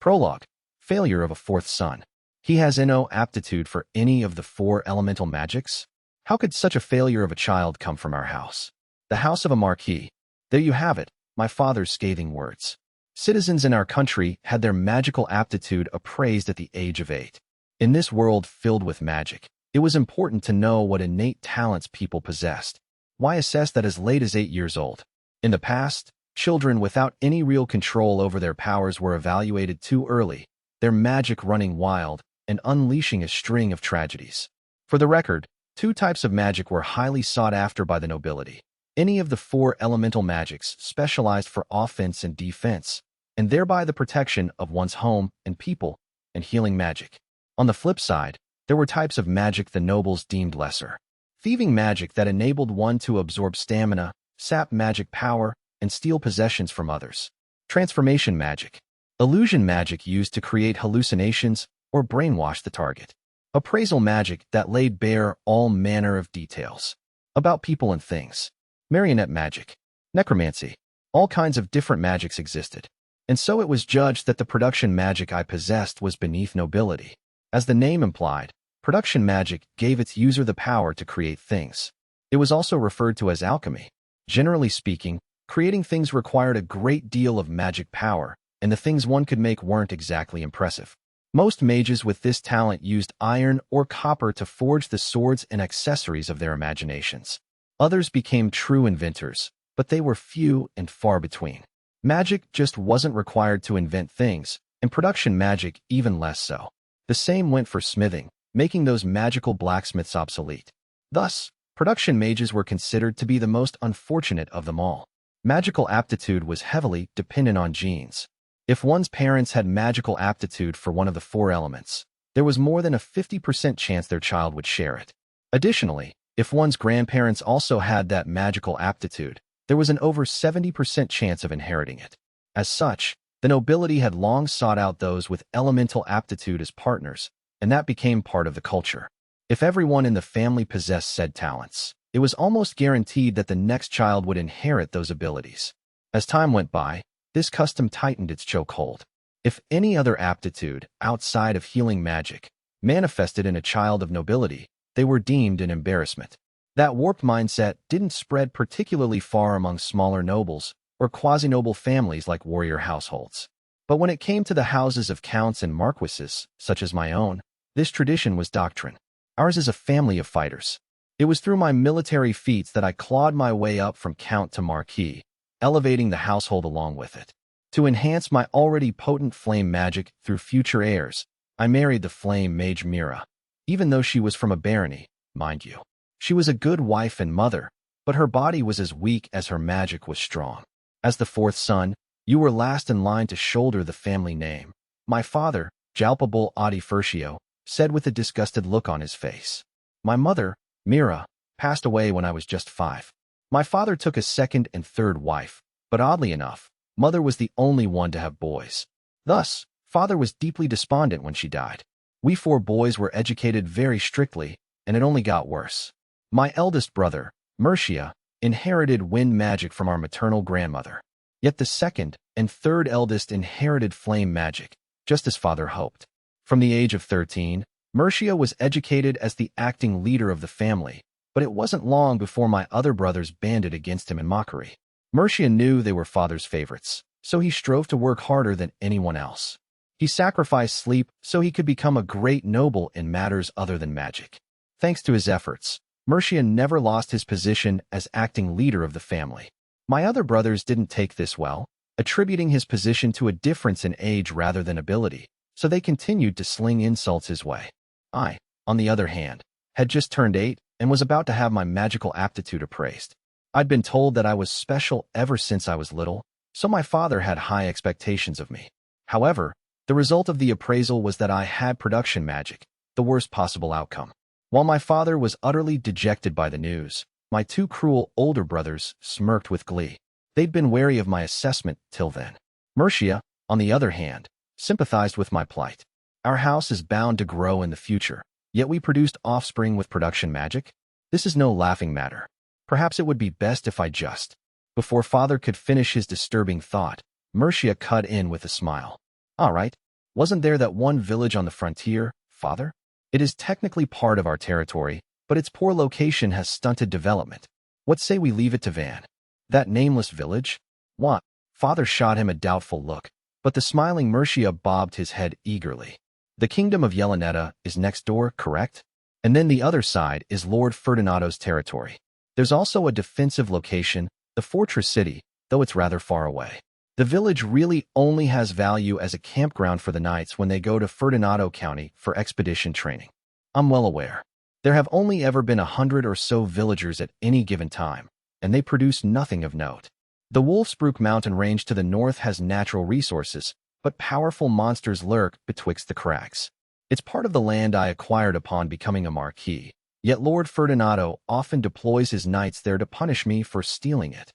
Prologue. Failure of a fourth son. He has no aptitude for any of the four elemental magics? How could such a failure of a child come from our house? The house of a marquis. There you have it, my father's scathing words. Citizens in our country had their magical aptitude appraised at the age of 8. In this world filled with magic, it was important to know what innate talents people possessed. Why assess that as late as 8 years old? In the past, children without any real control over their powers were evaluated too early, their magic running wild and unleashing a string of tragedies. For the record, 2 types of magic were highly sought after by the nobility. Any of the 4 elemental magics specialized for offense and defense, and thereby the protection of one's home and people, and healing magic. On the flip side, there were types of magic the nobles deemed lesser. Thieving magic that enabled one to absorb stamina, sap magic power, and steal possessions from others. Transformation magic. Illusion magic used to create hallucinations or brainwash the target. Appraisal magic that laid bare all manner of details about people and things. Marionette magic. Necromancy. All kinds of different magics existed, and so it was judged that the production magic I possessed was beneath nobility. As the name implied, production magic gave its user the power to create things. It was also referred to as alchemy. Generally speaking, creating things required a great deal of magic power, and the things one could make weren't exactly impressive. Most mages with this talent used iron or copper to forge the swords and accessories of their imaginations. Others became true inventors, but they were few and far between. Magic just wasn't required to invent things, and production magic even less so. The same went for smithing, making those magical blacksmiths obsolete. Thus, production mages were considered to be the most unfortunate of them all. Magical aptitude was heavily dependent on genes. If one's parents had magical aptitude for one of the 4 elements, there was more than a 50% chance their child would share it. Additionally, if one's grandparents also had that magical aptitude, there was an over 70% chance of inheriting it. As such, the nobility had long sought out those with elemental aptitude as partners, and that became part of the culture. If everyone in the family possessed said talents, it was almost guaranteed that the next child would inherit those abilities. As time went by, this custom tightened its chokehold. If any other aptitude, outside of healing magic, manifested in a child of nobility, they were deemed an embarrassment. That warped mindset didn't spread particularly far among smaller nobles or quasi-noble families like warrior households. But when it came to the houses of counts and marquises, such as my own, this tradition was doctrine. Ours is a family of fighters. It was through my military feats that I clawed my way up from count to marquis, elevating the household along with it. To enhance my already potent flame magic through future heirs, I married the flame mage Mira. Even though she was from a barony, mind you. She was a good wife and mother, but her body was as weak as her magic was strong. As the 4th son, you were last in line to shoulder the family name. My father, Jalpabul Adi Furcio, said with a disgusted look on his face. My mother, Mira, passed away when I was just 5. My father took a 2nd and 3rd wife, but oddly enough, mother was the only one to have boys. Thus, father was deeply despondent when she died. We 4 boys were educated very strictly, and it only got worse. My eldest brother, Mercia, inherited wind magic from our maternal grandmother. Yet the 2nd and 3rd eldest inherited flame magic, just as father hoped. From the age of 13, Mercia was educated as the acting leader of the family, but it wasn't long before my other brothers banded against him in mockery. Mercia knew they were father's favorites, so he strove to work harder than anyone else. He sacrificed sleep so he could become a great noble in matters other than magic. Thanks to his efforts, Mercia never lost his position as acting leader of the family. My other brothers didn't take this well, attributing his position to a difference in age rather than ability, so they continued to sling insults his way. I, on the other hand, had just turned 8 and was about to have my magical aptitude appraised. I'd been told that I was special ever since I was little, so my father had high expectations of me. However, the result of the appraisal was that I had production magic, the worst possible outcome. While my father was utterly dejected by the news, my 2 cruel older brothers smirked with glee. They'd been wary of my assessment till then. Mercia, on the other hand, sympathized with my plight. Our house is bound to grow in the future, yet we produced offspring with production magic? This is no laughing matter. Perhaps it would be best if I just... Before father could finish his disturbing thought, Mercia cut in with a smile. All right, Wasn't there that one village on the frontier, father? It is technically part of our territory, but its poor location has stunted development. What say we leave it to Van? That nameless village? What? Father shot him a doubtful look, but the smiling Mercia bobbed his head eagerly. The kingdom of Yeleneta is next door, correct? And then the other side is Lord Ferdinando's territory. There's also a defensive location, the fortress city, though it's rather far away. The village really only has value as a campground for the knights when they go to Ferdinando County for expedition training. I'm well aware. There have only ever been 100 or so villagers at any given time, and they produce nothing of note. The Wolfsbruck mountain range to the north has natural resources, but powerful monsters lurk betwixt the cracks. It's part of the land I acquired upon becoming a marquis, yet Lord Ferdinando often deploys his knights there to punish me for stealing it.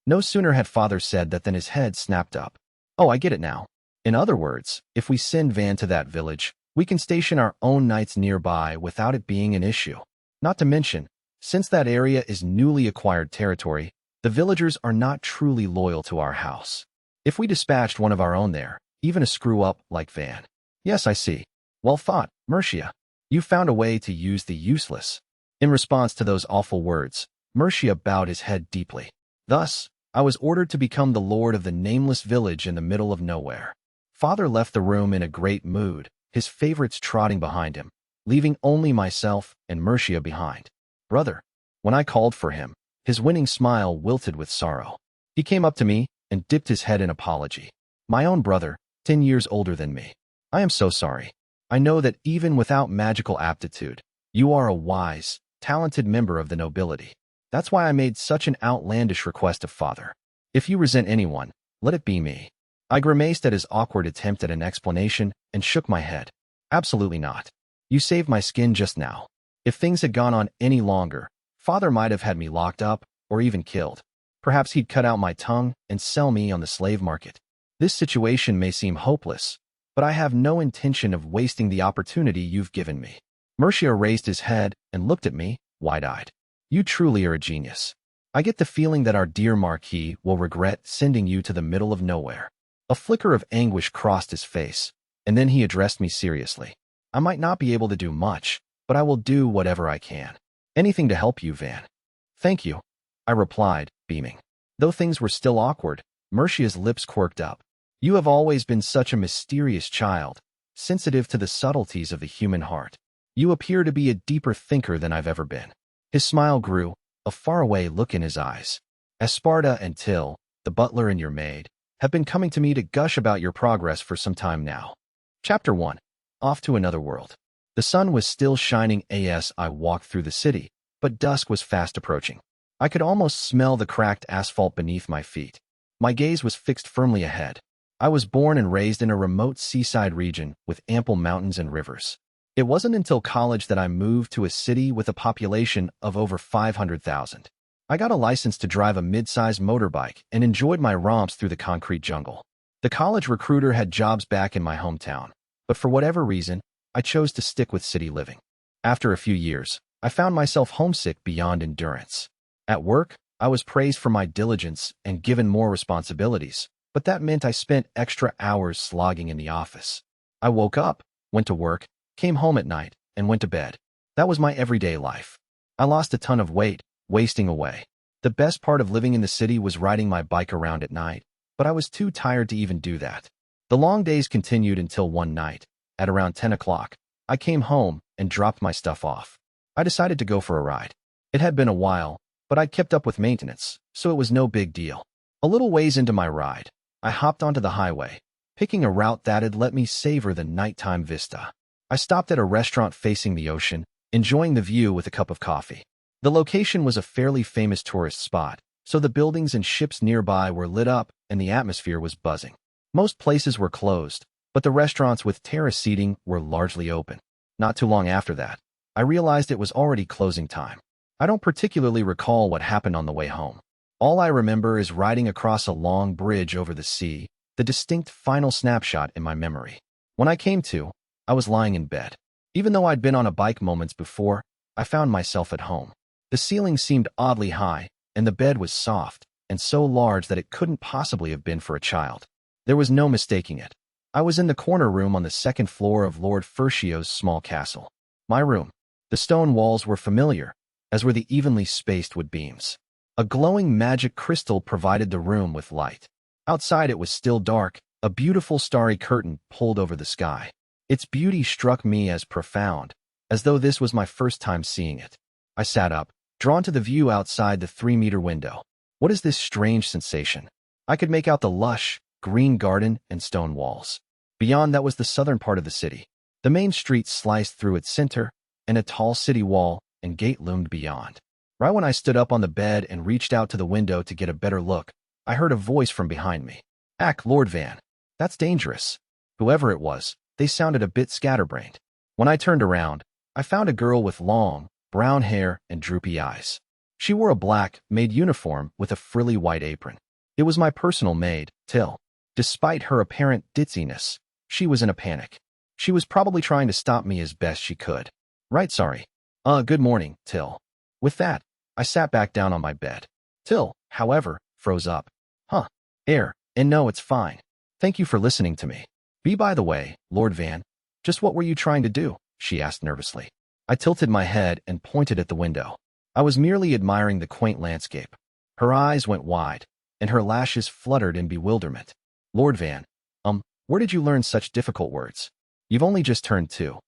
No sooner had father said that than his head snapped up. Oh, I get it now. In other words, if we send Van to that village, we can station our own knights nearby without it being an issue. Not to mention, since that area is newly acquired territory, the villagers are not truly loyal to our house. If we dispatched one of our own there, even a screw-up like Van. Yes, I see. Well thought, Mercia. You found a way to use the useless. In response to those awful words, Mercia bowed his head deeply. Thus, I was ordered to become the lord of the nameless village in the middle of nowhere. Father left the room in a great mood, his favorites trotting behind him, leaving only myself and Mercia behind. Brother. When I called for him, his winning smile wilted with sorrow. He came up to me and dipped his head in apology. My own brother, 10 years older than me. I am so sorry. I know that even without magical aptitude, you are a wise, talented member of the nobility. That's why I made such an outlandish request of father. If you resent anyone, let it be me. I grimaced at his awkward attempt at an explanation and shook my head. Absolutely not. You saved my skin just now. If things had gone on any longer, father might have had me locked up or even killed. Perhaps he'd cut out my tongue and sell me on the slave market. This situation may seem hopeless, but I have no intention of wasting the opportunity you've given me. Mercia raised his head and looked at me, wide-eyed. You truly are a genius. I get the feeling that our dear Marquis will regret sending you to the middle of nowhere. A flicker of anguish crossed his face, and then he addressed me seriously. I might not be able to do much, but I will do whatever I can. Anything to help you, Van. Thank you, I replied, beaming. Though things were still awkward, Mercia's lips quirked up. You have always been such a mysterious child, sensitive to the subtleties of the human heart. You appear to be a deeper thinker than I've ever been. His smile grew, a faraway look in his eyes. Esparta and Till, the butler and your maid, have been coming to me to gush about your progress for some time now. Chapter 1. Off to Another World. The sun was still shining as I walked through the city, but dusk was fast approaching. I could almost smell the cracked asphalt beneath my feet. My gaze was fixed firmly ahead. I was born and raised in a remote seaside region with ample mountains and rivers. It wasn't until college that I moved to a city with a population of over 500,000. I got a license to drive a mid-sized motorbike and enjoyed my romps through the concrete jungle. The college recruiter had jobs back in my hometown, but for whatever reason, I chose to stick with city living. After a few years, I found myself homesick beyond endurance. At work, I was praised for my diligence and given more responsibilities, but that meant I spent extra hours slogging in the office. I woke up, went to work, came home at night, and went to bed. That was my everyday life. I lost a ton of weight, wasting away. The best part of living in the city was riding my bike around at night, but I was too tired to even do that. The long days continued until one night, at around 10 o'clock, I came home and dropped my stuff off. I decided to go for a ride. It had been a while, but I'd kept up with maintenance, so it was no big deal. A little ways into my ride, I hopped onto the highway, picking a route that'd let me savor the nighttime vista. I stopped at a restaurant facing the ocean, enjoying the view with a cup of coffee. The location was a fairly famous tourist spot, so the buildings and ships nearby were lit up and the atmosphere was buzzing. Most places were closed, but the restaurants with terrace seating were largely open. Not too long after that, I realized it was already closing time. I don't particularly recall what happened on the way home. All I remember is riding across a long bridge over the sea, the distinct final snapshot in my memory. When I came to, I was lying in bed. Even though I'd been on a bike moments before, I found myself at home. The ceiling seemed oddly high, and the bed was soft, and so large that it couldn't possibly have been for a child. There was no mistaking it. I was in the corner room on the second floor of Lord Fershio's small castle. My room. The stone walls were familiar, as were the evenly spaced wood beams. A glowing magic crystal provided the room with light. Outside it was still dark, a beautiful starry curtain pulled over the sky. Its beauty struck me as profound, as though this was my first time seeing it. I sat up, drawn to the view outside the 3-meter window. What is this strange sensation? I could make out the lush, green garden and stone walls. Beyond that was the southern part of the city. The main street sliced through its center, and a tall city wall and gate loomed beyond. Right when I stood up on the bed and reached out to the window to get a better look, I heard a voice from behind me. "Ack, Lord Van. That's dangerous." Whoever it was, they sounded a bit scatterbrained. When I turned around, I found a girl with long, brown hair and droopy eyes. She wore a black, maid uniform with a frilly white apron. It was my personal maid, Till. Despite her apparent ditziness, she was in a panic. She was probably trying to stop me as best she could. "Right, sorry. Good morning, Till." With that, I sat back down on my bed. Till, however, froze up. And no, it's fine. Thank you for listening to me. By the way, Lord Van, just what were you trying to do?" she asked nervously. I tilted my head and pointed at the window. I was merely admiring the quaint landscape. Her eyes went wide, and her lashes fluttered in bewilderment. "Lord Van, where did you learn such difficult words? You've only just turned 2.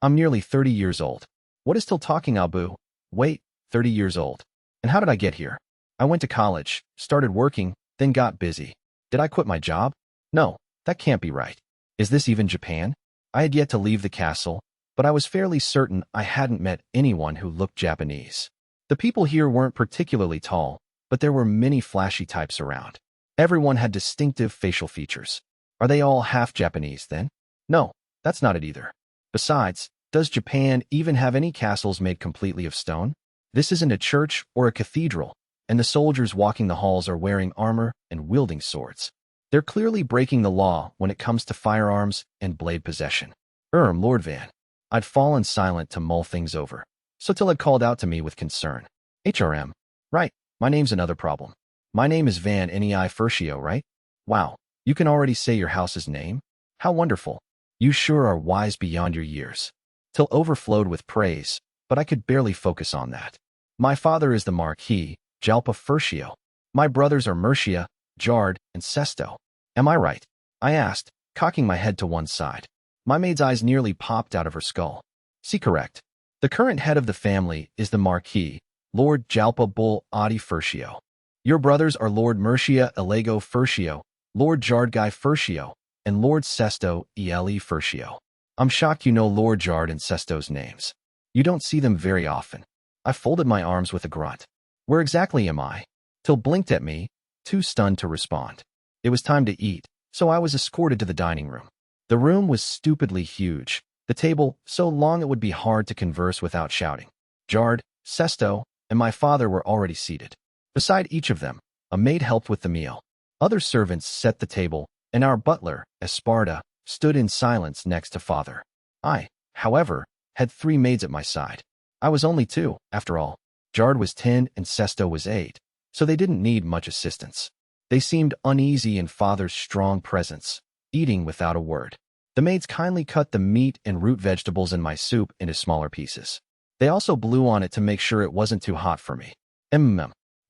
I'm nearly 30 years old. What is Till talking, Abu? Wait, 30 years old. And how did I get here? I went to college, started working, then got busy. Did I quit my job? No, that can't be right. Is this even Japan?" I had yet to leave the castle, but I was fairly certain I hadn't met anyone who looked Japanese. The people here weren't particularly tall, but there were many flashy types around. Everyone had distinctive facial features. Are they all half Japanese, then? No, that's not it either. Besides, does Japan even have any castles made completely of stone? This isn't a church or a cathedral, and the soldiers walking the halls are wearing armor and wielding swords. They're clearly breaking the law when it comes to firearms and blade possession. Lord Van. I'd fallen silent to mull things over. So Till had called out to me with concern. "HRM. Right, my name's another problem. My name is Van Nei Fershio, right? Wow, you can already say your house's name? How wonderful. You sure are wise beyond your years." Till overflowed with praise, but I could barely focus on that. "My father is the Marquis, Jalpa Fershio. My brothers are Mercia, Jard, and Sesto. Am I right?" I asked, cocking my head to one side. My maid's eyes nearly popped out of her skull. "See, correct. The current head of the family is the Marquis, Lord Jalpa Bull Adi Fershio. Your brothers are Lord Mercia Elego Fershio, Lord Jardguy Fershio, and Lord Sesto Eli Fershio. I'm shocked you know Lord Jard and Sesto's names. You don't see them very often." I folded my arms with a grunt. "Where exactly am I?" Till blinked at me, too stunned to respond. It was time to eat, so I was escorted to the dining room. The room was stupidly huge, the table so long it would be hard to converse without shouting. Jard, Sesto, and my father were already seated. Beside each of them, a maid helped with the meal. Other servants set the table, and our butler, Esparta, stood in silence next to father. I, however, had 3 maids at my side. I was only 2, after all. Jard was 10 and Sesto was 8, so they didn't need much assistance. They seemed uneasy in father's strong presence, eating without a word. The maids kindly cut the meat and root vegetables in my soup into smaller pieces. They also blew on it to make sure it wasn't too hot for me.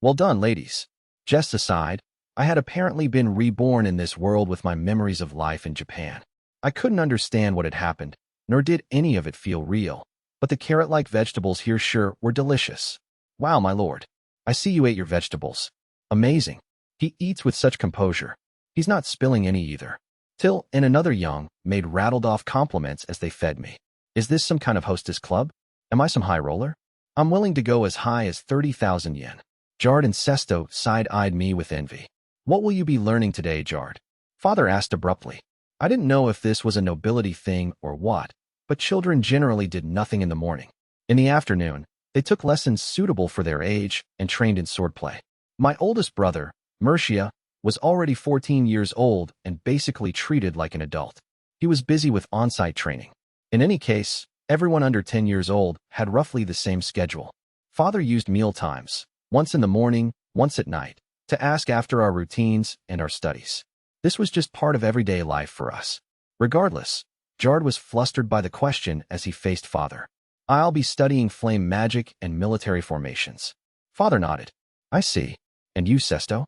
Well done, ladies. Jest aside, I had apparently been reborn in this world with my memories of life in Japan. I couldn't understand what had happened, nor did any of it feel real, but the carrot-like vegetables here sure were delicious. Wow, my lord. I see you ate your vegetables. Amazing. He eats with such composure. He's not spilling any either. Till and another young maid rattled off compliments as they fed me. Is this some kind of hostess club? Am I some high roller? I'm willing to go as high as 30,000 yen. Jard and Sesto side-eyed me with envy. What will you be learning today, Jard? Father asked abruptly. I didn't know if this was a nobility thing or what, but children generally did nothing in the morning. In the afternoon, they took lessons suitable for their age and trained in swordplay. My oldest brother, Mercia, was already 14 years old and basically treated like an adult. He was busy with on-site training. In any case, everyone under 10 years old had roughly the same schedule. Father used meal times, once in the morning, once at night, to ask after our routines and our studies. This was just part of everyday life for us. Regardless, Jard was flustered by the question as he faced Father. I'll be studying flame magic and military formations. Father nodded. I see. And you, Sesto?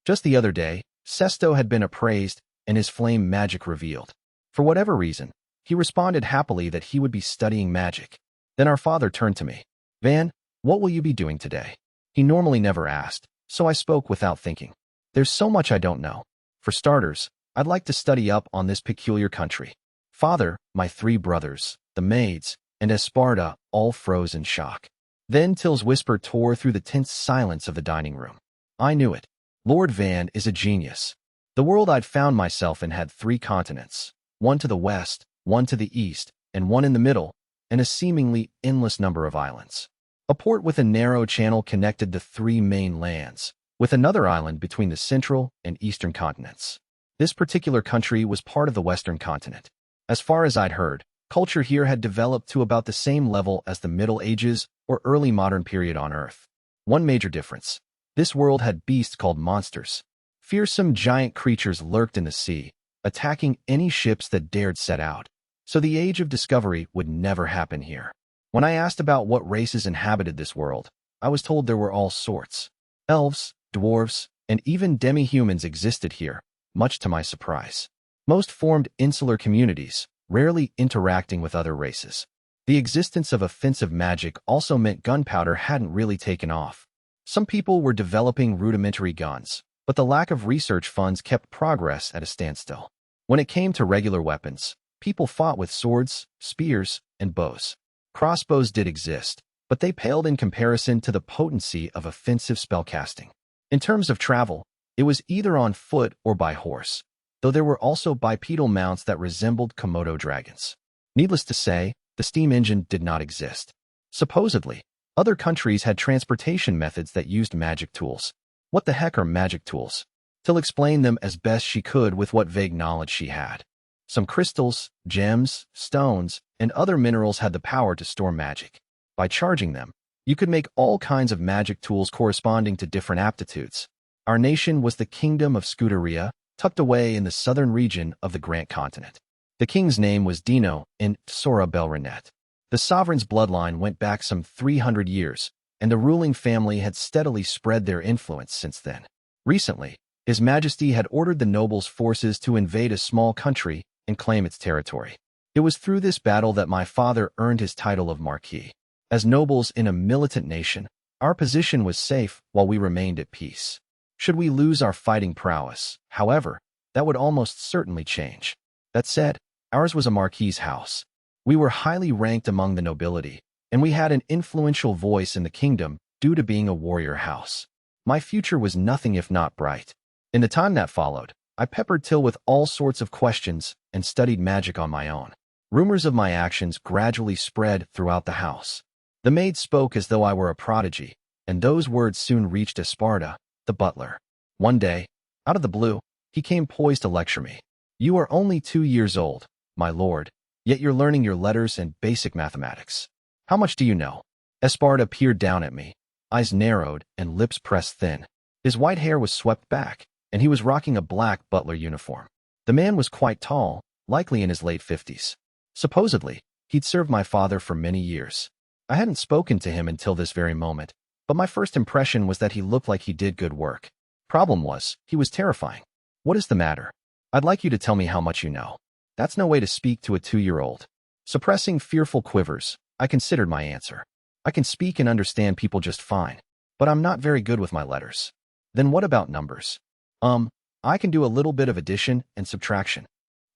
Just the other day, Sesto had been appraised and his flame magic revealed. For whatever reason, he responded happily that he would be studying magic. Then our father turned to me. Van, what will you be doing today? He normally never asked, so I spoke without thinking. There's so much I don't know. For starters, I'd like to study up on this peculiar country. Father, my 3 brothers, the maids, and Esparta all froze in shock. Then Till's whisper tore through the tense silence of the dining room. I knew it. Lord Van is a genius. The world I'd found myself in had 3 continents, one to the west, one to the east, and one in the middle, and a seemingly endless number of islands. A port with a narrow channel connected the 3 main lands, with another island between the central and eastern continents. This particular country was part of the western continent. As far as I'd heard, culture here had developed to about the same level as the Middle Ages or early modern period on Earth. One major difference. This world had beasts called monsters. Fearsome giant creatures lurked in the sea, attacking any ships that dared set out. So the age of discovery would never happen here. When I asked about what races inhabited this world, I was told there were all sorts. Elves, dwarves, and even demi-humans existed here, much to my surprise. Most formed insular communities, rarely interacting with other races. The existence of offensive magic also meant gunpowder hadn't really taken off. Some people were developing rudimentary guns, but the lack of research funds kept progress at a standstill. When it came to regular weapons, people fought with swords, spears, and bows. Crossbows did exist, but they paled in comparison to the potency of offensive spellcasting. In terms of travel, it was either on foot or by horse, though there were also bipedal mounts that resembled Komodo dragons. Needless to say, the steam engine did not exist. Supposedly, other countries had transportation methods that used magic tools. What the heck are magic tools? Till explained them as best she could with what vague knowledge she had. Some crystals, gems, stones, and other minerals had the power to store magic. By charging them, you could make all kinds of magic tools corresponding to different aptitudes. Our nation was the Kingdom of Scuderia, tucked away in the southern region of the Grant continent. The king's name was Dino in Sora Belrenet. The sovereign's bloodline went back some 300 years, and the ruling family had steadily spread their influence since then. Recently, His Majesty had ordered the nobles' forces to invade a small country and claim its territory. It was through this battle that my father earned his title of Marquis. As nobles in a militant nation, our position was safe while we remained at peace. Should we lose our fighting prowess, however, that would almost certainly change. That said, ours was a marquis's house. We were highly ranked among the nobility, and we had an influential voice in the kingdom due to being a warrior house. My future was nothing if not bright. In the time that followed, I peppered Till with all sorts of questions and studied magic on my own. Rumors of my actions gradually spread throughout the house. The maid spoke as though I were a prodigy, and those words soon reached Esparta, the butler. One day, out of the blue, he came poised to lecture me. You are only 2 years old, my lord, yet you're learning your letters and basic mathematics. How much do you know? Esparta peered down at me, eyes narrowed and lips pressed thin. His white hair was swept back, and he was rocking a black butler uniform. The man was quite tall, likely in his late 50s. Supposedly, he'd served my father for many years. I hadn't spoken to him until this very moment, but my first impression was that he looked like he did good work. Problem was, he was terrifying. What is the matter? I'd like you to tell me how much you know. That's no way to speak to a 2-year-old. Suppressing fearful quivers, I considered my answer. I can speak and understand people just fine, but I'm not very good with my letters. Then what about numbers? I can do a little bit of addition and subtraction.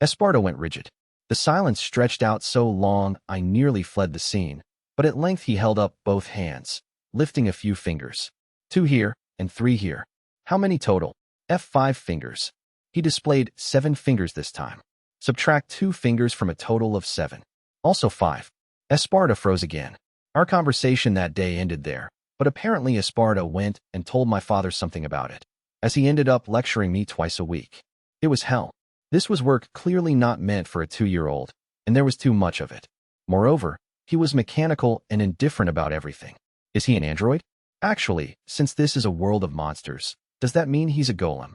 Esparta went rigid. The silence stretched out so long I nearly fled the scene, but at length he held up both hands, lifting a few fingers. 2 here and 3 here. How many total? F5 fingers. He displayed 7 fingers this time. Subtract 2 fingers from a total of 7. Also 5. Esparta froze again. Our conversation that day ended there, but apparently Esparta went and told my father something about it, as he ended up lecturing me twice a week. It was hell. This was work clearly not meant for a 2-year-old, and there was too much of it. Moreover, he was mechanical and indifferent about everything. Is he an android? Actually, since this is a world of monsters, does that mean he's a golem?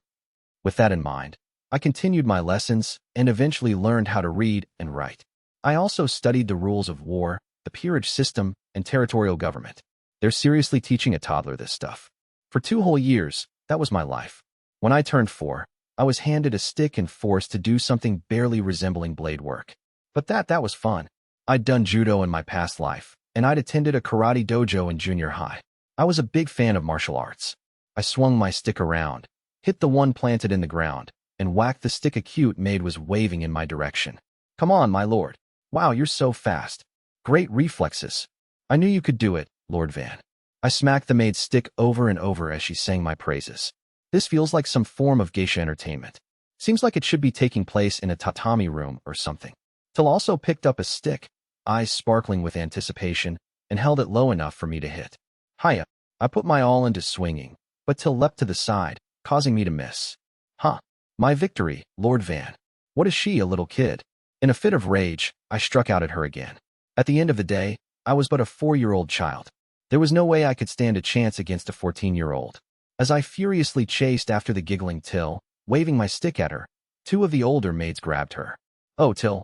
With that in mind, I continued my lessons and eventually learned how to read and write. I also studied the rules of war, the peerage system, and territorial government. They're seriously teaching a toddler this stuff. For 2 whole years, that was my life. When I turned 4, I was handed a stick and forced to do something barely resembling blade work. But that was fun. I'd done judo in my past life, and I'd attended a karate dojo in junior high. I was a big fan of martial arts. I swung my stick around, hit the one planted in the ground, and whacked the stick a cute maid was waving in my direction. Come on, my lord. Wow, you're so fast. Great reflexes. I knew you could do it, Lord Van. I smacked the maid's stick over and over as she sang my praises. This feels like some form of geisha entertainment. Seems like it should be taking place in a tatami room or something. Till also picked up a stick, eyes sparkling with anticipation, and held it low enough for me to hit. Hiya. I put my all into swinging, but Till leapt to the side, causing me to miss. Huh. My victory, Lord Van. What is she, a little kid? In a fit of rage, I struck out at her again. At the end of the day, I was but a 4-year-old child. There was no way I could stand a chance against a 14-year-old. As I furiously chased after the giggling Till, waving my stick at her, 2 of the older maids grabbed her. Oh, Till,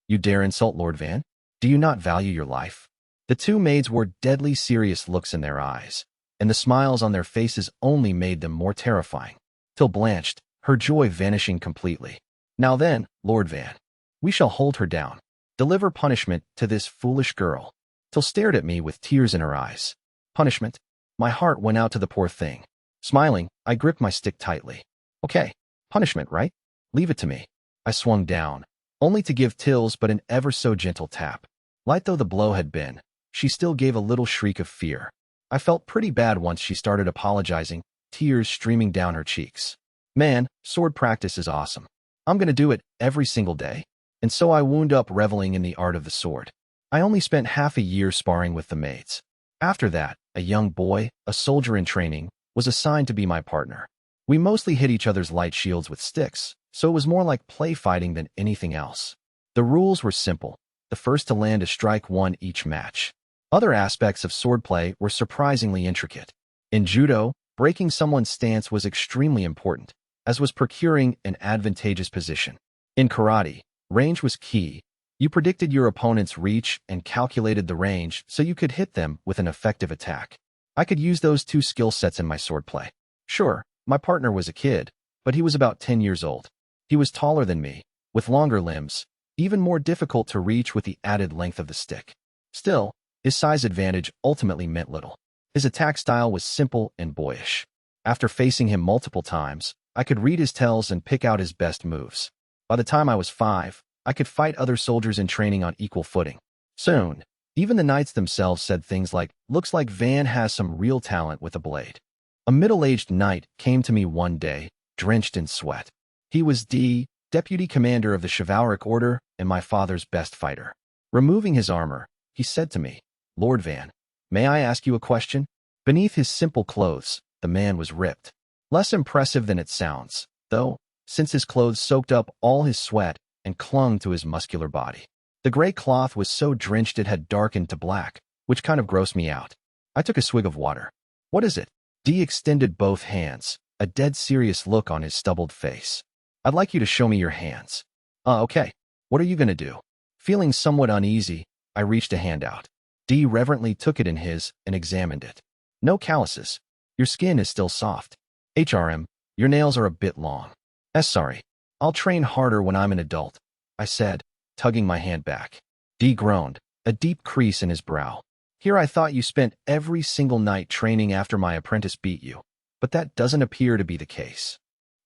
you dare insult Lord Van? Do you not value your life? The 2 maids wore deadly serious looks in their eyes, and the smiles on their faces only made them more terrifying. Till blanched, her joy vanishing completely. Now then, Lord Van, we shall hold her down. Deliver punishment to this foolish girl. Till stared at me with tears in her eyes. Punishment? My heart went out to the poor thing. Smiling, I gripped my stick tightly. Okay, punishment, right? Leave it to me. I swung down, only to give Till's but an ever-so-gentle tap. Light though the blow had been, she still gave a little shriek of fear. I felt pretty bad once she started apologizing, tears streaming down her cheeks. Man, sword practice is awesome. I'm gonna do it every single day. And so I wound up reveling in the art of the sword. I only spent half a year sparring with the maids. After that, a young boy, a soldier in training, was assigned to be my partner. We mostly hit each other's light shields with sticks, so it was more like play fighting than anything else. The rules were simple. The first to land a strike won each match. Other aspects of swordplay were surprisingly intricate. In judo, breaking someone's stance was extremely important, as was procuring an advantageous position. In karate, range was key. You predicted your opponent's reach and calculated the range so you could hit them with an effective attack. I could use those 2 skill sets in my swordplay. Sure, my partner was a kid, but he was about 10 years old. He was taller than me, with longer limbs, even more difficult to reach with the added length of the stick. Still, his size advantage ultimately meant little. His attack style was simple and boyish. After facing him multiple times, I could read his tells and pick out his best moves. By the time I was 5, I could fight other soldiers in training on equal footing. Soon, even the knights themselves said things like, "Looks like Van has some real talent with a blade." A middle-aged knight came to me one day, drenched in sweat. He was deputy commander of the chivalric order and my father's best fighter. Removing his armor, he said to me, "Lord Van, may I ask you a question?" Beneath his simple clothes, the man was ripped. Less impressive than it sounds, though, since his clothes soaked up all his sweat and clung to his muscular body. The gray cloth was so drenched it had darkened to black, which kind of grossed me out. I took a swig of water. "What is it?" D extended both hands, a dead serious look on his stubbled face. "I'd like you to show me your hands." Okay. What are you gonna do?" Feeling somewhat uneasy, I reached a hand out. D reverently took it in his and examined it. "No calluses. Your skin is still soft. HRM, your nails are a bit long." Sorry. I'll train harder when I'm an adult," I said, tugging my hand back. D groaned, a deep crease in his brow. "Here I thought you spent every single night training after my apprentice beat you, but that doesn't appear to be the case.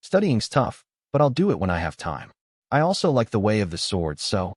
Studying's tough, but I'll do it when I have time. I also like the way of the sword, so..."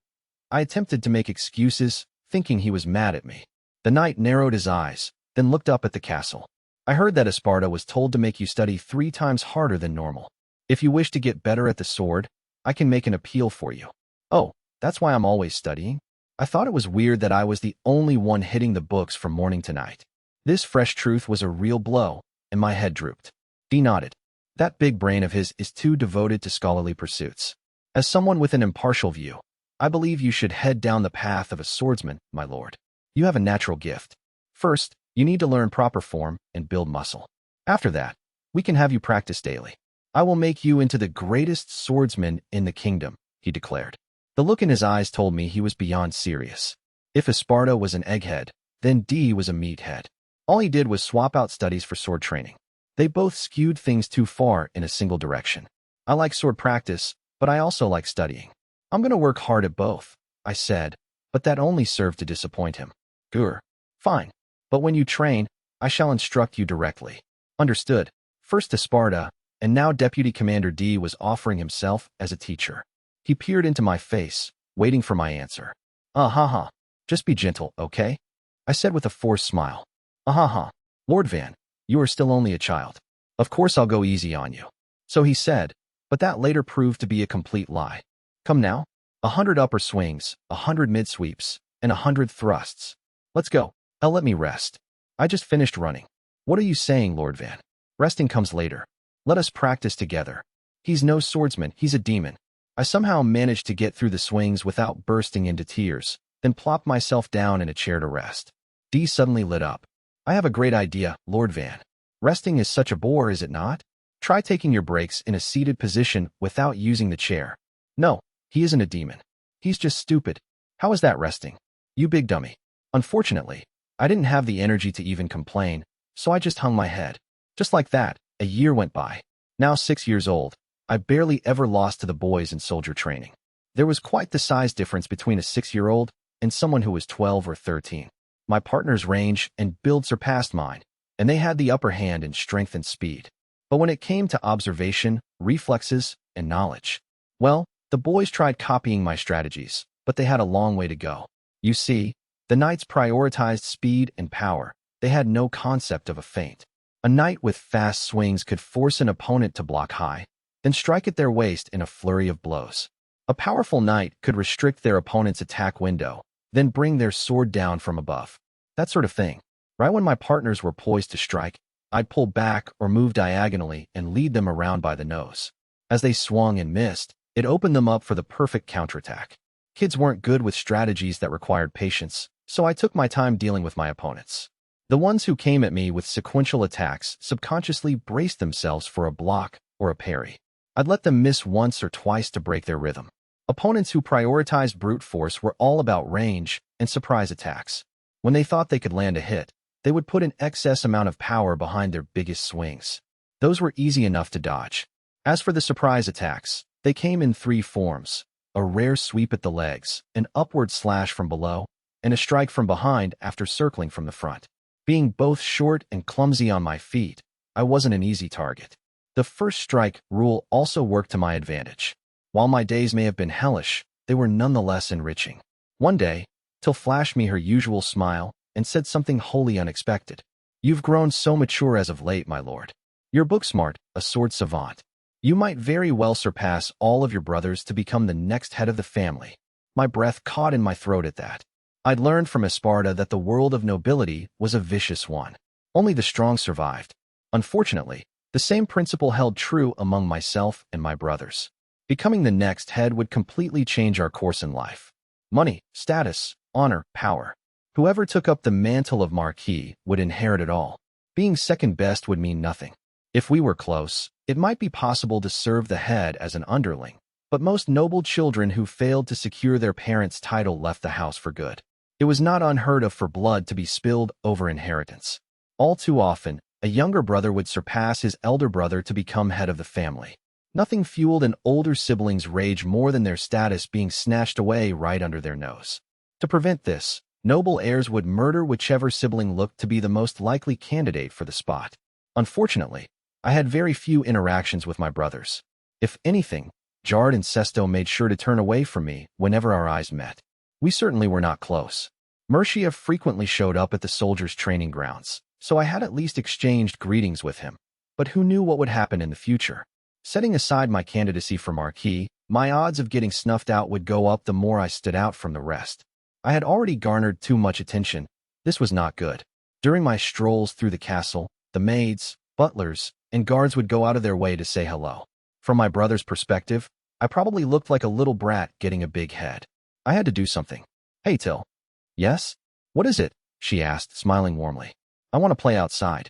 I attempted to make excuses, thinking he was mad at me. The knight narrowed his eyes, then looked up at the castle. "I heard that Esparta was told to make you study 3 times harder than normal. If you wish to get better at the sword, I can make an appeal for you." "Oh, that's why I'm always studying?" I thought it was weird that I was the only one hitting the books from morning to night. This fresh truth was a real blow, and my head drooped. D nodded. "That big brain of his is too devoted to scholarly pursuits. As someone with an impartial view, I believe you should head down the path of a swordsman, my lord. You have a natural gift. First, you need to learn proper form and build muscle. After that, we can have you practice daily. I will make you into the greatest swordsman in the kingdom, he declared. The look in his eyes told me he was beyond serious. If Sparta was an egghead, then D was a meathead. All he did was swap out studies for sword training. They both skewed things too far in a single direction. I like sword practice, but I also like studying. I'm going to work hard at both, I said, but that only served to disappoint him. Gur. Fine. But when you train, I shall instruct you directly. Understood. First to Sparta, and now Deputy Commander D was offering himself as a teacher. He peered into my face, waiting for my answer. Ha. Just be gentle, okay? I said with a forced smile. Ha. Lord Van, you are still only a child. Of course I'll go easy on you. So he said, but that later proved to be a complete lie. Come now. 100 upper swings, 100 mid-sweeps, and 100 thrusts. Let's go. Let me rest. I just finished running. What are you saying, Lord Van? Resting comes later. Let us practice together. He's no swordsman, he's a demon. I somehow managed to get through the swings without bursting into tears, then plopped myself down in a chair to rest. D suddenly lit up. I have a great idea, Lord Van. Resting is such a bore, is it not? Try taking your breaks in a seated position without using the chair. No, he isn't a demon. He's just stupid. How is that resting? You big dummy. Unfortunately, I didn't have the energy to even complain, so I just hung my head. Just like that, a year went by. Now 6 years old, I barely ever lost to the boys in soldier training. There was quite the size difference between a 6-year-old and someone who was 12 or 13. My partner's range and build surpassed mine, and they had the upper hand in strength and speed. But when it came to observation, reflexes, and knowledge, well, the boys tried copying my strategies, but they had a long way to go. You see, the knights prioritized speed and power. They had no concept of a feint. A knight with fast swings could force an opponent to block high, then strike at their waist in a flurry of blows. A powerful knight could restrict their opponent's attack window, then bring their sword down from above. That sort of thing. Right when my partners were poised to strike, I'd pull back or move diagonally and lead them around by the nose. As they swung and missed, it opened them up for the perfect counterattack. Kids weren't good with strategies that required patience, so I took my time dealing with my opponents. The ones who came at me with sequential attacks subconsciously braced themselves for a block or a parry. I'd let them miss once or twice to break their rhythm. Opponents who prioritized brute force were all about range and surprise attacks. When they thought they could land a hit, they would put an excess amount of power behind their biggest swings. Those were easy enough to dodge. As for the surprise attacks, they came in 3 forms: a rare sweep at the legs, an upward slash from below, and a strike from behind after circling from the front. Being both short and clumsy on my feet, I wasn't an easy target. The first strike rule also worked to my advantage. While my days may have been hellish, they were nonetheless enriching. One day, Till flashed me her usual smile and said something wholly unexpected. You've grown so mature as of late, my lord. You're book-smart, a sword savant. You might very well surpass all of your brothers to become the next head of the family. My breath caught in my throat at that. I'd learned from Sparta that the world of nobility was a vicious one. Only the strong survived. Unfortunately, the same principle held true among myself and my brothers. Becoming the next head would completely change our course in life. Money, status, honor, power. Whoever took up the mantle of Marquis would inherit it all. Being second best would mean nothing. If we were close, it might be possible to serve the head as an underling, but most noble children who failed to secure their parents' title left the house for good. It was not unheard of for blood to be spilled over inheritance. All too often, a younger brother would surpass his elder brother to become head of the family. Nothing fueled an older sibling's rage more than their status being snatched away right under their nose. To prevent this, noble heirs would murder whichever sibling looked to be the most likely candidate for the spot. Unfortunately, I had very few interactions with my brothers. If anything, Jard and Sesto made sure to turn away from me whenever our eyes met. We certainly were not close. Mercia frequently showed up at the soldiers' training grounds, so I had at least exchanged greetings with him. But who knew what would happen in the future? Setting aside my candidacy for Marquis, my odds of getting snuffed out would go up the more I stood out from the rest. I had already garnered too much attention. This was not good. During my strolls through the castle, the maids, butlers, and guards would go out of their way to say hello. From my brother's perspective, I probably looked like a little brat getting a big head. I had to do something. Hey, Till. Yes? What is it? She asked, smiling warmly. I want to play outside.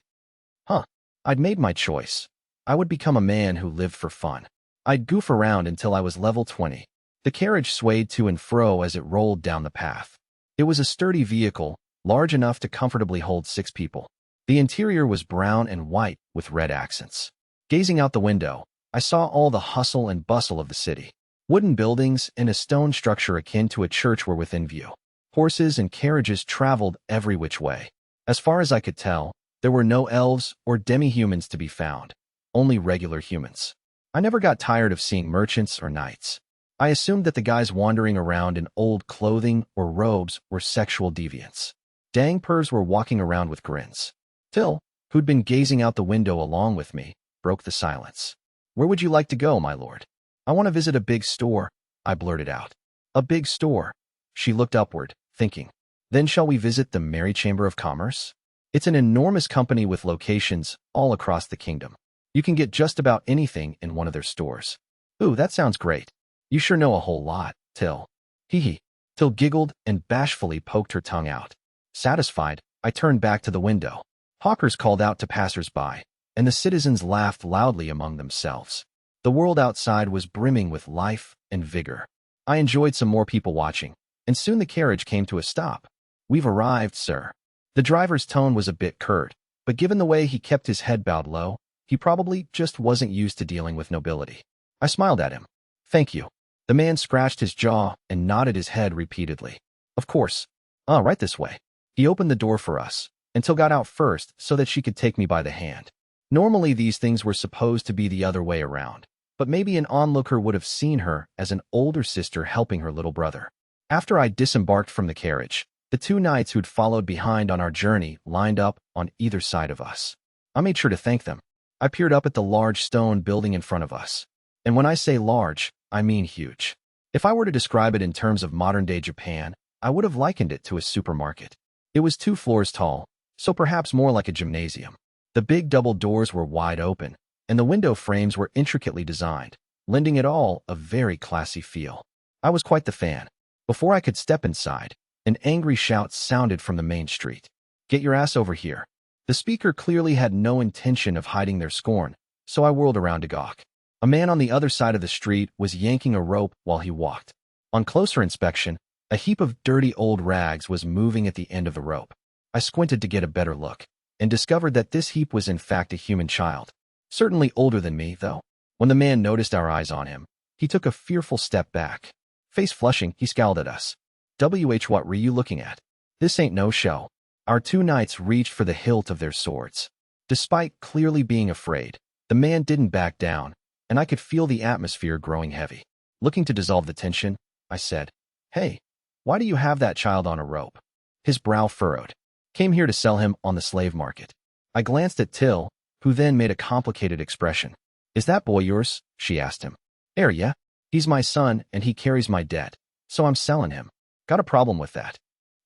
Huh. I'd made my choice. I would become a man who lived for fun. I'd goof around until I was level 20. The carriage swayed to and fro as it rolled down the path. It was a sturdy vehicle, large enough to comfortably hold 6 people. The interior was brown and white with red accents. Gazing out the window, I saw all the hustle and bustle of the city. Wooden buildings and a stone structure akin to a church were within view. Horses and carriages traveled every which way. As far as I could tell, there were no elves or demi-humans to be found, only regular humans. I never got tired of seeing merchants or knights. I assumed that the guys wandering around in old clothing or robes were sexual deviants. Dang pervs were walking around with grins. Till, who'd been gazing out the window along with me, broke the silence. "Where would you like to go, my lord?" "I want to visit a big store," I blurted out. "A big store?" She looked upward, thinking. "Then shall we visit the Merry Chamber of Commerce? It's an enormous company with locations all across the kingdom. You can get just about anything in one of their stores." "Ooh, that sounds great. You sure know a whole lot, Till." "Hee hee." Till giggled and bashfully poked her tongue out. Satisfied, I turned back to the window. Hawkers called out to passers-by, and the citizens laughed loudly among themselves. The world outside was brimming with life and vigor. I enjoyed some more people watching, and soon the carriage came to a stop. "We've arrived, sir." The driver's tone was a bit curt, but given the way he kept his head bowed low, he probably just wasn't used to dealing with nobility. I smiled at him. "Thank you." The man scratched his jaw and nodded his head repeatedly. "Of course. Right this way." He opened the door for us, until got out first so that she could take me by the hand. Normally these things were supposed to be the other way around, but maybe an onlooker would have seen her as an older sister helping her little brother. After I disembarked from the carriage, the 2 knights who'd followed behind on our journey lined up on either side of us. I made sure to thank them. I peered up at the large stone building in front of us. And when I say large, I mean huge. If I were to describe it in terms of modern-day Japan, I would have likened it to a supermarket. It was 2 floors tall, so perhaps more like a gymnasium. The big double doors were wide open, and the window frames were intricately designed, lending it all a very classy feel. I was quite the fan. Before I could step inside, an angry shout sounded from the main street. "Get your ass over here." The speaker clearly had no intention of hiding their scorn, so I whirled around to gawk. A man on the other side of the street was yanking a rope while he walked. On closer inspection, a heap of dirty old rags was moving at the end of the rope. I squinted to get a better look, and discovered that this heap was in fact a human child. Certainly older than me, though. When the man noticed our eyes on him, he took a fearful step back. Face flushing, he scowled at us. What were you looking at? This ain't no show." Our 2 knights reached for the hilt of their swords. Despite clearly being afraid, the man didn't back down, and I could feel the atmosphere growing heavy. Looking to dissolve the tension, I said, "Hey, why do you have that child on a rope?" His brow furrowed. "Came here to sell him on the slave market." I glanced at Till, who then made a complicated expression. "Is that boy yours?" she asked him. Yeah. He's my son and he carries my debt, so I'm selling him. Got a problem with that?"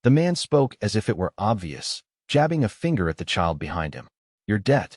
The man spoke as if it were obvious, jabbing a finger at the child behind him. "Your debt?"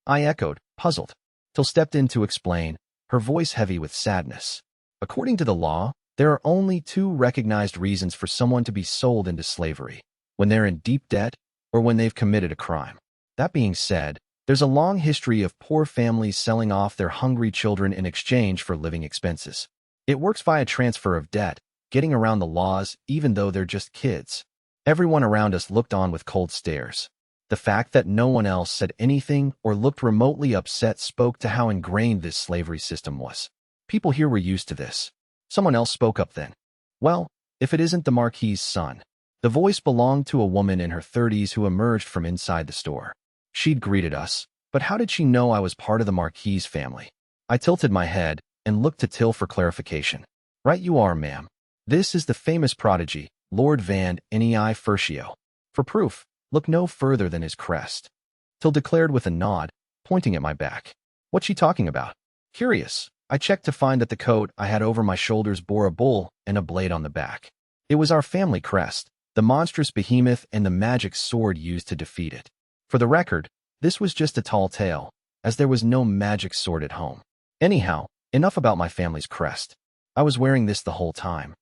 I echoed, puzzled. Till stepped in to explain, her voice heavy with sadness. "According to the law, there are only 2 recognized reasons for someone to be sold into slavery: when they're in deep debt or when they've committed a crime. That being said, there's a long history of poor families selling off their hungry children in exchange for living expenses. It works via transfer of debt, getting around the laws even though they're just kids." Everyone around us looked on with cold stares. The fact that no one else said anything or looked remotely upset spoke to how ingrained this slavery system was. People here were used to this. Someone else spoke up then. "Well, if it isn't the Marquis's son." The voice belonged to a woman in her 30s who emerged from inside the store. She'd greeted us, but how did she know I was part of the Marquis's family? I tilted my head and looked to Till for clarification. "Right you are, ma'am. This is the famous prodigy, Lord Van Nei Furcio. For proof, look no further than his crest." Till declared with a nod, pointing at my back. "What's she talking about?" Curious, I checked to find that the coat I had over my shoulders bore a bull and a blade on the back. It was our family crest, the monstrous behemoth and the magic sword used to defeat it. For the record, this was just a tall tale, as there was no magic sword at home. Anyhow, enough about my family's crest. I was wearing this the whole time.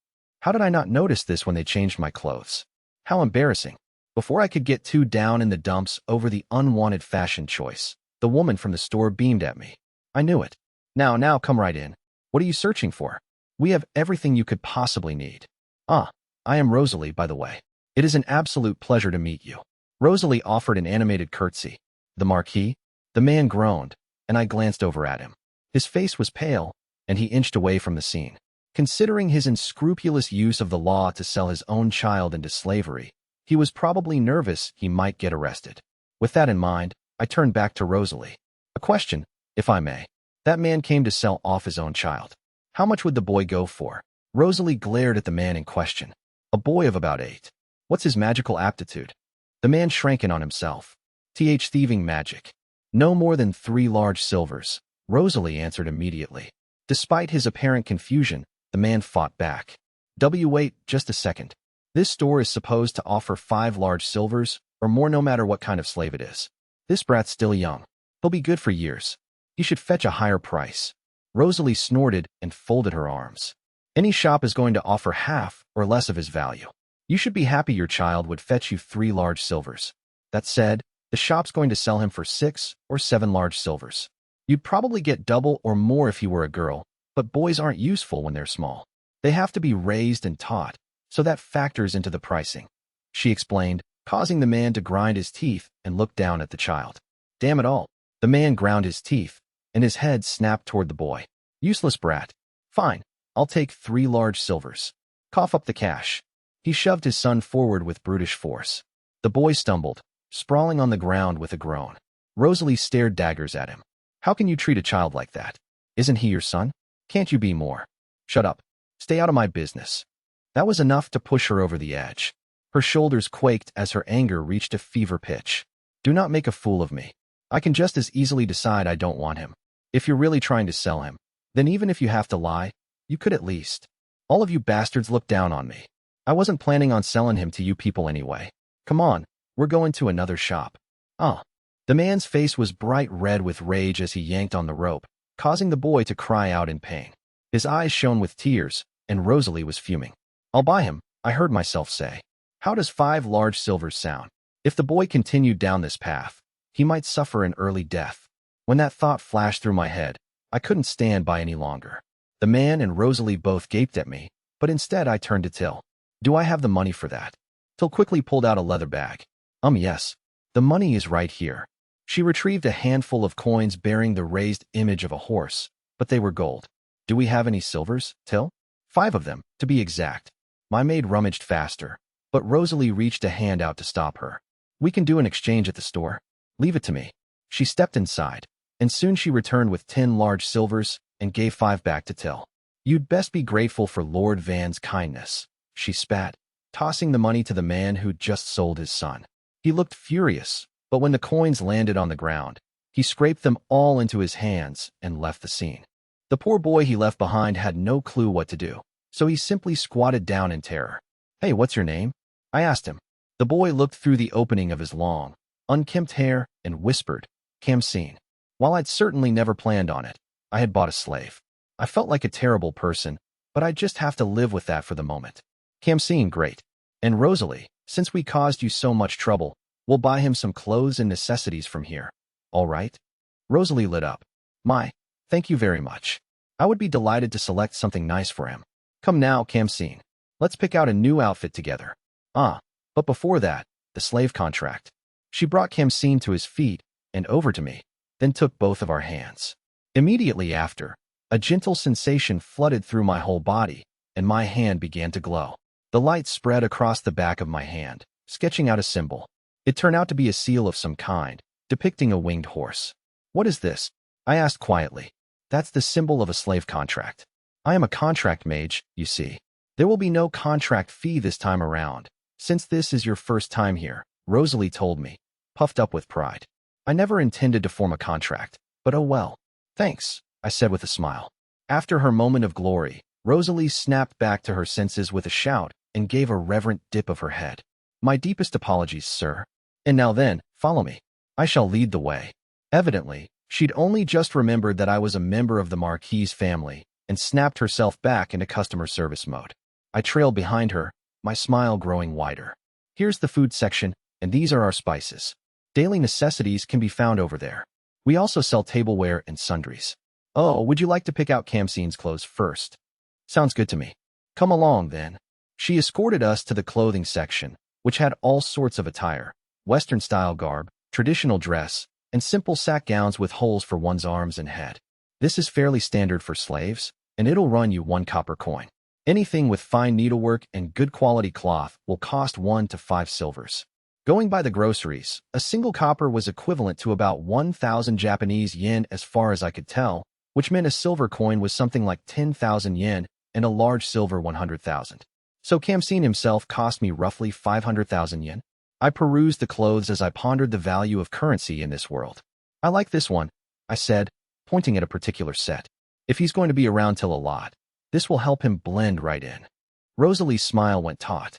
How did I not notice this when they changed my clothes? How embarrassing. Before I could get too down in the dumps over the unwanted fashion choice, the woman from the store beamed at me. I knew it. Now, come right in. What are you searching for? We have everything you could possibly need. Ah, I am Rosalie, by the way. It is an absolute pleasure to meet you. Rosalie offered an animated curtsy. The Marquis? The man groaned, and I glanced over at him. His face was pale, and he inched away from the scene. Considering his unscrupulous use of the law to sell his own child into slavery, he was probably nervous he might get arrested. With that in mind, I turned back to Rosalie. A question, if I may. That man came to sell off his own child. How much would the boy go for? Rosalie glared at the man in question. A boy of about 8. What's his magical aptitude? The man shrank in on himself. Thieving magic. No more than 3 large silvers, Rosalie answered immediately. Despite his apparent confusion, the man fought back. Wait just a second. This store is supposed to offer 5 large silvers, or more no matter what kind of slave it is. This brat's still young. He'll be good for years. He should fetch a higher price. Rosalie snorted and folded her arms. Any shop is going to offer half or less of his value. You should be happy your child would fetch you 3 large silvers. That said, the shop's going to sell him for 6 or 7 large silvers. You'd probably get double or more if you were a girl, but boys aren't useful when they're small. They have to be raised and taught, so that factors into the pricing, she explained, causing the man to grind his teeth and look down at the child. Damn it all. The man ground his teeth, and his head snapped toward the boy. Useless brat. Fine, I'll take 3 large silvers. Cough up the cash. He shoved his son forward with brutish force. The boy stumbled, sprawling on the ground with a groan. Rosalie stared daggers at him. How can you treat a child like that? Isn't he your son? Can't you be more? Shut up. Stay out of my business. That was enough to push her over the edge. Her shoulders quaked as her anger reached a fever pitch. Do not make a fool of me. I can just as easily decide I don't want him. If you're really trying to sell him, then even if you have to lie, you could at least. All of you bastards look down on me. I wasn't planning on selling him to you people anyway. Come on, we're going to another shop. Ah. The man's face was bright red with rage as he yanked on the rope, causing the boy to cry out in pain. His eyes shone with tears, and Rosalie was fuming. I'll buy him, I heard myself say. How does 5 large silvers sound? If the boy continued down this path, he might suffer an early death. When that thought flashed through my head, I couldn't stand by any longer. The man and Rosalie both gaped at me, but instead I turned to Till. Do I have the money for that? Till quickly pulled out a leather bag. Yes. The money is right here. She retrieved a handful of coins bearing the raised image of a horse, but they were gold. Do we have any silvers, Till? 5 of them, to be exact. My maid rummaged faster, but Rosalie reached a hand out to stop her. We can do an exchange at the store. Leave it to me. She stepped inside, and soon she returned with 10 large silvers and gave 5 back to Till. You'd best be grateful for Lord Van's kindness, she spat, tossing the money to the man who'd just sold his son. He looked furious, but when the coins landed on the ground, he scraped them all into his hands and left the scene. The poor boy he left behind had no clue what to do, so he simply squatted down in terror. Hey, what's your name? I asked him. The boy looked through the opening of his long, unkempt hair and whispered, Kamseen. While I'd certainly never planned on it, I had bought a slave. I felt like a terrible person, but I'd just have to live with that for the moment. Kamseen, great. And Rosalie, since we caused you so much trouble, we'll buy him some clothes and necessities from here. All right? Rosalie lit up. Thank you very much. I would be delighted to select something nice for him. Come now, Kamseen. Let's pick out a new outfit together. But before that, the slave contract. She brought Kamseen to his feet and over to me, then took both of our hands. Immediately after, a gentle sensation flooded through my whole body, and my hand began to glow. The light spread across the back of my hand, sketching out a symbol. It turned out to be a seal of some kind, depicting a winged horse. What is this? I asked quietly. That's the symbol of a slave contract. I am a contract mage, you see. There will be no contract fee this time around, since this is your first time here, Rosalie told me, puffed up with pride. I never intended to form a contract, but oh well. Thanks, I said with a smile. After her moment of glory, Rosalie snapped back to her senses with a shout and gave a reverent dip of her head. My deepest apologies, sir. And now then, follow me. I shall lead the way. Evidently, she'd only just remembered that I was a member of the Marquis's family and snapped herself back into customer service mode. I trailed behind her, my smile growing wider. Here's the food section, and these are our spices. Daily necessities can be found over there. We also sell tableware and sundries. Oh, would you like to pick out Kamseen's clothes first? Sounds good to me. Come along, then. She escorted us to the clothing section, which had all sorts of attire, Western-style garb, traditional dress, and simple sack gowns with holes for one's arms and head. This is fairly standard for slaves, and it'll run you 1 copper coin. Anything with fine needlework and good quality cloth will cost 1 to 5 silvers. Going by the groceries, a single copper was equivalent to about 1,000 Japanese yen as far as I could tell, which meant a silver coin was something like 10,000 yen and a large silver 100,000. So Kamseen himself cost me roughly 500,000 yen. I perused the clothes as I pondered the value of currency in this world. I like this one, I said, pointing at a particular set. If he's going to be around till a lot, this will help him blend right in. Rosalie's smile went taut.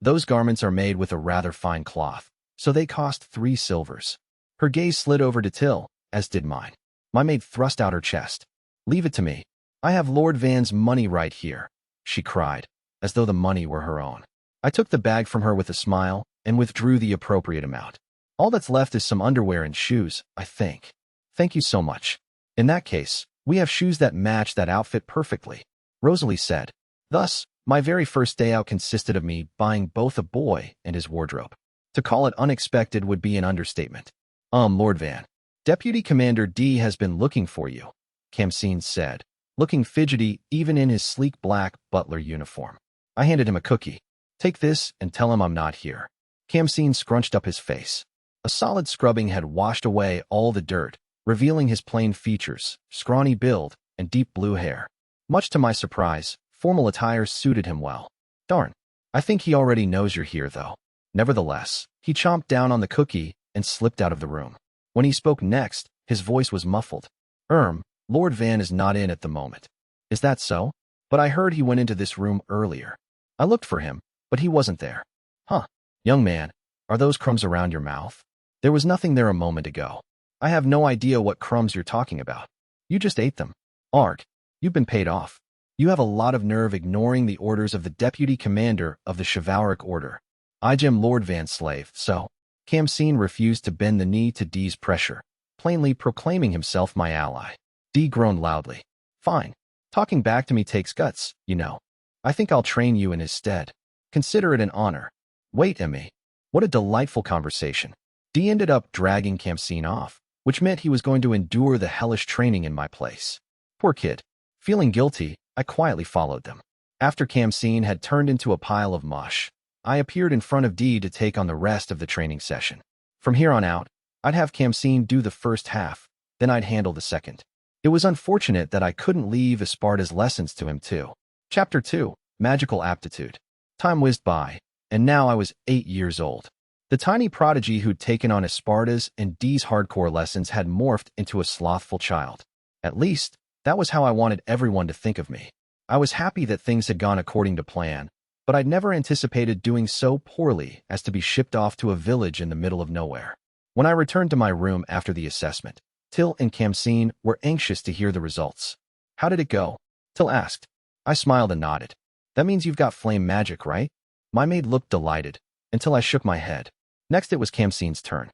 Those garments are made with a rather fine cloth, so they cost 3 silvers. Her gaze slid over to Till, as did mine. My maid thrust out her chest. Leave it to me. I have Lord Van's money right here, she cried, as though the money were her own. I took the bag from her with a smile and withdrew the appropriate amount. All that's left is some underwear and shoes, I think. Thank you so much. In that case, we have shoes that match that outfit perfectly, Rosalie said. Thus, my very first day out consisted of me buying both a boy and his wardrobe. To call it unexpected would be an understatement. Lord Van. Deputy Commander D has been looking for you, Kamseen said, looking fidgety even in his sleek black butler uniform. I handed him a cookie. Take this and tell him I'm not here. Kamseen scrunched up his face. A solid scrubbing had washed away all the dirt, revealing his plain features, scrawny build, and deep blue hair. Much to my surprise, formal attire suited him well. Darn, I think he already knows you're here, though. Nevertheless, he chomped down on the cookie and slipped out of the room. When he spoke next, his voice was muffled. Lord Van is not in at the moment. Is that so? But I heard he went into this room earlier. I looked for him, but he wasn't there. Huh. Young man, are those crumbs around your mouth? There was nothing there a moment ago. I have no idea what crumbs you're talking about. You just ate them. Arg, you've been paid off. You have a lot of nerve ignoring the orders of the Deputy Commander of the Chivalric Order. I'm Lord Van's slave, so... Kamseen refused to bend the knee to D's pressure, plainly proclaiming himself my ally. D groaned loudly. Fine. Talking back to me takes guts, you know. I think I'll train you in his stead. Consider it an honor. Wait, Emmy. What a delightful conversation. D ended up dragging Kamseen off, which meant he was going to endure the hellish training in my place. Poor kid. Feeling guilty, I quietly followed them. After Kamseen had turned into a pile of mush, I appeared in front of D to take on the rest of the training session. From here on out, I'd have Kamseen do the first half, then I'd handle the second. It was unfortunate that I couldn't leave Esparta's lessons to him too. Chapter 2, Magical Aptitude. Time whizzed by, and now I was 8 years old. The tiny prodigy who'd taken on Esparta's and D's hardcore lessons had morphed into a slothful child. At least, that was how I wanted everyone to think of me. I was happy that things had gone according to plan, but I'd never anticipated doing so poorly as to be shipped off to a village in the middle of nowhere. When I returned to my room after the assessment, Till and Kamseen were anxious to hear the results. How did it go? Till asked. I smiled and nodded. That means you've got flame magic, right? My maid looked delighted, until I shook my head. Next it was Kamseen's turn.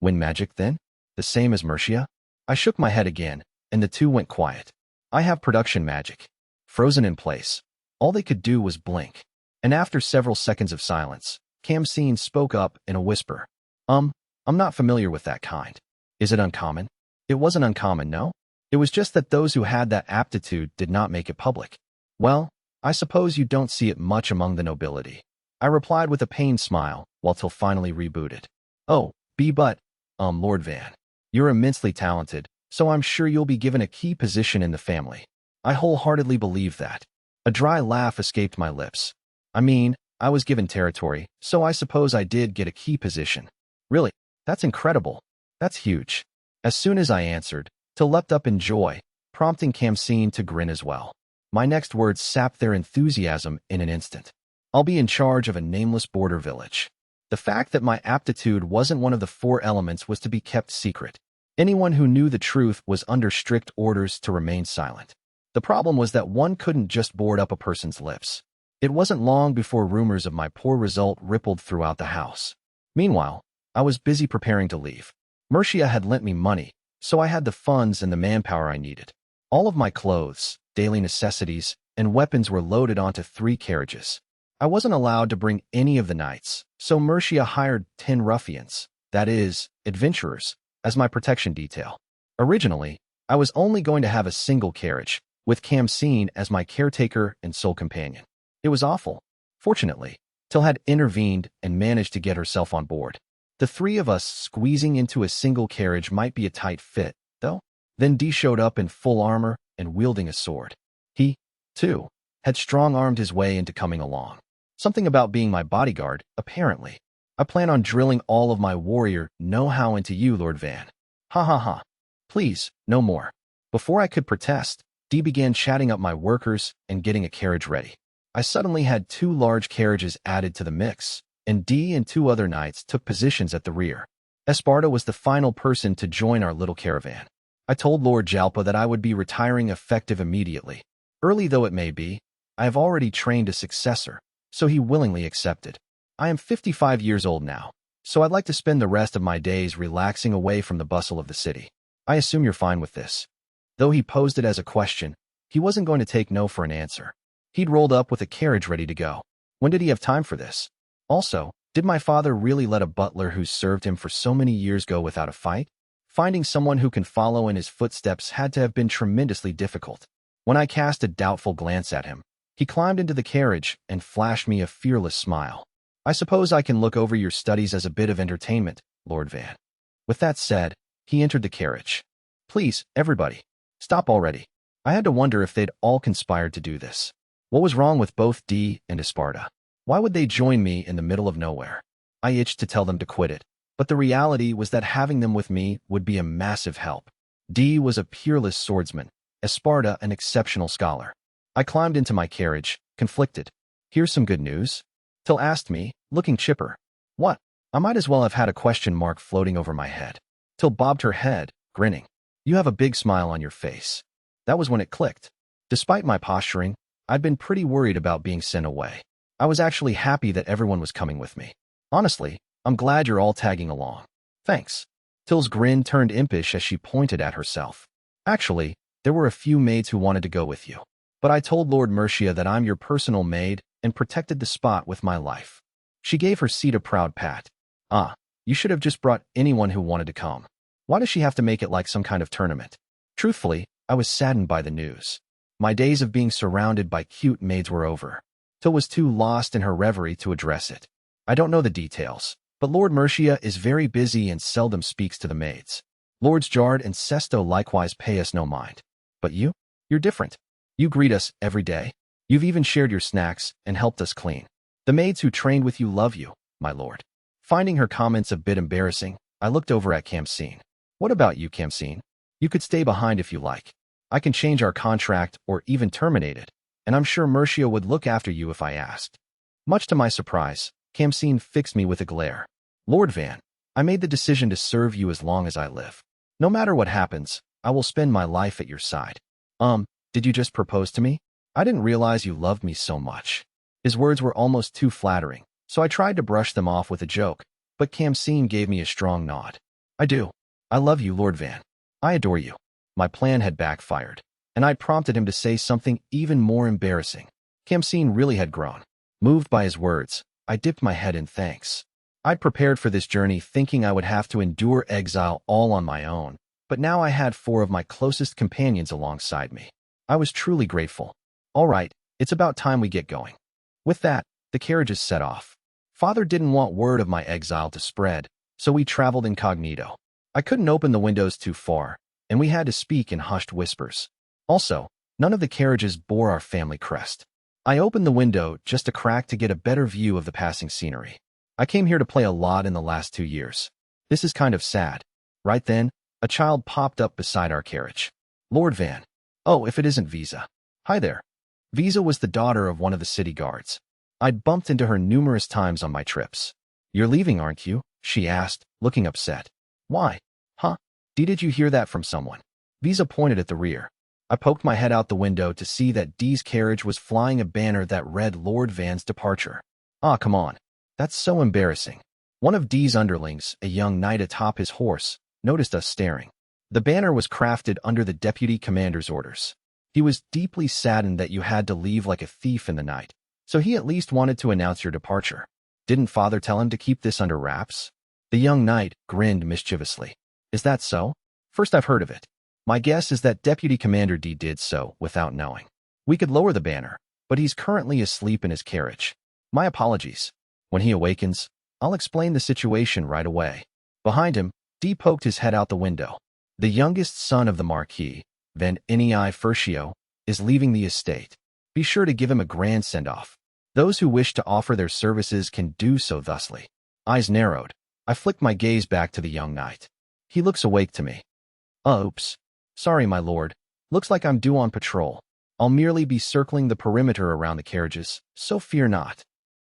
Wind magic then? The same as Mercia? I shook my head again, and the two went quiet. I have production magic. Frozen in place. All they could do was blink. And after several seconds of silence, Kamseen spoke up in a whisper. I'm not familiar with that kind. Is it uncommon? It wasn't uncommon, no? It was just that those who had that aptitude did not make it public. Well, I suppose you don't see it much among the nobility. I replied with a pained smile, while Till finally rebooted. Oh, Lord Van. You're immensely talented, so I'm sure you'll be given a key position in the family. I wholeheartedly believe that. A dry laugh escaped my lips. I mean, I was given territory, so I suppose I did get a key position. Really? That's incredible. That's huge. As soon as I answered, Till leapt up in joy, prompting Kamseen to grin as well. My next words sapped their enthusiasm in an instant. I'll be in charge of a nameless border village. The fact that my aptitude wasn't one of the 4 elements was to be kept secret. Anyone who knew the truth was under strict orders to remain silent. The problem was that one couldn't just board up a person's lips. It wasn't long before rumors of my poor result rippled throughout the house. Meanwhile, I was busy preparing to leave. Mercia had lent me money, so I had the funds and the manpower I needed. All of my clothes, daily necessities, and weapons were loaded onto 3 carriages. I wasn't allowed to bring any of the knights, so Mercia hired 10 ruffians, that is, adventurers, as my protection detail. Originally, I was only going to have a single carriage, with Camseen as my caretaker and sole companion. It was awful. Fortunately, Till had intervened and managed to get herself on board. The 3 of us squeezing into a single carriage might be a tight fit, though. Then Dee showed up in full armor and wielding a sword. He, too, had strong-armed his way into coming along. Something about being my bodyguard, apparently. I plan on drilling all of my warrior know-how into you, Lord Van. Ha ha ha. Please, no more. Before I could protest, Dee began chatting up my workers and getting a carriage ready. I suddenly had 2 large carriages added to the mix, and Dee and 2 other knights took positions at the rear. Esparta was the final person to join our little caravan. I told Lord Jalpa that I would be retiring effective immediately. Early though it may be, I have already trained a successor, so he willingly accepted. I am 55 years old now, so I'd like to spend the rest of my days relaxing away from the bustle of the city. I assume you're fine with this. Though he posed it as a question, he wasn't going to take no for an answer. He'd rolled up with a carriage ready to go. When did he have time for this? Also, did my father really let a butler who served him for so many years go without a fight? Finding someone who can follow in his footsteps had to have been tremendously difficult. When I cast a doubtful glance at him, he climbed into the carriage and flashed me a fearless smile. I suppose I can look over your studies as a bit of entertainment, Lord Van. With that said, he entered the carriage. Please, everybody, stop already. I had to wonder if they'd all conspired to do this. What was wrong with both Dee and Esparta? Why would they join me in the middle of nowhere? I itched to tell them to quit it, but the reality was that having them with me would be a massive help. Dee was a peerless swordsman, Esparta an exceptional scholar. I climbed into my carriage, conflicted. Here's some good news. Till asked me, looking chipper. What? I might as well have had a question mark floating over my head. Till bobbed her head, grinning. You have a big smile on your face. That was when it clicked. Despite my posturing, I'd been pretty worried about being sent away. I was actually happy that everyone was coming with me. Honestly, I'm glad you're all tagging along. Thanks. Till's grin turned impish as she pointed at herself. Actually, there were a few maids who wanted to go with you. But I told Lord Mercia that I'm your personal maid and protected the spot with my life. She gave her seat a proud pat. Ah, you should have just brought anyone who wanted to come. Why does she have to make it like some kind of tournament? Truthfully, I was saddened by the news. My days of being surrounded by cute maids were over. Till was too lost in her reverie to address it. I don't know the details, but Lord Mercia is very busy and seldom speaks to the maids. Lords Jard and Sesto likewise pay us no mind. But you? You're different. You greet us every day. You've even shared your snacks and helped us clean. The maids who trained with you love you, my lord. Finding her comments a bit embarrassing, I looked over at Camseen. What about you, Camseen? You could stay behind if you like. I can change our contract or even terminate it, and I'm sure Mercia would look after you if I asked. Much to my surprise, Camseen fixed me with a glare. Lord Van, I made the decision to serve you as long as I live. No matter what happens, I will spend my life at your side. Did you just propose to me? I didn't realize you loved me so much. His words were almost too flattering, so I tried to brush them off with a joke, but Camseen gave me a strong nod. I do. I love you, Lord Van. I adore you. My plan had backfired, and I'd prompted him to say something even more embarrassing. Camseen really had grown. Moved by his words, I dipped my head in thanks. I'd prepared for this journey thinking I would have to endure exile all on my own, but now I had 4 of my closest companions alongside me. I was truly grateful. All right, it's about time we get going. With that, the carriages set off. Father didn't want word of my exile to spread, so we traveled incognito. I couldn't open the windows too far, and we had to speak in hushed whispers. Also, none of the carriages bore our family crest. I opened the window just a crack to get a better view of the passing scenery. I came here to play a lot in the last 2 years. This is kind of sad. Right then, a child popped up beside our carriage. Lord Van. Oh, if it isn't Visa. Hi there. Visa was the daughter of one of the city guards. I'd bumped into her numerous times on my trips. You're leaving, aren't you? She asked, looking upset. Why? Huh? Did you hear that from someone? Visa pointed at the rear. I poked my head out the window to see that Dee's carriage was flying a banner that read Lord Van's departure. Ah, come on. That's so embarrassing. One of Dee's underlings, a young knight atop his horse, noticed us staring. The banner was crafted under the deputy commander's orders. He was deeply saddened that you had to leave like a thief in the night, so he at least wanted to announce your departure. Didn't father tell him to keep this under wraps? The young knight grinned mischievously. Is that so? First I've heard of it. My guess is that Deputy Commander D did so without knowing. We could lower the banner, but he's currently asleep in his carriage. My apologies. When he awakens, I'll explain the situation right away. Behind him, D poked his head out the window. The youngest son of the Marquis, Van Inii Furcio, is leaving the estate. Be sure to give him a grand send-off. Those who wish to offer their services can do so thusly. Eyes narrowed, I flicked my gaze back to the young knight. He looks awake to me. Oops. Sorry, my lord. Looks like I'm due on patrol. I'll merely be circling the perimeter around the carriages, so fear not.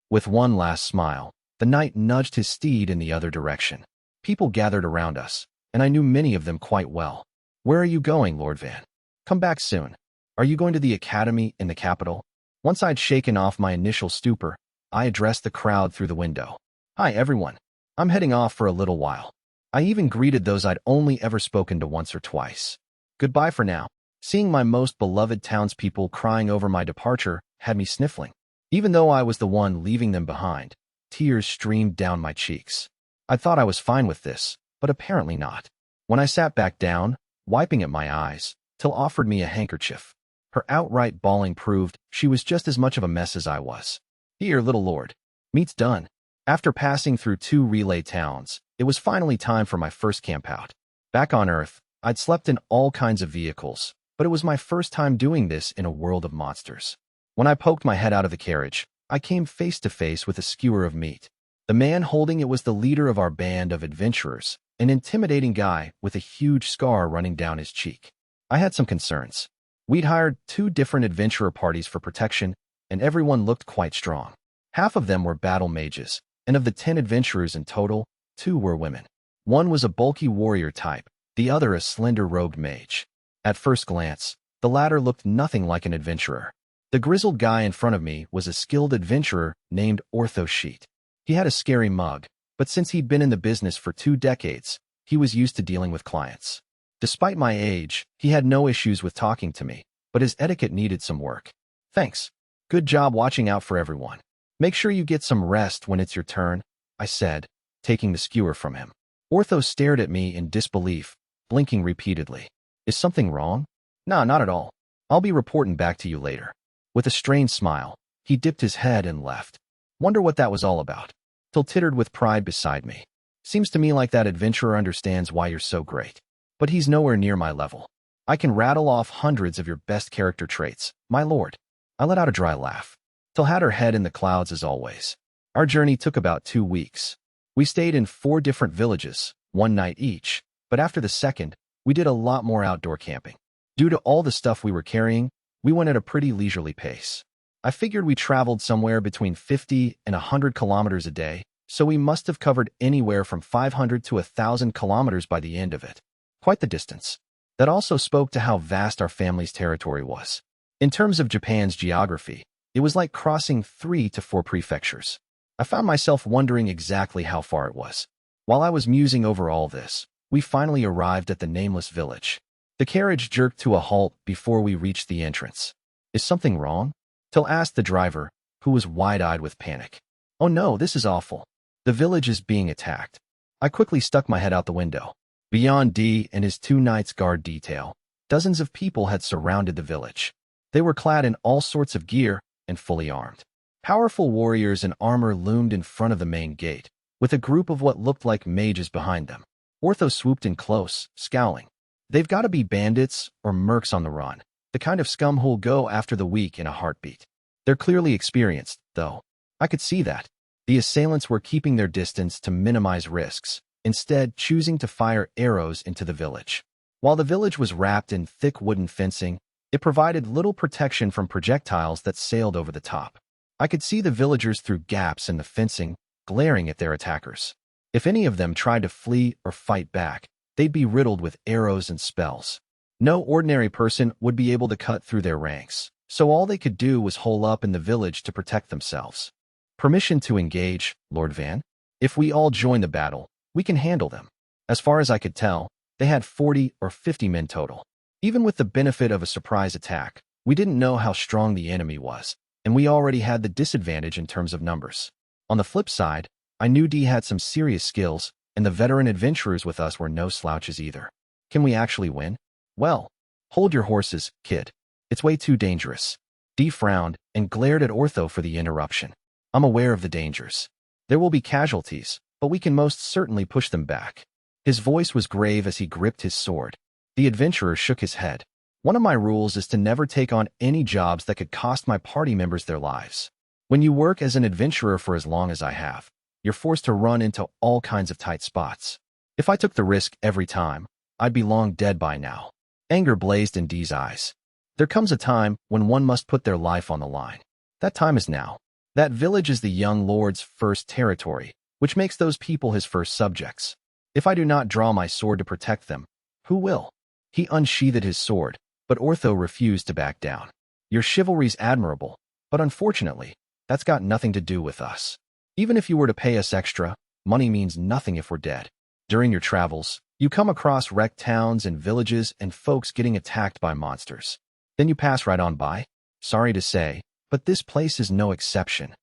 With one last smile, the knight nudged his steed in the other direction. People gathered around us, and I knew many of them quite well. Where are you going, Lord Van? Come back soon. Are you going to the academy in the capital? Once I'd shaken off my initial stupor, I addressed the crowd through the window. Hi, everyone. I'm heading off for a little while. I even greeted those I'd only ever spoken to once or twice. Goodbye for now. Seeing my most beloved townspeople crying over my departure had me sniffling. Even though I was the one leaving them behind, tears streamed down my cheeks. I thought I was fine with this, but apparently not. When I sat back down, wiping at my eyes, Till offered me a handkerchief. Her outright bawling proved she was just as much of a mess as I was. Here, little lord. Meet's done. After passing through 2 relay towns, it was finally time for my first camp out. Back on Earth, I'd slept in all kinds of vehicles, but it was my first time doing this in a world of monsters. When I poked my head out of the carriage, I came face to face with a skewer of meat. The man holding it was the leader of our band of adventurers, an intimidating guy with a huge scar running down his cheek. I had some concerns. We'd hired 2 different adventurer parties for protection, and everyone looked quite strong. Half of them were battle mages, and of the 10 adventurers in total, 2 were women. One was a bulky warrior type, the other a slender robed mage. At first glance, the latter looked nothing like an adventurer. The grizzled guy in front of me was a skilled adventurer named Orthosheet. He had a scary mug, but since he'd been in the business for 2 decades, he was used to dealing with clients. Despite my age, he had no issues with talking to me, but his etiquette needed some work. Thanks. Good job watching out for everyone. Make sure you get some rest when it's your turn, I said, taking the skewer from him. Ortho stared at me in disbelief, blinking repeatedly. Is something wrong? Nah, not at all. I'll be reporting back to you later. With a strained smile, he dipped his head and left. Wonder what that was all about. Till tittered with pride beside me. Seems to me like that adventurer understands why you're so great. But he's nowhere near my level. I can rattle off hundreds of your best character traits, my lord. I let out a dry laugh. Till had her head in the clouds as always. Our journey took about 2 weeks. We stayed in 4 different villages, 1 night each, but after the second, we did a lot more outdoor camping. Due to all the stuff we were carrying, we went at a pretty leisurely pace. I figured we traveled somewhere between 50 and 100 kilometers a day, so we must have covered anywhere from 500 to 1,000 kilometers by the end of it. Quite the distance. That also spoke to how vast our family's territory was. In terms of Japan's geography, it was like crossing 3 to 4 prefectures. I found myself wondering exactly how far it was. While I was musing over all this, we finally arrived at the nameless village. The carriage jerked to a halt before we reached the entrance. Is something wrong? Till asked the driver, who was wide-eyed with panic. Oh no, this is awful. The village is being attacked. I quickly stuck my head out the window. Beyond D and his 2 knights guard detail, dozens of people had surrounded the village. They were clad in all sorts of gear and fully armed. Powerful warriors in armor loomed in front of the main gate, with a group of what looked like mages behind them. Ortho swooped in close, scowling. They've got to be bandits or mercs on the run, the kind of scum who'll go after the weak in a heartbeat. They're clearly experienced, though. I could see that. The assailants were keeping their distance to minimize risks, instead choosing to fire arrows into the village. While the village was wrapped in thick wooden fencing, it provided little protection from projectiles that sailed over the top. I could see the villagers through gaps in the fencing, glaring at their attackers. If any of them tried to flee or fight back, they'd be riddled with arrows and spells. No ordinary person would be able to cut through their ranks, so all they could do was hole up in the village to protect themselves. Permission to engage, Lord Van? If we all join the battle, we can handle them. As far as I could tell, they had 40 or 50 men total. Even with the benefit of a surprise attack, we didn't know how strong the enemy was, and we already had the disadvantage in terms of numbers. On the flip side, I knew D had some serious skills, and the veteran adventurers with us were no slouches either. Can we actually win? Well, hold your horses, kid. It's way too dangerous. D frowned and glared at Ortho for the interruption. I'm aware of the dangers. There will be casualties, but we can most certainly push them back. His voice was grave as he gripped his sword. The adventurer shook his head. One of my rules is to never take on any jobs that could cost my party members their lives. When you work as an adventurer for as long as I have, you're forced to run into all kinds of tight spots. If I took the risk every time, I'd be long dead by now. Anger blazed in D's eyes. There comes a time when one must put their life on the line. That time is now. That village is the young lord's first territory, which makes those people his first subjects. If I do not draw my sword to protect them, who will? He unsheathed his sword, but Ortho refused to back down. Your chivalry's admirable, but unfortunately, that's got nothing to do with us. Even if you were to pay us extra, money means nothing if we're dead. During your travels, you come across wrecked towns and villages and folks getting attacked by monsters. Then you pass right on by? Sorry to say, but this place is no exception.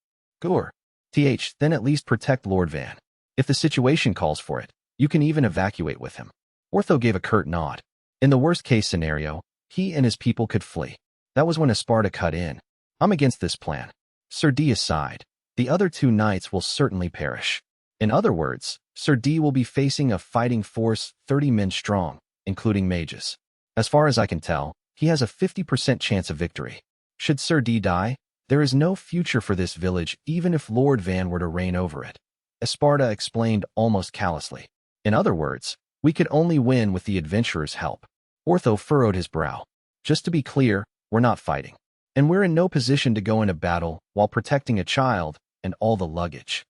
Gore. Then at least protect Lord Van. If the situation calls for it, you can even evacuate with him. Ortho gave a curt nod. In the worst-case scenario, he and his people could flee. That was when Esparta cut in. I'm against this plan. Sir D aside, the other two knights will certainly perish. In other words, Sir D will be facing a fighting force 30 men strong, including mages. As far as I can tell, he has a 50% chance of victory. Should Sir D die, there is no future for this village even if Lord Van were to reign over it. Esparta explained almost callously. In other words, we could only win with the adventurer's help. Ortho furrowed his brow. Just to be clear, we're not fighting. And we're in no position to go into battle while protecting a child and all the luggage.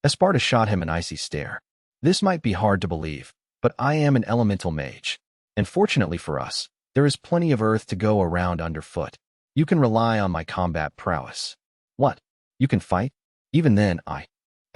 Esparta shot him an icy stare. This might be hard to believe, but I am an elemental mage. And fortunately for us, there is plenty of earth to go around underfoot. You can rely on my combat prowess. What? You can fight? Even then, At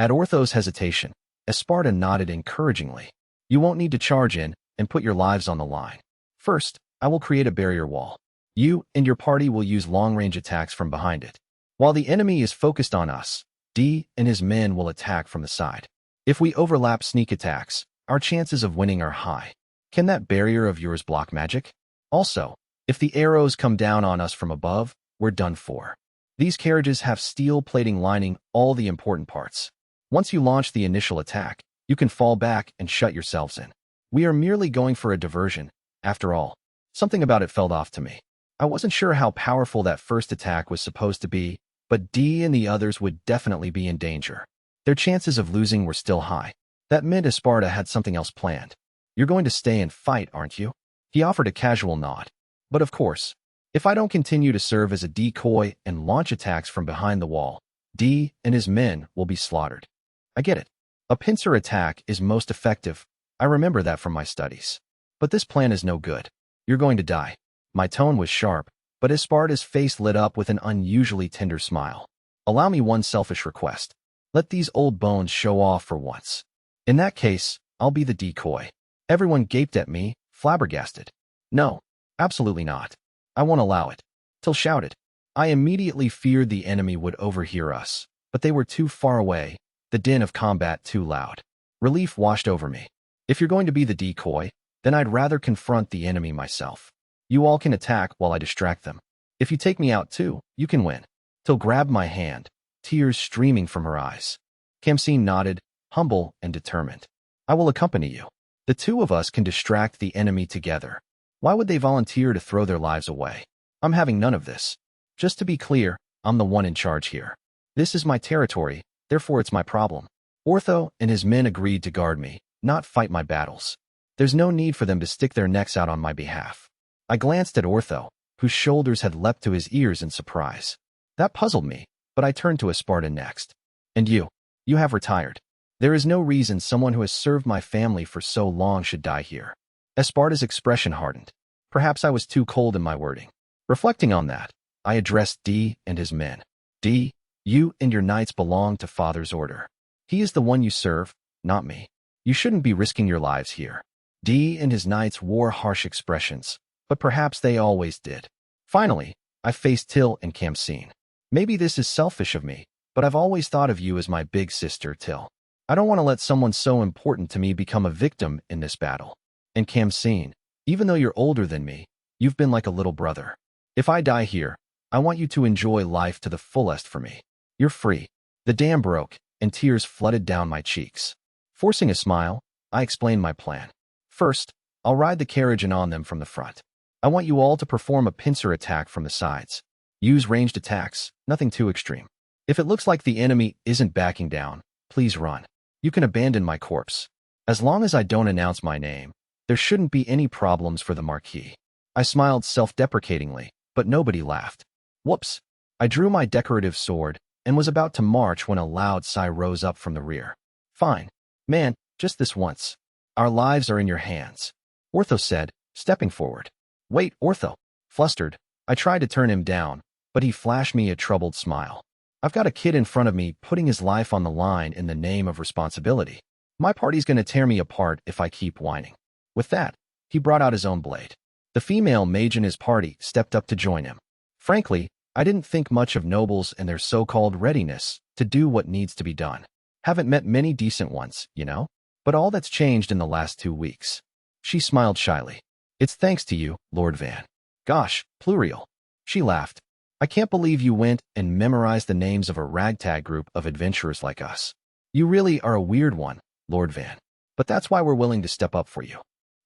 Ortho's hesitation, Esparta nodded encouragingly. You won't need to charge in and put your lives on the line. First, I will create a barrier wall. You and your party will use long-range attacks from behind it. While the enemy is focused on us, D and his men will attack from the side. If we overlap sneak attacks, our chances of winning are high. Can that barrier of yours block magic? Also, if the arrows come down on us from above, we're done for. These carriages have steel plating lining all the important parts. Once you launch the initial attack, you can fall back and shut yourselves in. We are merely going for a diversion, after all. Something about it felt off to me. I wasn't sure how powerful that first attack was supposed to be, but D and the others would definitely be in danger. Their chances of losing were still high. That meant Esparta had something else planned. You're going to stay and fight, aren't you? He offered a casual nod. But of course, if I don't continue to serve as a decoy and launch attacks from behind the wall, D and his men will be slaughtered. I get it. A pincer attack is most effective. I remember that from my studies. But this plan is no good. You're going to die. My tone was sharp, but Esparta's face lit up with an unusually tender smile. Allow me one selfish request. Let these old bones show off for once. In that case, I'll be the decoy. Everyone gaped at me, flabbergasted. No, absolutely not. I won't allow it. Till shouted. I immediately feared the enemy would overhear us, but they were too far away, the din of combat too loud. Relief washed over me. If you're going to be the decoy, then I'd rather confront the enemy myself. You all can attack while I distract them. If you take me out too, you can win. Till grabbed my hand, tears streaming from her eyes. Khamsin nodded, humble and determined. I will accompany you. The two of us can distract the enemy together. Why would they volunteer to throw their lives away? I'm having none of this. Just to be clear, I'm the one in charge here. This is my territory, therefore it's my problem. Ortho and his men agreed to guard me, not fight my battles. There's no need for them to stick their necks out on my behalf. I glanced at Ortho, whose shoulders had leapt to his ears in surprise. That puzzled me, but I turned to Esparta next. And you have retired. There is no reason someone who has served my family for so long should die here. Esparta's expression hardened. Perhaps I was too cold in my wording. Reflecting on that, I addressed D and his men. D, you and your knights belong to Father's order. He is the one you serve, not me. You shouldn't be risking your lives here. D and his knights wore harsh expressions, but perhaps they always did. Finally, I faced Till and Kamseen. Maybe this is selfish of me, but I've always thought of you as my big sister, Till. I don't want to let someone so important to me become a victim in this battle. And Kamseen, even though you're older than me, you've been like a little brother. If I die here, I want you to enjoy life to the fullest for me. You're free. The dam broke, and tears flooded down my cheeks. Forcing a smile, I explained my plan. First, I'll ride the carriage and on them from the front. I want you all to perform a pincer attack from the sides. Use ranged attacks, nothing too extreme. If it looks like the enemy isn't backing down, please run. You can abandon my corpse. As long as I don't announce my name, there shouldn't be any problems for the Marquis. I smiled self-deprecatingly, but nobody laughed. Whoops! I drew my decorative sword and was about to march when a loud sigh rose up from the rear. Fine. Man, just this once. Our lives are in your hands, Ortho said, stepping forward. Wait, Ortho. Flustered, I tried to turn him down, but he flashed me a troubled smile. I've got a kid in front of me putting his life on the line in the name of responsibility. My party's gonna tear me apart if I keep whining. With that, he brought out his own blade. The female mage in his party stepped up to join him. Frankly, I didn't think much of nobles and their so-called readiness to do what needs to be done. Haven't met many decent ones, you know? But all that's changed in the last 2 weeks. She smiled shyly. It's thanks to you, Lord Van. Gosh, Pluriel. She laughed. I can't believe you went and memorized the names of a ragtag group of adventurers like us. You really are a weird one, Lord Van. But that's why we're willing to step up for you.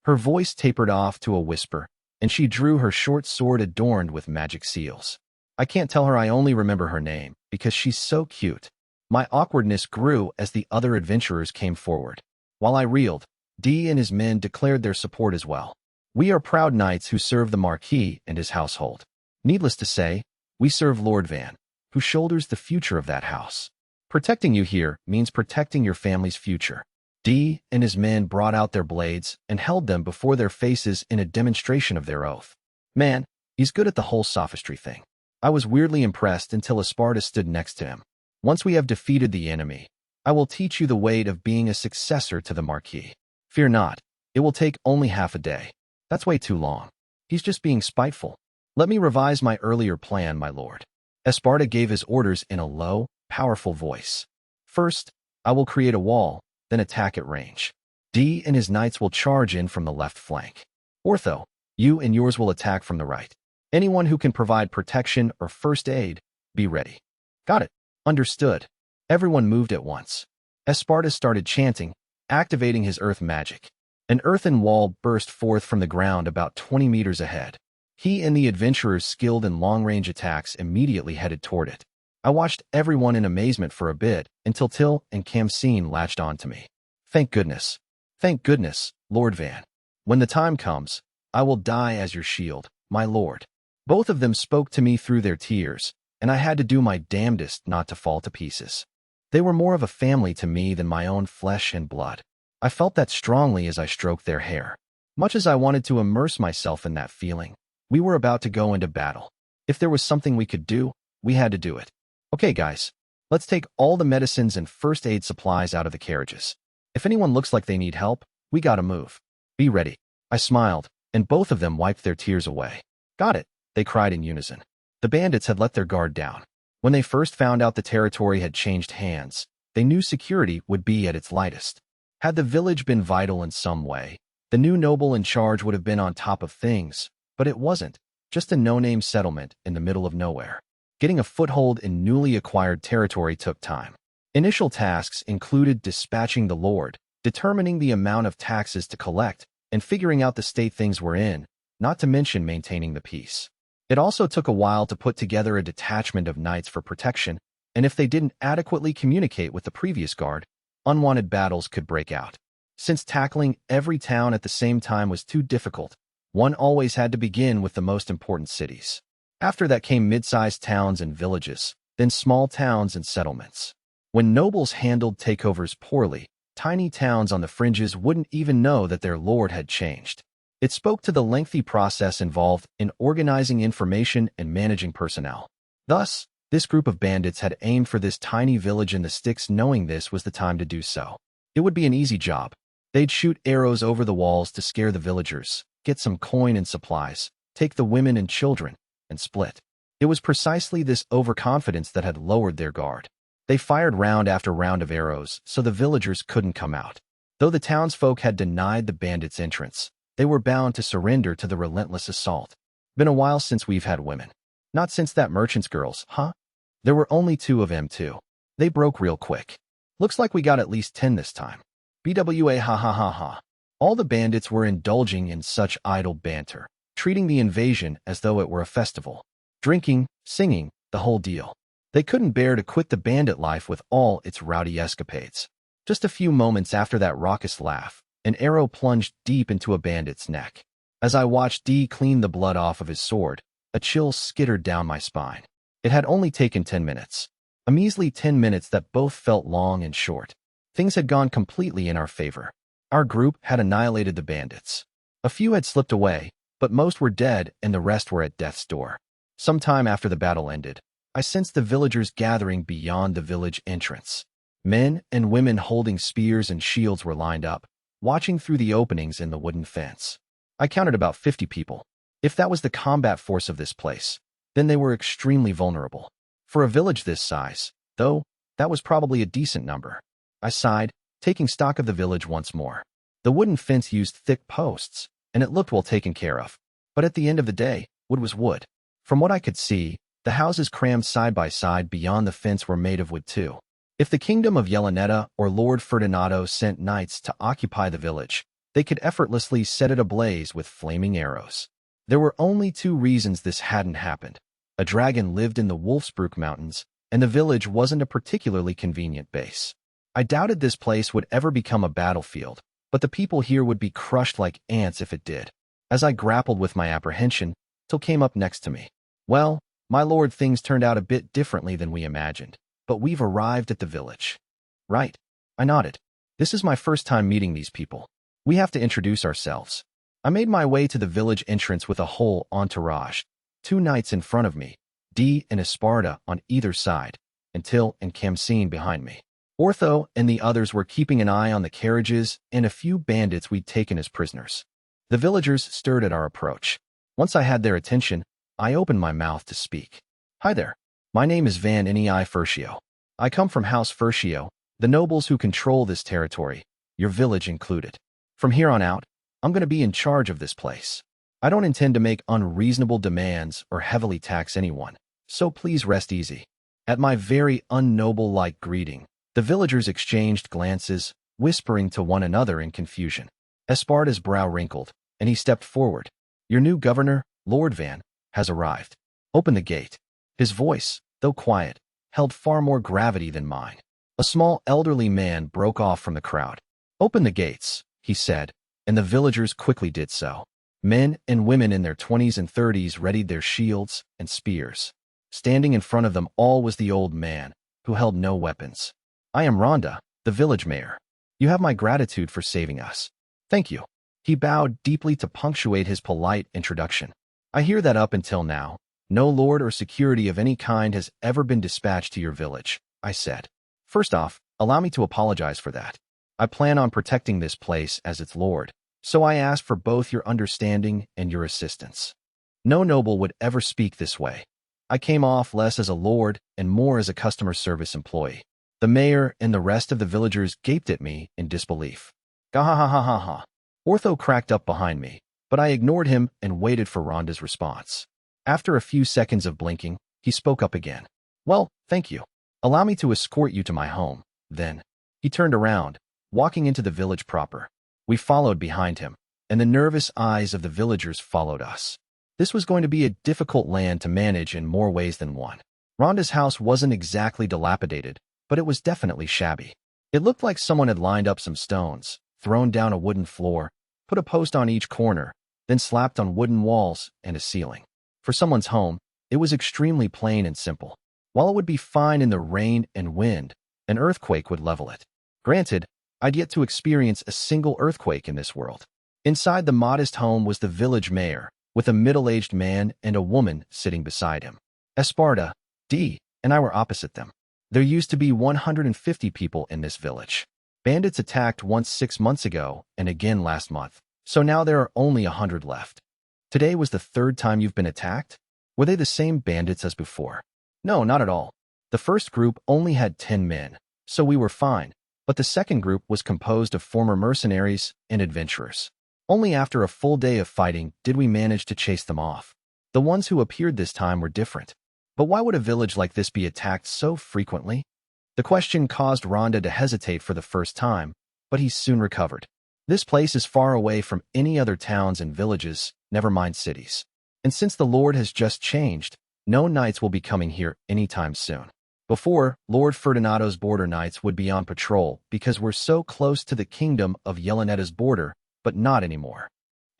Her voice tapered off to a whisper, and she drew her short sword adorned with magic seals. I can't tell her I only remember her name, because she's so cute. My awkwardness grew as the other adventurers came forward. While I reeled, D and his men declared their support as well. We are proud knights who serve the Marquis and his household. Needless to say, we serve Lord Van, who shoulders the future of that house. Protecting you here means protecting your family's future. D and his men brought out their blades and held them before their faces in a demonstration of their oath. Man, he's good at the whole sophistry thing. I was weirdly impressed until Esparta stood next to him. Once we have defeated the enemy, I will teach you the weight of being a successor to the Marquis. Fear not, it will take only half a day. That's way too long. He's just being spiteful. Let me revise my earlier plan, my lord. Esparta gave his orders in a low, powerful voice. First, I will create a wall, then attack at range. D and his knights will charge in from the left flank. Ortho, you and yours will attack from the right. Anyone who can provide protection or first aid, be ready. Got it. Understood. Everyone moved at once. Esparta started chanting, activating his earth magic. An earthen wall burst forth from the ground about 20 meters ahead. He and the adventurers skilled in long-range attacks immediately headed toward it. I watched everyone in amazement for a bit until Till and Kamseen latched onto me. Thank goodness. Thank goodness, Lord Van. When the time comes, I will die as your shield, my lord. Both of them spoke to me through their tears, and I had to do my damnedest not to fall to pieces. They were more of a family to me than my own flesh and blood. I felt that strongly as I stroked their hair. Much as I wanted to immerse myself in that feeling, we were about to go into battle. If there was something we could do, we had to do it. Okay, guys, let's take all the medicines and first aid supplies out of the carriages. If anyone looks like they need help, we gotta move. Be ready. I smiled, and both of them wiped their tears away. Got it, they cried in unison. The bandits had let their guard down. When they first found out the territory had changed hands, they knew security would be at its lightest. Had the village been vital in some way, the new noble in charge would have been on top of things, but it wasn't, just a no-name settlement in the middle of nowhere. Getting a foothold in newly acquired territory took time. Initial tasks included dispatching the lord, determining the amount of taxes to collect, and figuring out the state things were in, not to mention maintaining the peace. It also took a while to put together a detachment of knights for protection, and if they didn't adequately communicate with the previous guard, unwanted battles could break out. Since tackling every town at the same time was too difficult, one always had to begin with the most important cities. After that came mid-sized towns and villages, then small towns and settlements. When nobles handled takeovers poorly, tiny towns on the fringes wouldn't even know that their lord had changed. It spoke to the lengthy process involved in organizing information and managing personnel. Thus, this group of bandits had aimed for this tiny village in the sticks, knowing this was the time to do so. It would be an easy job, They'd shoot arrows over the walls to scare the villagers, get some coin and supplies, take the women and children, and split. It was precisely this overconfidence that had lowered their guard. They fired round after round of arrows, so the villagers couldn't come out. Though the townsfolk had denied the bandits' entrance, they were bound to surrender to the relentless assault. Been a while since we've had women. Not since that merchant's girls, huh? There were only 2 of them too. They broke real quick. Looks like we got at least 10 this time. BWA ha ha ha ha. All the bandits were indulging in such idle banter, treating the invasion as though it were a festival. Drinking, singing, the whole deal. They couldn't bear to quit the bandit life with all its rowdy escapades. Just a few moments after that raucous laugh, an arrow plunged deep into a bandit's neck. As I watched D clean the blood off of his sword, a chill skittered down my spine. It had only taken 10 minutes. A measly 10 minutes that both felt long and short. Things had gone completely in our favor. Our group had annihilated the bandits. A few had slipped away, but most were dead and the rest were at death's door. Some time after the battle ended, I sensed the villagers gathering beyond the village entrance. Men and women holding spears and shields were lined up, watching through the openings in the wooden fence. I counted about 50 people. If that was the combat force of this place, then they were extremely vulnerable. For a village this size, though, that was probably a decent number. I sighed, taking stock of the village once more. The wooden fence used thick posts, and it looked well taken care of. But at the end of the day, wood was wood. From what I could see, the houses crammed side by side beyond the fence were made of wood too. If the kingdom of Yelenetta or Lord Ferdinando sent knights to occupy the village, they could effortlessly set it ablaze with flaming arrows. There were only 2 reasons this hadn't happened. A dragon lived in the Wolfsbruch Mountains, and the village wasn't a particularly convenient base. I doubted this place would ever become a battlefield, but the people here would be crushed like ants if it did. As I grappled with my apprehension, Till came up next to me. Well, my lord, things turned out a bit differently than we imagined, but we've arrived at the village. Right. I nodded. This is my first time meeting these people. We have to introduce ourselves. I made my way to the village entrance with a whole entourage. 2 knights in front of me, D and Esparta on either side, and Till and Kamsine behind me. Ortho and the others were keeping an eye on the carriages and a few bandits we'd taken as prisoners. The villagers stirred at our approach. Once I had their attention, I opened my mouth to speak. Hi there. My name is Van Nei Furcio. I come from House Furcio, the nobles who control this territory, your village included. From here on out, I'm going to be in charge of this place. I don't intend to make unreasonable demands or heavily tax anyone, so please rest easy. At my very unnoble-like greeting, the villagers exchanged glances, whispering to one another in confusion. Esparta's brow wrinkled, and he stepped forward. Your new governor, Lord Van, has arrived. Open the gate. His voice, though quiet, held far more gravity than mine. A small elderly man broke off from the crowd. Open the gates, he said, and the villagers quickly did so. Men and women in their 20s and 30s readied their shields and spears. Standing in front of them all was the old man, who held no weapons. I am Rhonda, the village mayor. You have my gratitude for saving us. Thank you. He bowed deeply to punctuate his polite introduction. I hear that up until now, no lord or security of any kind has ever been dispatched to your village, I said. First off, allow me to apologize for that. I plan on protecting this place as its lord, so I ask for both your understanding and your assistance. No noble would ever speak this way. I came off less as a lord and more as a customer service employee. The mayor and the rest of the villagers gaped at me in disbelief. Gahahahaha. Ortho cracked up behind me, but I ignored him and waited for Rhonda's response. After a few seconds of blinking, he spoke up again. Well, thank you. Allow me to escort you to my home, then. He turned around, walking into the village proper. We followed behind him, and the nervous eyes of the villagers followed us. This was going to be a difficult land to manage in more ways than one. Rhonda's house wasn't exactly dilapidated, but it was definitely shabby. It looked like someone had lined up some stones, thrown down a wooden floor, put a post on each corner, then slapped on wooden walls and a ceiling. For someone's home, it was extremely plain and simple. While it would be fine in the rain and wind, an earthquake would level it. Granted, I'd yet to experience a single earthquake in this world. Inside the modest home was the village mayor, with a middle-aged man and a woman sitting beside him. Esparta, D, and I were opposite them. There used to be 150 people in this village. Bandits attacked once 6 months ago and again last month, so now there are only 100 left. Today was the third time you've been attacked? Were they the same bandits as before? No, not at all. The first group only had 10 men, so we were fine, but the second group was composed of former mercenaries and adventurers. Only after a full day of fighting did we manage to chase them off. The ones who appeared this time were different. But why would a village like this be attacked so frequently? The question caused Rhonda to hesitate for the first time, but he soon recovered. This place is far away from any other towns and villages, never mind cities. And since the Lord has just changed, no knights will be coming here anytime soon. Before, Lord Ferdinado's border knights would be on patrol because we're so close to the kingdom of Yelenetta's border, but not anymore.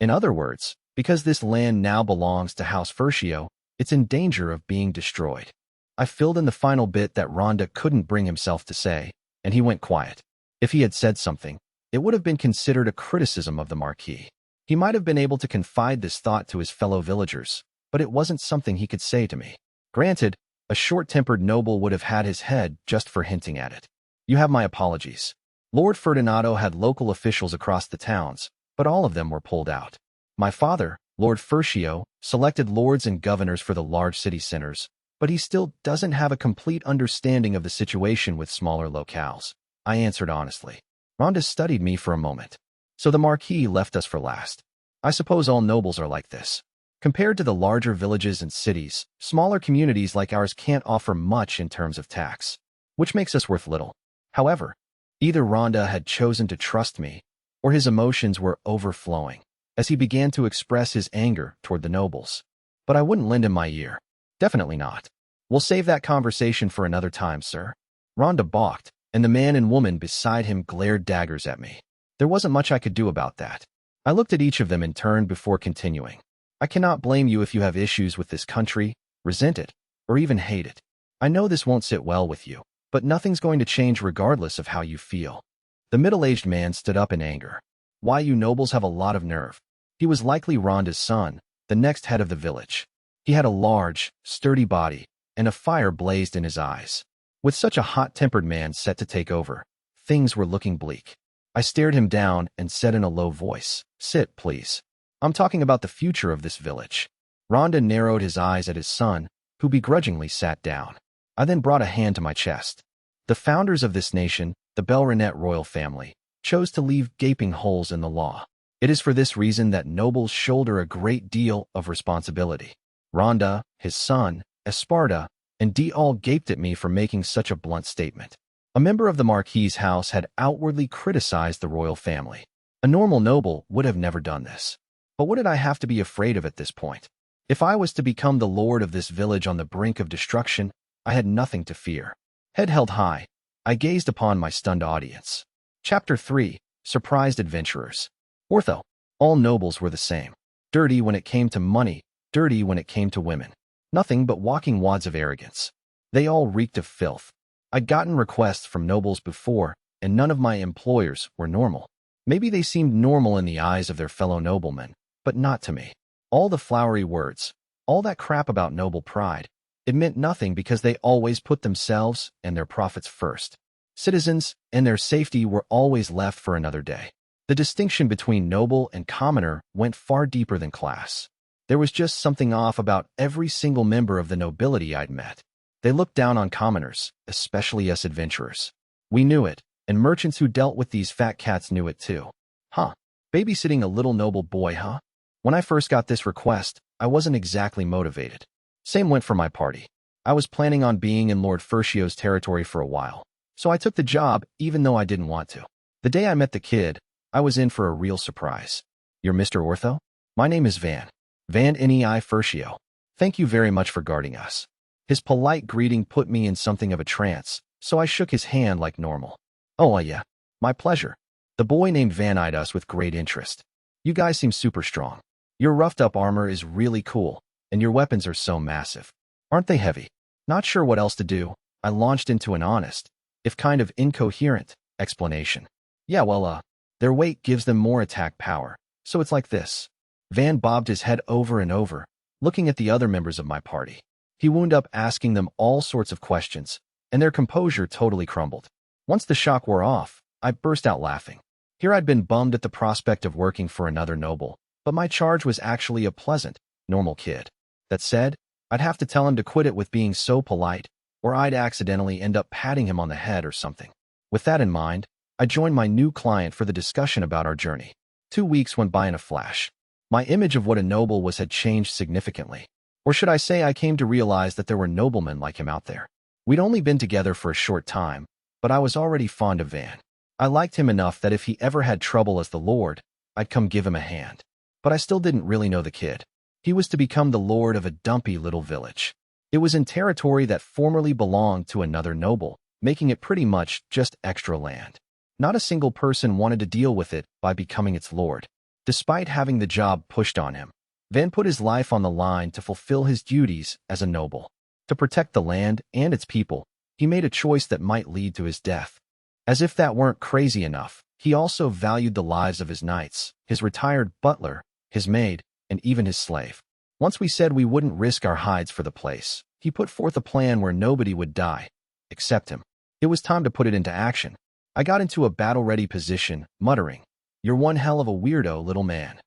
In other words, because this land now belongs to House Fertio, it's in danger of being destroyed. I filled in the final bit that Rhonda couldn't bring himself to say, and he went quiet. If he had said something, it would have been considered a criticism of the Marquis. He might have been able to confide this thought to his fellow villagers, but it wasn't something he could say to me. Granted, a short-tempered noble would have had his head just for hinting at it. You have my apologies. Lord Ferdinando had local officials across the towns, but all of them were pulled out. My father, Lord Fertio, selected lords and governors for the large city centers, but he still doesn't have a complete understanding of the situation with smaller locales. I answered honestly. Rhonda studied me for a moment. So the Marquis left us for last. I suppose all nobles are like this. Compared to the larger villages and cities, smaller communities like ours can't offer much in terms of tax, which makes us worth little. However, either Rhonda had chosen to trust me, or his emotions were overflowing, as he began to express his anger toward the nobles. But I wouldn't lend him my ear. Definitely not. We'll save that conversation for another time, sir. Rhonda balked, and the man and woman beside him glared daggers at me. There wasn't much I could do about that. I looked at each of them in turn before continuing. I cannot blame you if you have issues with this country, resent it, or even hate it. I know this won't sit well with you, but nothing's going to change regardless of how you feel. The middle-aged man stood up in anger. Why, you nobles have a lot of nerve. He was likely Rhonda's son, the next head of the village. He had a large, sturdy body, and a fire blazed in his eyes. With such a hot-tempered man set to take over, things were looking bleak. I stared him down and said in a low voice, "Sit, please. I'm talking about the future of this village." Rhonda narrowed his eyes at his son, who begrudgingly sat down. I then brought a hand to my chest. The founders of this nation, the Belrenet royal family, chose to leave gaping holes in the law. It is for this reason that nobles shoulder a great deal of responsibility. Rhonda, his son, Esparta, and Dee all gaped at me for making such a blunt statement. A member of the Marquis's house had outwardly criticized the royal family. A normal noble would have never done this. But what did I have to be afraid of at this point? If I was to become the lord of this village on the brink of destruction, I had nothing to fear. Head held high, I gazed upon my stunned audience. Chapter 3. Surprised Adventurers. Ortho. All nobles were the same. Dirty when it came to money, dirty when it came to women. Nothing but walking wads of arrogance. They all reeked of filth. I'd gotten requests from nobles before, and none of my employers were normal. Maybe they seemed normal in the eyes of their fellow noblemen, but not to me. All the flowery words, all that crap about noble pride, it meant nothing because they always put themselves and their profits first. Citizens and their safety were always left for another day. The distinction between noble and commoner went far deeper than class. There was just something off about every single member of the nobility I'd met. They looked down on commoners, especially us adventurers. We knew it, and merchants who dealt with these fat cats knew it too. Huh? Babysitting a little noble boy, huh? When I first got this request, I wasn't exactly motivated. Same went for my party. I was planning on being in Lord Fertio's territory for a while, so I took the job even though I didn't want to. The day I met the kid, I was in for a real surprise. "You're Mr. Ortho? My name is Van. Van Nei Fertio. Thank you very much for guarding us." His polite greeting put me in something of a trance, so I shook his hand like normal. "Oh, yeah. My pleasure." The boy named Van eyed us with great interest. "You guys seem super strong. Your roughed-up armor is really cool, and your weapons are so massive. Aren't they heavy?" Not sure what else to do, I launched into an honest, if kind of incoherent, explanation. "Yeah, well, their weight gives them more attack power, so it's like this." Van bobbed his head over and over, looking at the other members of my party. He wound up asking them all sorts of questions, and their composure totally crumbled. Once the shock wore off, I burst out laughing. Here I'd been bummed at the prospect of working for another noble, but my charge was actually a pleasant, normal kid. That said, I'd have to tell him to quit it with being so polite, or I'd accidentally end up patting him on the head or something. With that in mind, I joined my new client for the discussion about our journey. 2 weeks went by in a flash. My image of what a noble was had changed significantly. Or should I say I came to realize that there were noblemen like him out there. We'd only been together for a short time, but I was already fond of Van. I liked him enough that if he ever had trouble as the lord, I'd come give him a hand. But I still didn't really know the kid. He was to become the lord of a dumpy little village. It was in territory that formerly belonged to another noble, making it pretty much just extra land. Not a single person wanted to deal with it by becoming its lord. Despite having the job pushed on him, Van put his life on the line to fulfill his duties as a noble. To protect the land and its people, he made a choice that might lead to his death. As if that weren't crazy enough, he also valued the lives of his knights, his retired butler, his maid, and even his slave. Once we said we wouldn't risk our hides for the place, he put forth a plan where nobody would die, except him. It was time to put it into action. I got into a battle-ready position, muttering, "You're one hell of a weirdo, little man."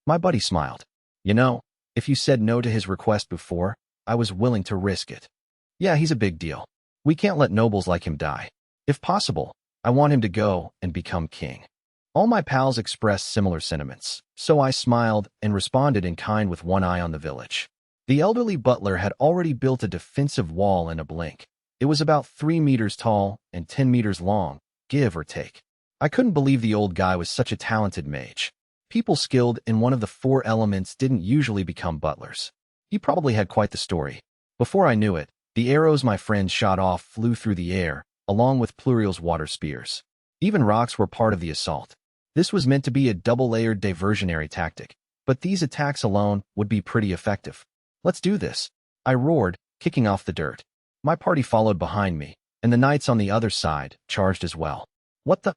My buddy smiled. "You know, if you said no to his request before, I was willing to risk it. Yeah, he's a big deal. We can't let nobles like him die. If possible, I want him to go and become king." All my pals expressed similar sentiments, so I smiled and responded in kind with one eye on the village. The elderly butler had already built a defensive wall in a blink. It was about 3 meters tall and 10 meters long, give or take. I couldn't believe the old guy was such a talented mage. People skilled in one of the 4 elements didn't usually become butlers. He probably had quite the story. Before I knew it, the arrows my friend shot off flew through the air, along with Pluriel's water spears. Even rocks were part of the assault. This was meant to be a double-layered diversionary tactic, but these attacks alone would be pretty effective. "Let's do this," I roared, kicking off the dirt. My party followed behind me, and the knights on the other side charged as well. "What the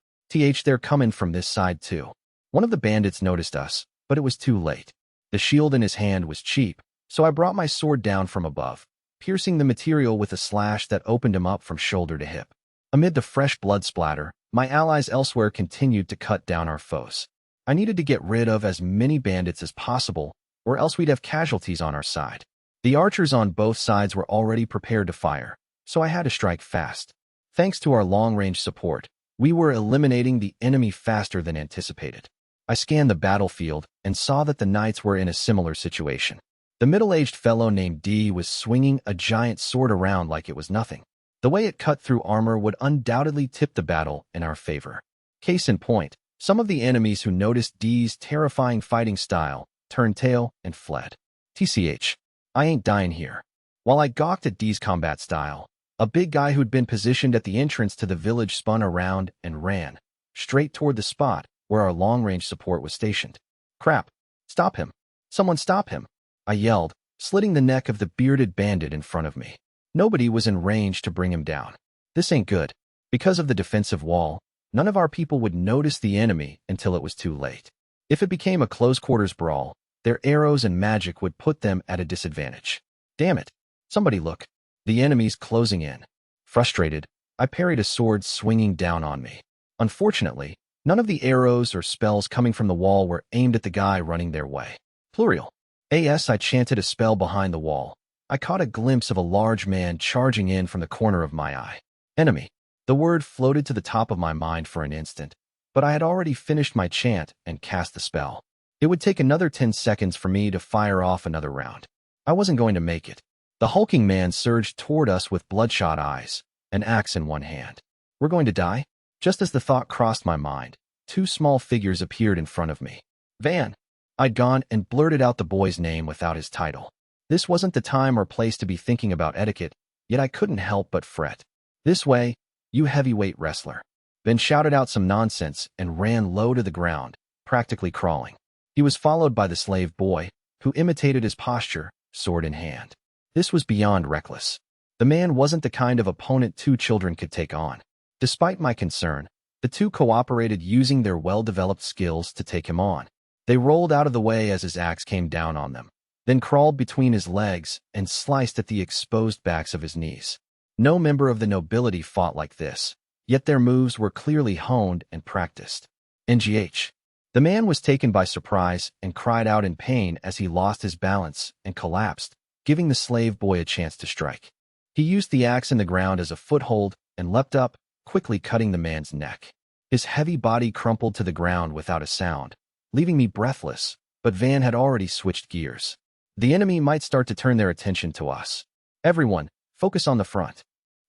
they're coming from this side too." One of the bandits noticed us, but it was too late. The shield in his hand was cheap, so I brought my sword down from above, piercing the material with a slash that opened him up from shoulder to hip. Amid the fresh blood splatter, my allies elsewhere continued to cut down our foes. I needed to get rid of as many bandits as possible, or else we'd have casualties on our side. The archers on both sides were already prepared to fire, so I had to strike fast. Thanks to our long-range support, we were eliminating the enemy faster than anticipated. I scanned the battlefield and saw that the knights were in a similar situation. The middle-aged fellow named D was swinging a giant sword around like it was nothing. The way it cut through armor would undoubtedly tip the battle in our favor. Case in point, some of the enemies who noticed D's terrifying fighting style turned tail and fled. TCH, I ain't dying here. While I gawked at D's combat style, a big guy who'd been positioned at the entrance to the village spun around and ran, straight toward the spot where our long-range support was stationed. "Crap! Stop him! Someone stop him!" I yelled, slitting the neck of the bearded bandit in front of me. Nobody was in range to bring him down. This ain't good. Because of the defensive wall, none of our people would notice the enemy until it was too late. If it became a close-quarters brawl, their arrows and magic would put them at a disadvantage. Damn it! Somebody look. The enemy's closing in. Frustrated, I parried a sword swinging down on me. Unfortunately, none of the arrows or spells coming from the wall were aimed at the guy running their way. Pluriel. I chanted a spell behind the wall. I caught a glimpse of a large man charging in from the corner of my eye. Enemy. The word floated to the top of my mind for an instant, but I had already finished my chant and cast the spell. It would take another 10 seconds for me to fire off another round. I wasn't going to make it. The hulking man surged toward us with bloodshot eyes, an axe in one hand. We're going to die? Just as the thought crossed my mind, 2 small figures appeared in front of me. Van. I'd gone and blurted out the boy's name without his title. This wasn't the time or place to be thinking about etiquette, yet I couldn't help but fret. "This way, you heavyweight wrestler." Ben shouted out some nonsense and ran low to the ground, practically crawling. He was followed by the slave boy, who imitated his posture, sword in hand. This was beyond reckless. The man wasn't the kind of opponent 2 children could take on. Despite my concern, the 2 cooperated, using their well-developed skills to take him on. They rolled out of the way as his axe came down on them, then crawled between his legs and sliced at the exposed backs of his knees. No member of the nobility fought like this. yet their moves were clearly honed and practiced. NGH. The man was taken by surprise and cried out in pain as he lost his balance and collapsed, giving the slave boy a chance to strike. He used the axe in the ground as a foothold and leapt up, quickly cutting the man's neck. His heavy body crumpled to the ground without a sound, leaving me breathless, but Van had already switched gears. The enemy might start to turn their attention to us. Everyone, focus on the front.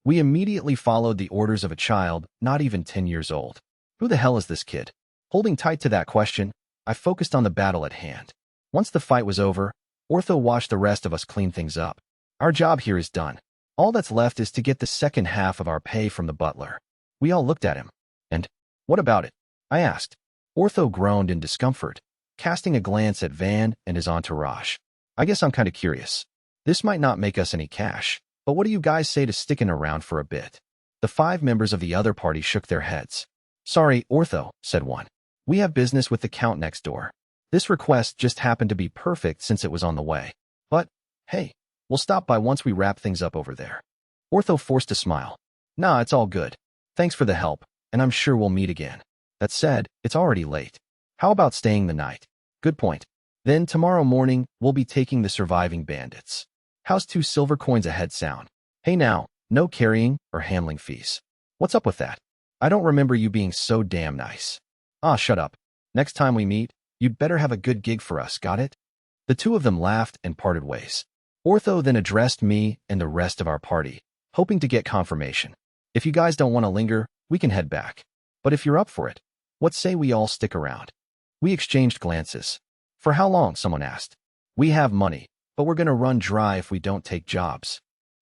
We immediately followed the orders of a child, not even 10 years old. Who the hell is this kid? Holding tight to that question, I focused on the battle at hand. Once the fight was over, Ortho watched the rest of us clean things up. Our job here is done. All that's left is to get the second half of our pay from the butler. We all looked at him. And what about it? I asked. Ortho groaned in discomfort, casting a glance at Van and his entourage. I guess I'm kind of curious. This might not make us any cash, but what do you guys say to sticking around for a bit? The 5 members of the other party shook their heads. Sorry, Ortho, said one. We have business with the count next door. This request just happened to be perfect since it was on the way. But, hey, we'll stop by once we wrap things up over there. Ortho forced a smile. Nah, it's all good. Thanks for the help, and I'm sure we'll meet again. That said, it's already late. How about staying the night? Good point. Then tomorrow morning, we'll be taking the surviving bandits. How's 2 silver coins a head sound? Hey now, no carrying or handling fees. What's up with that? I don't remember you being so damn nice. Ah, shut up. Next time we meet, you'd better have a good gig for us, got it? The 2 of them laughed and parted ways. Ortho then addressed me and the rest of our party, hoping to get confirmation. If you guys don't want to linger, we can head back. But if you're up for it, what say we all stick around? We exchanged glances. For how long, someone asked. We have money, but we're gonna run dry if we don't take jobs.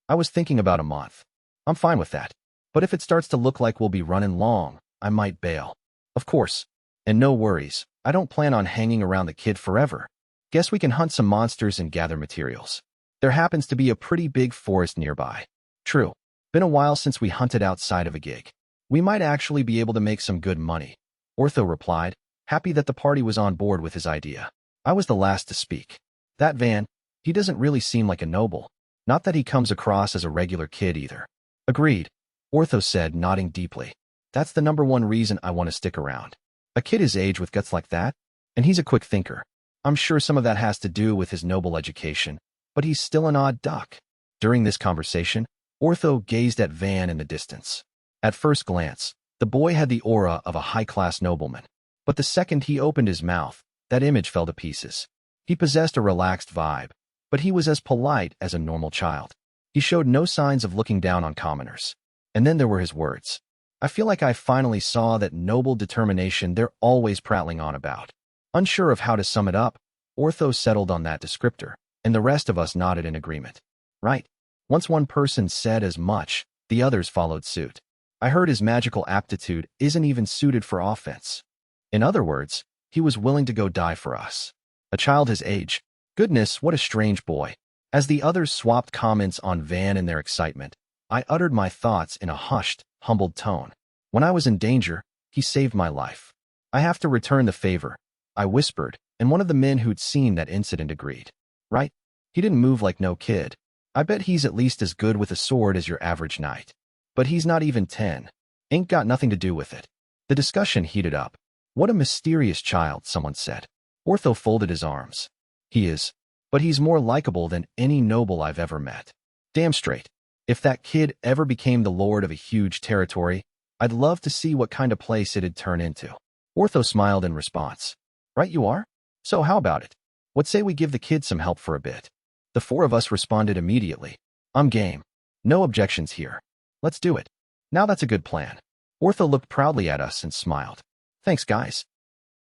I was thinking about a month. I'm fine with that. But if it starts to look like we'll be running long, I might bail. Of course. And no worries, I don't plan on hanging around the kid forever. Guess we can hunt some monsters and gather materials. There happens to be a pretty big forest nearby. True. Been a while since we hunted outside of a gig. We might actually be able to make some good money. Ortho replied, happy that the party was on board with his idea. I was the last to speak. That Van, he doesn't really seem like a noble. Not that he comes across as a regular kid either. Agreed, Ortho said, nodding deeply. That's the #1 reason I want to stick around. A kid his age with guts like that? And he's a quick thinker. I'm sure some of that has to do with his noble education, but he's still an odd duck. During this conversation, Ortho gazed at Van in the distance. At first glance, the boy had the aura of a high-class nobleman. But the second he opened his mouth, that image fell to pieces. He possessed a relaxed vibe, but he was as polite as a normal child. He showed no signs of looking down on commoners. And then there were his words. I feel like I finally saw that noble determination they're always prattling on about. Unsure of how to sum it up, Ortho settled on that descriptor, and the rest of us nodded in agreement. Right. Once one person said as much, the others followed suit. I heard his magical aptitude isn't even suited for offense. In other words, he was willing to go die for us. A child his age. Goodness, what a strange boy. As the others swapped comments on Van in their excitement, I uttered my thoughts in a hushed, humbled tone. When I was in danger, he saved my life. I have to return the favor, I whispered, and one of the men who'd seen that incident agreed. Right? He didn't move like no kid. I bet he's at least as good with a sword as your average knight. But he's not even 10. Ain't got nothing to do with it. The discussion heated up. What a mysterious child, someone said. Ortho folded his arms. He is. But he's more likable than any noble I've ever met. Damn straight. If that kid ever became the lord of a huge territory, I'd love to see what kind of place it'd turn into. Ortho smiled in response. Right you are? So how about it? What say we give the kid some help for a bit? The 4 of us responded immediately. I'm game. No objections here. Let's do it. Now that's a good plan. Ortho looked proudly at us and smiled. Thanks, guys.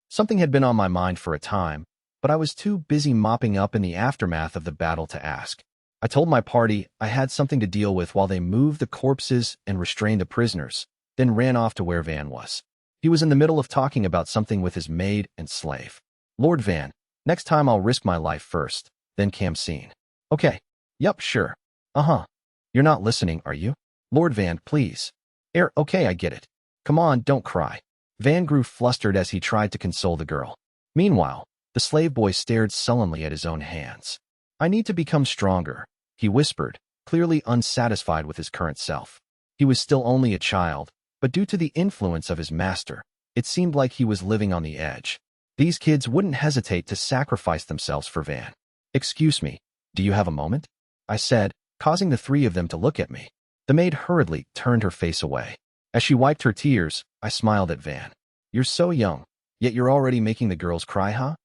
Something had been on my mind for a time, but I was too busy mopping up in the aftermath of the battle to ask. I told my party I had something to deal with while they moved the corpses and restrained the prisoners, then ran off to where Van was. He was in the middle of talking about something with his maid and slave. Lord Van, next time I'll risk my life first, then Camseen. Okay. Yup, sure. Uh-huh. You're not listening, are you? Lord Van, please. Okay, I get it. Come on, don't cry. Van grew flustered as he tried to console the girl. Meanwhile, the slave boy stared sullenly at his own hands. I need to become stronger, he whispered, clearly unsatisfied with his current self. He was still only a child, but due to the influence of his master, it seemed like he was living on the edge. These kids wouldn't hesitate to sacrifice themselves for Van. "Excuse me, do you have a moment?" I said, causing the three of them to look at me. The maid hurriedly turned her face away. As she wiped her tears, I smiled at Van. "You're so young, yet you're already making the girls cry, huh?"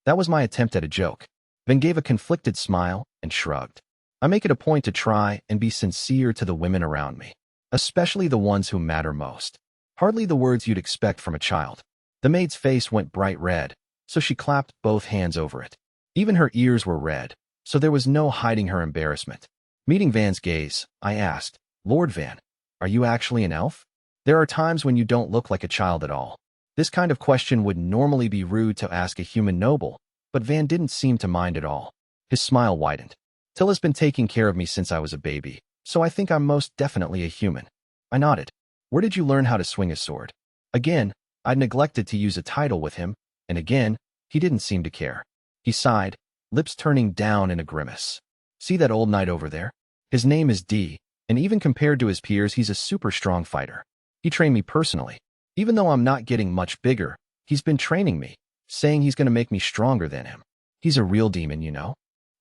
That was my attempt at a joke. Van gave a conflicted smile and shrugged. "I make it a point to try and be sincere to the women around me, especially the ones who matter most." Hardly the words you'd expect from a child. The maid's face went bright red, so she clapped both hands over it. Even her ears were red, so there was no hiding her embarrassment. Meeting Van's gaze, I asked, "Lord Van, are you actually an elf? There are times when you don't look like a child at all." This kind of question would normally be rude to ask a human noble, but Van didn't seem to mind at all. His smile widened. "Tilla's been taking care of me since I was a baby, so I think I'm most definitely a human." I nodded. "Where did you learn how to swing a sword?" Again, I'd neglected to use a title with him, and again, he didn't seem to care. He sighed, lips turning down in a grimace. "See that old knight over there? His name is D, and even compared to his peers, he's a super strong fighter. He trained me personally. Even though I'm not getting much bigger, he's been training me, saying he's going to make me stronger than him. He's a real demon, you know."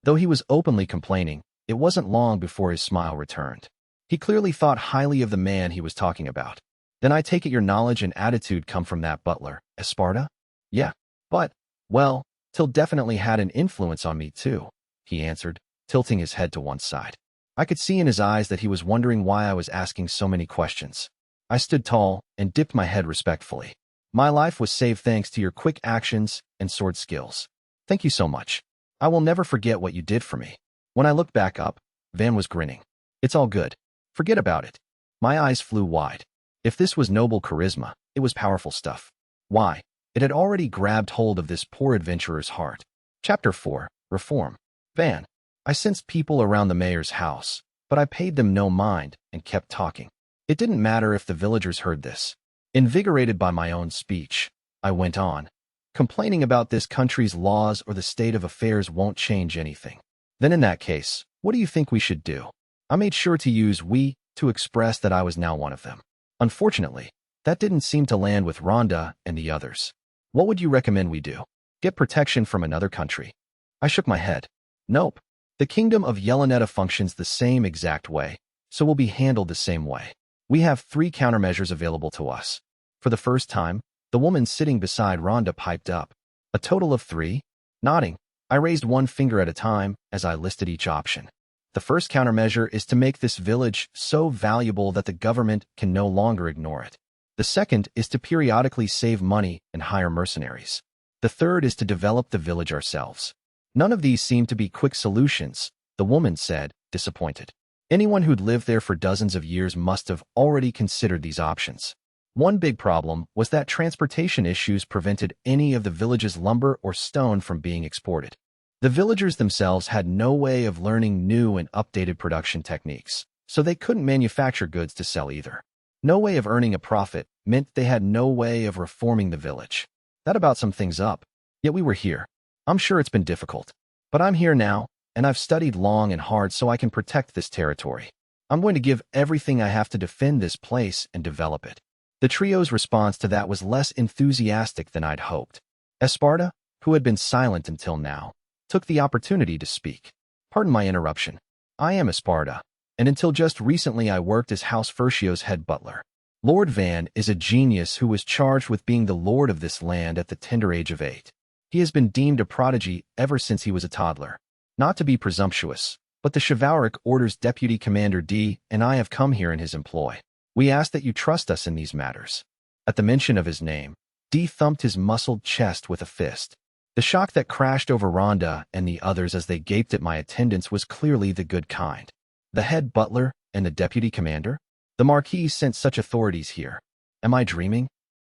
Though he was openly complaining, it wasn't long before his smile returned. He clearly thought highly of the man he was talking about. "Then I take it your knowledge and attitude come from that butler, Esparta?" "Yeah, but, well, Till definitely had an influence on me too," he answered, tilting his head to one side. I could see in his eyes that he was wondering why I was asking so many questions. I stood tall and dipped my head respectfully. "My life was saved thanks to your quick actions and sword skills. Thank you so much. I will never forget what you did for me." When I looked back up, Van was grinning. "It's all good. Forget about it." My eyes flew wide. If this was noble charisma, it was powerful stuff. Why? It had already grabbed hold of this poor adventurer's heart. Chapter 4. Reform. Van. I sensed people around the mayor's house, but I paid them no mind and kept talking. It didn't matter if the villagers heard this. Invigorated by my own speech, I went on. "Complaining about this country's laws or the state of affairs won't change anything. Then in that case, what do you think we should do?" I made sure to use "we" to express that I was now one of them. Unfortunately, that didn't seem to land with Rhonda and the others. "What would you recommend we do? Get protection from another country?" I shook my head. "Nope. The kingdom of Yelenetta functions the same exact way, so will be handled the same way. We have 3 countermeasures available to us." For the first time, the woman sitting beside Rhonda piped up. "A total of 3? Nodding, I raised one finger at a time as I listed each option. "The first countermeasure is to make this village so valuable that the government can no longer ignore it. The second is to periodically save money and hire mercenaries. The third is to develop the village ourselves." None of these seemed to be quick solutions, the woman said, disappointed. Anyone who'd lived there for dozens of years must have already considered these options. One big problem was that transportation issues prevented any of the village's lumber or stone from being exported. The villagers themselves had no way of learning new and updated production techniques, so they couldn't manufacture goods to sell either. No way of earning a profit meant they had no way of reforming the village. That about summed things up. Yet we were here. I'm sure it's been difficult, but I'm here now, and I've studied long and hard so I can protect this territory. I'm going to give everything I have to defend this place and develop it." The trio's response to that was less enthusiastic than I'd hoped. Esparta, who had been silent until now, took the opportunity to speak. "Pardon my interruption. I am Esparta, and until just recently I worked as House Furcio's head butler. Lord Van is a genius who was charged with being the lord of this land at the tender age of 8. He has been deemed a prodigy ever since he was a toddler. Not to be presumptuous, but the chivalric order's Deputy Commander D and I have come here in his employ. We ask that you trust us in these matters." At the mention of his name, D thumped his muscled chest with a fist. The shock that crashed over Rhonda and the others as they gaped at my attendance was clearly the good kind. The head butler and the deputy commander? The Marquis sent such authorities here. Am I dreaming?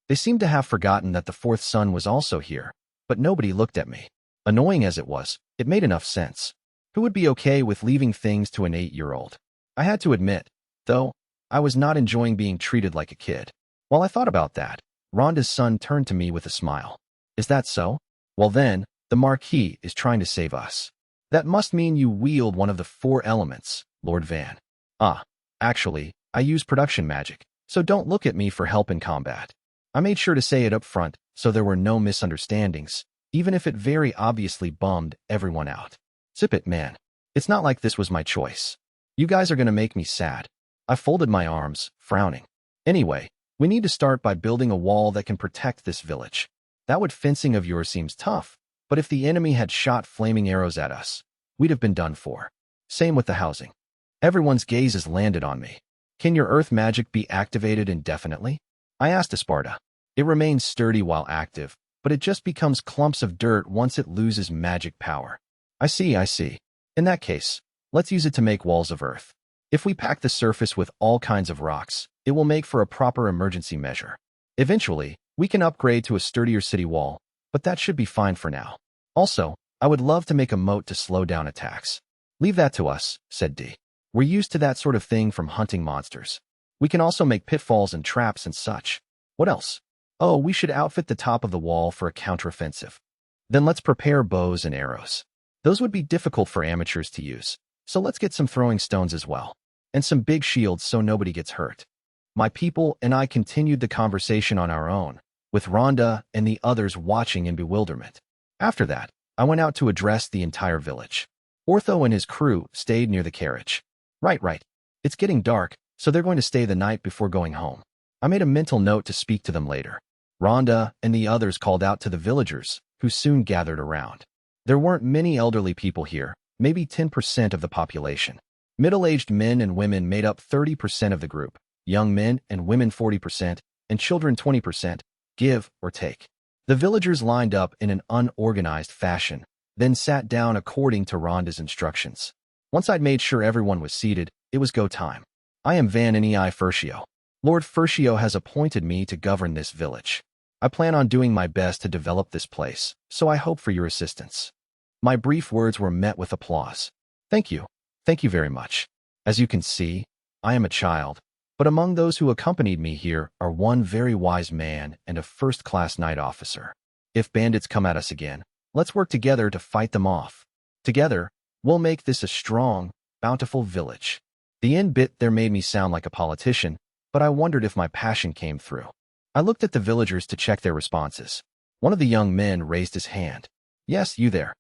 They seemed to have forgotten that the 4th son was also here, but nobody looked at me. Annoying as it was, it made enough sense. Who would be okay with leaving things to an 8-year-old? I had to admit, though, I was not enjoying being treated like a kid. While I thought about that, Rhonda's son turned to me with a smile. "Is that so? Well then, the Marquis is trying to save us. That must mean you wield one of the 4 elements, Lord Van." "Ah, actually, I use production magic, so don't look at me for help in combat. I made sure to say it up front so there were no misunderstandings, even if it very obviously bummed everyone out. Zip it, man. It's not like this was my choice. You guys are gonna make me sad. I folded my arms, frowning. Anyway, we need to start by building a wall that can protect this village. That wood fencing of yours seems tough, but if the enemy had shot flaming arrows at us, we'd have been done for. Same with the housing. Everyone's gazes landed on me. Can your earth magic be activated indefinitely? I asked Esparta. It remains sturdy while active, but it just becomes clumps of dirt once it loses magic power. I see. In that case, let's use it to make walls of earth. If we pack the surface with all kinds of rocks, it will make for a proper emergency measure. Eventually, we can upgrade to a sturdier city wall, but that should be fine for now. Also, I would love to make a moat to slow down attacks. Leave that to us, said D. We're used to that sort of thing from hunting monsters. We can also make pitfalls and traps and such. What else? Oh, we should outfit the top of the wall for a counteroffensive. Then let's prepare bows and arrows. Those would be difficult for amateurs to use, so let's get some throwing stones as well. And some big shields so nobody gets hurt. My people and I continued the conversation on our own, with Rhonda and the others watching in bewilderment. After that, I went out to address the entire village. Ortho and his crew stayed near the carriage. Right. It's getting dark, so they're going to stay the night before going home. I made a mental note to speak to them later. Rhonda and the others called out to the villagers, who soon gathered around. There weren't many elderly people here, maybe 10% of the population. Middle-aged men and women made up 30% of the group, young men and women 40%, and children 20%, give or take. The villagers lined up in an unorganized fashion, then sat down according to Rhonda's instructions. Once I'd made sure everyone was seated, it was go time. I am Van Nei Furcio. Lord Furcio has appointed me to govern this village. I plan on doing my best to develop this place, so I hope for your assistance. My brief words were met with applause. Thank you. Thank you very much. As you can see, I am a child, but among those who accompanied me here are one very wise man and a first-class knight officer. If bandits come at us again, let's work together to fight them off. Together, we'll make this a strong, bountiful village. The end bit there made me sound like a politician, but I wondered if my passion came through. I looked at the villagers to check their responses. One of the young men raised his hand. Yes, you there.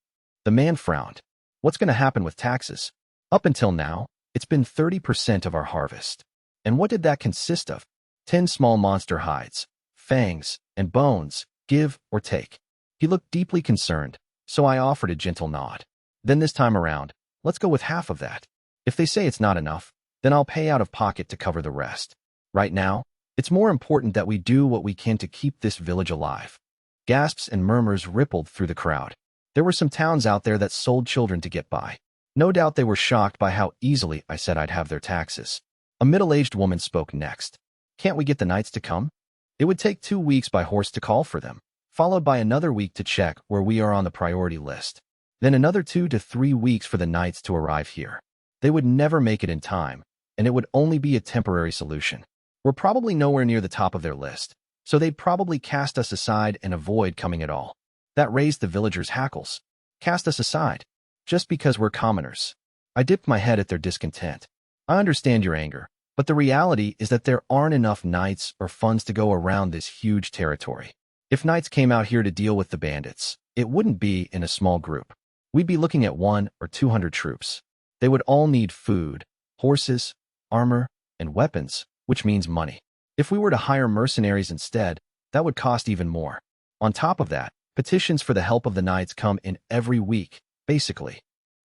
The man frowned. What's going to happen with taxes? Up until now, it's been 30% of our harvest. And what did that consist of? 10 small monster hides, fangs, and bones, give or take. He looked deeply concerned, so I offered a gentle nod. Then this time around, let's go with half of that. If they say it's not enough, then I'll pay out of pocket to cover the rest. Right now, it's more important that we do what we can to keep this village alive. Gasps and murmurs rippled through the crowd. There were some towns out there that sold children to get by. No doubt they were shocked by how easily I said I'd have their taxes. A middle-aged woman spoke next. Can't we get the knights to come? It would take 2 weeks by horse to call for them, followed by another week to check where we are on the priority list. Then another 2 to 3 weeks for the knights to arrive here. They would never make it in time, and it would only be a temporary solution. We're probably nowhere near the top of their list, so they'd probably cast us aside and avoid coming at all. That raised the villagers' hackles. Cast us aside, just because we're commoners. I dipped my head at their discontent. I understand your anger, but the reality is that there aren't enough knights or funds to go around this huge territory. If knights came out here to deal with the bandits, it wouldn't be in a small group. We'd be looking at 100 or 200 troops. They would all need food, horses, armor, and weapons, which means money. If we were to hire mercenaries instead, that would cost even more. On top of that, petitions for the help of the knights come in every week, basically.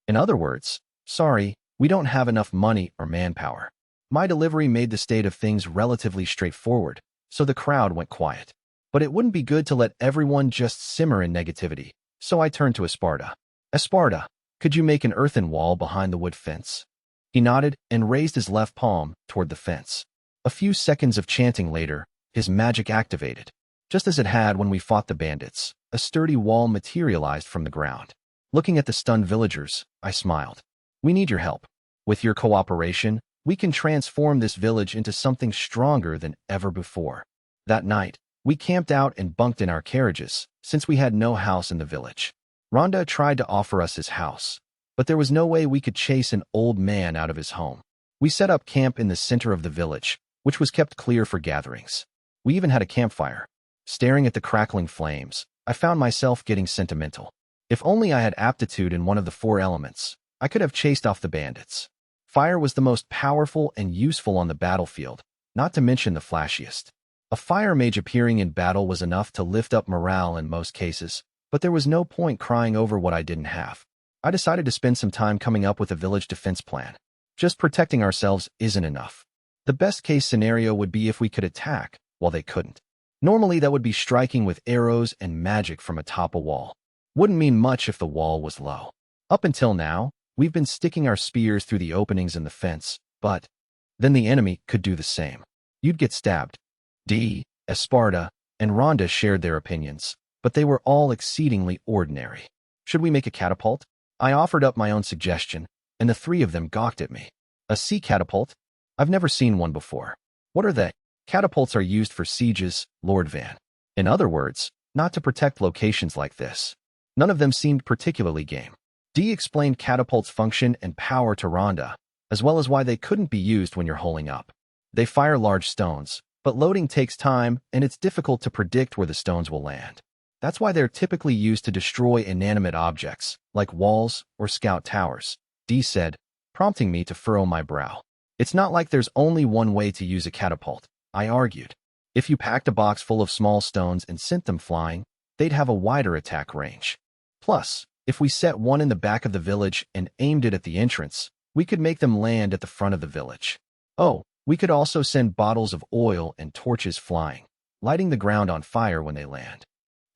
In other words, sorry, we don't have enough money or manpower. My delivery made the state of things relatively straightforward, so the crowd went quiet. But it wouldn't be good to let everyone just simmer in negativity, so I turned to Esparta. Esparta, could you make an earthen wall behind the wood fence? He nodded and raised his left palm toward the fence. A few seconds of chanting later, his magic activated. Just as it had when we fought the bandits, a sturdy wall materialized from the ground. Looking at the stunned villagers, I smiled. We need your help. With your cooperation, we can transform this village into something stronger than ever before. That night, we camped out and bunked in our carriages, since we had no house in the village. Rhonda tried to offer us his house, but there was no way we could chase an old man out of his home. We set up camp in the center of the village, which was kept clear for gatherings. We even had a campfire. Staring at the crackling flames, I found myself getting sentimental. If only I had aptitude in one of the four elements, I could have chased off the bandits. Fire was the most powerful and useful on the battlefield, not to mention the flashiest. A fire mage appearing in battle was enough to lift up morale in most cases, but there was no point crying over what I didn't have. I decided to spend some time coming up with a village defense plan. Just protecting ourselves isn't enough. The best case scenario would be if we could attack, while they couldn't. Normally that would be striking with arrows and magic from atop a wall. Wouldn't mean much if the wall was low. Up until now, we've been sticking our spears through the openings in the fence, but then the enemy could do the same. You'd get stabbed. Esparta and Rhonda shared their opinions, but they were all exceedingly ordinary. Should we make a catapult? I offered up my own suggestion, and the three of them gawked at me. A sea catapult? I've never seen one before. What are they? Catapults are used for sieges, Lord Van. In other words, not to protect locations like this. None of them seemed particularly game. Dee explained catapults' function and power to Rhonda, as well as why they couldn't be used when you're holing up. They fire large stones, but loading takes time and it's difficult to predict where the stones will land. That's why they're typically used to destroy inanimate objects, like walls or scout towers, Dee said, prompting me to furrow my brow. It's not like there's only one way to use a catapult, I argued. If you packed a box full of small stones and sent them flying, they'd have a wider attack range. Plus, if we set one in the back of the village and aimed it at the entrance, we could make them land at the front of the village. Oh, we could also send bottles of oil and torches flying, lighting the ground on fire when they land.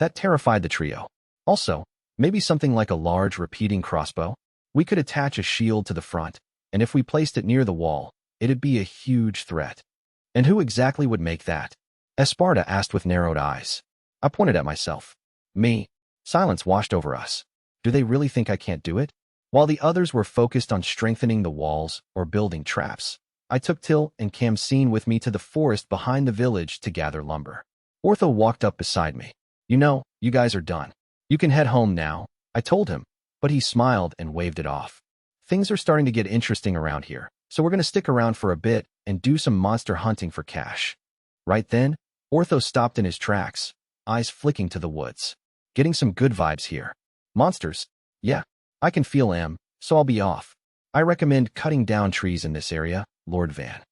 That terrified the trio. Also, maybe something like a large repeating crossbow. We could attach a shield to the front, and if we placed it near the wall, it'd be a huge threat. And who exactly would make that? Esparta asked with narrowed eyes. I pointed at myself. Me. Silence washed over us. Do they really think I can't do it? While the others were focused on strengthening the walls or building traps, I took Till and Kamseen with me to the forest behind the village to gather lumber. Ortho walked up beside me. You know, you guys are done. You can head home now, I told him, but he smiled and waved it off. Things are starting to get interesting around here, so we're going to stick around for a bit and do some monster hunting for cash. Right then, Ortho stopped in his tracks, eyes flicking to the woods. Getting some good vibes here. Monsters? Yeah, I can feel them, so I'll be off. I recommend cutting down trees in this area, Lord Van.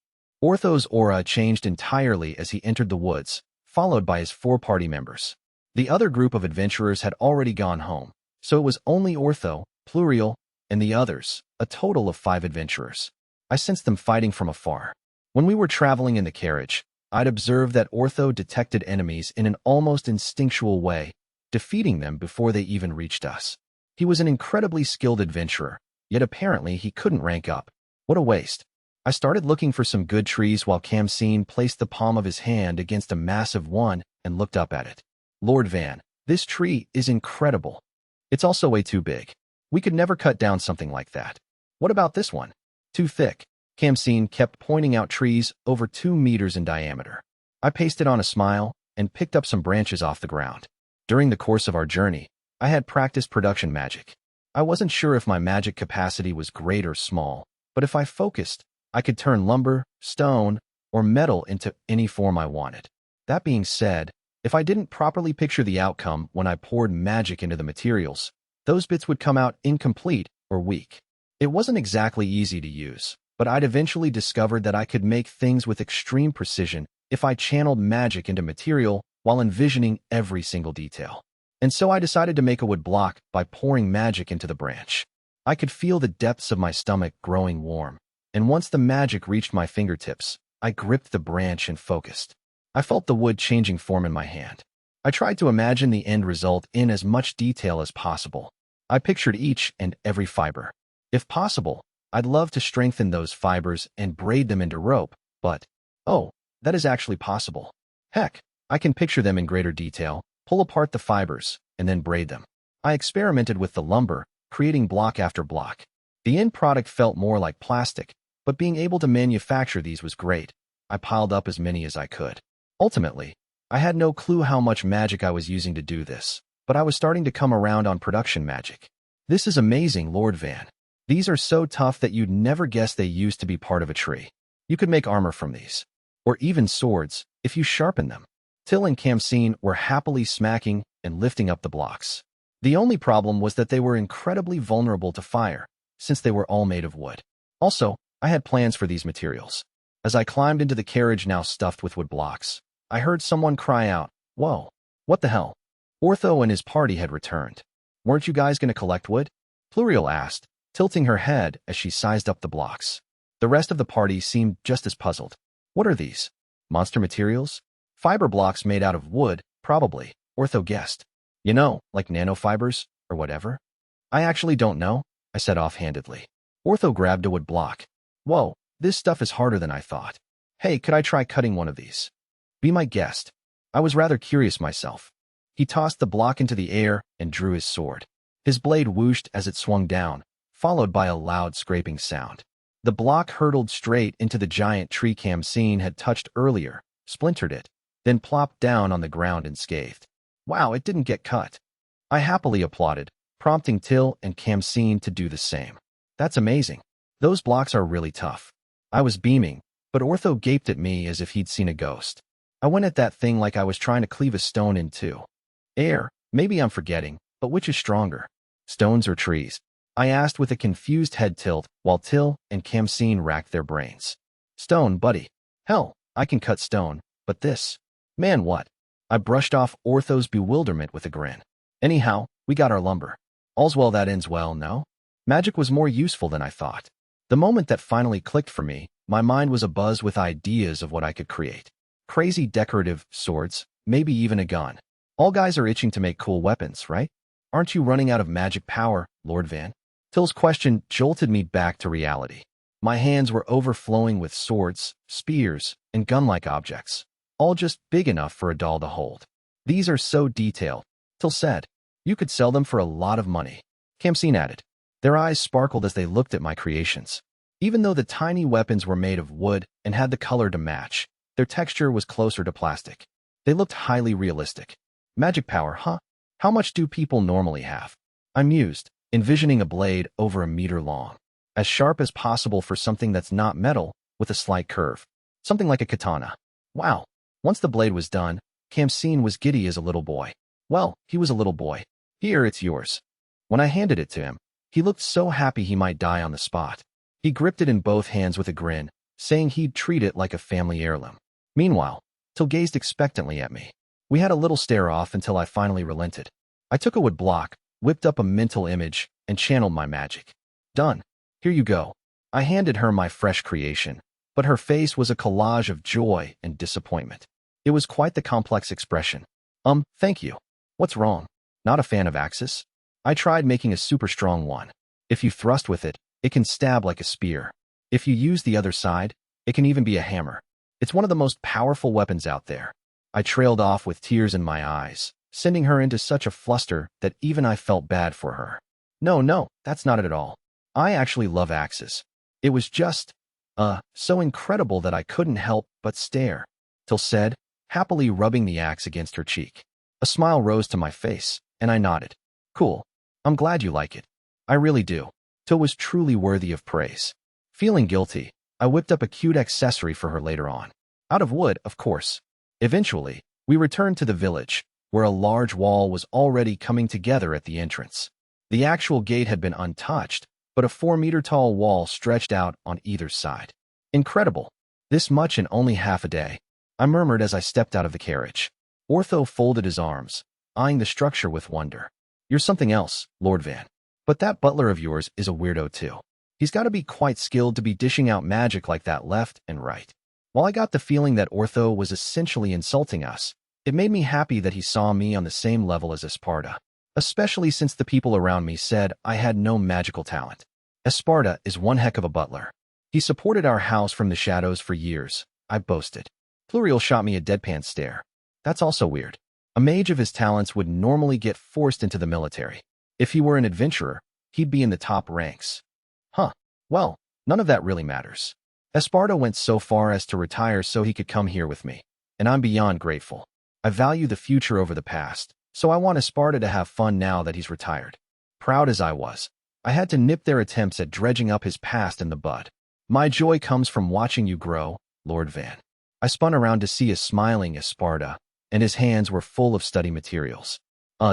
Ortho's aura changed entirely as he entered the woods, followed by his 4 party members. The other group of adventurers had already gone home, so it was only Ortho, Plurial, and the others, a total of 5 adventurers. I sensed them fighting from afar. When we were traveling in the carriage, I'd observed that Ortho detected enemies in an almost instinctual way, defeating them before they even reached us. He was an incredibly skilled adventurer, yet apparently he couldn't rank up. What a waste. I started looking for some good trees while Kamseen placed the palm of his hand against a massive one and looked up at it. Lord Van, this tree is incredible. It's also way too big. We could never cut down something like that. What about this one? Too thick. Kamseen kept pointing out trees over 2 meters in diameter. I pasted on a smile and picked up some branches off the ground. During the course of our journey, I had practiced production magic. I wasn't sure if my magic capacity was great or small, but if I focused, I could turn lumber, stone, or metal into any form I wanted. That being said, if I didn't properly picture the outcome when I poured magic into the materials, those bits would come out incomplete or weak. It wasn't exactly easy to use, but I'd eventually discovered that I could make things with extreme precision if I channeled magic into material while envisioning every single detail. And so I decided to make a wood block by pouring magic into the branch. I could feel the depths of my stomach growing warm, and once the magic reached my fingertips, I gripped the branch and focused. I felt the wood changing form in my hand. I tried to imagine the end result in as much detail as possible. I pictured each and every fiber. If possible, I'd love to strengthen those fibers and braid them into rope, but, oh, that is actually possible. Heck, I can picture them in greater detail, pull apart the fibers, and then braid them. I experimented with the lumber, creating block after block. The end product felt more like plastic, but being able to manufacture these was great. I piled up as many as I could. Ultimately, I had no clue how much magic I was using to do this, but I was starting to come around on production magic. This is amazing, Lord Van. These are so tough that you'd never guess they used to be part of a tree. You could make armor from these. or even swords, if you sharpen them. Till and Kamseen were happily smacking and lifting up the blocks. The only problem was that they were incredibly vulnerable to fire, since they were all made of wood. Also, I had plans for these materials. As I climbed into the carriage now stuffed with wood blocks, I heard someone cry out, "Whoa, what the hell?" Ortho and his party had returned. "Weren't you guys going to collect wood?" Pluriel asked, tilting her head as she sized up the blocks. The rest of the party seemed just as puzzled. "What are these? Monster materials? Fiber blocks made out of wood, probably," Ortho guessed. "You know, like nanofibers, or whatever?" "I actually don't know," I said offhandedly. Ortho grabbed a wood block. "Whoa, this stuff is harder than I thought. Hey, could I try cutting one of these?" "Be my guest." I was rather curious myself. He tossed the block into the air and drew his sword. His blade whooshed as it swung down, followed by a loud scraping sound. The block hurtled straight into the giant tree Kamseen had touched earlier, splintered it, then plopped down on the ground unscathed. "Wow, it didn't get cut." I happily applauded, prompting Till and Kamseen to do the same. "That's amazing. Those blocks are really tough." I was beaming, but Ortho gaped at me as if he'd seen a ghost. I went at that thing like I was trying to cleave a stone in two. "Air, maybe I'm forgetting, but which is stronger? Stones or trees?" I asked with a confused head tilt while Till and Kamseen racked their brains. "Stone, buddy. Hell, I can cut stone, but this... Man, what?" I brushed off Ortho's bewilderment with a grin. "Anyhow, we got our lumber. All's well that ends well, no?" Magic was more useful than I thought. The moment that finally clicked for me, my mind was abuzz with ideas of what I could create. Crazy decorative swords, maybe even a gun. All guys are itching to make cool weapons, right? "Aren't you running out of magic power, Lord Van?" Till's question jolted me back to reality. My hands were overflowing with swords, spears, and gun-like objects, all just big enough for a doll to hold. "These are so detailed," Till said. "You could sell them for a lot of money," Kamseen added. Their eyes sparkled as they looked at my creations. Even though the tiny weapons were made of wood and had the color to match, their texture was closer to plastic. They looked highly realistic. "Magic power, huh? How much do people normally have?" I mused, envisioning a blade over a meter long, as sharp as possible for something that's not metal, with a slight curve. Something like a katana. Wow. Once the blade was done, Kamseen was giddy as a little boy. Well, he was a little boy. "Here, it's yours." When I handed it to him, he looked so happy he might die on the spot. He gripped it in both hands with a grin, saying he'd treat it like a family heirloom. Meanwhile, Till gazed expectantly at me. We had a little stare-off until I finally relented. I took a wood block, whipped up a mental image, and channeled my magic. "Done. Here you go." I handed her my fresh creation, but her face was a collage of joy and disappointment. It was quite the complex expression. Thank you. What's wrong? Not a fan of axes?" I tried making a super strong one. If you thrust with it, it can stab like a spear. If you use the other side, it can even be a hammer. It's one of the most powerful weapons out there. I trailed off with tears in my eyes, sending her into such a fluster that even I felt bad for her. No, that's not it at all. I actually love axes. It was just, so incredible that I couldn't help but stare," Till said, happily rubbing the axe against her cheek. A smile rose to my face, and I nodded. "Cool. I'm glad you like it. I really do." Till was truly worthy of praise. Feeling guilty, I whipped up a cute accessory for her later on. Out of wood, of course. Eventually, we returned to the village, where a large wall was already coming together at the entrance. The actual gate had been untouched, but a 4-meter-tall wall stretched out on either side. Incredible. This much in only half a day, I murmured as I stepped out of the carriage. Ortho folded his arms, eyeing the structure with wonder. "You're something else, Lord Van. But that butler of yours is a weirdo too. He's got to be quite skilled to be dishing out magic like that left and right." While I got the feeling that Ortho was essentially insulting us, it made me happy that he saw me on the same level as Esparta, especially since the people around me said I had no magical talent. Esparta is one heck of a butler. He supported our house from the shadows for years, I boasted. Pluriel shot me a deadpan stare. That's also weird. A mage of his talents would normally get forced into the military. If he were an adventurer, he'd be in the top ranks. Huh. Well, none of that really matters. Esparta went so far as to retire so he could come here with me, and I'm beyond grateful. I value the future over the past, so I want Esparta to have fun now that he's retired. Proud as I was, I had to nip their attempts at dredging up his past in the bud. "My joy comes from watching you grow, Lord Van." I spun around to see a smiling Esparta, and his hands were full of study materials.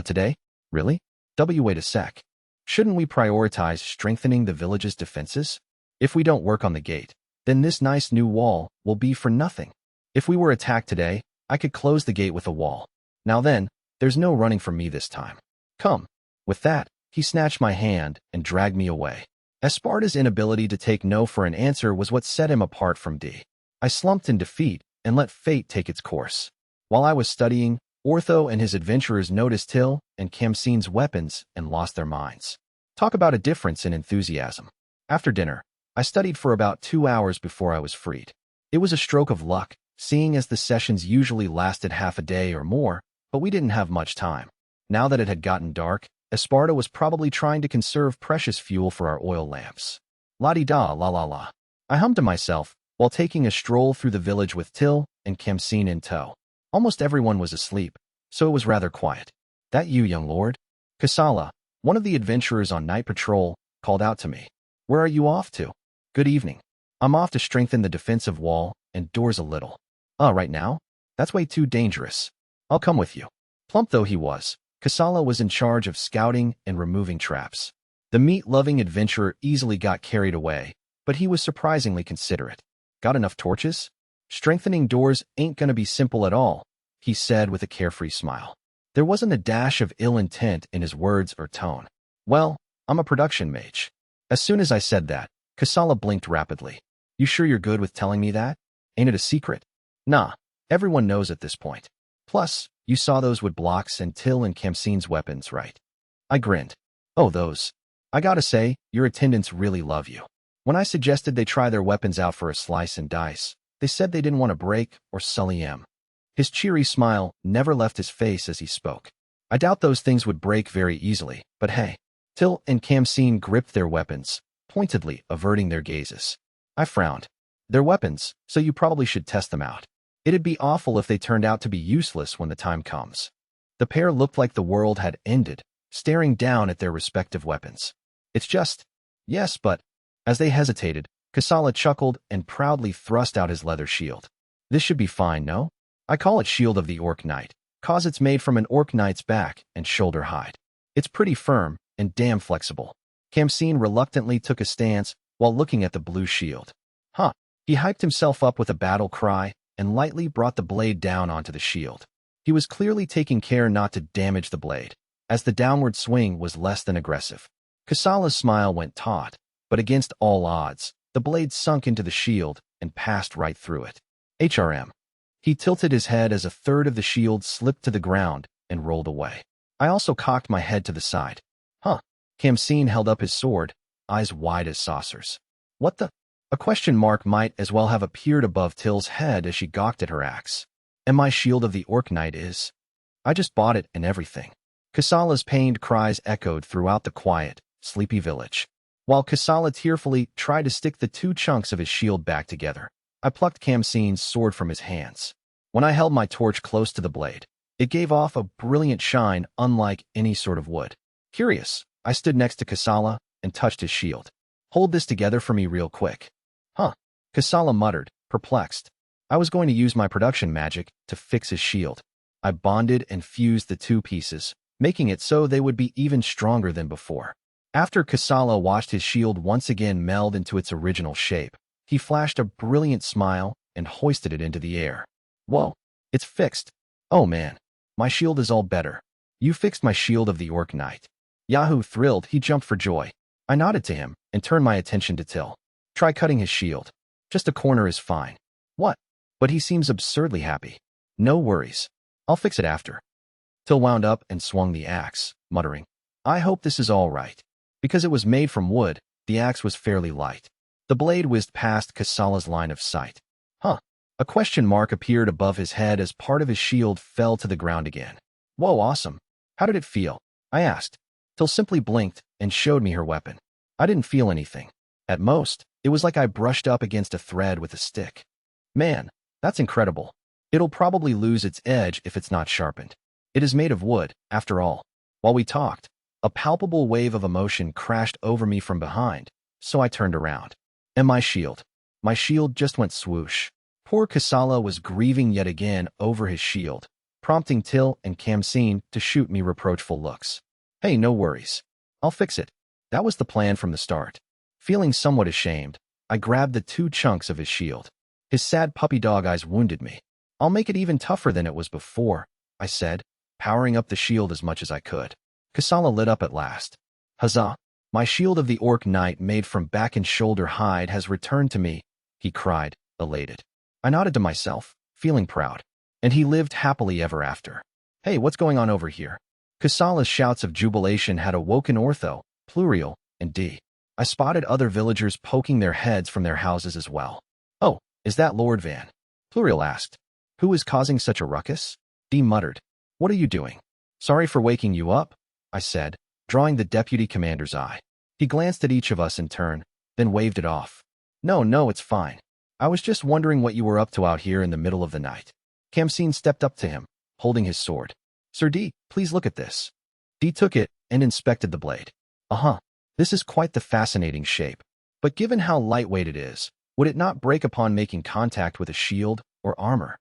Today? Really? Wait a sec. Shouldn't we prioritize strengthening the village's defenses? If we don't work on the gate, then this nice new wall will be for nothing. If we were attacked today, I could close the gate with a wall. Now then, there's no running from me this time. Come. With that, he snatched my hand and dragged me away. Esparta's inability to take no for an answer was what set him apart from D. I slumped in defeat and let fate take its course. While I was studying, Ortho and his adventurers noticed Till and Khamsin's weapons and lost their minds. Talk about a difference in enthusiasm. After dinner, I studied for about 2 hours before I was freed. It was a stroke of luck, seeing as the sessions usually lasted half a day or more, but we didn't have much time. Now that it had gotten dark, Esparta was probably trying to conserve precious fuel for our oil lamps. La-di-da, la-la-la. I hummed to myself while taking a stroll through the village with Till and Khamsin in tow. Almost everyone was asleep, so it was rather quiet. That you, young lord? Kasala, one of the adventurers on night patrol, called out to me. Where are you off to? Good evening. I'm off to strengthen the defensive wall and doors a little. Right now? That's way too dangerous. I'll come with you. Plump though he was, Kasala was in charge of scouting and removing traps. The meat-loving adventurer easily got carried away, but he was surprisingly considerate. Got enough torches? Strengthening doors ain't gonna be simple at all, he said with a carefree smile. There wasn't a dash of ill intent in his words or tone. Well, I'm a production mage. As soon as I said that, Kasala blinked rapidly. You sure you're good with telling me that? Ain't it a secret? Nah, everyone knows at this point. Plus, you saw those wood blocks and Till and Khamsin's weapons, right? I grinned. Oh, those. I gotta say, your attendants really love you. When I suggested they try their weapons out for a slice and dice, they said they didn't want to break or sully him. His cheery smile never left his face as he spoke. I doubt those things would break very easily, but hey. Till and Khamsin gripped their weapons, pointedly averting their gazes. I frowned. They're weapons, so you probably should test them out. It'd be awful if they turned out to be useless when the time comes. The pair looked like the world had ended, staring down at their respective weapons. It's just, yes, but, as they hesitated, Kasala chuckled and proudly thrust out his leather shield. This should be fine, no? I call it Shield of the Orc Knight, cause it's made from an Orc Knight's back and shoulder hide. It's pretty firm and damn flexible. Khamsin reluctantly took a stance while looking at the blue shield. He hyped himself up with a battle cry and lightly brought the blade down onto the shield. He was clearly taking care not to damage the blade, as the downward swing was less than aggressive. Kasala's smile went taut, but against all odds, the blade sunk into the shield and passed right through it. HRM. He tilted his head as a third of the shield slipped to the ground and rolled away. I also cocked my head to the side. Khamsin held up his sword, eyes wide as saucers. What the? A question mark might as well have appeared above Till's head as she gawked at her axe. And my Shield of the Orc Knight is? I just bought it and everything. Kasala's pained cries echoed throughout the quiet, sleepy village. While Kasala tearfully tried to stick the two chunks of his shield back together, I plucked Khamsin's sword from his hands. When I held my torch close to the blade, it gave off a brilliant shine unlike any sort of wood. Curious, I stood next to Kasala and touched his shield. Hold this together for me real quick. Kasala muttered, perplexed. I was going to use my production magic to fix his shield. I bonded and fused the two pieces, making it so they would be even stronger than before. After Kasala watched his shield once again meld into its original shape, he flashed a brilliant smile and hoisted it into the air. Whoa, it's fixed. Oh man, my shield is all better. You fixed my Shield of the Orc Knight. Yahoo! Thrilled, he jumped for joy. I nodded to him and turned my attention to Till. Try cutting his shield. Just a corner is fine. What? But he seems absurdly happy. No worries. I'll fix it after. Till wound up and swung the axe, muttering, I hope this is all right. Because it was made from wood, the axe was fairly light. The blade whizzed past Kasala's line of sight. A question mark appeared above his head as part of his shield fell to the ground again. Whoa, awesome. How did it feel? I asked. Till simply blinked and showed me her weapon. I didn't feel anything. At most, it was like I brushed up against a thread with a stick. Man, that's incredible. It'll probably lose its edge if it's not sharpened. It is made of wood, after all. While we talked, a palpable wave of emotion crashed over me from behind, so I turned around. And my shield just went swoosh. Poor Kasala was grieving yet again over his shield, prompting Till and Kamseen to shoot me reproachful looks. Hey, no worries. I'll fix it. That was the plan from the start. Feeling somewhat ashamed, I grabbed the 2 chunks of his shield. His sad puppy dog eyes wounded me. I'll make it even tougher than it was before, I said, powering up the shield as much as I could. Kasala lit up at last. Huzzah! My shield of the Orc Knight made from back and shoulder hide has returned to me, he cried, elated. I nodded to myself, feeling proud. And he lived happily ever after. Hey, what's going on over here? Kasala's shouts of jubilation had awoken Ortho, Pluriel, and Dee. I spotted other villagers poking their heads from their houses as well. Oh, is that Lord Van? Pluriel asked. Who is causing such a ruckus? Dee muttered. What are you doing? Sorry for waking you up, I said, drawing the deputy commander's eye. He glanced at each of us in turn, then waved it off. No, it's fine. I was just wondering what you were up to out here in the middle of the night. Kamseen stepped up to him, holding his sword. Sir Dee, please look at this. Dee took it and inspected the blade. This is quite the fascinating shape. But given how lightweight it is, would it not break upon making contact with a shield or armor?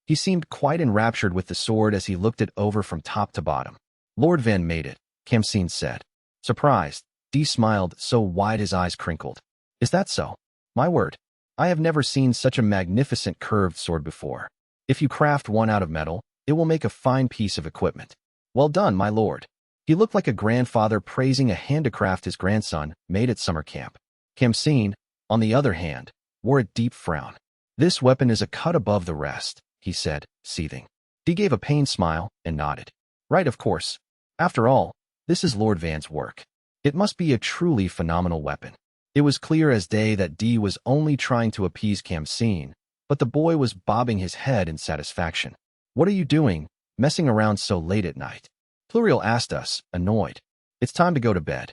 He seemed quite enraptured with the sword as he looked it over from top to bottom. Lord Van made it, Kamseen said. Surprised, Dee smiled so wide his eyes crinkled. Is that so? My word, I have never seen such a magnificent curved sword before. If you craft one out of metal, it will make a fine piece of equipment. Well done, my lord. He looked like a grandfather praising a handicraft his grandson made at summer camp. Kamseen, on the other hand, wore a deep frown. This weapon is a cut above the rest, he said, seething. Dee gave a pained smile and nodded. Right, of course. After all, this is Lord Van's work. It must be a truly phenomenal weapon. It was clear as day that Dee was only trying to appease Kamseen, but the boy was bobbing his head in satisfaction. What are you doing, messing around so late at night? Pluriel asked us, annoyed. It's time to go to bed.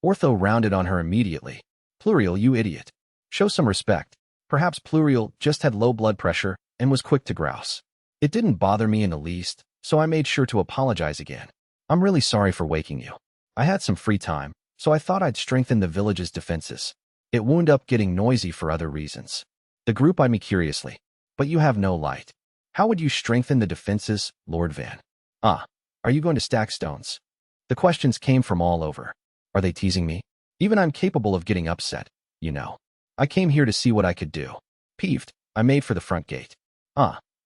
Ortho rounded on her immediately. Pluriel, you idiot. Show some respect. Perhaps Pluriel just had low blood pressure and was quick to grouse. It didn't bother me in the least, so I made sure to apologize again. I'm really sorry for waking you. I had some free time, so I thought I'd strengthen the village's defenses. It wound up getting noisy for other reasons. The group eyed me curiously. But you have no light. How would you strengthen the defenses, Lord Van? Are you going to stack stones? The questions came from all over. Are they teasing me? Even I'm capable of getting upset, you know. I came here to see what I could do. Peeved, I made for the front gate.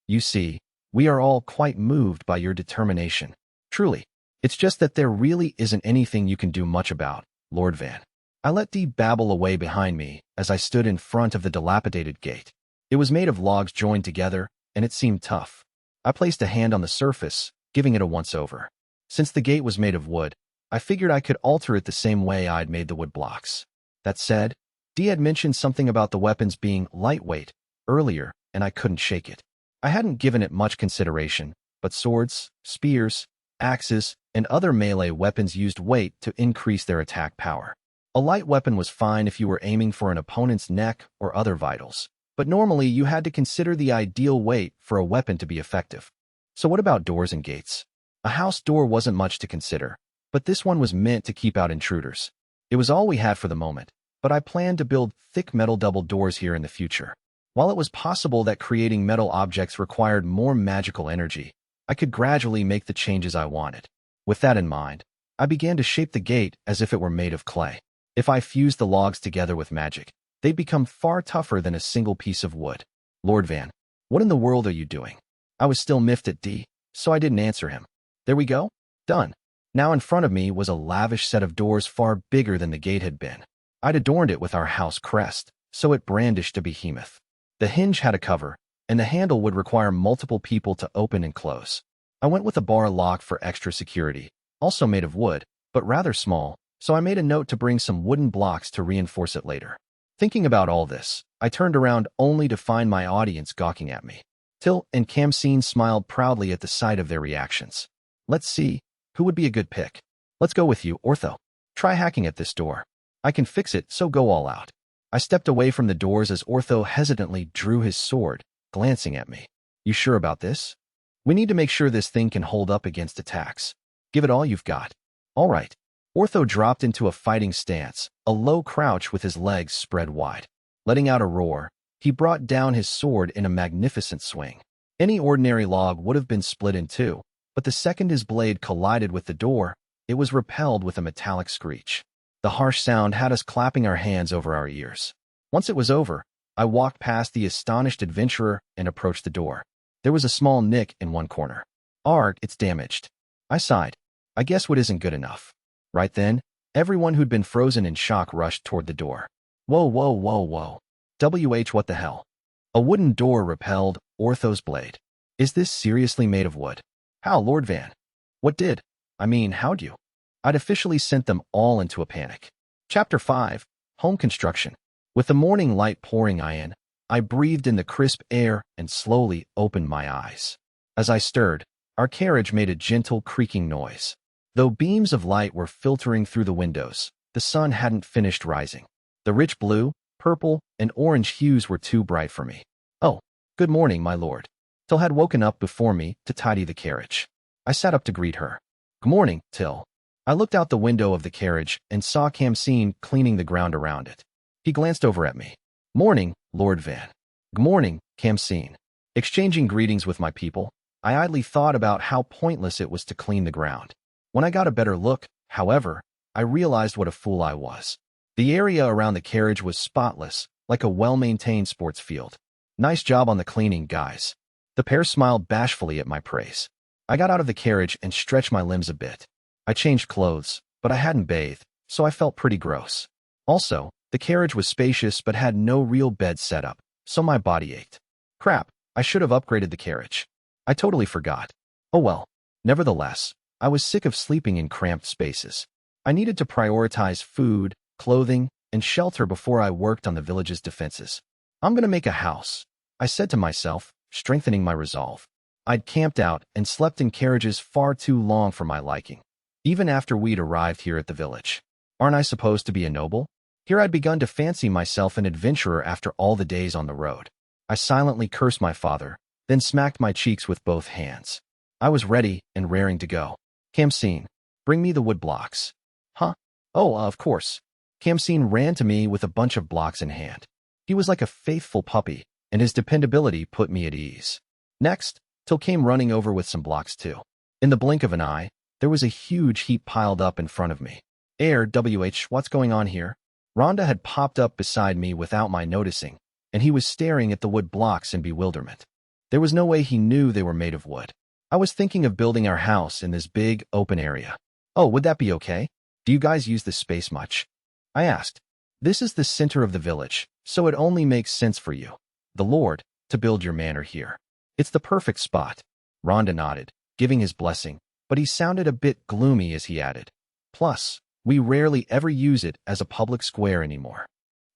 You see, we are all quite moved by your determination. Truly. It's just that there really isn't anything you can do much about, Lord Van. I let Dee babble away behind me as I stood in front of the dilapidated gate. It was made of logs joined together, and it seemed tough. I placed a hand on the surface, giving it a once-over. Since the gate was made of wood, I figured I could alter it the same way I'd made the wood blocks. That said, Dee had mentioned something about the weapons being lightweight earlier, and I couldn't shake it. I hadn't given it much consideration, but swords, spears, axes, and other melee weapons used weight to increase their attack power. A light weapon was fine if you were aiming for an opponent's neck or other vitals, but normally you had to consider the ideal weight for a weapon to be effective. So what about doors and gates? A house door wasn't much to consider, but this one was meant to keep out intruders. It was all we had for the moment, but I planned to build thick metal double doors here in the future. While it was possible that creating metal objects required more magical energy, I could gradually make the changes I wanted. With that in mind, I began to shape the gate as if it were made of clay. If I fused the logs together with magic, they'd become far tougher than a single piece of wood. Lord Van, what in the world are you doing? I was still miffed at Dee, so I didn't answer him. There we go. Done. Now in front of me was a lavish set of doors far bigger than the gate had been. I'd adorned it with our house crest, so it brandished a behemoth. The hinge had a cover, and the handle would require multiple people to open and close. I went with a bar lock for extra security, also made of wood, but rather small, so I made a note to bring some wooden blocks to reinforce it later. Thinking about all this, I turned around only to find my audience gawking at me. Till and Kamseen smiled proudly at the sight of their reactions. Let's see, who would be a good pick? Let's go with you, Ortho. Try hacking at this door. I can fix it, so go all out. I stepped away from the doors as Ortho hesitantly drew his sword, glancing at me. You sure about this? We need to make sure this thing can hold up against attacks. Give it all you've got. All right. Ortho dropped into a fighting stance, a low crouch with his legs spread wide. Letting out a roar, He brought down his sword in a magnificent swing. Any ordinary log would have been split in two, but the second his blade collided with the door, it was repelled with a metallic screech. The harsh sound had us clapping our hands over our ears. Once it was over, I walked past the astonished adventurer and approached the door. There was a small nick in one corner. "Arg, it's damaged." I sighed. I guess wood isn't good enough. Right then, everyone who'd been frozen in shock rushed toward the door. Whoa, whoa, whoa, whoa. What the hell? A wooden door repelled Ortho's blade. Is this seriously made of wood? How, Lord Van? How'd you? I'd officially sent them all into a panic. Chapter 5, Home Construction. With the morning light pouring in, I breathed in the crisp air and slowly opened my eyes. As I stirred, our carriage made a gentle creaking noise. Though beams of light were filtering through the windows, the sun hadn't finished rising. The rich blue, purple, and orange hues were too bright for me. "Oh, good morning, my lord." Till had woken up before me to tidy the carriage. I sat up to greet her. "Good morning, Till." I looked out the window of the carriage and saw Camseen cleaning the ground around it. He glanced over at me. "Morning, Lord Van." "Good morning, Camseen." Exchanging greetings with my people, I idly thought about how pointless it was to clean the ground. When I got a better look, however, I realized what a fool I was. The area around the carriage was spotless, like a well-maintained sports field. "Nice job on the cleaning, guys." The pair smiled bashfully at my praise. I got out of the carriage and stretched my limbs a bit. I changed clothes, but I hadn't bathed, so I felt pretty gross. Also, the carriage was spacious but had no real bed set up, so my body ached. Crap, I should have upgraded the carriage. I totally forgot. Oh well. Nevertheless, I was sick of sleeping in cramped spaces. I needed to prioritize food, clothing, and shelter before I worked on the village's defenses. "I'm gonna make a house," I said to myself, strengthening my resolve. I'd camped out and slept in carriages far too long for my liking, even after we'd arrived here at the village. Aren't I supposed to be a noble? Here I'd begun to fancy myself an adventurer after all the days on the road. I silently cursed my father, then smacked my cheeks with both hands. I was ready and raring to go. "Camseen, bring me the wood blocks." "Huh? Oh, of course." Camseen ran to me with a bunch of blocks in hand. He was like a faithful puppy, and his dependability put me at ease. Next, Till came running over with some blocks too. In the blink of an eye, there was a huge heap piled up in front of me. What's going on here?" Rhonda had popped up beside me without my noticing, and he was staring at the wood blocks in bewilderment. There was no way he knew they were made of wood. "I was thinking of building our house in this big, open area." "Oh, would that be okay? Do you guys use this space much?" I asked. "This is the center of the village, so it only makes sense for you, the Lord, to build your manor here. It's the perfect spot." Rhonda nodded, giving his blessing, but he sounded a bit gloomy as he added, "Plus, we rarely ever use it as a public square anymore."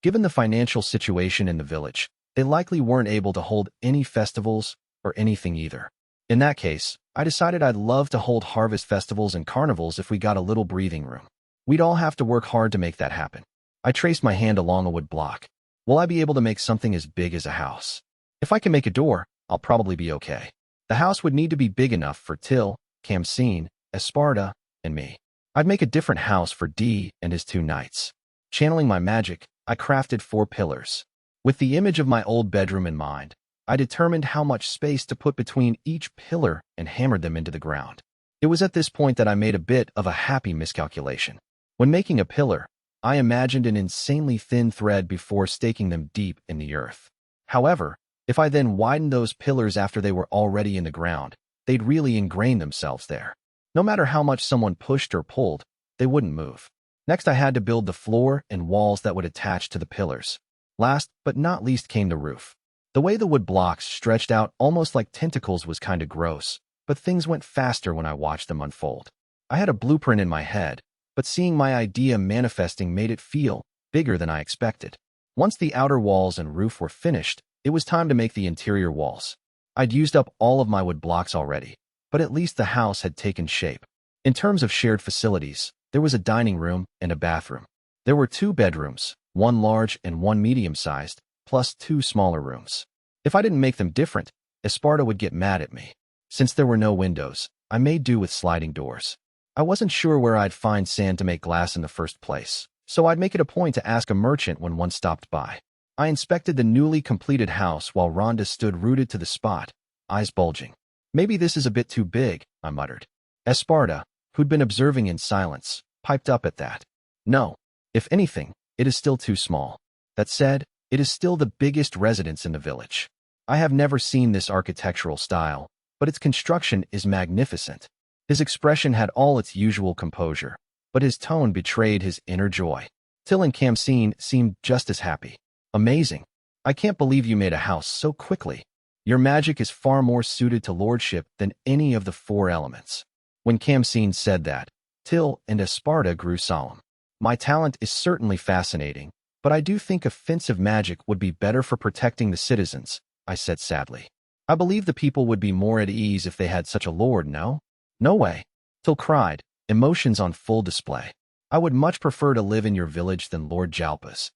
Given the financial situation in the village, they likely weren't able to hold any festivals or anything either. In that case, I decided I'd love to hold harvest festivals and carnivals if we got a little breathing room. We'd all have to work hard to make that happen. I traced my hand along a wood block. Will I be able to make something as big as a house? If I can make a door, I'll probably be okay. The house would need to be big enough for Till, Camseen, Esparta, and me. I'd make a different house for D and his 2 knights. Channeling my magic, I crafted 4 pillars. With the image of my old bedroom in mind, I determined how much space to put between each pillar and hammered them into the ground. It was at this point that I made a bit of a happy miscalculation. When making a pillar, I imagined an insanely thin thread before staking them deep in the earth. However, if I then widened those pillars after they were already in the ground, they'd really ingrain themselves there. No matter how much someone pushed or pulled, they wouldn't move. Next, I had to build the floor and walls that would attach to the pillars. Last but not least came the roof. The way the wood blocks stretched out almost like tentacles was kinda gross, but things went faster when I watched them unfold. I had a blueprint in my head, but seeing my idea manifesting made it feel bigger than I expected. Once the outer walls and roof were finished, it was time to make the interior walls. I'd used up all of my wood blocks already, but at least the house had taken shape. In terms of shared facilities, there was a dining room and a bathroom. There were 2 bedrooms, one large and one medium-sized, plus 2 smaller rooms. If I didn't make them different, Esparta would get mad at me. Since there were no windows, I made do with sliding doors. I wasn't sure where I'd find sand to make glass in the first place, so I'd make it a point to ask a merchant when one stopped by. I inspected the newly completed house while Rhonda stood rooted to the spot, eyes bulging. Maybe this is a bit too big, I muttered. Esparta, who'd been observing in silence, piped up at that. No. If anything, it is still too small. That said, it is still the biggest residence in the village. I have never seen this architectural style, but its construction is magnificent. His expression had all its usual composure, but his tone betrayed his inner joy. Till and Kamseen seemed just as happy. Amazing. I can't believe you made a house so quickly. Your magic is far more suited to lordship than any of the 4 elements. When Kamseen said that, Till and Esparta grew solemn. My talent is certainly fascinating, but I do think offensive magic would be better for protecting the citizens, I said sadly. I believe the people would be more at ease if they had such a lord, no? No way. Till cried, emotions on full display. I would much prefer to live in your village than Lord Jalpa's.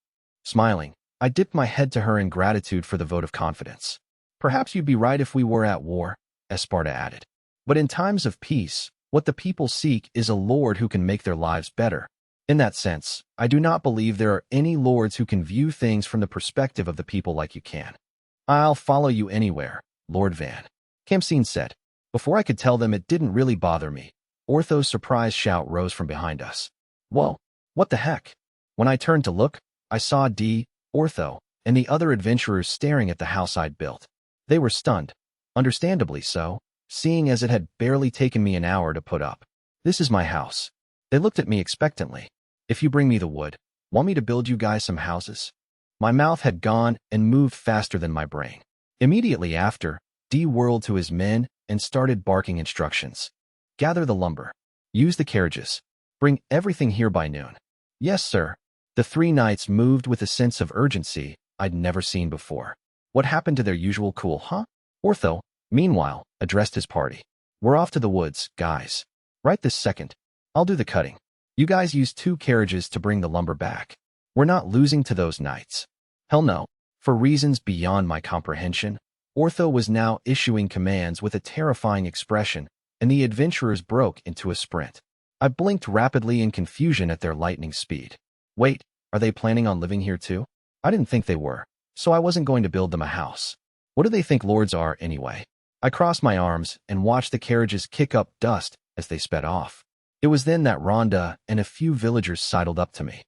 Smiling, I dipped my head to her in gratitude for the vote of confidence. Perhaps you'd be right if we were at war, Esparta added. But in times of peace, what the people seek is a lord who can make their lives better. In that sense, I do not believe there are any lords who can view things from the perspective of the people like you can. I'll follow you anywhere, Lord Van. Kamseen said. Before I could tell them it didn't really bother me, Ortho's surprised shout rose from behind us. Whoa, what the heck? When I turned to look, I saw Dee, Ortho, and the other adventurers staring at the house I'd built. They were stunned, understandably so, seeing as it had barely taken me an hour to put up. This is my house. They looked at me expectantly. If you bring me the wood, want me to build you guys some houses? My mouth had gone and moved faster than my brain. Immediately after, Dee whirled to his men and started barking instructions. Gather the lumber. Use the carriages. Bring everything here by noon. Yes, sir. The 3 knights moved with a sense of urgency I'd never seen before. What happened to their usual cool, huh? Ortho, meanwhile, addressed his party. We're off to the woods, guys. Right this second. I'll do the cutting. You guys use 2 carriages to bring the lumber back. We're not losing to those knights. Hell no. For reasons beyond my comprehension, Ortho was now issuing commands with a terrifying expression, and the adventurers broke into a sprint. I blinked rapidly in confusion at their lightning speed. Wait, are they planning on living here too? I didn't think they were, so I wasn't going to build them a house. What do they think lords are, anyway? I crossed my arms and watched the carriages kick up dust as they sped off. It was then that Rhonda and a few villagers sidled up to me.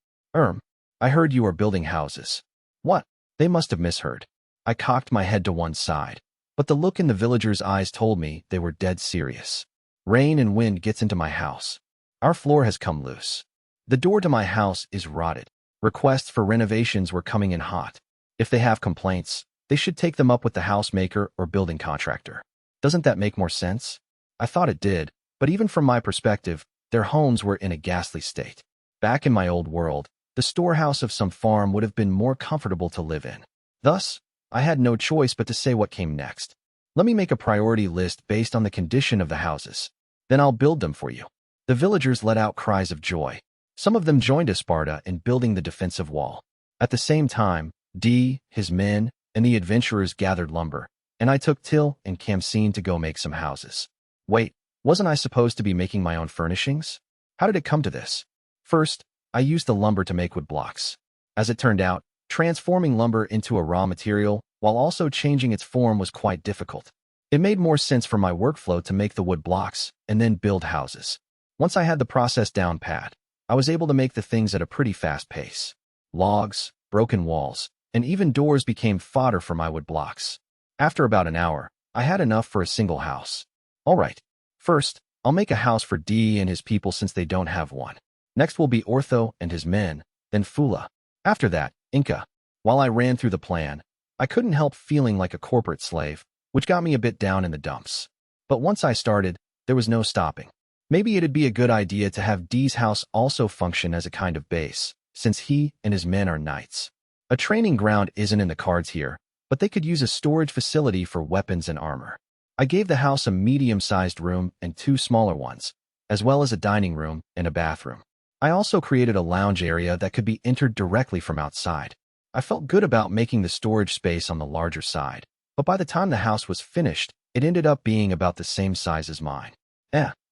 I heard you are building houses. What? They must have misheard. I cocked my head to one side, but the look in the villagers' eyes told me they were dead serious. Rain and wind gets into my house. Our floor has come loose. The door to my house is rotted. Requests for renovations were coming in hot. If they have complaints, they should take them up with the housemaker or building contractor. Doesn't that make more sense? I thought it did, but even from my perspective, their homes were in a ghastly state. Back in my old world, the storehouse of some farm would have been more comfortable to live in. Thus, I had no choice but to say what came next. Let me make a priority list based on the condition of the houses. Then I'll build them for you. The villagers let out cries of joy. Some of them joined Esparta in building the defensive wall. At the same time, Dee, his men, and the adventurers gathered lumber, and I took Till and Kamseen to go make some houses. Wait, wasn't I supposed to be making my own furnishings? How did it come to this? First, I used the lumber to make wood blocks. As it turned out, transforming lumber into a raw material while also changing its form was quite difficult. It made more sense for my workflow to make the wood blocks and then build houses. Once I had the process down pat, I was able to make the things at a pretty fast pace. Logs, broken walls, and even doors became fodder for my wood blocks. After about an hour, I had enough for a single house. All right, first, I'll make a house for Dee and his people since they don't have one. Next will be Ortho and his men, then Fula. After that, Inca. While I ran through the plan, I couldn't help feeling like a corporate slave, which got me a bit down in the dumps. But once I started, there was no stopping. Maybe it'd be a good idea to have Dee's house also function as a kind of base, since he and his men are knights. A training ground isn't in the cards here, but they could use a storage facility for weapons and armor. I gave the house a medium-sized room and 2 smaller ones, as well as a dining room and a bathroom. I also created a lounge area that could be entered directly from outside. I felt good about making the storage space on the larger side, but by the time the house was finished, it ended up being about the same size as mine.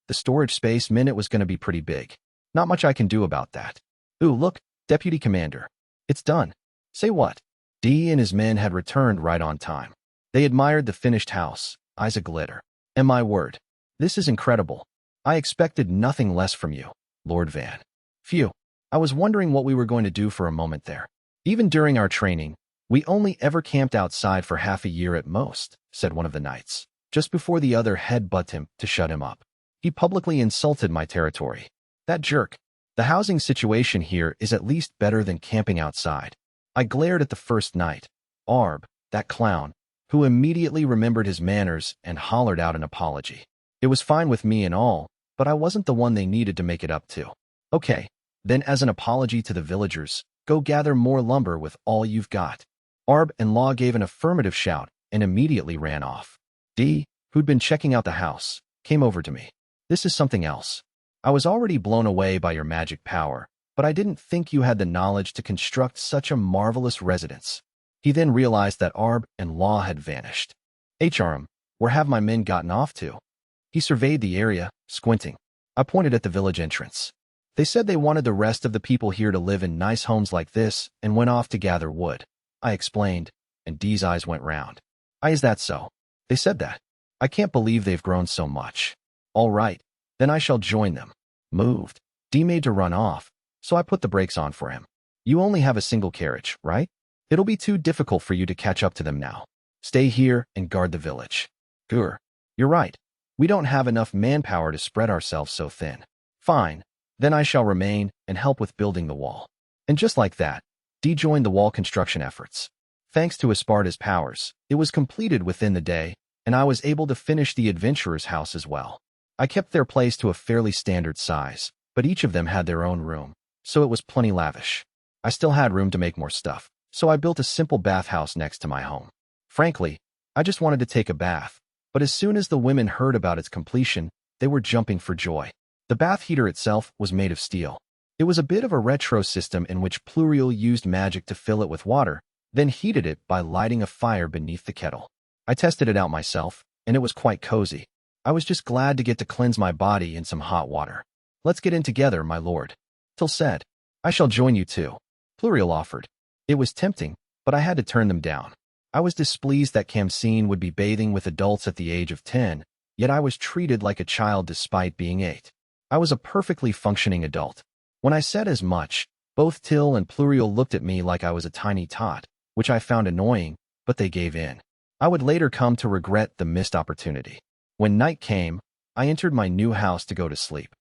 The storage space meant it was going to be pretty big. Not much I can do about that. Ooh, look, Deputy Commander. It's done. Say what? D and his men had returned right on time. They admired the finished house, eyes aglitter. And my word, this is incredible. I expected nothing less from you, Lord Van. Phew, I was wondering what we were going to do for a moment there. Even during our training, we only ever camped outside for half a year at most, said one of the knights, just before the other headbutted him to shut him up. He publicly insulted my territory. That jerk. The housing situation here is at least better than camping outside. I glared at the first knight, Arb, that clown, who immediately remembered his manners and hollered out an apology. It was fine with me and all, but I wasn't the one they needed to make it up to. Okay, then as an apology to the villagers, go gather more lumber with all you've got. Arb and Law gave an affirmative shout and immediately ran off. D, who'd been checking out the house, came over to me. This is something else. I was already blown away by your magic power, but I didn't think you had the knowledge to construct such a marvelous residence. He then realized that Arb and Law had vanished. HRM, where have my men gotten off to? He surveyed the area, squinting. I pointed at the village entrance. They said they wanted the rest of the people here to live in nice homes like this and went off to gather wood. I explained, and Dee's eyes went round. Is that so? They said that. I can't believe they've grown so much. All right, then I shall join them. Moved. Dee made to run off, so I put the brakes on for him. You only have a single carriage, right? It'll be too difficult for you to catch up to them now. Stay here and guard the village. Gur. You're right. We don't have enough manpower to spread ourselves so thin. Fine. Then I shall remain and help with building the wall. And just like that, Dee joined the wall construction efforts. Thanks to Esparta's powers, it was completed within the day, and I was able to finish the adventurer's house as well. I kept their place to a fairly standard size, but each of them had their own room, so it was plenty lavish. I still had room to make more stuff, so I built a simple bathhouse next to my home. Frankly, I just wanted to take a bath, but as soon as the women heard about its completion, they were jumping for joy. The bath heater itself was made of steel. It was a bit of a retro system in which Pluriel used magic to fill it with water, then heated it by lighting a fire beneath the kettle. I tested it out myself, and it was quite cozy. I was just glad to get to cleanse my body in some hot water. Let's get in together, my lord. Till said, I shall join you too. Pluriel offered. It was tempting, but I had to turn them down. I was displeased that Kamseen would be bathing with adults at the age of 10, yet I was treated like a child despite being 8. I was a perfectly functioning adult. When I said as much, both Till and Pluriel looked at me like I was a tiny tot, which I found annoying, but they gave in. I would later come to regret the missed opportunity. When night came, I entered my new house to go to sleep,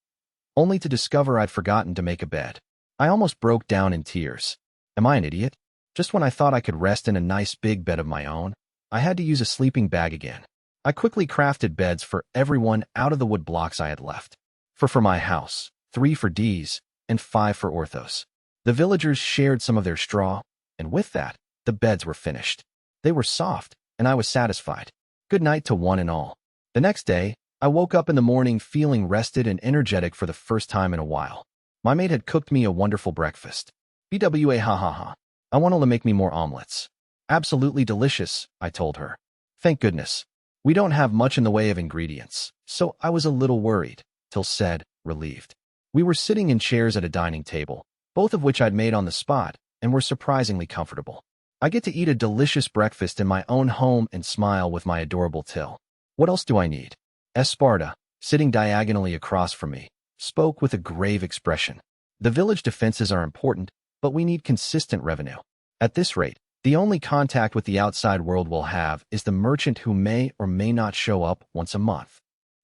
only to discover I'd forgotten to make a bed. I almost broke down in tears. Am I an idiot? Just when I thought I could rest in a nice big bed of my own, I had to use a sleeping bag again. I quickly crafted beds for everyone out of the wood blocks I had left. For my house, 3 for D's, and 5 for Orthos. The villagers shared some of their straw, and with that, the beds were finished. They were soft, and I was satisfied. Good night to one and all. The next day, I woke up in the morning feeling rested and energetic for the first time in a while. My maid had cooked me a wonderful breakfast. BWA ha ha ha. I want her to make me more omelets. Absolutely delicious, I told her. Thank goodness. We don't have much in the way of ingredients, so I was a little worried, Till said, relieved. We were sitting in chairs at a dining table, both of which I'd made on the spot, and were surprisingly comfortable. I get to eat a delicious breakfast in my own home and smile with my adorable Till. What else do I need? Esparta, sitting diagonally across from me, spoke with a grave expression. The village defenses are important, but we need consistent revenue. At this rate, the only contact with the outside world we'll have is the merchant who may or may not show up once a month.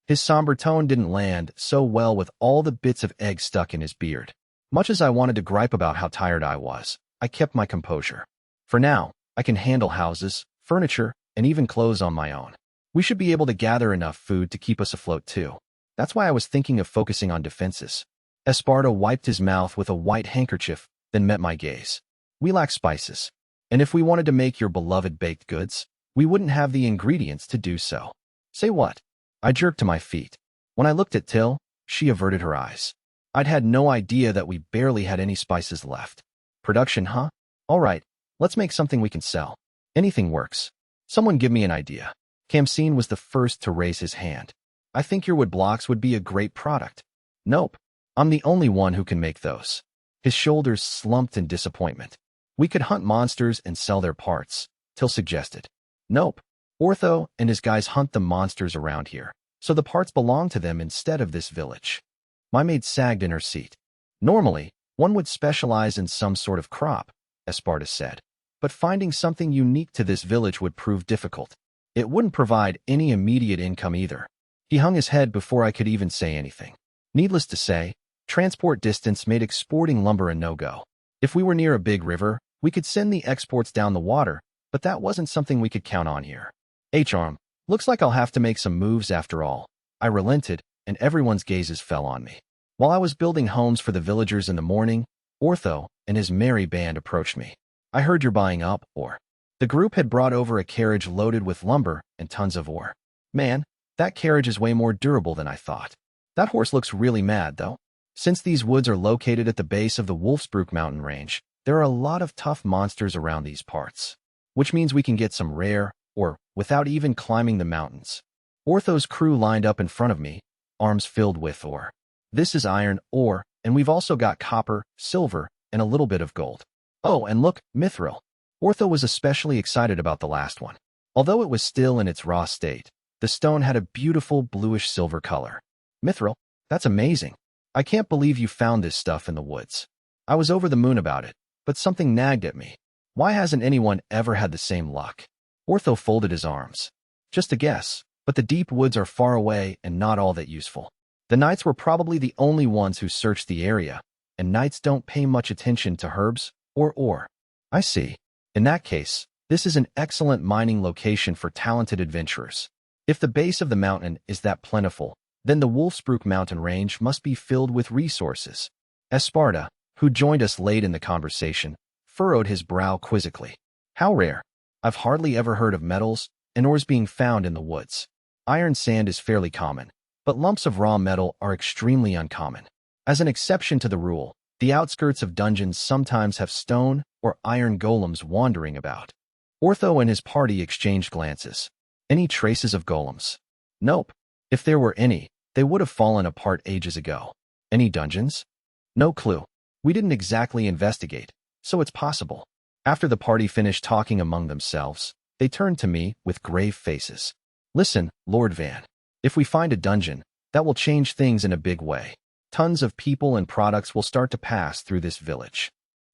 His somber tone didn't land so well with all the bits of egg stuck in his beard. Much as I wanted to gripe about how tired I was, I kept my composure. For now, I can handle houses, furniture, and even clothes on my own. We should be able to gather enough food to keep us afloat too. That's why I was thinking of focusing on defenses. Esparta wiped his mouth with a white handkerchief, then met my gaze. We lack spices, and if we wanted to make your beloved baked goods, we wouldn't have the ingredients to do so. Say what? I jerked to my feet. When I looked at Till, she averted her eyes. I'd had no idea that we barely had any spices left. Production, huh? All right, let's make something we can sell. Anything works. Someone give me an idea. Kamseen was the first to raise his hand. I think your wood blocks would be a great product. Nope. I'm the only one who can make those. His shoulders slumped in disappointment. We could hunt monsters and sell their parts, Till suggested. Nope. Ortho and his guys hunt the monsters around here, so the parts belong to them instead of this village. My maid sagged in her seat. Normally, one would specialize in some sort of crop, Esparta said, but finding something unique to this village would prove difficult. It wouldn't provide any immediate income either. He hung his head before I could even say anything. Needless to say, transport distance made exporting lumber a no-go. If we were near a big river, we could send the exports down the water, but that wasn't something we could count on here. Looks like I'll have to make some moves after all. I relented, and everyone's gazes fell on me. While I was building homes for the villagers in the morning, Ortho and his merry band approached me. I heard you're buying up, or? The group had brought over a carriage loaded with lumber and tons of ore. Man, that carriage is way more durable than I thought. That horse looks really mad, though. Since these woods are located at the base of the Wolfsbruch mountain range, there are a lot of tough monsters around these parts, which means we can get some rare, or without even climbing the mountains. Ortho's crew lined up in front of me, arms filled with ore. This is iron ore, and we've also got copper, silver, and a little bit of gold. Oh, and look, mithril. Ortho was especially excited about the last one. Although it was still in its raw state, the stone had a beautiful bluish-silver color. Mithril? That's amazing. I can't believe you found this stuff in the woods. I was over the moon about it, but something nagged at me. Why hasn't anyone ever had the same luck? Ortho folded his arms. Just a guess, but the deep woods are far away and not all that useful. The knights were probably the only ones who searched the area, and knights don't pay much attention to herbs or ore. I see. In that case, this is an excellent mining location for talented adventurers. If the base of the mountain is that plentiful, then the Wolfsbruch mountain range must be filled with resources. Esparta, who joined us late in the conversation, furrowed his brow quizzically. How rare. I've hardly ever heard of metals and ores being found in the woods. Iron sand is fairly common, but lumps of raw metal are extremely uncommon. As an exception to the rule, the outskirts of dungeons sometimes have stone or iron golems wandering about. Ortho and his party exchanged glances. Any traces of golems? Nope. If there were any, they would have fallen apart ages ago. Any dungeons? No clue. We didn't exactly investigate, so it's possible. After the party finished talking among themselves, they turned to me with grave faces. Listen, Lord Van. If we find a dungeon, that will change things in a big way. Tons of people and products will start to pass through this village.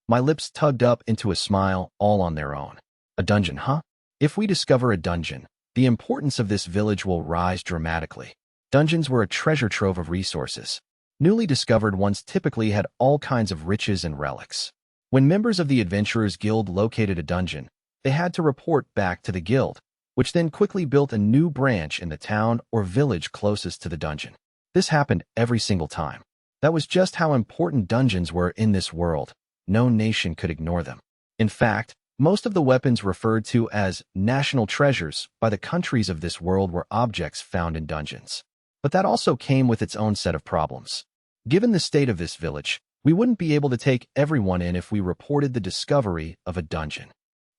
My lips tugged up into a smile all on their own. A dungeon, huh? If we discover a dungeon, the importance of this village will rise dramatically. Dungeons were a treasure trove of resources. Newly discovered ones typically had all kinds of riches and relics. When members of the Adventurers Guild located a dungeon, they had to report back to the guild, which then quickly built a new branch in the town or village closest to the dungeon. This happened every single time. That was just how important dungeons were in this world. No nation could ignore them. In fact, most of the weapons referred to as national treasures by the countries of this world were objects found in dungeons. But that also came with its own set of problems. Given the state of this village, we wouldn't be able to take everyone in if we reported the discovery of a dungeon.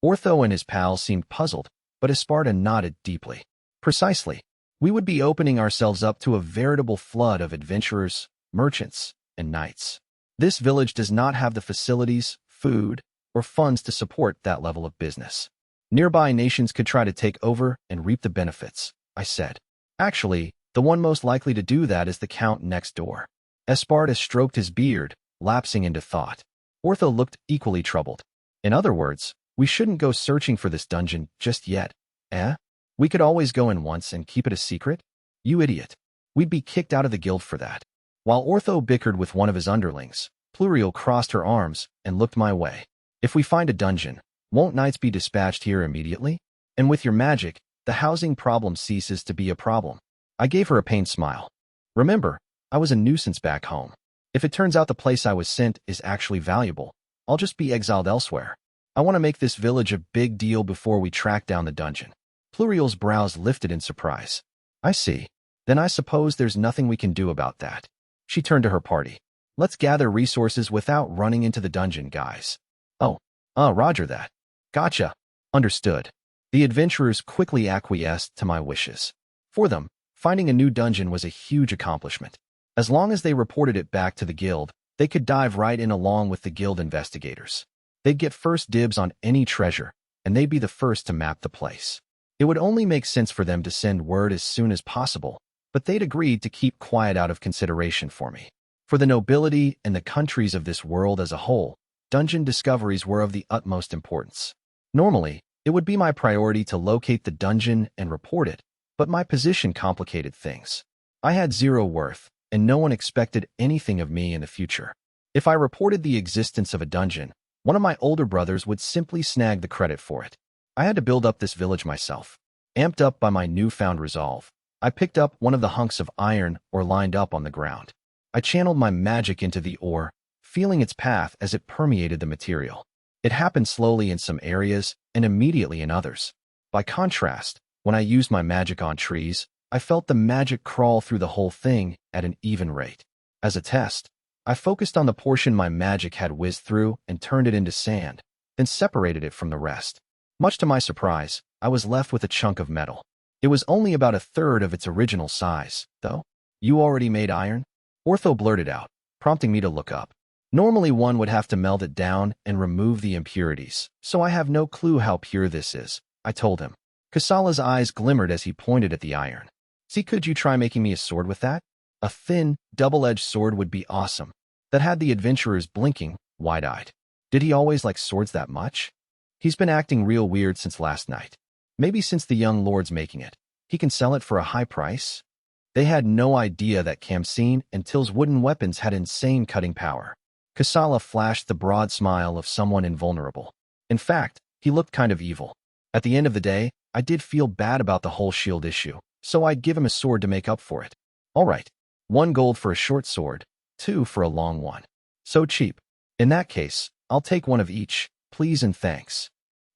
Ortho and his pals seemed puzzled, but Esparta nodded deeply. Precisely. We would be opening ourselves up to a veritable flood of adventurers, merchants, and knights. This village does not have the facilities, food, or funds to support that level of business. Nearby nations could try to take over and reap the benefits, I said. Actually, the one most likely to do that is the count next door. Esparta stroked his beard, lapsing into thought. Ortho looked equally troubled. In other words, we shouldn't go searching for this dungeon just yet, eh? We could always go in once and keep it a secret? You idiot. We'd be kicked out of the guild for that. While Ortho bickered with one of his underlings, Pluriel crossed her arms and looked my way. If we find a dungeon, won't knights be dispatched here immediately? And with your magic, the housing problem ceases to be a problem. I gave her a pained smile. Remember, I was a nuisance back home. If it turns out the place I was sent is actually valuable, I'll just be exiled elsewhere. I want to make this village a big deal before we track down the dungeon. Pluriel's brows lifted in surprise. I see. Then I suppose there's nothing we can do about that. She turned to her party. Let's gather resources without running into the dungeon, guys. Roger that. Gotcha. Understood. The adventurers quickly acquiesced to my wishes. For them, finding a new dungeon was a huge accomplishment. As long as they reported it back to the guild, they could dive right in along with the guild investigators. They'd get first dibs on any treasure, and they'd be the first to map the place. It would only make sense for them to send word as soon as possible, but they'd agreed to keep quiet out of consideration for me. For the nobility and the countries of this world as a whole, dungeon discoveries were of the utmost importance. Normally, it would be my priority to locate the dungeon and report it, but my position complicated things. I had zero worth, and no one expected anything of me in the future. If I reported the existence of a dungeon, one of my older brothers would simply snag the credit for it. I had to build up this village myself. Amped up by my newfound resolve, I picked up one of the hunks of iron ore lined up on the ground. I channeled my magic into the ore, feeling its path as it permeated the material. It happened slowly in some areas and immediately in others. By contrast, when I used my magic on trees, I felt the magic crawl through the whole thing at an even rate. As a test, I focused on the portion my magic had whizzed through and turned it into sand, then separated it from the rest. Much to my surprise, I was left with a chunk of metal. It was only about a third of its original size, though. "You already made iron?" Ortho blurted out, prompting me to look up. Normally one would have to melt it down and remove the impurities, so I have no clue how pure this is, I told him. Kasala's eyes glimmered as he pointed at the iron. "See, could you try making me a sword with that? A thin, double-edged sword would be awesome." That had the adventurers blinking, wide-eyed. Did he always like swords that much? He's been acting real weird since last night. Maybe since the young lord's making it. He can sell it for a high price? They had no idea that Kamseen and Till's wooden weapons had insane cutting power. Kasala flashed the broad smile of someone invulnerable. In fact, he looked kind of evil. At the end of the day, I did feel bad about the whole shield issue, so I'd give him a sword to make up for it. All right, 1 gold for a short sword, 2 for a long one. So cheap. In that case, I'll take one of each, please and thanks.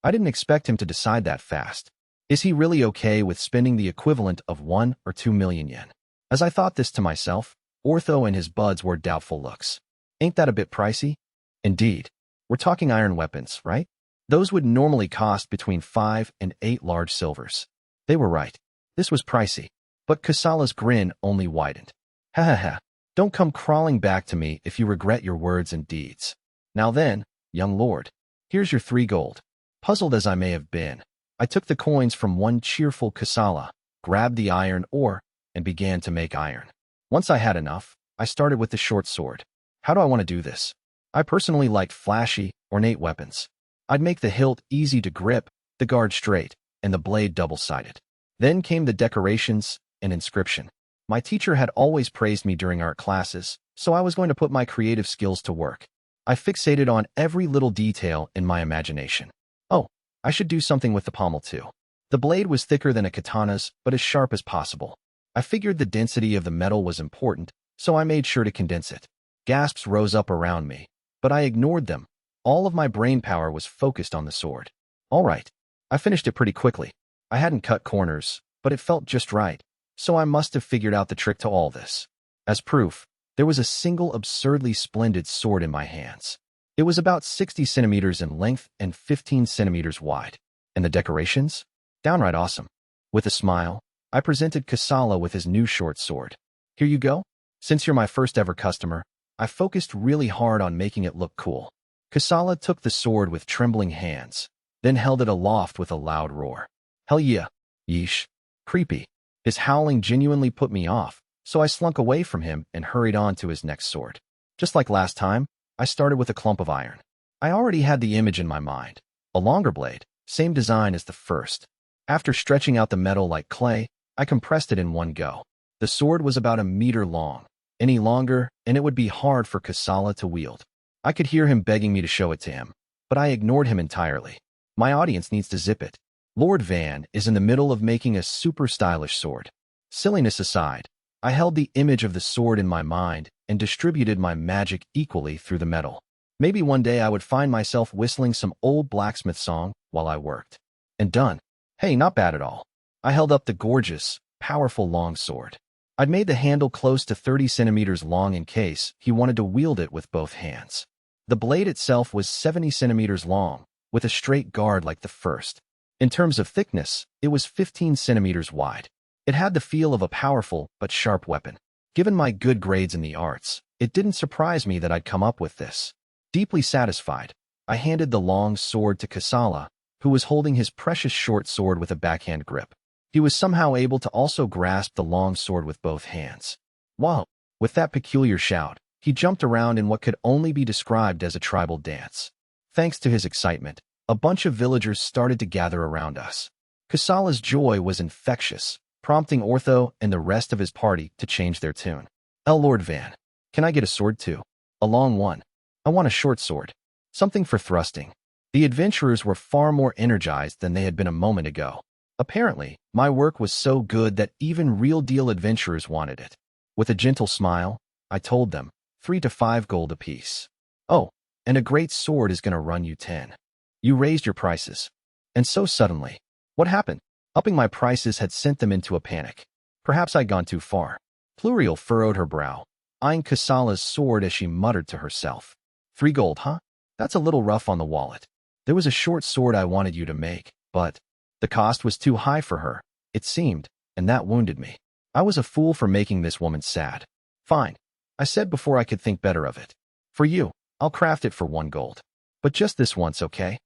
I didn't expect him to decide that fast. Is he really okay with spending the equivalent of 1 or 2 million yen? As I thought this to myself, Ortho and his buds wore doubtful looks. Ain't that a bit pricey? Indeed. We're talking iron weapons, right? Those would normally cost between 5 and 8 large silvers. They were right. This was pricey. But Kasala's grin only widened. Ha ha ha. Don't come crawling back to me if you regret your words and deeds. Now then, young lord, here's your 3 gold. Puzzled as I may have been, I took the coins from one cheerful Kasala, grabbed the iron ore, and began to make iron. Once I had enough, I started with the short sword. How do I want to do this? I personally liked flashy, ornate weapons. I'd make the hilt easy to grip, the guard straight, and the blade double-sided. Then came the decorations and inscription. My teacher had always praised me during art classes, so I was going to put my creative skills to work. I fixated on every little detail in my imagination. Oh, I should do something with the pommel too. The blade was thicker than a katana's, but as sharp as possible. I figured the density of the metal was important, so I made sure to condense it. Gasps rose up around me, but I ignored them. All of my brain power was focused on the sword. All right, I finished it pretty quickly. I hadn't cut corners, but it felt just right, so I must have figured out the trick to all this. As proof, there was a single absurdly splendid sword in my hands. It was about 60 centimeters in length and 15 centimeters wide. And the decorations? Downright awesome. With a smile, I presented Kasala with his new short sword. Here you go. Since you're my first ever customer, I focused really hard on making it look cool. Kasala took the sword with trembling hands, then held it aloft with a loud roar. Hell yeah. Yeesh. Creepy. His howling genuinely put me off, so I slunk away from him and hurried on to his next sword. Just like last time, I started with a clump of iron. I already had the image in my mind. A longer blade, same design as the first. After stretching out the metal like clay, I compressed it in one go. The sword was about a meter long. Any longer, and it would be hard for Kasala to wield. I could hear him begging me to show it to him, but I ignored him entirely. My audience needs to zip it. Lord Van is in the middle of making a super stylish sword. Silliness aside, I held the image of the sword in my mind and distributed my magic equally through the metal. Maybe one day I would find myself whistling some old blacksmith song while I worked. And done. Hey, not bad at all. I held up the gorgeous, powerful long sword. I'd made the handle close to 30 centimeters long in case he wanted to wield it with both hands. The blade itself was 70 centimeters long, with a straight guard like the first. In terms of thickness, it was 15 centimeters wide. It had the feel of a powerful but sharp weapon. Given my good grades in the arts, it didn't surprise me that I'd come up with this. Deeply satisfied, I handed the long sword to Kasala, who was holding his precious short sword with a backhand grip. He was somehow able to also grasp the long sword with both hands. Wow! With that peculiar shout, he jumped around in what could only be described as a tribal dance. Thanks to his excitement, a bunch of villagers started to gather around us. Kasala's joy was infectious, prompting Ortho and the rest of his party to change their tune. Lord Van, can I get a sword too? A long one. I want a short sword. Something for thrusting. The adventurers were far more energized than they had been a moment ago. Apparently, my work was so good that even real-deal adventurers wanted it. With a gentle smile, I told them, 3 to 5 gold apiece. Oh, and a great sword is going to run you 10. You raised your prices. And so suddenly. What happened? Upping my prices had sent them into a panic. Perhaps I'd gone too far. Pluriel furrowed her brow, eyeing Kasala's sword as she muttered to herself. 3 gold, huh? That's a little rough on the wallet. There was a short sword I wanted you to make, but the cost was too high for her, it seemed, and that wounded me. I was a fool for making this woman sad. Fine, I said before I could think better of it. For you, I'll craft it for 1 gold. But just this once, okay?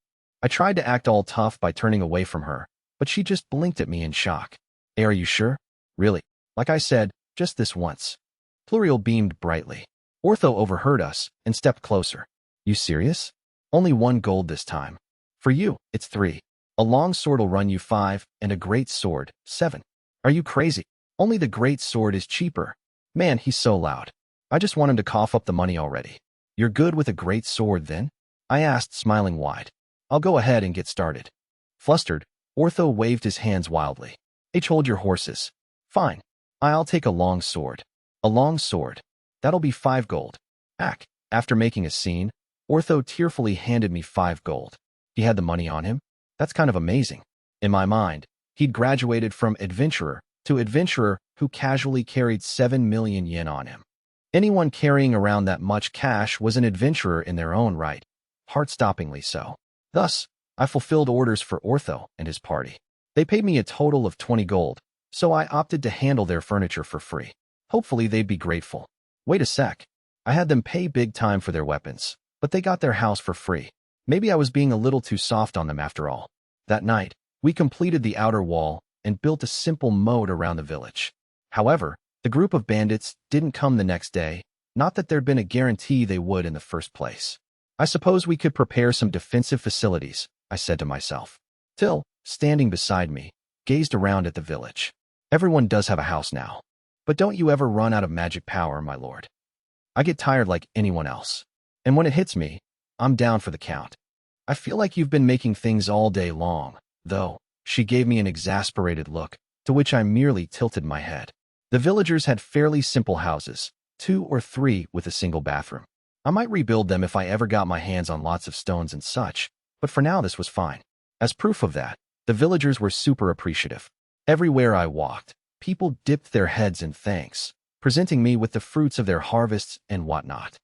I tried to act all tough by turning away from her, but she just blinked at me in shock. Hey, are you sure? Really? Like I said, just this once. Pluriel beamed brightly. Ortho overheard us and stepped closer. You serious? Only 1 gold this time. For you, it's 3. A long sword will run you 5, and a great sword, 7. Are you crazy? Only the great sword is cheaper. Man, he's so loud. I just want him to cough up the money already. You're good with a great sword, then? I asked, smiling wide. I'll go ahead and get started. Flustered, Ortho waved his hands wildly. Hold your horses. Fine. I'll take a long sword. A long sword. That'll be 5 gold. After making a scene, Ortho tearfully handed me 5 gold. He had the money on him? That's kind of amazing. In my mind, he'd graduated from adventurer to adventurer who casually carried 7 million yen on him. Anyone carrying around that much cash was an adventurer in their own right, heart-stoppingly so. Thus, I fulfilled orders for Ortho and his party. They paid me a total of 20 gold, so I opted to handle their furniture for free. Hopefully they'd be grateful. Wait a sec. I had them pay big time for their weapons, but they got their house for free. Maybe I was being a little too soft on them after all. That night, we completed the outer wall and built a simple moat around the village. However, the group of bandits didn't come the next day, not that there'd been a guarantee they would in the first place. I suppose we could prepare some defensive facilities, I said to myself. Till, standing beside me, gazed around at the village. Everyone does have a house now. But don't you ever run out of magic power, my lord. I get tired like anyone else. And when it hits me, I'm down for the count. I feel like you've been making things all day long, though. She gave me an exasperated look, to which I merely tilted my head. The villagers had fairly simple houses, 2 or 3 with a single bathroom. I might rebuild them if I ever got my hands on lots of stones and such, but for now this was fine. As proof of that, the villagers were super appreciative. Everywhere I walked, people dipped their heads in thanks, presenting me with the fruits of their harvests and whatnot.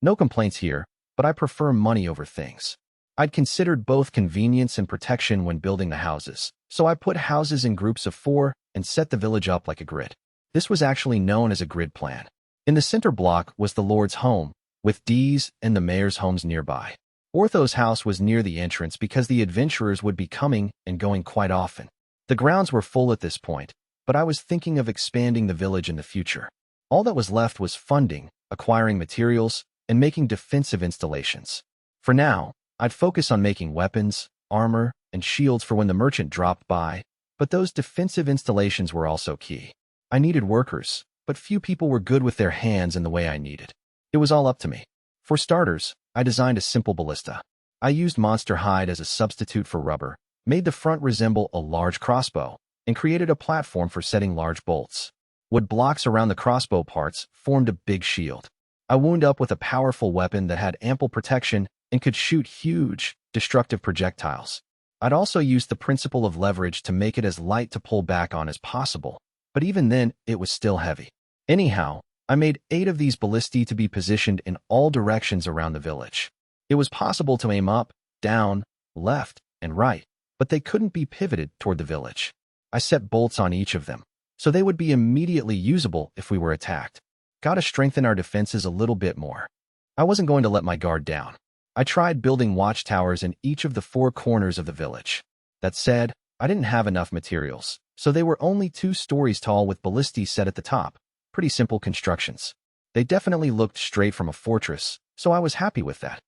No complaints here, but I prefer money over things. I'd considered both convenience and protection when building the houses, so I put houses in groups of 4 and set the village up like a grid. This was actually known as a grid plan. In the center block was the Lord's home, with Dee's and the mayor's homes nearby. Ortho's house was near the entrance because the adventurers would be coming and going quite often. The grounds were full at this point, but I was thinking of expanding the village in the future. All that was left was funding, acquiring materials, and making defensive installations. For now, I'd focus on making weapons, armor, and shields for when the merchant dropped by, but those defensive installations were also key. I needed workers, but few people were good with their hands in the way I needed. It was all up to me. For starters, I designed a simple ballista. I used monster hide as a substitute for rubber, made the front resemble a large crossbow, and created a platform for setting large bolts. Wood blocks around the crossbow parts formed a big shield. I wound up with a powerful weapon that had ample protection and could shoot huge, destructive projectiles. I'd also used the principle of leverage to make it as light to pull back on as possible, but even then, it was still heavy. Anyhow, I made 8 of these ballistae to be positioned in all directions around the village. It was possible to aim up, down, left, and right, but they couldn't be pivoted toward the village. I set bolts on each of them, so they would be immediately usable if we were attacked. Gotta strengthen our defenses a little bit more. I wasn't going to let my guard down. I tried building watchtowers in each of the 4 corners of the village. That said, I didn't have enough materials, so they were only 2 stories tall with ballistas set at the top. Pretty simple constructions. They definitely looked straight from a fortress, so I was happy with that,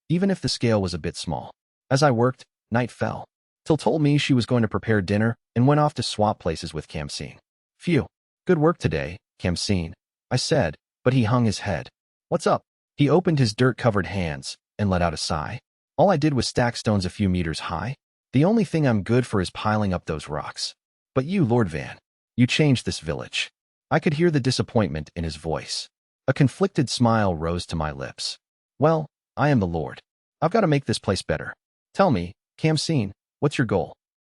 even if the scale was a bit small. As I worked, night fell. Till told me she was going to prepare dinner and went off to swap places with Kamseen. Phew. Good work today, Kamseen, I said, but he hung his head. What's up? He opened his dirt-covered hands and let out a sigh. All I did was stack stones a few meters high. The only thing I'm good for is piling up those rocks. But you, Lord Van, you changed this village. I could hear the disappointment in his voice. A conflicted smile rose to my lips. Well, I am the Lord. I've got to make this place better. Tell me, Kamseen, what's your goal?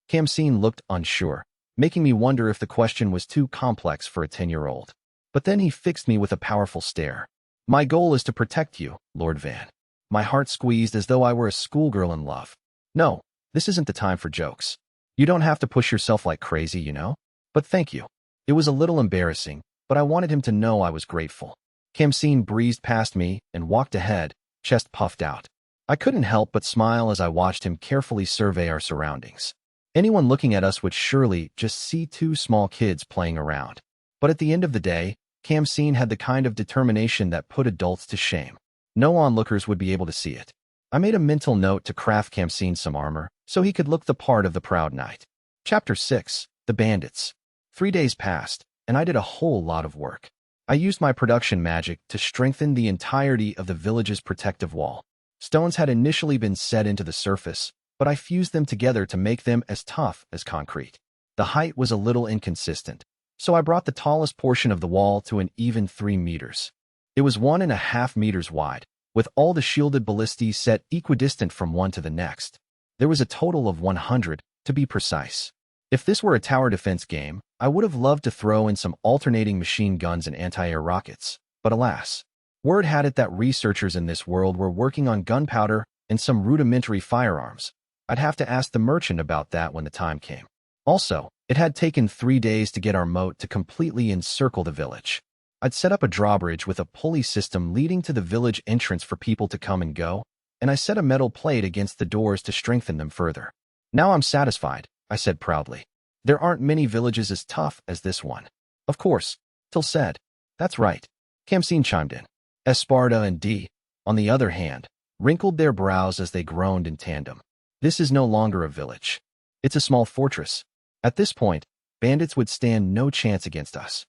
Kamseen looked unsure, making me wonder if the question was too complex for a 10-year-old. But then he fixed me with a powerful stare. My goal is to protect you, Lord Van. My heart squeezed as though I were a schoolgirl in love. No, this isn't the time for jokes. You don't have to push yourself like crazy, you know? But thank you. It was a little embarrassing, but I wanted him to know I was grateful. Kamseen breezed past me and walked ahead, chest puffed out. I couldn't help but smile as I watched him carefully survey our surroundings. Anyone looking at us would surely just see 2 small kids playing around. But at the end of the day, Kamseen had the kind of determination that put adults to shame. No onlookers would be able to see it. I made a mental note to craft Kamseen some armor, so he could look the part of the proud knight. Chapter 6. The Bandits. 3 days passed, and I did a whole lot of work. I used my production magic to strengthen the entirety of the village's protective wall. Stones had initially been set into the surface, but I fused them together to make them as tough as concrete. The height was a little inconsistent, so I brought the tallest portion of the wall to an even 3 meters. It was 1.5 meters wide, with all the shielded ballistas set equidistant from one to the next. There was a total of 100, to be precise. If this were a tower defense game, I would have loved to throw in some alternating machine guns and anti-air rockets, but alas. Word had it that researchers in this world were working on gunpowder and some rudimentary firearms. I'd have to ask the merchant about that when the time came. Also, it had taken 3 days to get our moat to completely encircle the village. I'd set up a drawbridge with a pulley system leading to the village entrance for people to come and go, and I set a metal plate against the doors to strengthen them further. Now I'm satisfied, I said proudly. There aren't many villages as tough as this one. Of course, Till said. That's right. Kamseen chimed in. Esparta and D, on the other hand, wrinkled their brows as they groaned in tandem. This is no longer a village. It's a small fortress. At this point, bandits would stand no chance against us.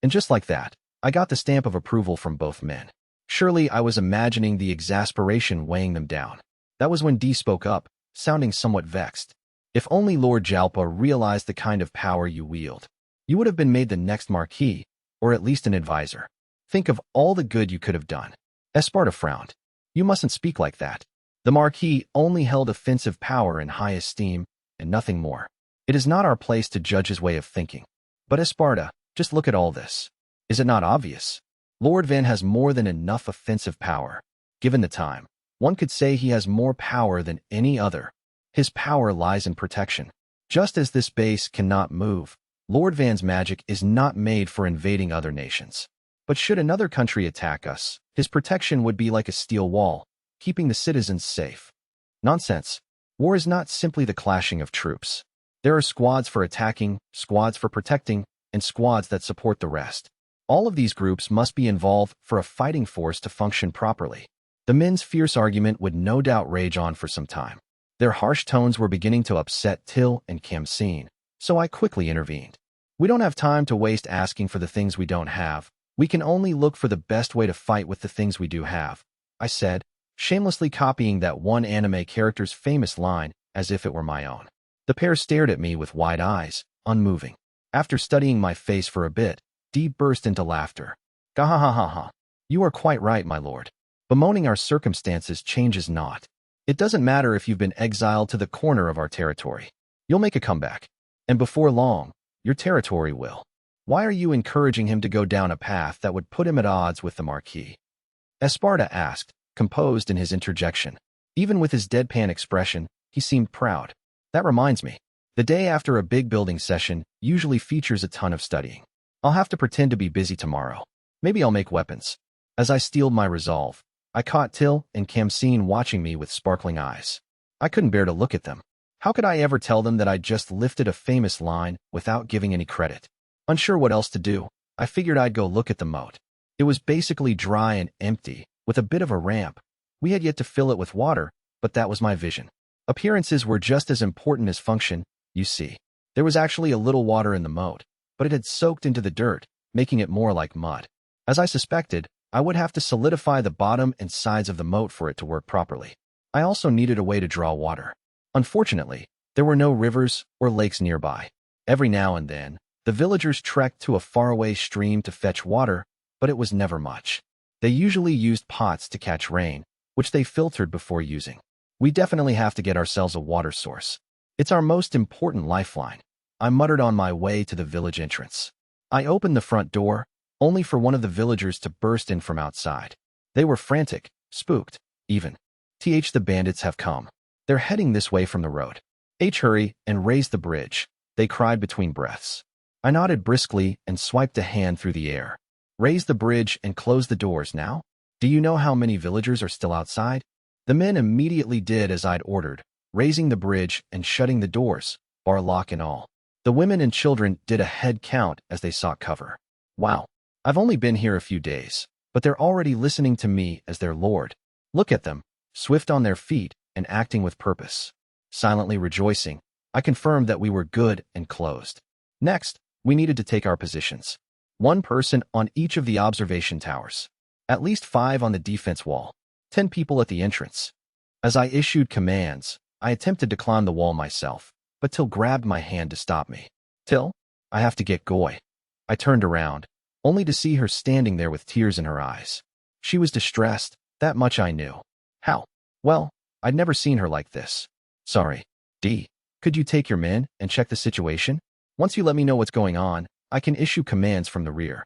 And just like that, I got the stamp of approval from both men. Surely I was imagining the exasperation weighing them down. That was when D spoke up, sounding somewhat vexed. If only Lord Jalpa realized the kind of power you wield. You would have been made the next Marquis, or at least an advisor. Think of all the good you could have done. Esparta frowned. You mustn't speak like that. The Marquis only held offensive power in high esteem, and nothing more. It is not our place to judge his way of thinking. But Esparta, just look at all this. Is it not obvious? Lord Van has more than enough offensive power. Given the time, one could say he has more power than any other. His power lies in protection. Just as this base cannot move, Lord Van's magic is not made for invading other nations. But should another country attack us, his protection would be like a steel wall, keeping the citizens safe. Nonsense. War is not simply the clashing of troops. There are squads for attacking, squads for protecting, and squads that support the rest. All of these groups must be involved for a fighting force to function properly. The men's fierce argument would no doubt rage on for some time. Their harsh tones were beginning to upset Till and Kamseen, so I quickly intervened. We don't have time to waste asking for the things we don't have. We can only look for the best way to fight with the things we do have, I said, shamelessly copying that one anime character's famous line as if it were my own. The pair stared at me with wide eyes, unmoving. After studying my face for a bit, Dee burst into laughter. Gahahaha. You are quite right, my lord. Bemoaning our circumstances changes naught. It doesn't matter if you've been exiled to the corner of our territory. You'll make a comeback. And before long, your territory will. Why are you encouraging him to go down a path that would put him at odds with the Marquis? Esparta asked, composed in his interjection. Even with his deadpan expression, he seemed proud. That reminds me. The day after a big building session usually features a ton of studying. I'll have to pretend to be busy tomorrow. Maybe I'll make weapons. As I steeled my resolve, I caught Till and Kamseen watching me with sparkling eyes. I couldn't bear to look at them. How could I ever tell them that I'd just lifted a famous line without giving any credit? Unsure what else to do, I figured I'd go look at the moat. It was basically dry and empty, with a bit of a ramp. We had yet to fill it with water, but that was my vision. Appearances were just as important as function, you see. There was actually a little water in the moat, but it had soaked into the dirt, making it more like mud. As I suspected, I would have to solidify the bottom and sides of the moat for it to work properly. I also needed a way to draw water. Unfortunately, there were no rivers or lakes nearby. Every now and then, the villagers trekked to a faraway stream to fetch water, but it was never much. They usually used pots to catch rain, which they filtered before using. We definitely have to get ourselves a water source. It's our most important lifeline, I muttered on my way to the village entrance. I opened the front door, only for one of the villagers to burst in from outside. They were frantic, spooked, even. The bandits have come. They're heading this way from the road. Hurry and raise the bridge, they cried between breaths. I nodded briskly and swiped a hand through the air. Raise the bridge and close the doors now? Do you know how many villagers are still outside? The men immediately did as I'd ordered, raising the bridge and shutting the doors, bar lock and all. The women and children did a head count as they sought cover. Wow, I've only been here a few days, but they're already listening to me as their lord. Look at them, swift on their feet and acting with purpose. Silently rejoicing, I confirmed that we were good and closed. Next, we needed to take our positions. One person on each of the observation towers. At least 5 on the defense wall. 10 people at the entrance. As I issued commands, I attempted to climb the wall myself, but Till grabbed my hand to stop me. Till, I have to get going. I turned around, only to see her standing there with tears in her eyes. She was distressed, that much I knew. How? Well, I'd never seen her like this. Sorry. D. Could you take your men and check the situation? Once you let me know what's going on, I can issue commands from the rear.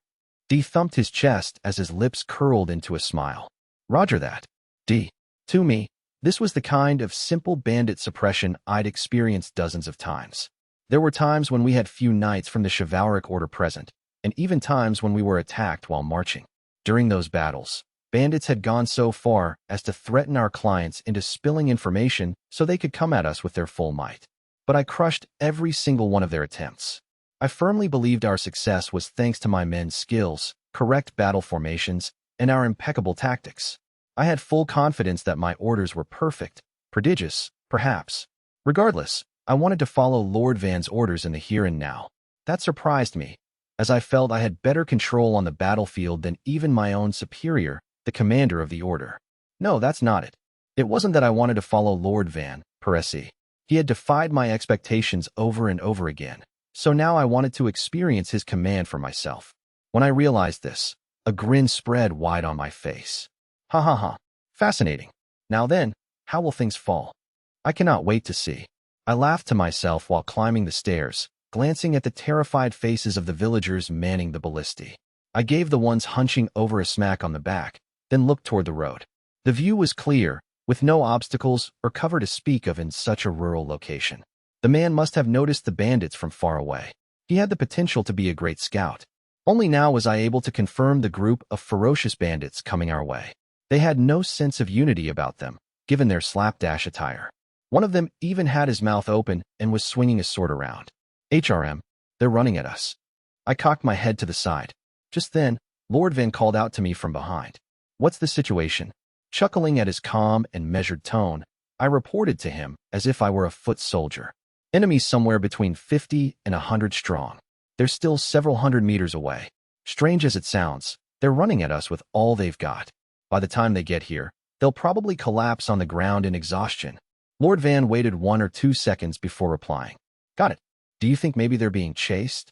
D thumped his chest as his lips curled into a smile. Roger that. D. To me, this was the kind of simple bandit suppression I'd experienced dozens of times. There were times when we had few knights from the chivalric order present, and even times when we were attacked while marching. During those battles, bandits had gone so far as to threaten our clients into spilling information so they could come at us with their full might. But I crushed every single one of their attempts. I firmly believed our success was thanks to my men's skills, correct battle formations, and our impeccable tactics. I had full confidence that my orders were perfect, prodigious, perhaps. Regardless, I wanted to follow Lord Van's orders in the here and now. That surprised me, as I felt I had better control on the battlefield than even my own superior, the commander of the order. No, that's not it. It wasn't that I wanted to follow Lord Van, per se. He had defied my expectations over and over again, so now I wanted to experience his command for myself. When I realized this, a grin spread wide on my face. Ha ha ha. Fascinating. Now then, how will things fall? I cannot wait to see. I laughed to myself while climbing the stairs, glancing at the terrified faces of the villagers manning the ballistae. I gave the ones hunching over a smack on the back, then looked toward the road. The view was clear, with no obstacles or cover to speak of in such a rural location. The man must have noticed the bandits from far away. He had the potential to be a great scout. Only now was I able to confirm the group of ferocious bandits coming our way. They had no sense of unity about them, given their slapdash attire. One of them even had his mouth open and was swinging his sword around. They're running at us. I cocked my head to the side. Just then, Lord Van called out to me from behind. What's the situation? Chuckling at his calm and measured tone, I reported to him as if I were a foot soldier. Enemies somewhere between 50 and 100 strong. They're still several hundred meters away. Strange as it sounds, they're running at us with all they've got. By the time they get here, they'll probably collapse on the ground in exhaustion. Lord Van waited 1 or 2 seconds before replying. Got it. Do you think maybe they're being chased?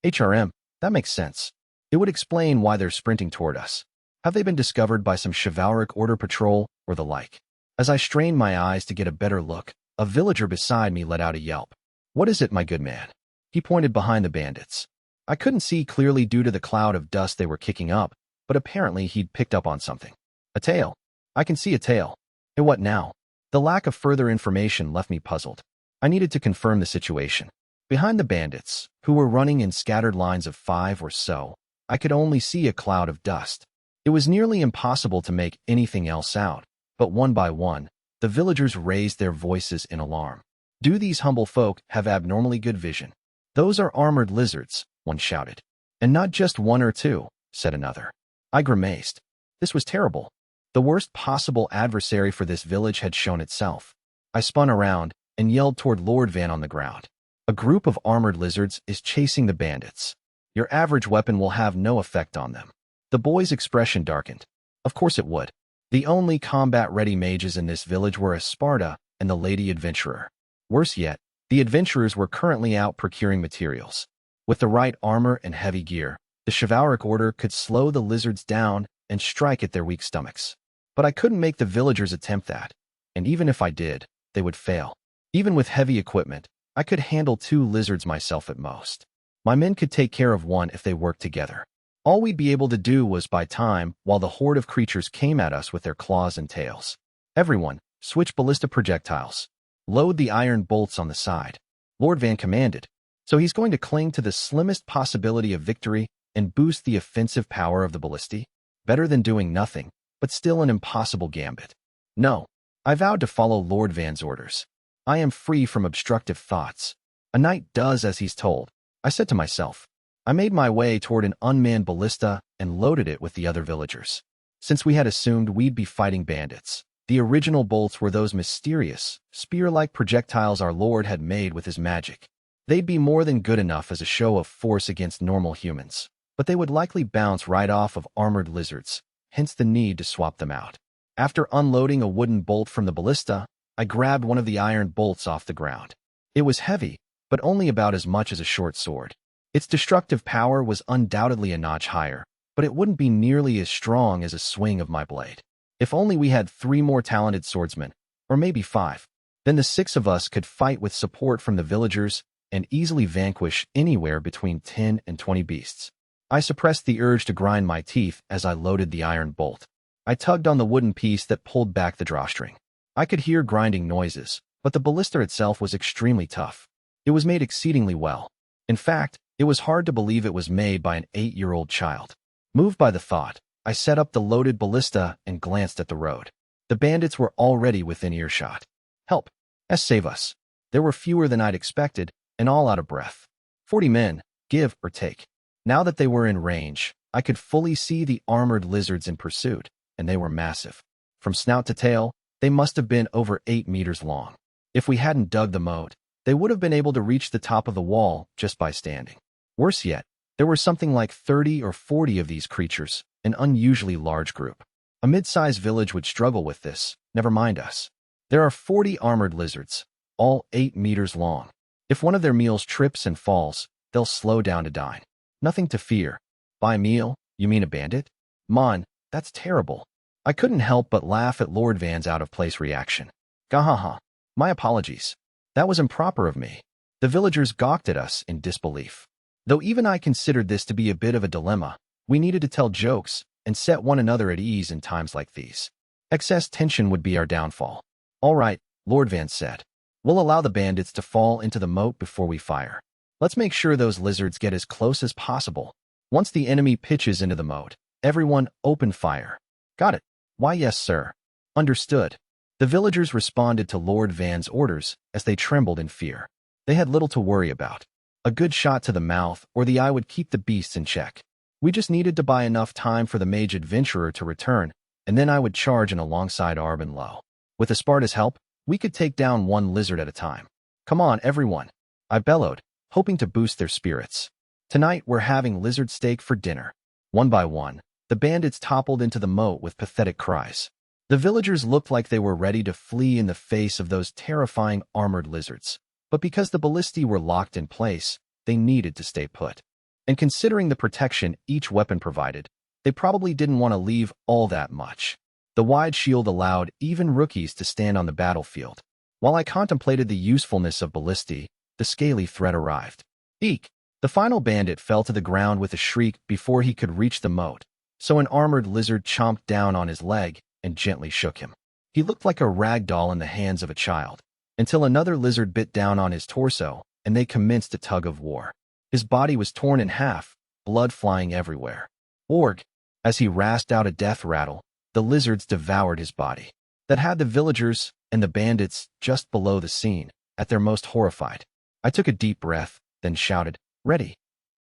That makes sense. It would explain why they're sprinting toward us. Have they been discovered by some chivalric order patrol or the like? As I strained my eyes to get a better look, a villager beside me let out a yelp. What is it, my good man? He pointed behind the bandits. I couldn't see clearly due to the cloud of dust they were kicking up, but apparently he'd picked up on something. A tail. I can see a tail. And what now? The lack of further information left me puzzled. I needed to confirm the situation. Behind the bandits, who were running in scattered lines of 5 or so, I could only see a cloud of dust. It was nearly impossible to make anything else out, but one by one, the villagers raised their voices in alarm. Do these humble folk have abnormally good vision? Those are armored lizards, one shouted. And not just one or two, said another. I grimaced. This was terrible. The worst possible adversary for this village had shown itself. I spun around and yelled toward Lord Van on the ground. A group of armored lizards is chasing the bandits. Your average weapon will have no effect on them. The boy's expression darkened. Of course it would. The only combat-ready mages in this village were Sparta and the Lady Adventurer. Worse yet, the adventurers were currently out procuring materials. With the right armor and heavy gear, the chivalric order could slow the lizards down and strike at their weak stomachs. But I couldn't make the villagers attempt that, and even if I did, they would fail. Even with heavy equipment, I could handle 2 lizards myself at most. My men could take care of one if they worked together. All we'd be able to do was buy time while the horde of creatures came at us with their claws and tails. Everyone, switch ballista projectiles. Load the iron bolts on the side. Lord Van commanded. So he's going to cling to the slimmest possibility of victory and boost the offensive power of the ballistae? Better than doing nothing, but still an impossible gambit. No, I vowed to follow Lord Van's orders. I am free from obstructive thoughts. A knight does as he's told, I said to myself. I made my way toward an unmanned ballista and loaded it with the other villagers. Since we had assumed we'd be fighting bandits, the original bolts were those mysterious, spear-like projectiles our lord had made with his magic. They'd be more than good enough as a show of force against normal humans, but they would likely bounce right off of armored lizards, hence the need to swap them out. After unloading a wooden bolt from the ballista, I grabbed one of the iron bolts off the ground. It was heavy, but only about as much as a short sword. Its destructive power was undoubtedly a notch higher, but it wouldn't be nearly as strong as a swing of my blade. If only we had 3 more talented swordsmen, or maybe 5, then the 6 of us could fight with support from the villagers and easily vanquish anywhere between 10 and 20 beasts. I suppressed the urge to grind my teeth as I loaded the iron bolt. I tugged on the wooden piece that pulled back the drawstring. I could hear grinding noises, but the ballista itself was extremely tough. It was made exceedingly well. In fact, it was hard to believe it was made by an 8-year-old child. Moved by the thought, I set up the loaded ballista and glanced at the road. The bandits were already within earshot. Help! Save us. There were fewer than I'd expected, and all out of breath. 40 men, give or take. Now that they were in range, I could fully see the armored lizards in pursuit, and they were massive. From snout to tail, they must have been over 8 meters long. If we hadn't dug the moat, they would have been able to reach the top of the wall just by standing. Worse yet, there were something like 30 or 40 of these creatures, an unusually large group. A mid-sized village would struggle with this, never mind us. There are 40 armored lizards, all 8 meters long. If one of their meals trips and falls, they'll slow down to dine. Nothing to fear. By meal, you mean a bandit? Mon, that's terrible. I couldn't help but laugh at Lord Van's out-of-place reaction. Gahaha. My apologies. That was improper of me. The villagers gawked at us in disbelief. Though even I considered this to be a bit of a dilemma, we needed to tell jokes and set one another at ease in times like these. Excess tension would be our downfall. All right, Lord Van said. We'll allow the bandits to fall into the moat before we fire. Let's make sure those lizards get as close as possible. Once the enemy pitches into the moat, everyone open fire. Got it. Why, yes, sir. Understood. The villagers responded to Lord Van's orders as they trembled in fear. They had little to worry about. A good shot to the mouth or the eye would keep the beasts in check. We just needed to buy enough time for the mage adventurer to return, and then I would charge in alongside Arb and Low. With Sparta's help, we could take down one lizard at a time. Come on, everyone. I bellowed, hoping to boost their spirits. Tonight we're having lizard steak for dinner. One by one, the bandits toppled into the moat with pathetic cries. The villagers looked like they were ready to flee in the face of those terrifying armored lizards. But because the ballistae were locked in place, they needed to stay put. And considering the protection each weapon provided, they probably didn't want to leave all that much. The wide shield allowed even rookies to stand on the battlefield. While I contemplated the usefulness of ballistae, the scaly threat arrived. Eek! The final bandit fell to the ground with a shriek before he could reach the moat, so an armored lizard chomped down on his leg and gently shook him. He looked like a rag doll in the hands of a child, until another lizard bit down on his torso, and they commenced a tug of war. His body was torn in half, blood flying everywhere. Org! As he rasped out a death rattle, the lizards devoured his body. That had the villagers and the bandits just below the scene at their most horrified. I took a deep breath, then shouted, "Ready."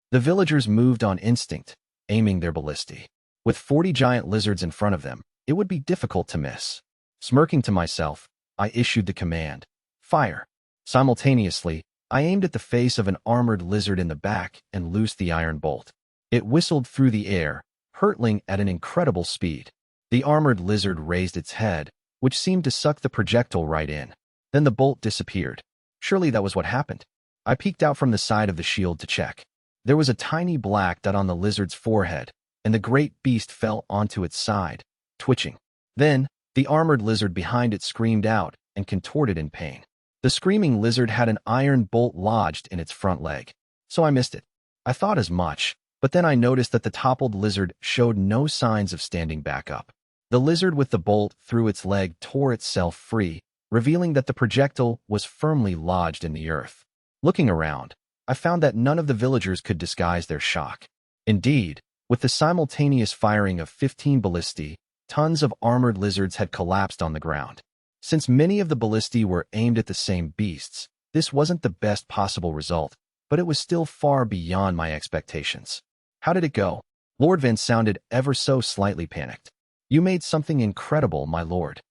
The villagers moved on instinct, aiming their ballistae. With 40 giant lizards in front of them, it would be difficult to miss. Smirking to myself, I issued the command, "Fire." Simultaneously, I aimed at the face of an armored lizard in the back and loosed the iron bolt. It whistled through the air, hurtling at an incredible speed. The armored lizard raised its head, which seemed to suck the projectile right in. Then the bolt disappeared. Surely that was what happened. I peeked out from the side of the shield to check. There was a tiny black dot on the lizard's forehead, and the great beast fell onto its side, twitching. Then, the armored lizard behind it screamed out and contorted in pain. The screaming lizard had an iron bolt lodged in its front leg, so I missed it. I thought as much, but then I noticed that the toppled lizard showed no signs of standing back up. The lizard with the bolt through its leg tore itself free, revealing that the projectile was firmly lodged in the earth. Looking around, I found that none of the villagers could disguise their shock. Indeed, with the simultaneous firing of 15 ballistae, tons of armored lizards had collapsed on the ground. Since many of the ballistae were aimed at the same beasts, this wasn't the best possible result, but it was still far beyond my expectations. How did it go? Lord Van sounded ever so slightly panicked. You made something incredible, my lord.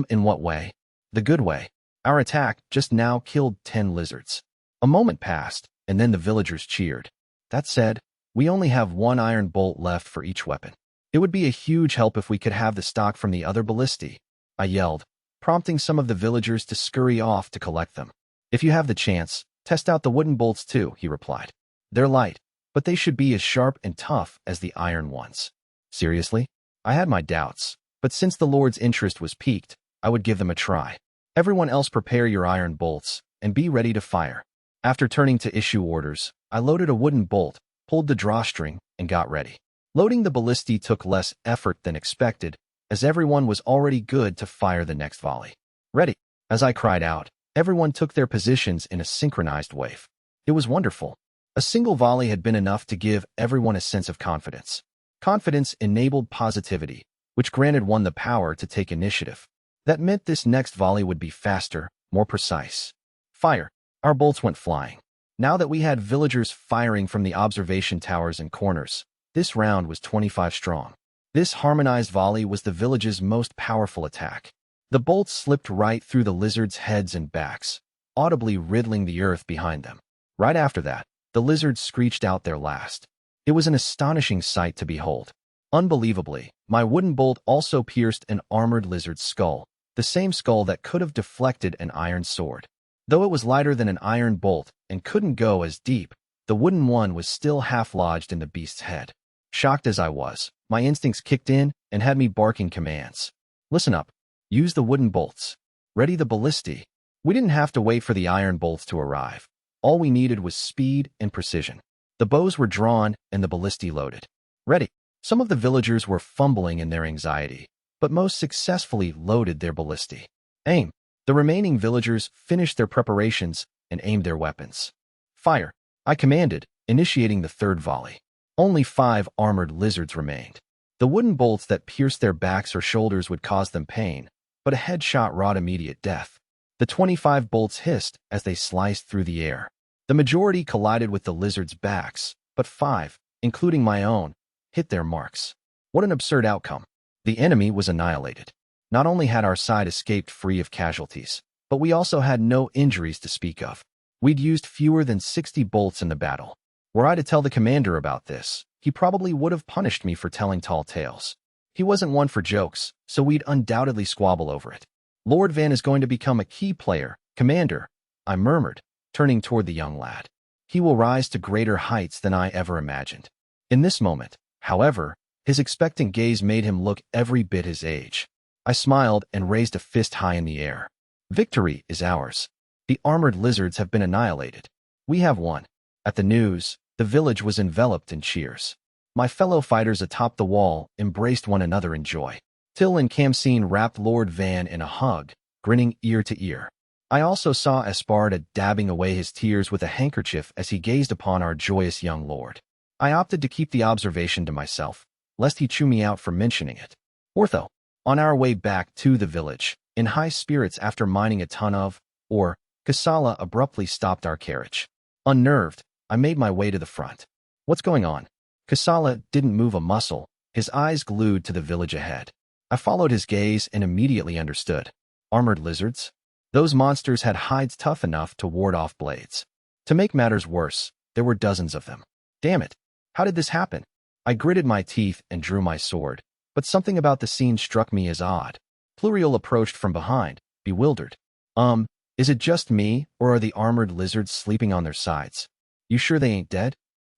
In what way? The good way. Our attack just now killed 10 lizards. A moment passed, and then the villagers cheered. That said, we only have 1 iron bolt left for each weapon. It would be a huge help if we could have the stock from the other ballistae, I yelled, prompting some of the villagers to scurry off to collect them. If you have the chance, test out the wooden bolts too, he replied. They're light, but they should be as sharp and tough as the iron ones. Seriously? I had my doubts, but since the Lord's interest was piqued, I would give them a try. Everyone else prepare your iron bolts, and be ready to fire. After turning to issue orders, I loaded a wooden bolt, pulled the drawstring, and got ready. Loading the ballistae took less effort than expected, as everyone was already good to fire the next volley. Ready! As I cried out, everyone took their positions in a synchronized wave. It was wonderful. A single volley had been enough to give everyone a sense of confidence. Confidence enabled positivity, which granted one the power to take initiative. That meant this next volley would be faster, more precise. Fire! Our bolts went flying. Now that we had villagers firing from the observation towers and corners, this round was 25 strong. This harmonized volley was the village's most powerful attack. The bolts slipped right through the lizards' heads and backs, audibly riddling the earth behind them. Right after that, the lizards screeched out their last. It was an astonishing sight to behold. Unbelievably, my wooden bolt also pierced an armored lizard's skull, the same skull that could have deflected an iron sword. Though it was lighter than an iron bolt and couldn't go as deep, the wooden one was still half lodged in the beast's head. Shocked as I was, my instincts kicked in and had me barking commands. Listen up. Use the wooden bolts. Ready the ballistae. We didn't have to wait for the iron bolts to arrive. All we needed was speed and precision. The bows were drawn and the ballistae loaded. Ready. Some of the villagers were fumbling in their anxiety, but most successfully loaded their ballistae. Aim. The remaining villagers finished their preparations and aimed their weapons. Fire. I commanded, initiating the third volley. Only 5 armored lizards remained. The wooden bolts that pierced their backs or shoulders would cause them pain, but a headshot wrought immediate death. The 25 bolts hissed as they sliced through the air. The majority collided with the lizards' backs, but 5, including my own, hit their marks. What an absurd outcome. The enemy was annihilated. Not only had our side escaped free of casualties, but we also had no injuries to speak of. We'd used fewer than 60 bolts in the battle. Were I to tell the commander about this, he probably would have punished me for telling tall tales. He wasn't one for jokes, so we'd undoubtedly squabble over it. Lord Van is going to become a key player, Commander, I murmured, turning toward the young lad. He will rise to greater heights than I ever imagined. In this moment, however, his expectant gaze made him look every bit his age. I smiled and raised a fist high in the air. Victory is ours. The armored lizards have been annihilated. We have won. At the news, the village was enveloped in cheers. My fellow fighters atop the wall embraced one another in joy. Till and Kamseen wrapped Lord Van in a hug, grinning ear to ear. I also saw Esparta dabbing away his tears with a handkerchief as he gazed upon our joyous young lord. I opted to keep the observation to myself, lest he chew me out for mentioning it. Ortho, on our way back to the village, in high spirits after mining a ton of, Kasala abruptly stopped our carriage. Unnerved, I made my way to the front. What's going on? Kasala didn't move a muscle, his eyes glued to the village ahead. I followed his gaze and immediately understood. Armored lizards? Those monsters had hides tough enough to ward off blades. To make matters worse, there were dozens of them. Damn it! How did this happen? I gritted my teeth and drew my sword, but something about the scene struck me as odd. Pluriel approached from behind, bewildered. Is it just me, or are the armored lizards sleeping on their sides? You sure they ain't dead?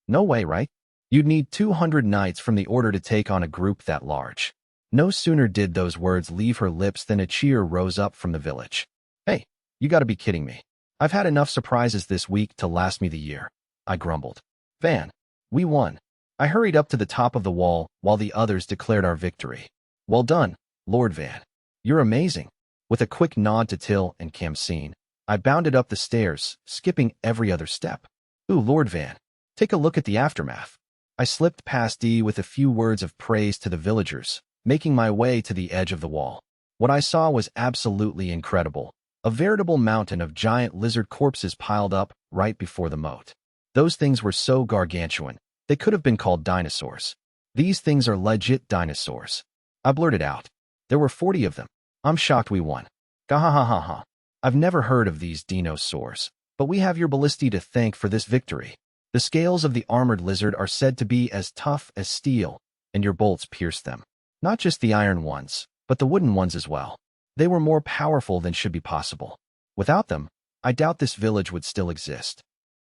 No way, right? You'd need 200 knights from the order to take on a group that large. No sooner did those words leave her lips than a cheer rose up from the village. Hey, you gotta be kidding me. I've had enough surprises this week to last me the year, I grumbled. Van, we won. I hurried up to the top of the wall while the others declared our victory. Well done, Lord Van. You're amazing. With a quick nod to Till and Camsine, I bounded up the stairs, skipping every other step. Ooh, Lord Van, take a look at the aftermath. I slipped past Dee with a few words of praise to the villagers, making my way to the edge of the wall. What I saw was absolutely incredible. A veritable mountain of giant lizard corpses piled up right before the moat. Those things were so gargantuan, they could have been called dinosaurs. These things are legit dinosaurs. I blurted out. There were 40 of them. I'm shocked we won. Gahahaha. I've never heard of these dinosaurs, but we have your ballistae to thank for this victory. The scales of the armored lizard are said to be as tough as steel, and your bolts pierced them. Not just the iron ones, but the wooden ones as well. They were more powerful than should be possible. Without them, I doubt this village would still exist.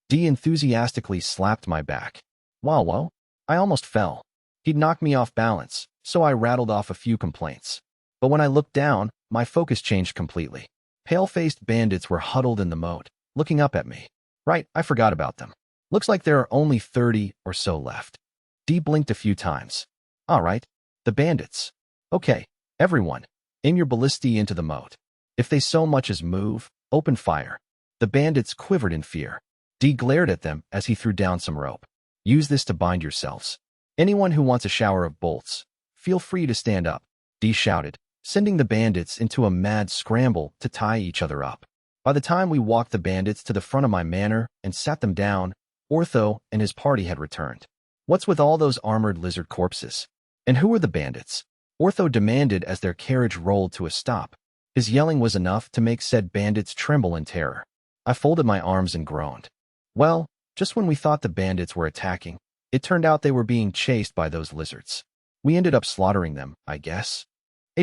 Dee enthusiastically slapped my back. Wow, I almost fell. He'd knocked me off balance, so I rattled off a few complaints. But when I looked down, my focus changed completely. Pale-faced bandits were huddled in the moat, looking up at me. Right, I forgot about them. Looks like there are only 30 or so left. Dee blinked a few times. All right, the bandits. Okay, everyone, aim your ballistae into the moat. If they so much as move, open fire. The bandits quivered in fear. Dee glared at them as he threw down some rope. Use this to bind yourselves. Anyone who wants a shower of bolts, feel free to stand up, Dee shouted, sending the bandits into a mad scramble to tie each other up. By the time we walked the bandits to the front of my manor and sat them down, Ortho and his party had returned. What's with all those armored lizard corpses? And who are the bandits? Ortho demanded as their carriage rolled to a stop. His yelling was enough to make said bandits tremble in terror. I folded my arms and groaned. Well, just when we thought the bandits were attacking, it turned out they were being chased by those lizards. We ended up slaughtering them, I guess.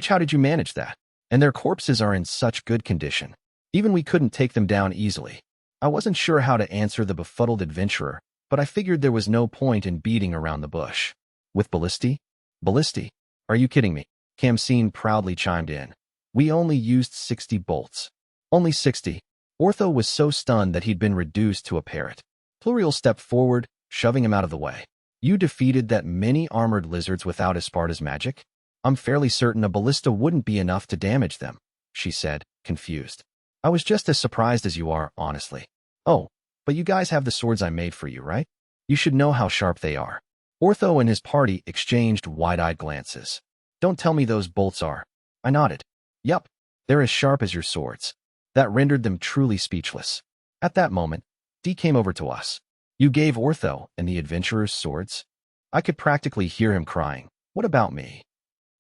How did you manage that? And their corpses are in such good condition. Even we couldn't take them down easily. I wasn't sure how to answer the befuddled adventurer, but I figured there was no point in beating around the bush. With ballistae? Ballistae? Are you kidding me? Camsine proudly chimed in. We only used 60 bolts. Only 60. Ortho was so stunned that he'd been reduced to a parrot. Pluriel stepped forward, shoving him out of the way. You defeated that many armored lizards without Esparta's magic? I'm fairly certain a ballista wouldn't be enough to damage them, she said, confused. I was just as surprised as you are, honestly. Oh, but you guys have the swords I made for you, right? You should know how sharp they are. Ortho and his party exchanged wide-eyed glances. Don't tell me those bolts are. I nodded. Yup, they're as sharp as your swords. That rendered them truly speechless. At that moment, Dee came over to us. You gave Ortho and the adventurers swords? I could practically hear him crying. What about me?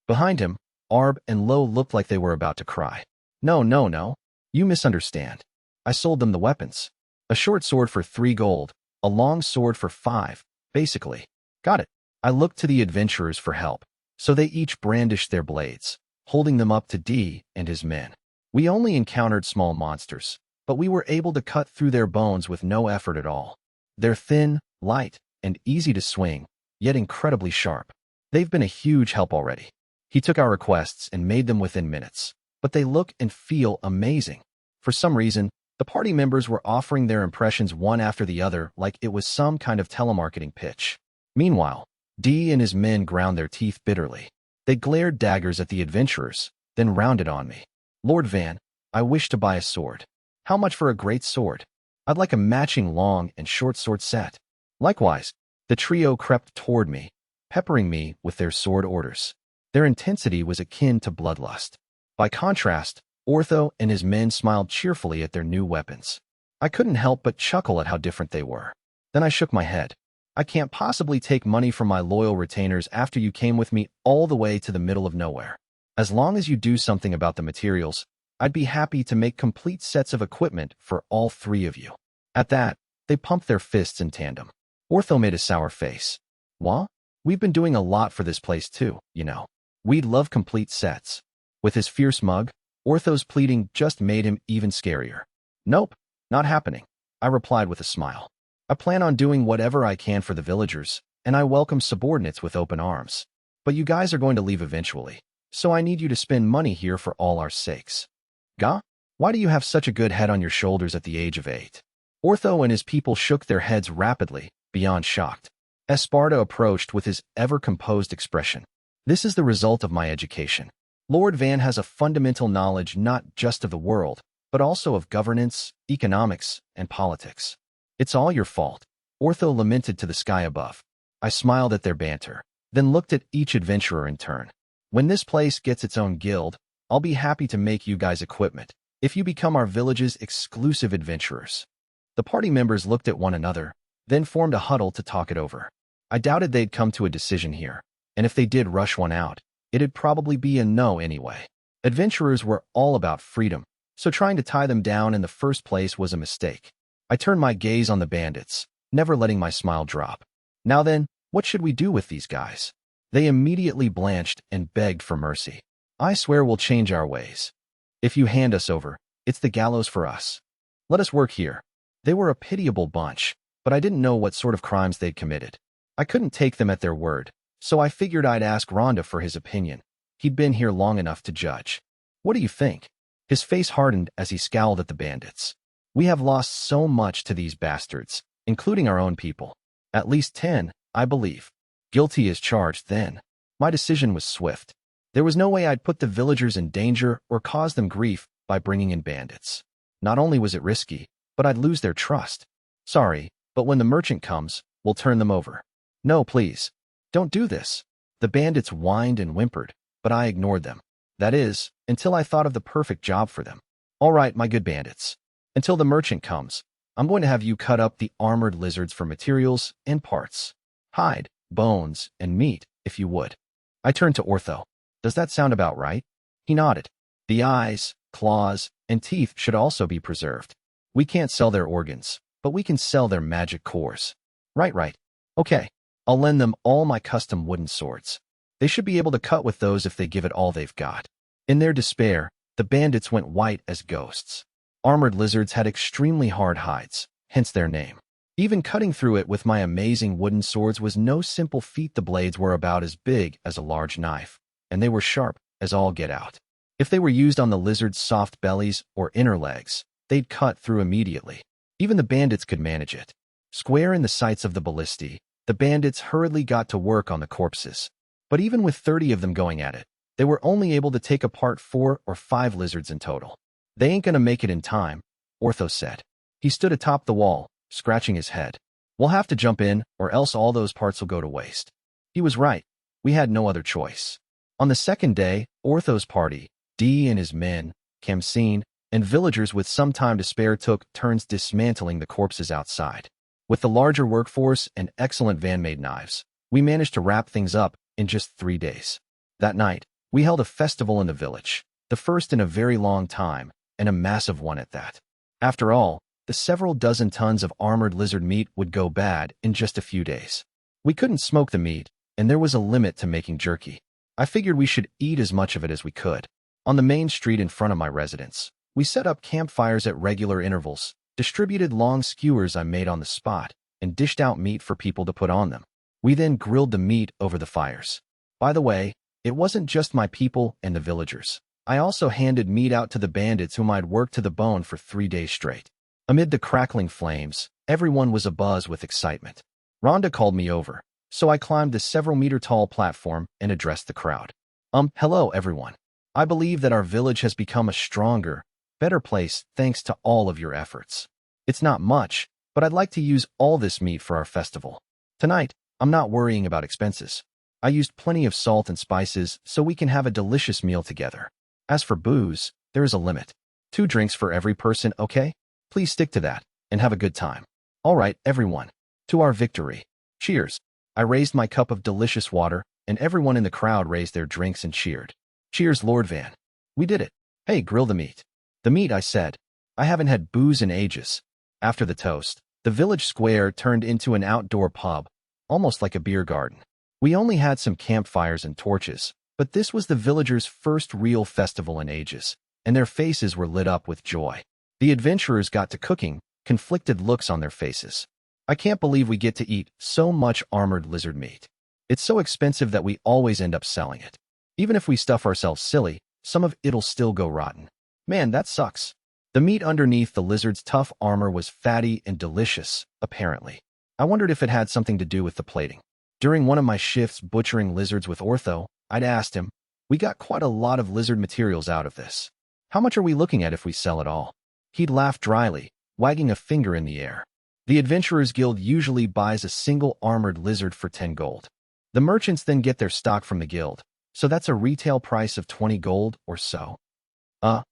Behind him, Arb and Lo looked like they were about to cry. No. You misunderstand. I sold them the weapons. A short sword for 3 gold, a long sword for 5, basically. Got it. I looked to the adventurers for help, so they each brandished their blades, holding them up to Dee and his men. We only encountered small monsters, but we were able to cut through their bones with no effort at all. They're thin, light, and easy to swing, yet incredibly sharp. They've been a huge help already. He took our requests and made them within minutes, but they look and feel amazing. For some reason, the party members were offering their impressions one after the other like it was some kind of telemarketing pitch. Meanwhile, Dee and his men ground their teeth bitterly. They glared daggers at the adventurers, then rounded on me. Lord Van, I wish to buy a sword. How much for a great sword? I'd like a matching long and short sword set. Likewise, the trio crept toward me, peppering me with their sword orders. Their intensity was akin to bloodlust. By contrast, Ortho and his men smiled cheerfully at their new weapons. I couldn't help but chuckle at how different they were. Then I shook my head. I can't possibly take money from my loyal retainers after you came with me all the way to the middle of nowhere. As long as you do something about the materials, I'd be happy to make complete sets of equipment for all three of you. At that, they pumped their fists in tandem. Ortho made a sour face. What? We've been doing a lot for this place too, you know. We'd love complete sets. With his fierce mug, Ortho's pleading just made him even scarier. Nope, not happening, I replied with a smile. I plan on doing whatever I can for the villagers, and I welcome subordinates with open arms. But you guys are going to leave eventually, so I need you to spend money here for all our sakes. Gah? Why do you have such a good head on your shoulders at the age of 8? Ortho and his people shook their heads rapidly, beyond shocked. Esparta approached with his ever-composed expression. This is the result of my education. Lord Van has a fundamental knowledge not just of the world, but also of governance, economics, and politics. It's all your fault, Ortho lamented to the sky above. I smiled at their banter, then looked at each adventurer in turn. When this place gets its own guild, I'll be happy to make you guys equipment, if you become our village's exclusive adventurers. The party members looked at one another, then formed a huddle to talk it over. I doubted they'd come to a decision here, and if they did rush one out, it'd probably be a no anyway. Adventurers were all about freedom, so trying to tie them down in the first place was a mistake. I turned my gaze on the bandits, never letting my smile drop. Now then, what should we do with these guys? They immediately blanched and begged for mercy. I swear we'll change our ways. If you hand us over, it's the gallows for us. Let us work here. They were a pitiable bunch, but I didn't know what sort of crimes they'd committed. I couldn't take them at their word, so I figured I'd ask Rhonda for his opinion. He'd been here long enough to judge. What do you think? His face hardened as he scowled at the bandits. We have lost so much to these bastards, including our own people. At least 10, I believe. Guilty as charged then. My decision was swift. There was no way I'd put the villagers in danger or cause them grief by bringing in bandits. Not only was it risky, but I'd lose their trust. Sorry, but when the merchant comes, we'll turn them over. No, please. Don't do this. The bandits whined and whimpered, but I ignored them. That is, until I thought of the perfect job for them. All right, my good bandits. Until the merchant comes, I'm going to have you cut up the armored lizards for materials and parts. Hide, bones, and meat, if you would. I turned to Ortho. Does that sound about right? He nodded. The eyes, claws, and teeth should also be preserved. We can't sell their organs, but we can sell their magic cores. Right. Okay, I'll lend them all my custom wooden swords. They should be able to cut with those if they give it all they've got. In their despair, the bandits went white as ghosts. Armored lizards had extremely hard hides, hence their name. Even cutting through it with my amazing wooden swords was no simple feat. The blades were about as big as a large knife, and they were sharp as all get out. If they were used on the lizard's soft bellies or inner legs, they'd cut through immediately. Even the bandits could manage it. Square in the sights of the ballistae, the bandits hurriedly got to work on the corpses. But even with 30 of them going at it, they were only able to take apart 4 or 5 lizards in total. They ain't gonna make it in time, Ortho said. He stood atop the wall, scratching his head. We'll have to jump in, or else all those parts will go to waste. He was right. We had no other choice. On the second day, Ortho's party, D and his men, Khamsin, and villagers with some time to spare took turns dismantling the corpses outside. With the larger workforce and excellent van-made knives, we managed to wrap things up in just 3 days. That night, we held a festival in the village, the first in a very long time, and a massive one at that. After all, the several dozen tons of armored lizard meat would go bad in just a few days. We couldn't smoke the meat, and there was a limit to making jerky. I figured we should eat as much of it as we could. On the main street in front of my residence, we set up campfires at regular intervals, distributed long skewers I made on the spot, and dished out meat for people to put on them. We then grilled the meat over the fires. By the way, it wasn't just my people and the villagers. I also handed meat out to the bandits whom I'd worked to the bone for 3 days straight. Amid the crackling flames, everyone was abuzz with excitement. Rhonda called me over, so I climbed the several-meter-tall platform and addressed the crowd. Hello, everyone. I believe that our village has become a stronger, better place thanks to all of your efforts. It's not much, but I'd like to use all this meat for our festival. Tonight, I'm not worrying about expenses. I used plenty of salt and spices so we can have a delicious meal together. As for booze, there is a limit. 2 drinks for every person, okay? Please stick to that, and have a good time. All right, everyone. To our victory. Cheers. I raised my cup of delicious water, and everyone in the crowd raised their drinks and cheered. Cheers, Lord Van. We did it. Hey, grill the meat. The meat, I said. I haven't had booze in ages. After the toast, the village square turned into an outdoor pub, almost like a beer garden. We only had some campfires and torches, but this was the villagers' first real festival in ages, and their faces were lit up with joy. The adventurers got to cooking, conflicted looks on their faces. I can't believe we get to eat so much armored lizard meat. It's so expensive that we always end up selling it. Even if we stuff ourselves silly, some of it'll still go rotten. Man, that sucks. The meat underneath the lizard's tough armor was fatty and delicious, apparently. I wondered if it had something to do with the plating. During one of my shifts butchering lizards with Ortho, I'd asked him, we got quite a lot of lizard materials out of this. How much are we looking at if we sell it all? He'd laugh dryly, wagging a finger in the air. The Adventurers Guild usually buys a single armored lizard for 10 gold. The merchants then get their stock from the guild, so that's a retail price of 20 gold or so.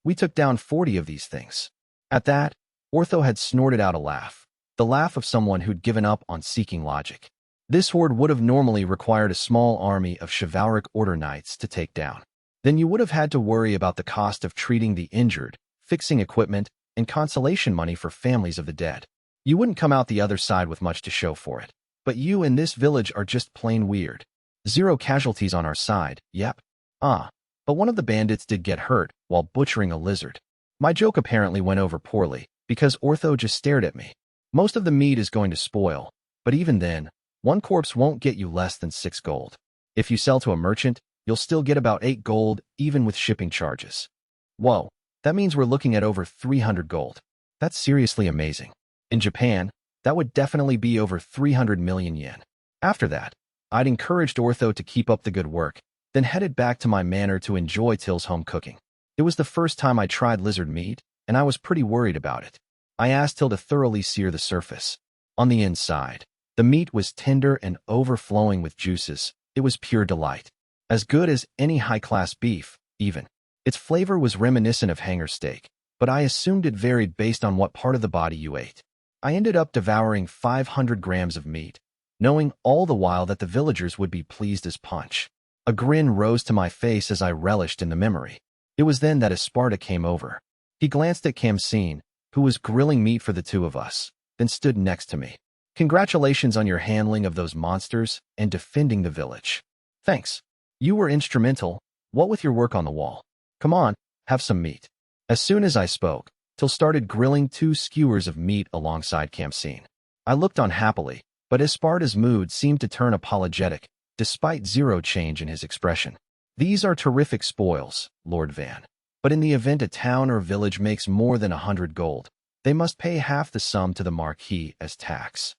We took down 40 of these things. At that, Ortho had snorted out a laugh, the laugh of someone who'd given up on seeking logic. This horde would have normally required a small army of chivalric order knights to take down. Then you would have had to worry about the cost of treating the injured, fixing equipment, and consolation money for families of the dead. You wouldn't come out the other side with much to show for it. But you and this village are just plain weird. 0 casualties on our side, yep. But one of the bandits did get hurt while butchering a lizard. My joke apparently went over poorly, because Ortho just stared at me. Most of the meat is going to spoil, but even then, 1 corpse won't get you less than 6 gold. If you sell to a merchant, you'll still get about 8 gold, even with shipping charges. Whoa, that means we're looking at over 300 gold. That's seriously amazing. In Japan, that would definitely be over 300 million yen. After that, I'd encouraged Ortho to keep up the good work, then headed back to my manor to enjoy Till's home cooking. It was the first time I tried lizard meat, and I was pretty worried about it. I asked Till to thoroughly sear the surface. On the inside, the meat was tender and overflowing with juices. It was pure delight. As good as any high-class beef, even. Its flavor was reminiscent of hanger steak, but I assumed it varied based on what part of the body you ate. I ended up devouring 500 grams of meat, knowing all the while that the villagers would be pleased as punch. A grin rose to my face as I relished in the memory. It was then that Esparta came over. He glanced at Kamseen, who was grilling meat for the 2 of us, then stood next to me. Congratulations on your handling of those monsters and defending the village. Thanks. You were instrumental, what with your work on the wall. Come on, have some meat. As soon as I spoke, Till started grilling 2 skewers of meat alongside Kamseen. I looked on happily, but Esparta's mood seemed to turn apologetic, despite 0 change in his expression. These are terrific spoils, Lord Van. But in the event a town or village makes more than 100 gold, they must pay half the sum to the Marquis as tax.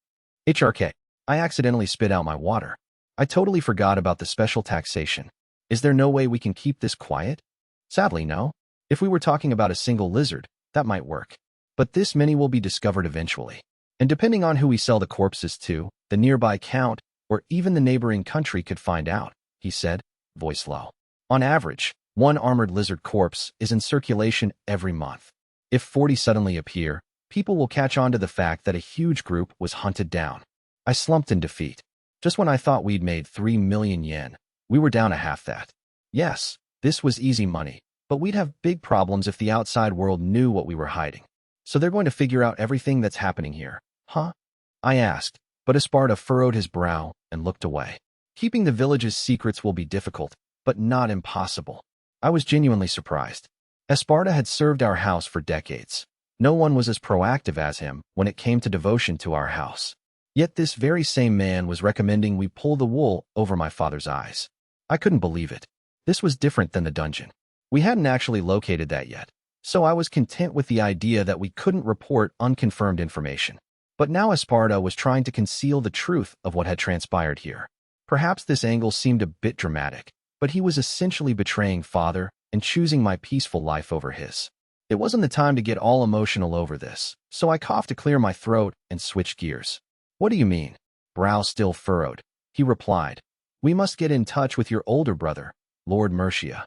HRK. I accidentally spit out my water. I totally forgot about the special taxation. Is there no way we can keep this quiet? Sadly, no. If we were talking about a single lizard, that might work. But this many will be discovered eventually. And depending on who we sell the corpses to, the nearby count, or even the neighboring country could find out, he said, voice low. On average, 1 armored lizard corpse is in circulation every month. If 40 suddenly appear, people will catch on to the fact that a huge group was hunted down. I slumped in defeat. Just when I thought we'd made 3 million yen, we were down to half that. Yes, this was easy money, but we'd have big problems if the outside world knew what we were hiding. So they're going to figure out everything that's happening here, huh? I asked, but Esparta furrowed his brow and looked away. Keeping the village's secrets will be difficult, but not impossible. I was genuinely surprised. Esparta had served our house for decades. No one was as proactive as him when it came to devotion to our house. Yet this very same man was recommending we pull the wool over my father's eyes. I couldn't believe it. This was different than the dungeon. We hadn't actually located that yet, so I was content with the idea that we couldn't report unconfirmed information. But now Esparta was trying to conceal the truth of what had transpired here. Perhaps this angle seemed a bit dramatic, but he was essentially betraying father and choosing my peaceful life over his. It wasn't the time to get all emotional over this, so I coughed to clear my throat and switched gears. What do you mean? Brow still furrowed. He replied, We must get in touch with your older brother, Lord Mercia.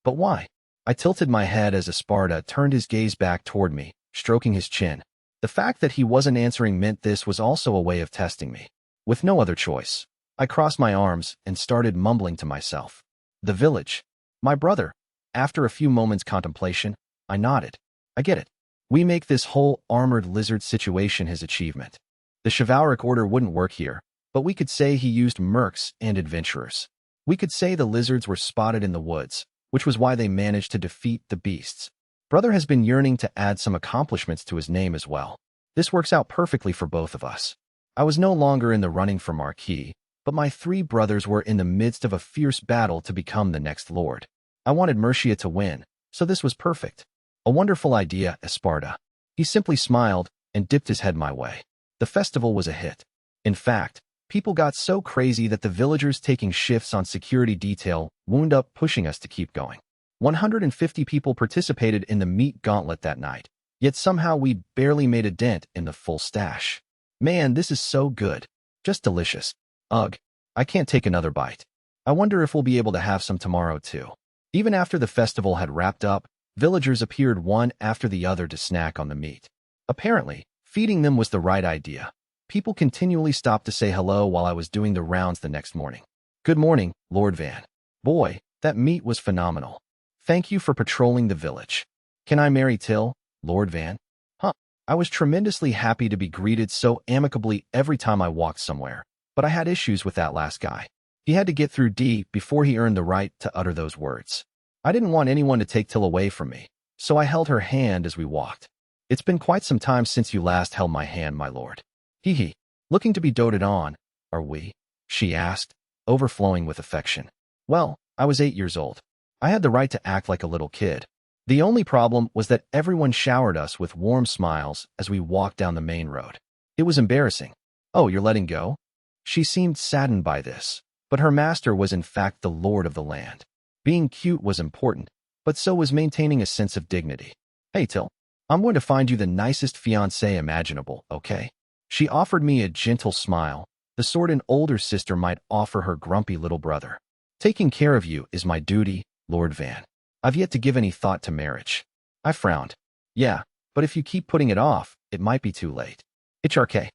But why? I tilted my head as Esparta turned his gaze back toward me, stroking his chin. The fact that he wasn't answering meant this was also a way of testing me. With no other choice, I crossed my arms and started mumbling to myself. The village. My brother. After a few moments' contemplation, I nodded. I get it. We make this whole armored lizard situation his achievement. The chivalric order wouldn't work here, but we could say he used mercs and adventurers. We could say the lizards were spotted in the woods, which was why they managed to defeat the beasts. Brother has been yearning to add some accomplishments to his name as well. This works out perfectly for both of us. I was no longer in the running for Marquis, but my 3 brothers were in the midst of a fierce battle to become the next lord. I wanted Mercia to win, so this was perfect. A wonderful idea, Esparta. He simply smiled and dipped his head my way. The festival was a hit. In fact, people got so crazy that the villagers taking shifts on security detail wound up pushing us to keep going. 150 people participated in the meat gauntlet that night, yet somehow we barely made a dent in the full stash. Man, this is so good. Just delicious. Ugh, I can't take another bite. I wonder if we'll be able to have some tomorrow too. Even after the festival had wrapped up, villagers appeared one after the other to snack on the meat. Apparently, feeding them was the right idea. People continually stopped to say hello while I was doing the rounds the next morning. Good morning, Lord Van. Boy, that meat was phenomenal. Thank you for patrolling the village. Can I marry Till, Lord Van? Huh. I was tremendously happy to be greeted so amicably every time I walked somewhere, but I had issues with that last guy. He had to get through D before he earned the right to utter those words. I didn't want anyone to take Till away from me, so I held her hand as we walked. It's been quite some time since you last held my hand, my lord. Hee. Looking to be doted on, are we? She asked, overflowing with affection. Well, I was 8 years old. I had the right to act like a little kid. The only problem was that everyone showered us with warm smiles as we walked down the main road. It was embarrassing. Oh, you're letting go? She seemed saddened by this, but her master was in fact the lord of the land. Being cute was important, but so was maintaining a sense of dignity. Hey, Till, I'm going to find you the nicest fiancé imaginable, okay? She offered me a gentle smile, the sort an older sister might offer her grumpy little brother. Taking care of you is my duty, Lord Van. I've yet to give any thought to marriage. I frowned. Yeah, but if you keep putting it off, it might be too late. HRK.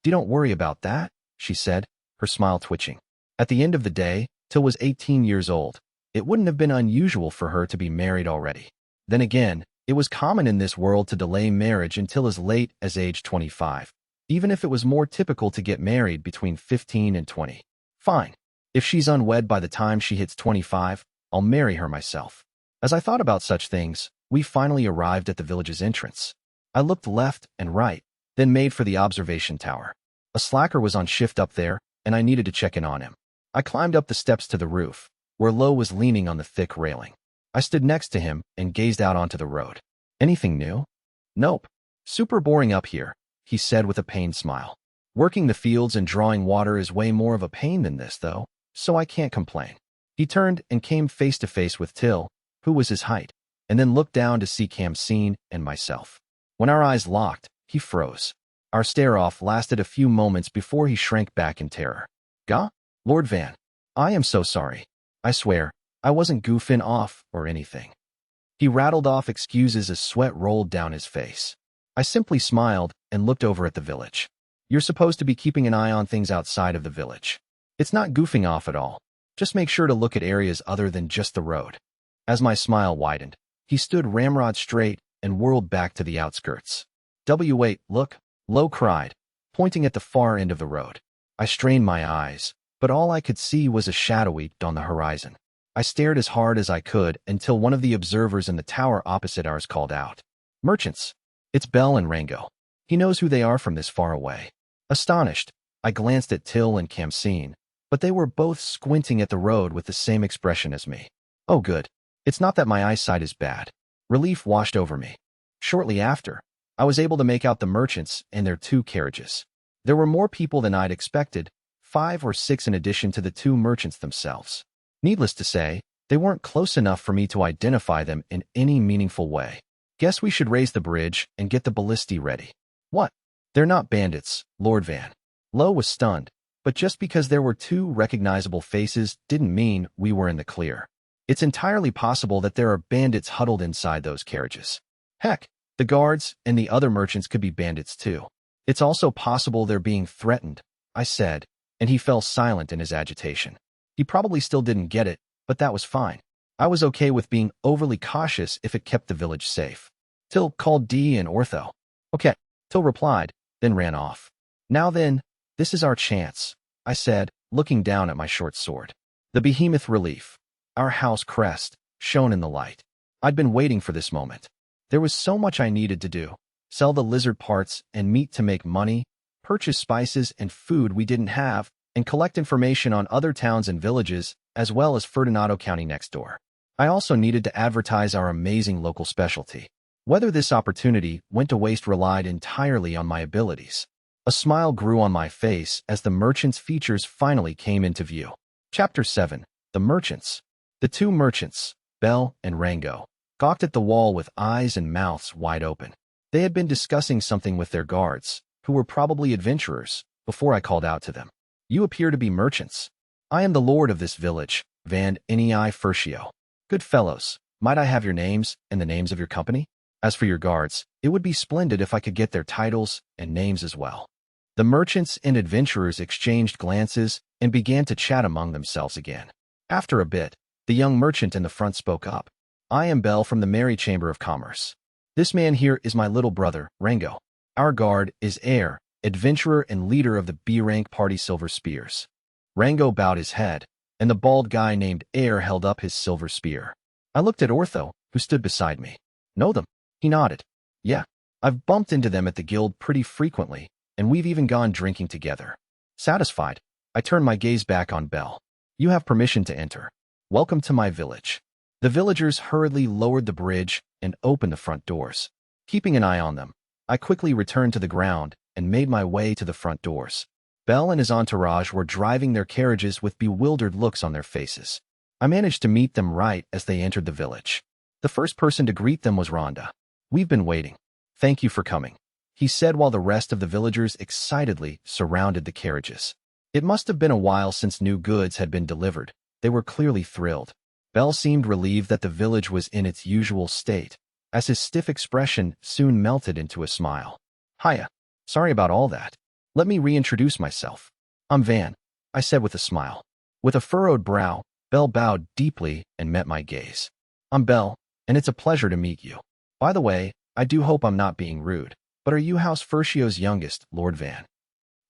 Don't worry about that, she said, her smile twitching. At the end of the day, Till was 18 years old. It wouldn't have been unusual for her to be married already. Then again, it was common in this world to delay marriage until as late as age 25, even if it was more typical to get married between 15 and 20. Fine. If she's unwed by the time she hits 25, I'll marry her myself. As I thought about such things, we finally arrived at the village's entrance. I looked left and right, then made for the observation tower. A slacker was on shift up there, and I needed to check in on him. I climbed up the steps to the roof, where Lo was leaning on the thick railing. I stood next to him and gazed out onto the road. Anything new? Nope. Super boring up here, he said with a pained smile. Working the fields and drawing water is way more of a pain than this, though, so I can't complain. He turned and came face to face with Till, who was his height, and then looked down to see Kamseen and myself. When our eyes locked, he froze. Our stare-off lasted a few moments before he shrank back in terror. Gah? Lord Van, I am so sorry. I swear, I wasn't goofing off or anything. He rattled off excuses as sweat rolled down his face. I simply smiled and looked over at the village. You're supposed to be keeping an eye on things outside of the village. It's not goofing off at all. Just make sure to look at areas other than just the road. As my smile widened, he stood ramrod straight and whirled back to the outskirts. Wait, look, Lo cried, pointing at the far end of the road. I strained my eyes, but all I could see was a shadowy on the horizon. I stared as hard as I could until one of the observers in the tower opposite ours called out. Merchants. It's Bell and Rango. He knows who they are from this far away. Astonished, I glanced at Till and Kamseen, but they were both squinting at the road with the same expression as me. Oh good. It's not that my eyesight is bad. Relief washed over me. Shortly after, I was able to make out the merchants and their 2 carriages. There were more people than I'd expected, 5 or 6 in addition to the 2 merchants themselves. Needless to say, they weren't close enough for me to identify them in any meaningful way. Guess we should raise the bridge and get the ballistae ready. What? They're not bandits, Lord Van. Lo was stunned, But just because there were two recognizable faces didn't mean we were in the clear. It's entirely possible that there are bandits huddled inside those carriages. Heck, the guards and the other merchants could be bandits too. It's also possible they're being threatened, I said, and he fell silent in his agitation. He probably still didn't get it, but that was fine. I was okay with being overly cautious if it kept the village safe. Till called Dee and Ortho. Okay, Till replied, then ran off. Now then, this is our chance, I said, looking down at my short sword. The behemoth relief, our house crest, shone in the light. I'd been waiting for this moment. There was so much I needed to do. Sell the lizard parts and meat to make money, purchase spices and food we didn't have, and collect information on other towns and villages, as well as Ferdinando County next door. I also needed to advertise our amazing local specialty. Whether this opportunity went to waste relied entirely on my abilities. A smile grew on my face as the merchant's features finally came into view. Chapter 7. The Merchants. The two merchants, Bell and Rango, gawked at the wall with eyes and mouths wide open. They had been discussing something with their guards, who were probably adventurers, before I called out to them. You appear to be merchants. I am the lord of this village, Van Nei Furcio. Good fellows, might I have your names and the names of your company? As for your guards, it would be splendid if I could get their titles and names as well. The merchants and adventurers exchanged glances and began to chat among themselves again. After a bit, the young merchant in the front spoke up. I am Bell from the Merry Chamber of Commerce. This man here is my little brother, Rango. Our guard is Air, adventurer and leader of the B-rank party Silver Spears. Rango bowed his head, and the bald guy named Air held up his silver spear. I looked at Ortho, who stood beside me. Know them? He nodded. Yeah, I've bumped into them at the guild pretty frequently, and we've even gone drinking together. Satisfied, I turned my gaze back on Bell. You have permission to enter. Welcome to my village. The villagers hurriedly lowered the bridge and opened the front doors. Keeping an eye on them, I quickly returned to the ground and made my way to the front doors. Bell and his entourage were driving their carriages with bewildered looks on their faces. I managed to meet them right as they entered the village. The first person to greet them was Rhonda. We've been waiting. Thank you for coming, he said while the rest of the villagers excitedly surrounded the carriages. It must have been a while since new goods had been delivered. They were clearly thrilled. Bell seemed relieved that the village was in its usual state, as his stiff expression soon melted into a smile. Hiya. Sorry about all that. Let me reintroduce myself. I'm Van, I said with a smile. With a furrowed brow, Bell bowed deeply and met my gaze. I'm Bell, and it's a pleasure to meet you. By the way, I do hope I'm not being rude, but are you House Furcio's youngest, Lord Van?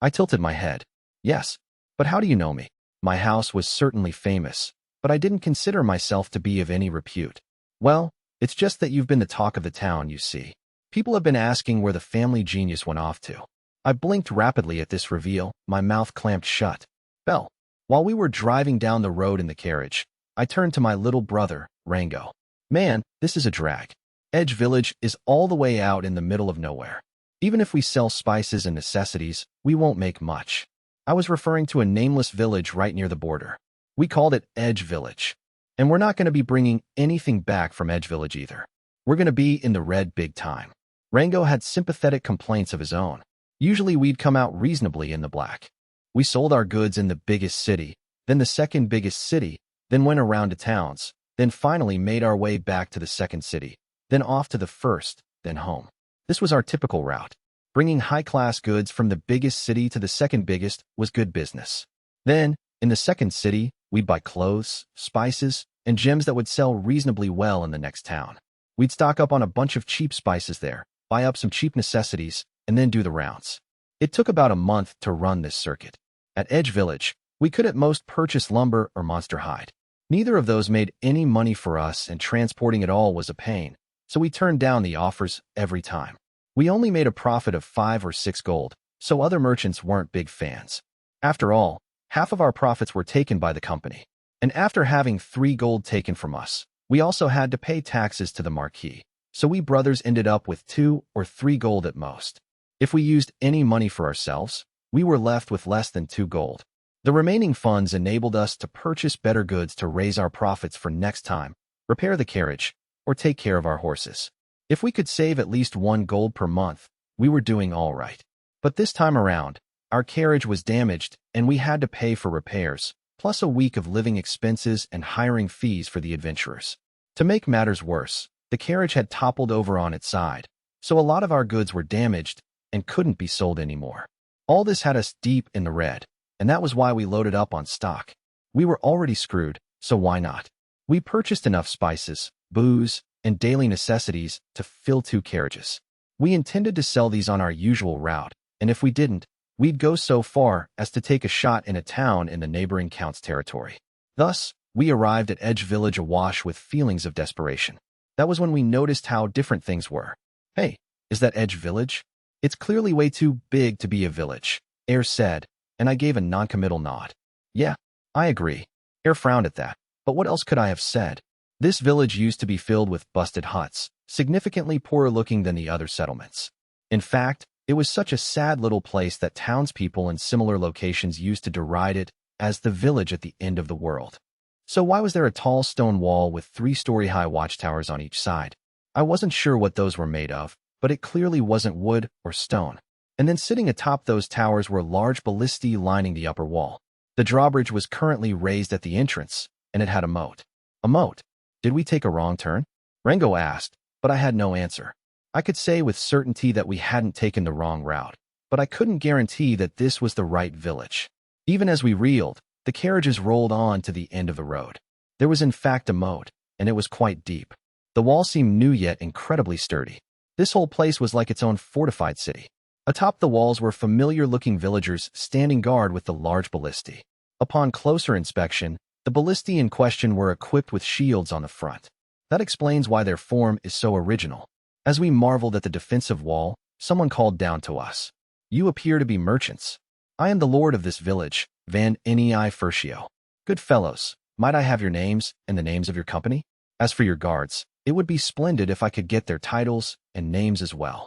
I tilted my head. Yes, but how do you know me? My house was certainly famous, but I didn't consider myself to be of any repute. Well, it's just that you've been the talk of the town, you see. People have been asking where the family genius went off to. I blinked rapidly at this reveal, my mouth clamped shut. Bell. While we were driving down the road in the carriage, I turned to my little brother, Rango. Man, this is a drag. Edge Village is all the way out in the middle of nowhere. Even if we sell spices and necessities, we won't make much. I was referring to a nameless village right near the border. We called it Edge Village. And we're not going to be bringing anything back from Edge Village either. We're going to be in the red big time. Rango had sympathetic complaints of his own. Usually we'd come out reasonably in the black. We sold our goods in the biggest city, then the second biggest city, then went around to towns, then finally made our way back to the second city, then off to the first, then home. This was our typical route. Bringing high-class goods from the biggest city to the second biggest was good business. Then, in the second city, we'd buy clothes, spices, and gems that would sell reasonably well in the next town. We'd stock up on a bunch of cheap spices there, buy up some cheap necessities, and then do the rounds. It took about a month to run this circuit. At Edge Village, we could at most purchase lumber or monster hide. Neither of those made any money for us, and transporting it all was a pain, so we turned down the offers every time. We only made a profit of 5 or 6 gold, so other merchants weren't big fans. After all, half of our profits were taken by the company. And after having 3 gold taken from us, we also had to pay taxes to the marquis, so we brothers ended up with 2 or 3 gold at most. If we used any money for ourselves, we were left with less than 2 gold. The remaining funds enabled us to purchase better goods to raise our profits for next time, repair the carriage, or take care of our horses. If we could save at least 1 gold per month, we were doing all right. But this time around, Our carriage was damaged, and we had to pay for repairs, plus a week of living expenses and hiring fees for the adventurers. To make matters worse, the carriage had toppled over on its side, so a lot of our goods were damaged and couldn't be sold anymore. All this had us deep in the red, and that was why we loaded up on stock. We were already screwed, so why not? We purchased enough spices, booze, and daily necessities to fill 2 carriages. We intended to sell these on our usual route, and if we didn't, we'd go so far as to take a shot in a town in the neighboring count's territory. Thus, we arrived at Edge Village awash with feelings of desperation. That was when we noticed how different things were. Hey, is that Edge Village? It's clearly way too big to be a village, Air said, and I gave a noncommittal nod. Yeah, I agree. Air frowned at that, but what else could I have said? This village used to be filled with busted huts, significantly poorer looking than the other settlements. In fact, it was such a sad little place that townspeople in similar locations used to deride it as the village at the end of the world. So why was there a tall stone wall with 3-story-high watchtowers on each side? I wasn't sure what those were made of, but it clearly wasn't wood or stone. And then sitting atop those towers were large ballistae lining the upper wall. The drawbridge was currently raised at the entrance, and it had a moat. A moat? Did we take a wrong turn? Rango asked, but I had no answer. I could say with certainty that we hadn't taken the wrong route, but I couldn't guarantee that this was the right village. Even as we reeled, the carriages rolled on to the end of the road. There was in fact a moat, and it was quite deep. The wall seemed new yet incredibly sturdy. This whole place was like its own fortified city. Atop the walls were familiar-looking villagers standing guard with the large ballistae. Upon closer inspection, the ballistae in question were equipped with shields on the front. That explains why their form is so original. As we marveled at the defensive wall, someone called down to us. You appear to be merchants. I am the lord of this village, Van Nei Furcio. Good fellows, might I have your names and the names of your company? As for your guards, it would be splendid if I could get their titles and names as well.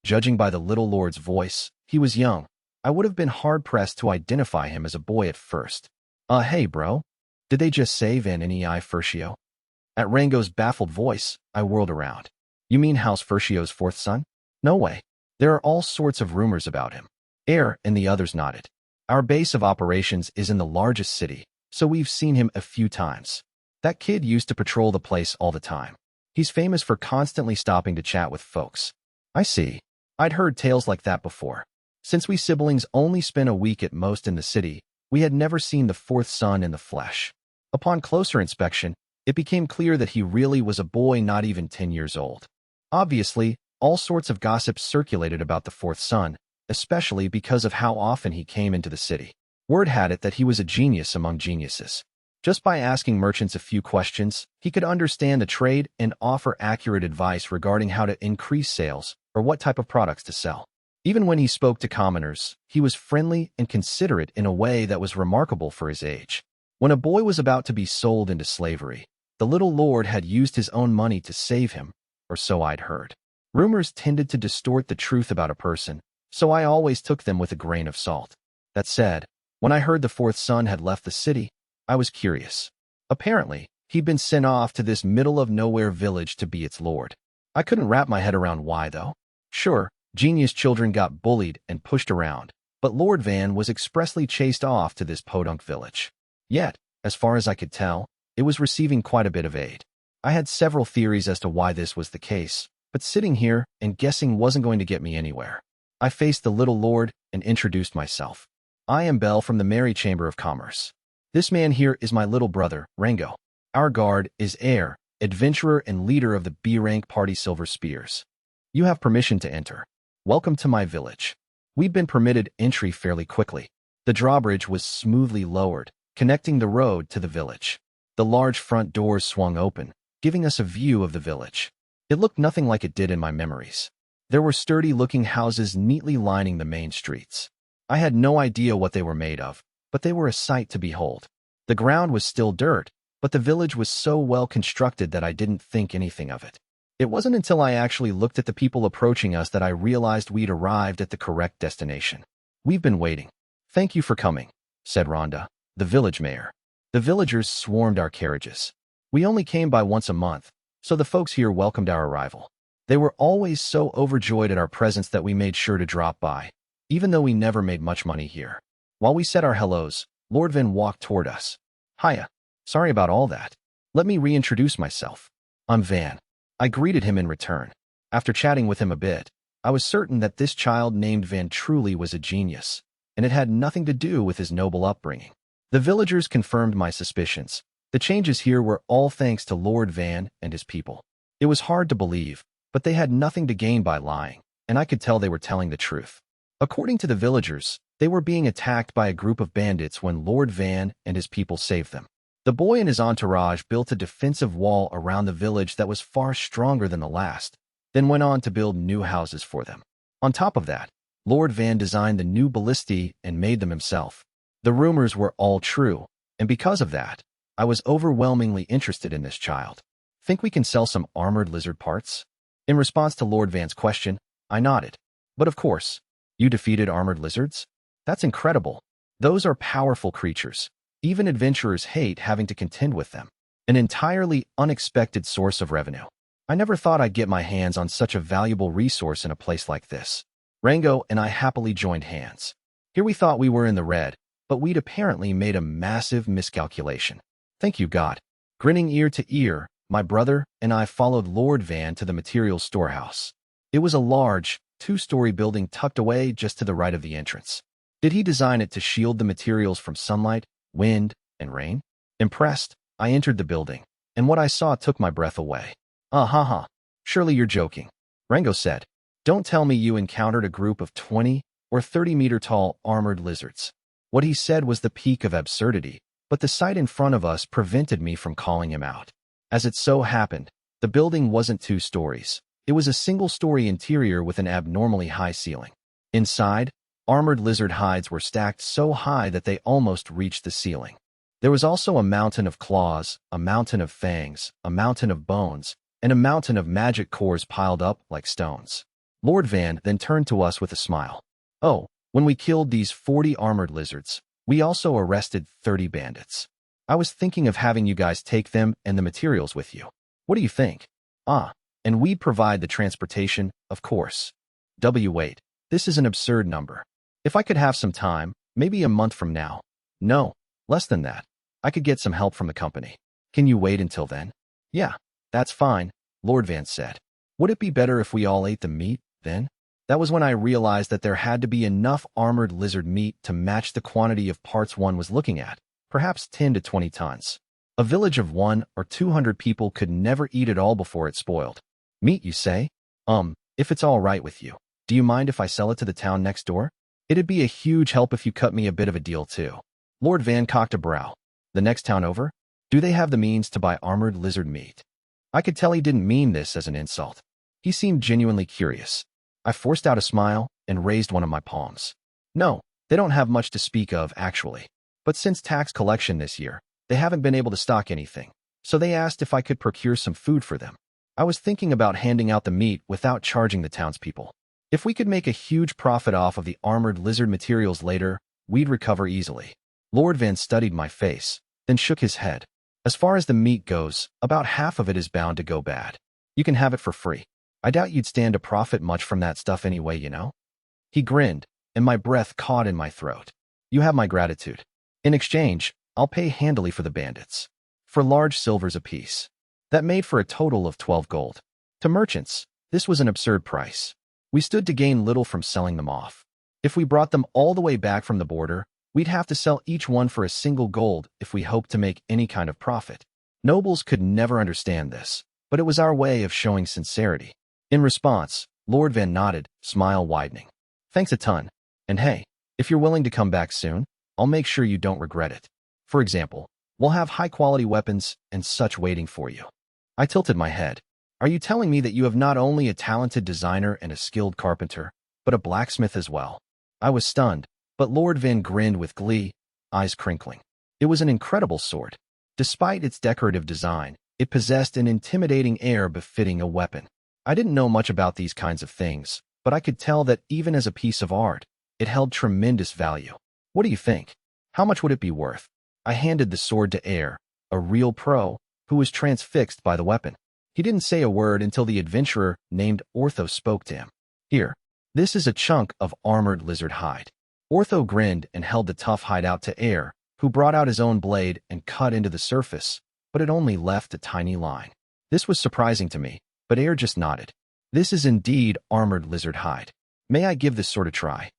Judging by the little lord's voice, he was young. I would have been hard-pressed to identify him as a boy at first. Hey bro, did they just say Van Nei Furcio? At Rango's baffled voice, I whirled around. You mean House Furcio's 4th son? No way. There are all sorts of rumors about him. Air and the others nodded. Our base of operations is in the largest city, so we've seen him a few times. That kid used to patrol the place all the time. He's famous for constantly stopping to chat with folks. I see. I'd heard tales like that before. Since we siblings only spent a week at most in the city, we had never seen the 4th son in the flesh. Upon closer inspection, it became clear that he really was a boy not even 10 years old. Obviously, all sorts of gossip circulated about the 4th son, especially because of how often he came into the city. Word had it that he was a genius among geniuses. Just by asking merchants a few questions, he could understand the trade and offer accurate advice regarding how to increase sales or what type of products to sell. Even when he spoke to commoners, he was friendly and considerate in a way that was remarkable for his age. When a boy was about to be sold into slavery, the little lord had used his own money to save him, or so I'd heard. Rumors tended to distort the truth about a person, so I always took them with a grain of salt. That said, when I heard the 4th son had left the city, I was curious. Apparently, he'd been sent off to this middle-of-nowhere village to be its lord. I couldn't wrap my head around why, though. Sure, genius children got bullied and pushed around, but Lord Van was expressly chased off to this podunk village. Yet, as far as I could tell, it was receiving quite a bit of aid. I had several theories as to why this was the case, but sitting here and guessing wasn't going to get me anywhere. I faced the little lord and introduced myself. I am Bell from the Merry Chamber of Commerce. This man here is my little brother, Rango. Our guard is Air, adventurer and leader of the B-rank party Silver Spears. You have permission to enter. Welcome to my village. We'd been permitted entry fairly quickly. The drawbridge was smoothly lowered, connecting the road to the village. The large front doors swung open, giving us a view of the village. It looked nothing like it did in my memories. There were sturdy-looking houses neatly lining the main streets. I had no idea what they were made of, but they were a sight to behold. The ground was still dirt, but the village was so well constructed that I didn't think anything of it. It wasn't until I actually looked at the people approaching us that I realized we'd arrived at the correct destination. We've been waiting. Thank you for coming, said Rhonda, the village mayor. The villagers swarmed our carriages. We only came by once a month, so the folks here welcomed our arrival. They were always so overjoyed at our presence that we made sure to drop by. even though we never made much money here. While we said our hellos, Lord Van walked toward us. Hiya. Sorry about all that. Let me reintroduce myself. I'm Van. I greeted him in return. After chatting with him a bit, I was certain that this child named Van truly was a genius, and it had nothing to do with his noble upbringing. The villagers confirmed my suspicions. The changes here were all thanks to Lord Van and his people. It was hard to believe, but they had nothing to gain by lying, and I could tell they were telling the truth. According to the villagers, they were being attacked by a group of bandits when Lord Van and his people saved them. The boy and his entourage built a defensive wall around the village that was far stronger than the last, then went on to build new houses for them. On top of that, Lord Van designed the new ballistae and made them himself. The rumors were all true, and because of that, I was overwhelmingly interested in this child. Think we can sell some armored lizard parts? In response to Lord Van's question, I nodded. But of course, you defeated armored lizards? That's incredible. Those are powerful creatures. Even adventurers hate having to contend with them. An entirely unexpected source of revenue. I never thought I'd get my hands on such a valuable resource in a place like this. Rango and I happily joined hands. Here we thought we were in the red, but we'd apparently made a massive miscalculation. Thank you, God. Grinning ear to ear, my brother and I followed Lord Van to the materials storehouse. It was a large, two-story building tucked away just to the right of the entrance. Did he design it to shield the materials from sunlight, wind, and rain? Impressed, I entered the building, and what I saw took my breath away. Ha. Surely you're joking. Rango said. Don't tell me you encountered a group of 20 or 30-meter-tall armored lizards. What he said was the peak of absurdity, but the sight in front of us prevented me from calling him out. As it so happened, the building wasn't 2 stories. It was a single-story interior with an abnormally high ceiling. Inside, armored lizard hides were stacked so high that they almost reached the ceiling. There was also a mountain of claws, a mountain of fangs, a mountain of bones, and a mountain of magic cores piled up like stones. Lord Van then turned to us with a smile. Oh, when we killed these 40 armored lizards, we also arrested 30 bandits. I was thinking of having you guys take them and the materials with you. What do you think? And we'd provide the transportation, of course. Wait, this is an absurd number. If I could have some time, maybe a month from now. No, less than that. I could get some help from the company. Can you wait until then? Yeah, that's fine, Lord Van said. Would it be better if we all ate the meat, then? That was when I realized that there had to be enough armored lizard meat to match the quantity of parts one was looking at, perhaps 10 to 20 tons. A village of 100 or 200 people could never eat it all before it spoiled. Meat, you say? If it's all right with you, do you mind if I sell it to the town next door? It'd be a huge help if you cut me a bit of a deal too. Lord Van cocked a brow. The next town over? Do they have the means to buy armored lizard meat? I could tell he didn't mean this as an insult. He seemed genuinely curious. I forced out a smile and raised one of my palms. No, they don't have much to speak of, actually. But since tax collection this year, they haven't been able to stock anything, so they asked if I could procure some food for them. I was thinking about handing out the meat without charging the townspeople. If we could make a huge profit off of the armored lizard materials later, we'd recover easily. Lord Van studied my face, then shook his head. As far as the meat goes, about half of it is bound to go bad. You can have it for free. I doubt you'd stand to profit much from that stuff anyway, you know? He grinned, and my breath caught in my throat. You have my gratitude. In exchange, I'll pay handily for the bandits. For large silvers apiece. That made for a total of 12 gold. To merchants, this was an absurd price. We stood to gain little from selling them off. If we brought them all the way back from the border, we'd have to sell each one for a single gold if we hoped to make any kind of profit. Nobles could never understand this, but it was our way of showing sincerity. In response, Lord Van nodded, smile widening. Thanks a ton. And hey, if you're willing to come back soon, I'll make sure you don't regret it. For example, we'll have high-quality weapons and such waiting for you. I tilted my head. Are you telling me that you have not only a talented designer and a skilled carpenter, but a blacksmith as well? I was stunned, but Lord Van grinned with glee, eyes crinkling. It was an incredible sword. Despite its decorative design, it possessed an intimidating air befitting a weapon. I didn't know much about these kinds of things, but I could tell that even as a piece of art, it held tremendous value. What do you think? How much would it be worth? I handed the sword to Air, a real pro, who was transfixed by the weapon. He didn't say a word until the adventurer named Ortho spoke to him. Here, This is a chunk of armored lizard hide. Ortho grinned and held the tough hide out to Air, who brought out his own blade and cut into the surface, but it only left a tiny line. This was surprising to me, but Air just nodded. This is indeed armored lizard hide. May I give this sort a try?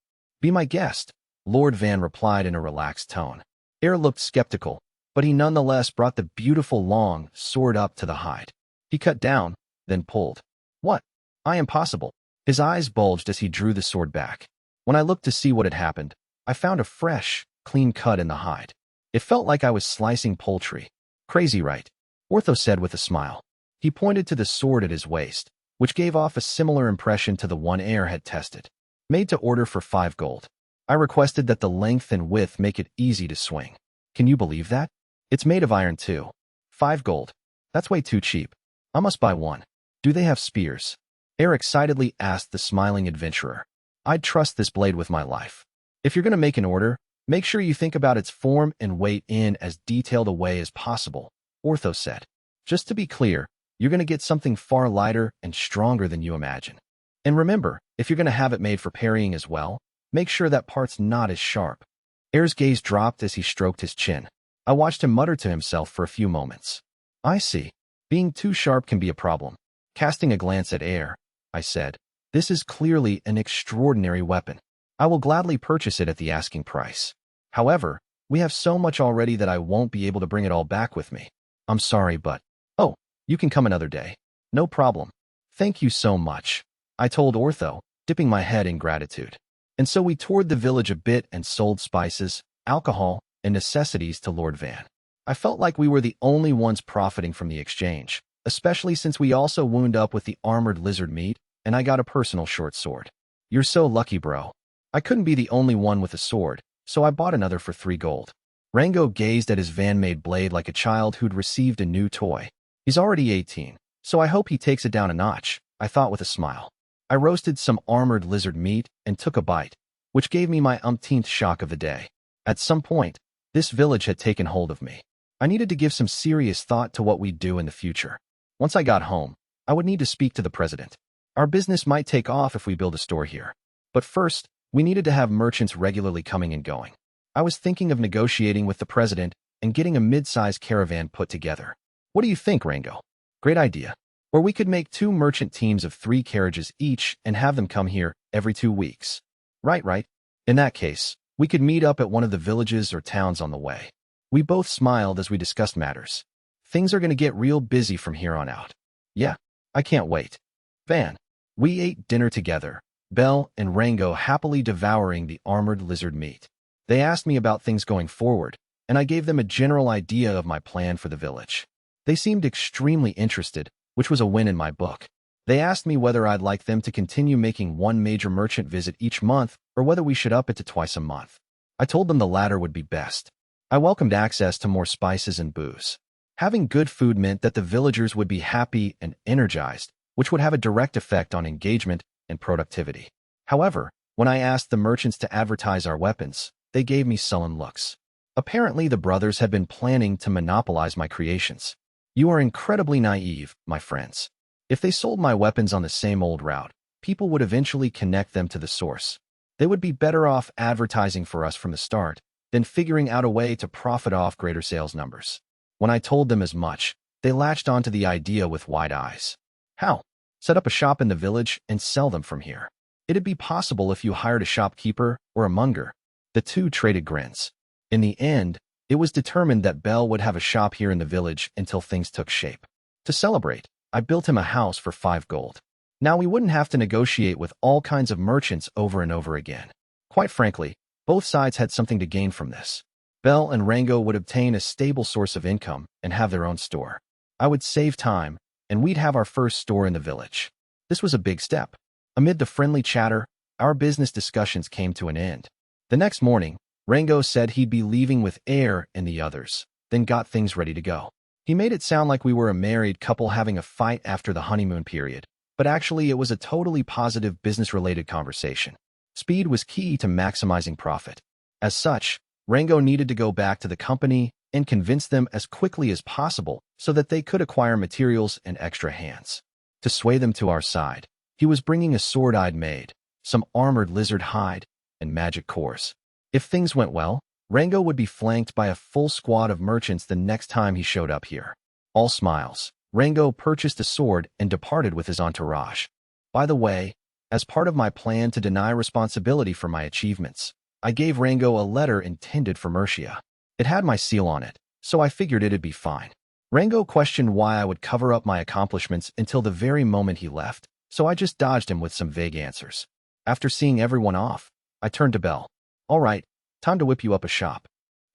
Be my guest, Lord Van replied in a relaxed tone. Air looked skeptical, but he nonetheless brought the beautiful long sword up to the hide. He cut down, then pulled. What? Impossible. His eyes bulged as he drew the sword back. When I looked to see what had happened, I found a fresh, clean cut in the hide. It felt like I was slicing poultry. Crazy, right? Ortho said with a smile. He pointed to the sword at his waist, which gave off a similar impression to the one Air had tested. Made to order for 5 gold. I requested that the length and width make it easy to swing. Can you believe that? It's made of iron too. 5 gold. That's way too cheap. I must buy one. Do they have spears? Air excitedly asked the smiling adventurer. I'd trust this blade with my life. If you're going to make an order, make sure you think about its form and weight in as detailed a way as possible, Ortho said. Just to be clear, you're going to get something far lighter and stronger than you imagine. And remember, if you're going to have it made for parrying as well, make sure that part's not as sharp. Air's gaze dropped as he stroked his chin. I watched him mutter to himself for a few moments. I see. Being too sharp can be a problem. Casting a glance at Air, I said, this is clearly an extraordinary weapon. I will gladly purchase it at the asking price. However, we have so much already that I won't be able to bring it all back with me. I'm sorry, but... Oh, you can come another day. No problem. Thank you so much, I told Ortho, dipping my head in gratitude. And so we toured the village a bit and sold spices, alcohol, and necessities to Lord Van. I felt like we were the only ones profiting from the exchange, especially since we also wound up with the armored lizard meat, and I got a personal short sword. You're so lucky, bro. I couldn't be the only one with a sword, so I bought another for 3 gold. Rango gazed at his van-made blade like a child who'd received a new toy. He's already 18, so I hope he takes it down a notch, I thought with a smile. I roasted some armored lizard meat and took a bite, which gave me my umpteenth shock of the day. At some point, this village had taken hold of me. I needed to give some serious thought to what we'd do in the future. Once I got home, I would need to speak to the president. Our business might take off if we build a store here. But first, we needed to have merchants regularly coming and going. I was thinking of negotiating with the president and getting a mid-sized caravan put together. What do you think, Rango? Great idea. Or we could make 2 merchant teams of 3 carriages each and have them come here every 2 weeks. Right. In that case, we could meet up at one of the villages or towns on the way. We both smiled as we discussed matters. Things are going to get real busy from here on out. Yeah, I can't wait. Van. We ate dinner together, Belle and Rango happily devouring the armored lizard meat. They asked me about things going forward, and I gave them a general idea of my plan for the village. They seemed extremely interested, which was a win in my book. They asked me whether I'd like them to continue making 1 major merchant visit each month or whether we should up it to twice a month. I told them the latter would be best. I welcomed access to more spices and booze. Having good food meant that the villagers would be happy and energized, which would have a direct effect on engagement and productivity. However, when I asked the merchants to advertise our weapons, they gave me sullen looks. Apparently, the brothers had been planning to monopolize my creations. You are incredibly naive, my friends. If they sold my weapons on the same old route, people would eventually connect them to the source. They would be better off advertising for us from the start than figuring out a way to profit off greater sales numbers. When I told them as much, they latched onto the idea with wide eyes. How? Set up a shop in the village and sell them from here. It'd be possible if you hired a shopkeeper or a monger. The two traded grins. In the end, it was determined that Belle would have a shop here in the village until things took shape. To celebrate, I built him a house for 5 gold. Now we wouldn't have to negotiate with all kinds of merchants over and over again. Quite frankly, both sides had something to gain from this. Belle and Rango would obtain a stable source of income and have their own store. I would save time, and we'd have our first store in the village. This was a big step. Amid the friendly chatter, our business discussions came to an end. The next morning, Rango said he'd be leaving with Air and the others, then got things ready to go. He made it sound like we were a married couple having a fight after the honeymoon period, but actually it was a totally positive business-related conversation. Speed was key to maximizing profit. As such, Rango needed to go back to the company and convince them as quickly as possible so that they could acquire materials and extra hands. To sway them to our side, he was bringing a sword I'd made, some armored lizard hide, and magic cores. If things went well, Rango would be flanked by a full squad of merchants the next time he showed up here. All smiles, Rango purchased a sword and departed with his entourage. By the way, as part of my plan to deny responsibility for my achievements, I gave Rango a letter intended for Mercia. It had my seal on it, so I figured it'd be fine. Rango questioned why I would cover up my accomplishments until the very moment he left, so I just dodged him with some vague answers. After seeing everyone off, I turned to Bell. "All right, time to whip you up a shop."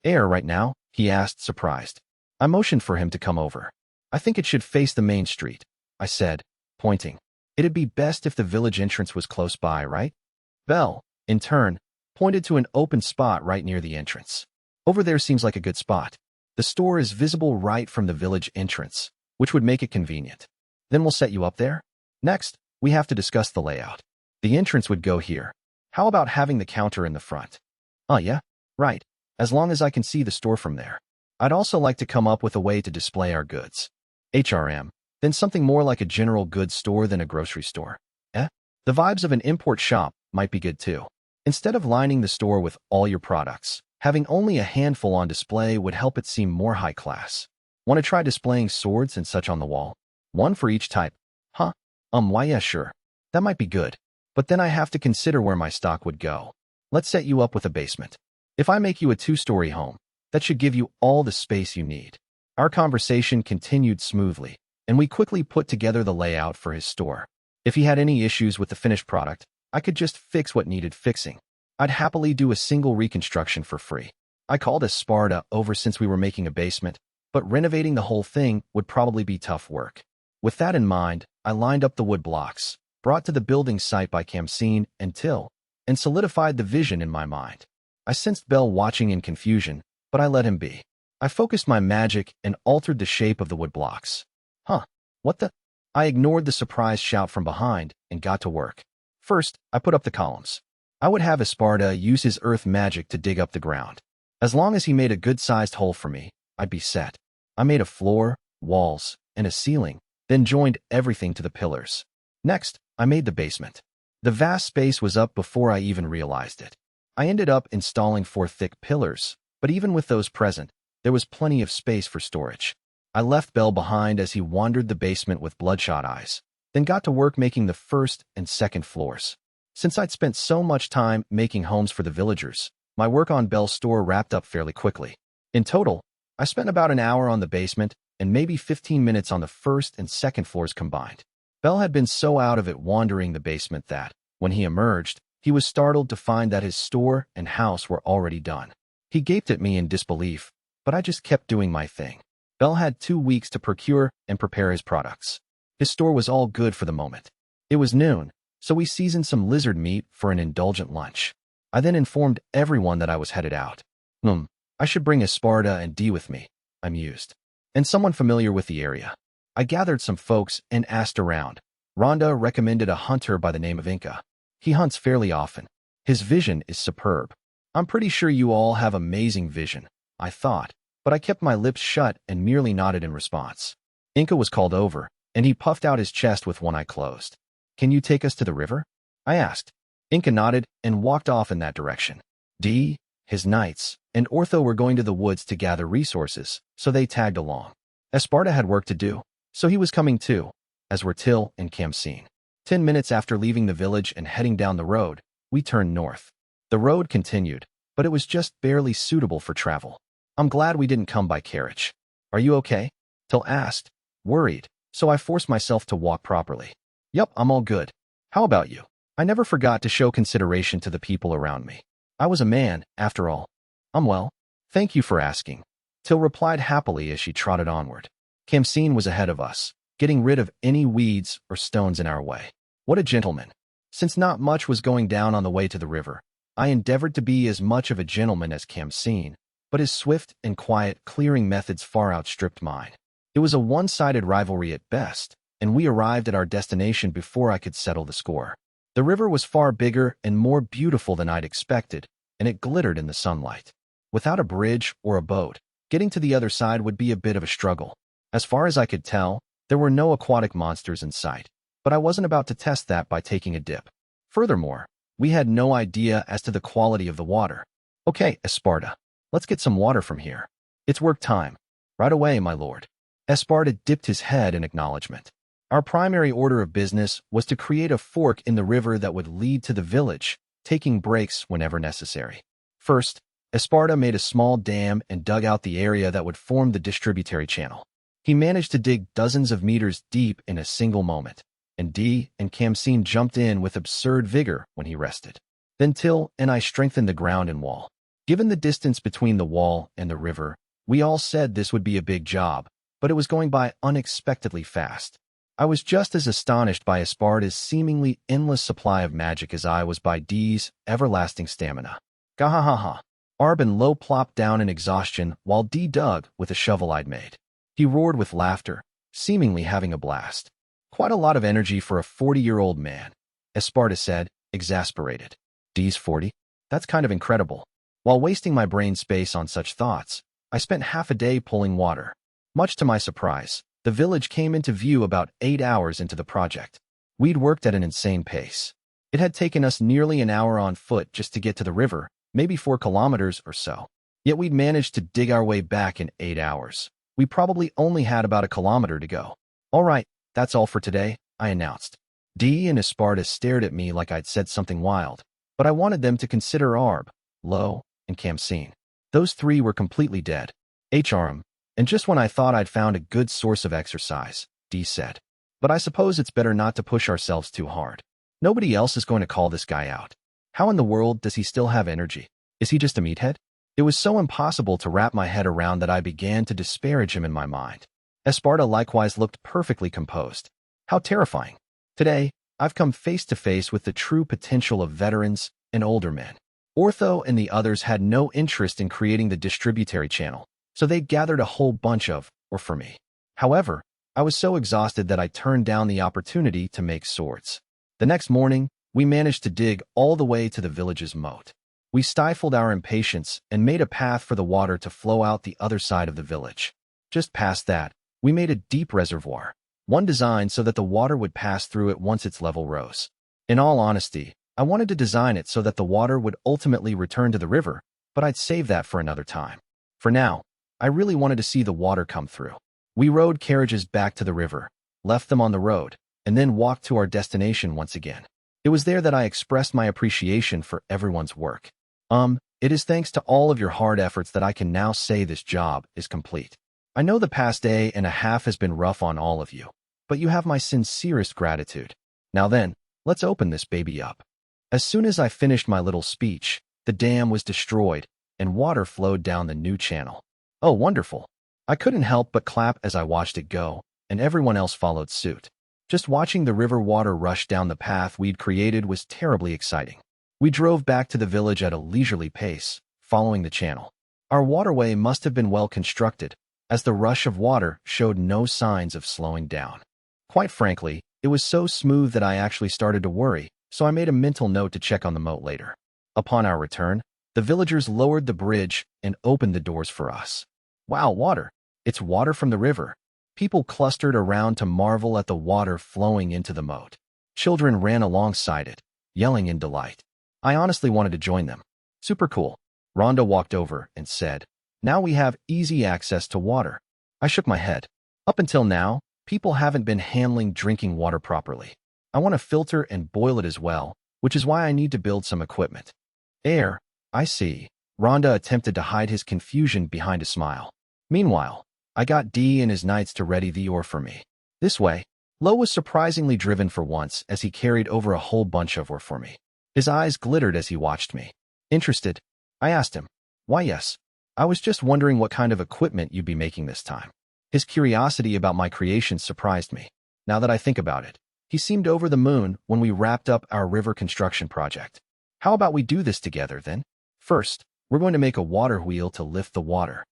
"Air right now?" he asked, surprised. I motioned for him to come over. "I think it should face the main street," I said, pointing. "It'd be best if the village entrance was close by, right?" Bell, in turn, pointed to an open spot right near the entrance. "Over there seems like a good spot. The store is visible right from the village entrance, which would make it convenient. Then we'll set you up there. Next, we have to discuss the layout. The entrance would go here. How about having the counter in the front?" "Oh yeah, right, as long as I can see the store from there. I'd also like to come up with a way to display our goods. HRM, then something more like a general goods store than a grocery store. The vibes of an import shop might be good too. Instead of lining the store with all your products, having only a handful on display would help it seem more high class. Want to try displaying swords and such on the wall? One for each type." "Huh? Why yeah, sure. That might be good. But then I have to consider where my stock would go. Let's set you up with a basement. If I make you a 2-story home, that should give you all the space you need." Our conversation continued smoothly, and we quickly put together the layout for his store. If he had any issues with the finished product, I could just fix what needed fixing. I'd happily do a single reconstruction for free. I called Sparta over since we were making a basement, but renovating the whole thing would probably be tough work. With that in mind, I lined up the wood blocks, brought to the building site by Kamseen and Till, and solidified the vision in my mind. I sensed Bell watching in confusion, but I let him be. I focused my magic and altered the shape of the wood blocks. "Huh, what the?" I ignored the surprised shout from behind and got to work. First, I put up the columns. I would have Sparta use his earth magic to dig up the ground. As long as he made a good-sized hole for me, I'd be set. I made a floor, walls, and a ceiling, then joined everything to the pillars. Next, I made the basement. The vast space was up before I even realized it. I ended up installing 4 thick pillars, but even with those present, there was plenty of space for storage. I left Bell behind as he wandered the basement with bloodshot eyes, then got to work making the first and second floors. Since I'd spent so much time making homes for the villagers, my work on Bell's store wrapped up fairly quickly. In total, I spent about an hour on the basement and maybe 15 minutes on the first and second floors combined. Bell had been so out of it wandering the basement that, when he emerged, he was startled to find that his store and house were already done. He gaped at me in disbelief, but I just kept doing my thing. Bell had 2 weeks to procure and prepare his products. His store was all good for the moment. It was noon, so we seasoned some lizard meat for an indulgent lunch. I then informed everyone that I was headed out. I should bring Sparta and Dee with me, I mused. And someone familiar with the area. I gathered some folks and asked around. Rhonda recommended a hunter by the name of Inca. He hunts fairly often. His vision is superb. I'm pretty sure you all have amazing vision, I thought, but I kept my lips shut and merely nodded in response. Inca was called over, and he puffed out his chest with one eye closed. "Can you take us to the river?" I asked. Inca nodded and walked off in that direction. Dee, his knights, and Ortho were going to the woods to gather resources, so they tagged along. Sparta had work to do, so he was coming too, as were Till and Kamseen. 10 minutes after leaving the village and heading down the road, we turned north. The road continued, but it was just barely suitable for travel. I'm glad we didn't come by carriage. "Are you okay?" Till asked, worried, so I forced myself to walk properly. "Yup, I'm all good. How about you?" I never forgot to show consideration to the people around me. I was a man, after all. "I'm well. Thank you for asking," Till replied happily as she trotted onward. Kamseen was ahead of us, getting rid of any weeds or stones in our way. What a gentleman. Since not much was going down on the way to the river, I endeavored to be as much of a gentleman as Kamseen, but his swift and quiet clearing methods far outstripped mine. It was a one-sided rivalry at best, and we arrived at our destination before I could settle the score. The river was far bigger and more beautiful than I'd expected, and it glittered in the sunlight. Without a bridge or a boat, getting to the other side would be a bit of a struggle. As far as I could tell, there were no aquatic monsters in sight, but I wasn't about to test that by taking a dip. Furthermore, We had no idea as to the quality of the water. Okay, Esparta, let's get some water from here. It's work time. Right away, my lord. Esparta dipped his head in acknowledgement. Our primary order of business was to create a fork in the river that would lead to the village, taking breaks whenever necessary. First, Esparta made a small dam and dug out the area that would form the distributary channel. He managed to dig dozens of meters deep in a single moment, and Dee and Kamseen jumped in with absurd vigor when he rested. Then Till and I strengthened the ground and wall. Given the distance between the wall and the river, we all said this would be a big job, but it was going by unexpectedly fast. I was just as astonished by Esparta's seemingly endless supply of magic as I was by Dee's everlasting stamina. Gahahaha. Arb and Lo plopped down in exhaustion while Dee dug with a shovel I'd made. He roared with laughter, seemingly having a blast. Quite a lot of energy for a 40-year-old man, Esparta said, exasperated. Dee's 40? That's kind of incredible. While wasting my brain space on such thoughts, I spent half a day pulling water. Much to my surprise, the village came into view about 8 hours into the project. We'd worked at an insane pace. It had taken us nearly an hour on foot just to get to the river, maybe 4 kilometers or so. Yet we'd managed to dig our way back in 8 hours. We probably only had about a kilometer to go. All right, that's all for today, I announced. Dee and Esparta stared at me like I'd said something wild, but I wanted them to consider Arb, Lo, and Kamseen. Those 3 were completely dead. HRM, and just when I thought I'd found a good source of exercise, Dee said. But I suppose it's better not to push ourselves too hard. Nobody else is going to call this guy out. How in the world does he still have energy? Is he just a meathead? It was so impossible to wrap my head around that I began to disparage him in my mind. Esparta likewise looked perfectly composed. How terrifying. Today, I've come face to face with the true potential of veterans and older men. Ortho and the others had no interest in creating the distributary channel, so they gathered a whole bunch of, or for me. However, I was so exhausted that I turned down the opportunity to make swords. The next morning, we managed to dig all the way to the village's moat. We stifled our impatience and made a path for the water to flow out the other side of the village. Just past that, we made a deep reservoir, one designed so that the water would pass through it once its level rose. In all honesty, I wanted to design it so that the water would ultimately return to the river, but I'd save that for another time. For now, I really wanted to see the water come through. We rode carriages back to the river, left them on the road, and then walked to our destination once again. It was there that I expressed my appreciation for everyone's work. It is thanks to all of your hard efforts that I can now say this job is complete. I know the past day and a half has been rough on all of you, but you have my sincerest gratitude. Now then, let's open this baby up. As soon as I finished my little speech, the dam was destroyed, and water flowed down the new channel. Oh, wonderful. I couldn't help but clap as I watched it go, and everyone else followed suit. Just watching the river water rush down the path we'd created was terribly exciting. We drove back to the village at a leisurely pace, following the channel. Our waterway must have been well constructed, as the rush of water showed no signs of slowing down. Quite frankly, it was so smooth that I actually started to worry, so I made a mental note to check on the moat later. Upon our return, the villagers lowered the bridge and opened the doors for us. Wow, water! It's water from the river. People clustered around to marvel at the water flowing into the moat. Children ran alongside it, yelling in delight. I honestly wanted to join them. Super cool. Rhonda walked over and said, "Now we have easy access to water." I shook my head. Up until now, people haven't been handling drinking water properly. I want to filter and boil it as well, which is why I need to build some equipment. Air, I see. Rhonda attempted to hide his confusion behind a smile. Meanwhile, I got Dee and his knights to ready the ore for me. This way, Lo was surprisingly driven for once as he carried over a whole bunch of ore for me. His eyes glittered as he watched me. Interested? I asked him. Why, yes. I was just wondering what kind of equipment you'd be making this time. His curiosity about my creations surprised me. Now that I think about it, he seemed over the moon when we wrapped up our river construction project. How about we do this together, then? First, we're going to make a water wheel to lift the water.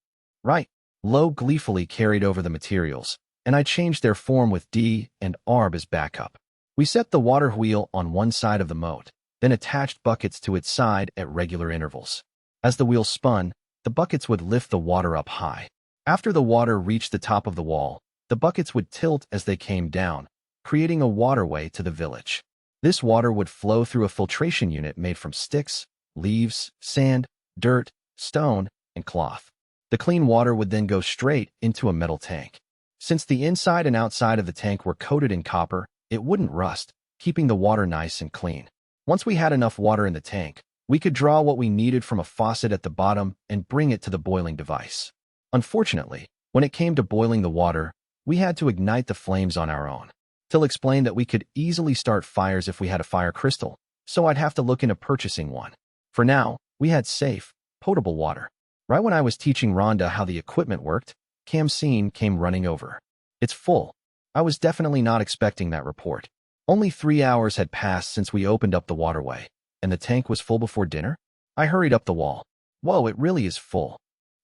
Right. Lo gleefully carried over the materials, and I changed their form with Dee and Arb as backup. We set the water wheel on one side of the moat, then attached buckets to its side at regular intervals. As the wheel spun, the buckets would lift the water up high. After the water reached the top of the wall, the buckets would tilt as they came down, creating a waterway to the village. This water would flow through a filtration unit made from sticks, leaves, sand, dirt, stone, and cloth. The clean water would then go straight into a metal tank. Since the inside and outside of the tank were coated in copper, it wouldn't rust, keeping the water nice and clean. Once we had enough water in the tank, we could draw what we needed from a faucet at the bottom and bring it to the boiling device. Unfortunately, when it came to boiling the water, we had to ignite the flames on our own. Till explained that we could easily start fires if we had a fire crystal, so I'd have to look into purchasing one. For now, we had safe, potable water. Right when I was teaching Rhonda how the equipment worked, Camsine came running over. "It's full." I was definitely not expecting that report. Only 3 hours had passed since we opened up the waterway, and the tank was full before dinner? I hurried up the wall. Whoa, it really is full.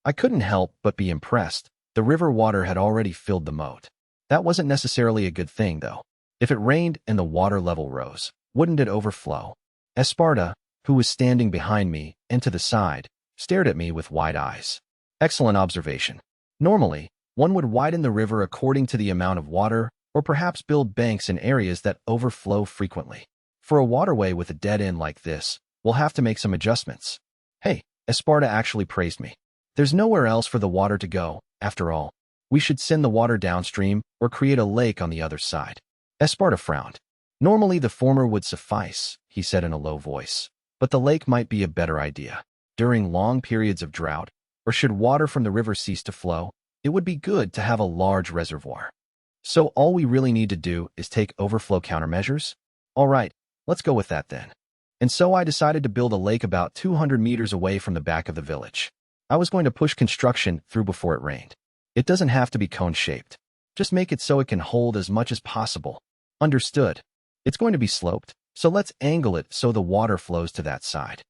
I couldn't help but be impressed. The river water had already filled the moat. That wasn't necessarily a good thing, though. If it rained and the water level rose, wouldn't it overflow? Esparta, who was standing behind me and to the side, stared at me with wide eyes. Excellent observation. Normally, one would widen the river according to the amount of water, or perhaps build banks in areas that overflow frequently. For a waterway with a dead end like this, we'll have to make some adjustments. Hey, Esparta actually praised me. There's nowhere else for the water to go, after all. We should send the water downstream or create a lake on the other side. Esparta frowned. Normally the former would suffice, he said in a low voice, but the lake might be a better idea. During long periods of drought, or should water from the river cease to flow, it would be good to have a large reservoir. So all we really need to do is take overflow countermeasures? All right, let's go with that then. And so I decided to build a lake about 200 meters away from the back of the village. I was going to push construction through before it rained. It doesn't have to be cone-shaped. Just make it so it can hold as much as possible. Understood. It's going to be sloped, so let's angle it so the water flows to that side.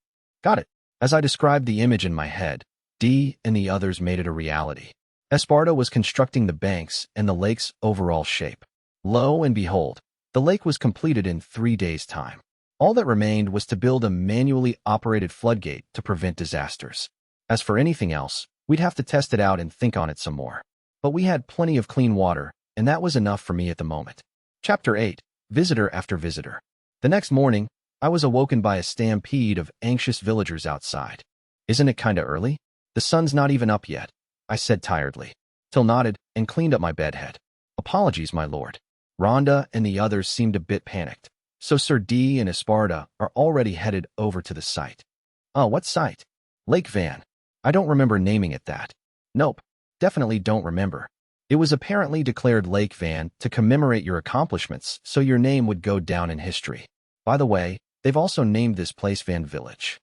Got it. As I described the image in my head, Dee and the others made it a reality. Esparta was constructing the banks and the lake's overall shape. Lo and behold, the lake was completed in 3 days' time. All that remained was to build a manually operated floodgate to prevent disasters. As for anything else, we'd have to test it out and think on it some more. But we had plenty of clean water, and that was enough for me at the moment. Chapter 8. Visitor After Visitor. The next morning, I was awoken by a stampede of anxious villagers outside. "Isn't it kinda early? The sun's not even up yet," I said tiredly. Till nodded and cleaned up my bedhead. "Apologies, my lord." Rhonda and the others seemed a bit panicked, so Sir D and Esparta are already headed over to the site. "Oh, what site?" "Lake Van. I don't remember naming it that." "Nope, definitely don't remember. It was apparently declared Lake Van to commemorate your accomplishments, so your name would go down in history. By the way, they've also named this place Van Village."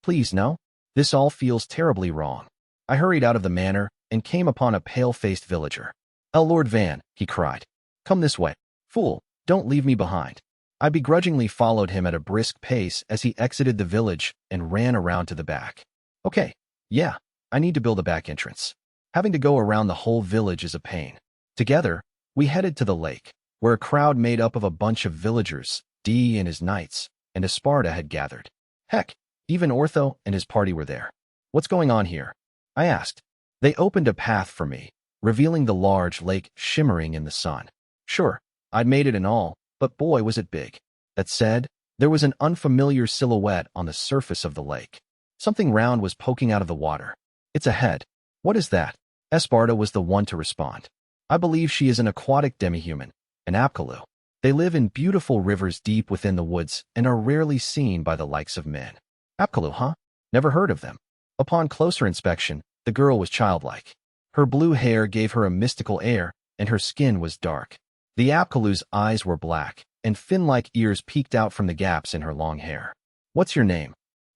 "Please, no. This all feels terribly wrong." I hurried out of the manor and came upon a pale-faced villager. Lord Van," he cried. "Come this way. Fool, don't leave me behind." I begrudgingly followed him at a brisk pace as he exited the village and ran around to the back. "Okay, yeah, I need to build a back entrance. Having to go around the whole village is a pain." Together, we headed to the lake, where a crowd made up of a bunch of villagers, D and his knights, and Esparta had gathered. Heck, even Ortho and his party were there. "What's going on here?" I asked. They opened a path for me, revealing the large lake shimmering in the sun. Sure, I'd made it and all, but boy was it big. That said, there was an unfamiliar silhouette on the surface of the lake. Something round was poking out of the water. "It's a head." "What is that?" Esparta was the one to respond. "I believe she is an aquatic demi-human, an apkaloo. They live in beautiful rivers deep within the woods and are rarely seen by the likes of men." "Apkaloo, huh? Never heard of them." Upon closer inspection, the girl was childlike. Her blue hair gave her a mystical air, and her skin was dark. The apkaloo's eyes were black, and fin-like ears peeked out from the gaps in her long hair. "What's your name?"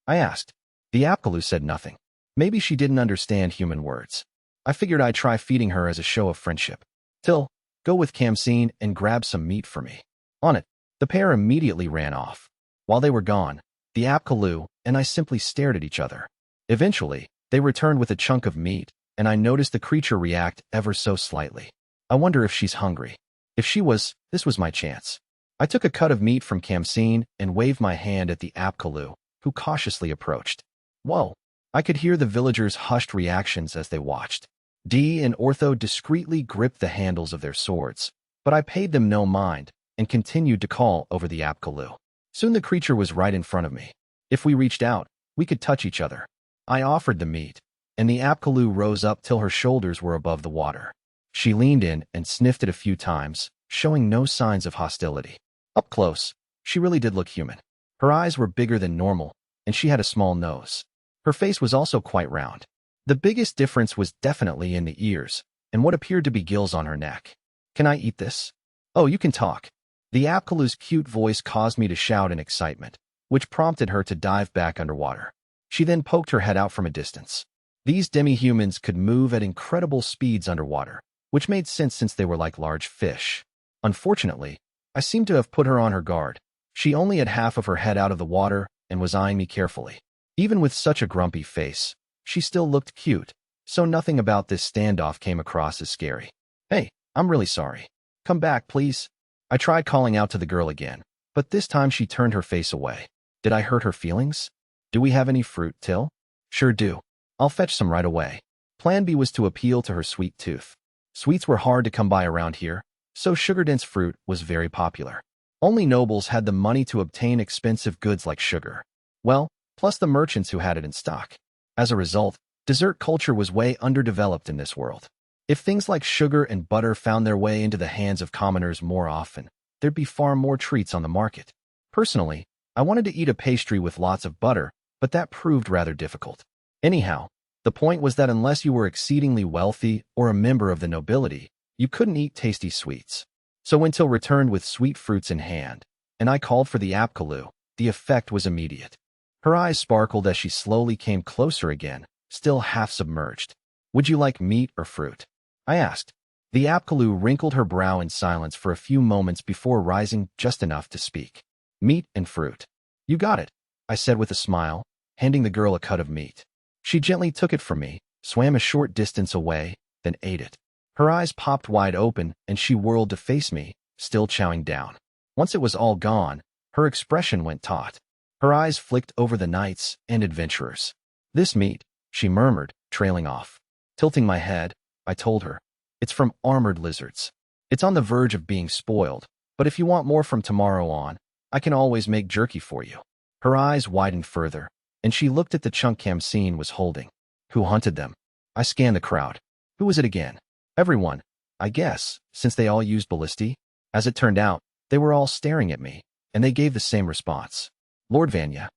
I asked. The apkaloo said nothing. Maybe she didn't understand human words. I figured I'd try feeding her as a show of friendship. "Till, go with Camsine and grab some meat for me." On it, the pair immediately ran off. While they were gone, the apkaloo and I simply stared at each other. Eventually, they returned with a chunk of meat, and I noticed the creature react ever so slightly. I wonder if she's hungry. If she was, this was my chance. I took a cut of meat from Camsine and waved my hand at the apkaloo, who cautiously approached. Whoa! I could hear the villagers' hushed reactions as they watched. D and Ortho discreetly gripped the handles of their swords, but I paid them no mind and continued to call over the apkaloo. Soon the creature was right in front of me. If we reached out, we could touch each other. I offered the meat, and the Apkaloo rose up till her shoulders were above the water. She leaned in and sniffed it a few times, showing no signs of hostility. Up close, she really did look human. Her eyes were bigger than normal, and she had a small nose. Her face was also quite round. The biggest difference was definitely in the ears, and what appeared to be gills on her neck. Can I eat this? Oh, you can talk. The Apkaloo's cute voice caused me to shout in excitement, which prompted her to dive back underwater. She then poked her head out from a distance. These demi-humans could move at incredible speeds underwater, which made sense since they were like large fish. Unfortunately, I seemed to have put her on her guard. She only had half of her head out of the water and was eyeing me carefully. Even with such a grumpy face, she still looked cute, so nothing about this standoff came across as scary. Hey, I'm really sorry. Come back, please. I tried calling out to the girl again, but this time she turned her face away. Did I hurt her feelings? Do we have any fruit, Till? Sure do. I'll fetch some right away. Plan B was to appeal to her sweet tooth. Sweets were hard to come by around here, so sugar-dense fruit was very popular. Only nobles had the money to obtain expensive goods like sugar. Well, plus the merchants who had it in stock. As a result, dessert culture was way underdeveloped in this world. If things like sugar and butter found their way into the hands of commoners more often, there'd be far more treats on the market. Personally, I wanted to eat a pastry with lots of butter, but that proved rather difficult. Anyhow, the point was that unless you were exceedingly wealthy or a member of the nobility, you couldn't eat tasty sweets. So when Till returned with sweet fruits in hand, and I called for the Apkaloo, the effect was immediate. Her eyes sparkled as she slowly came closer again, still half submerged. Would you like meat or fruit? I asked. The Apkaloo wrinkled her brow in silence for a few moments before rising just enough to speak. Meat and fruit. You got it, I said with a smile, handing the girl a cut of meat. She gently took it from me, swam a short distance away, then ate it. Her eyes popped wide open and she whirled to face me, still chowing down. Once it was all gone, her expression went taut. Her eyes flicked over the knights and adventurers. This meat, she murmured, trailing off. Tilting my head, I told her, it's from armored lizards. It's on the verge of being spoiled, but if you want more from tomorrow on, I can always make jerky for you. Her eyes widened further, and she looked at the chunk Kamseen was holding. Who hunted them? I scanned the crowd. Who was it again? Everyone, I guess, since they all used ballisti. As it turned out, they were all staring at me, and they gave the same response. Lord Vanya.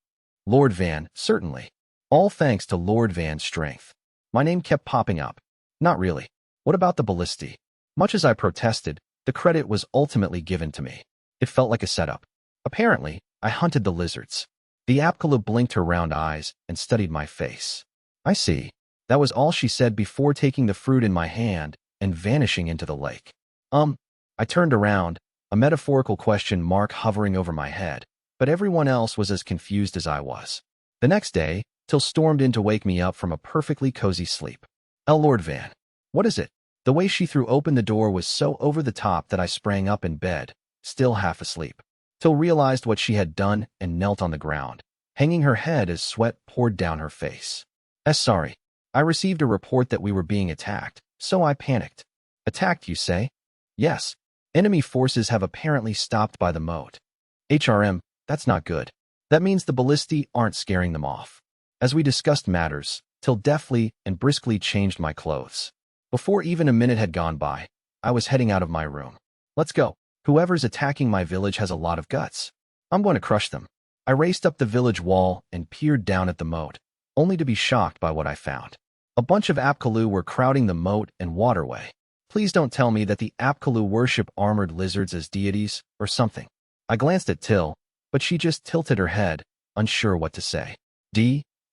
Lord Van, certainly. All thanks to Lord Van's strength. My name kept popping up. Not really. What about the ballisti? Much as I protested, the credit was ultimately given to me. It felt like a setup. Apparently, I hunted the lizards. The Apkaloo blinked her round eyes and studied my face. I see. That was all she said before taking the fruit in my hand and vanishing into the lake. I turned around, a metaphorical question mark hovering over my head, but everyone else was as confused as I was. The next day, Till stormed in to wake me up from a perfectly cozy sleep. Lord Van. What is it? The way she threw open the door was so over the top that I sprang up in bed, still half asleep. Till realized what she had done and knelt on the ground, hanging her head as sweat poured down her face. Sorry. I received a report that we were being attacked, so I panicked. Attacked, you say? Yes. Enemy forces have apparently stopped by the moat. That's not good. That means the ballisti aren't scaring them off. As we discussed matters, Till deftly and briskly changed my clothes. Before even a minute had gone by, I was heading out of my room. Let's go. Whoever's attacking my village has a lot of guts. I'm going to crush them. I raced up the village wall and peered down at the moat, only to be shocked by what I found. A bunch of Apkaloo were crowding the moat and waterway. Please don't tell me that the Apkaloo worship armored lizards as deities or something. I glanced at Till, but she just tilted her head, unsure what to say.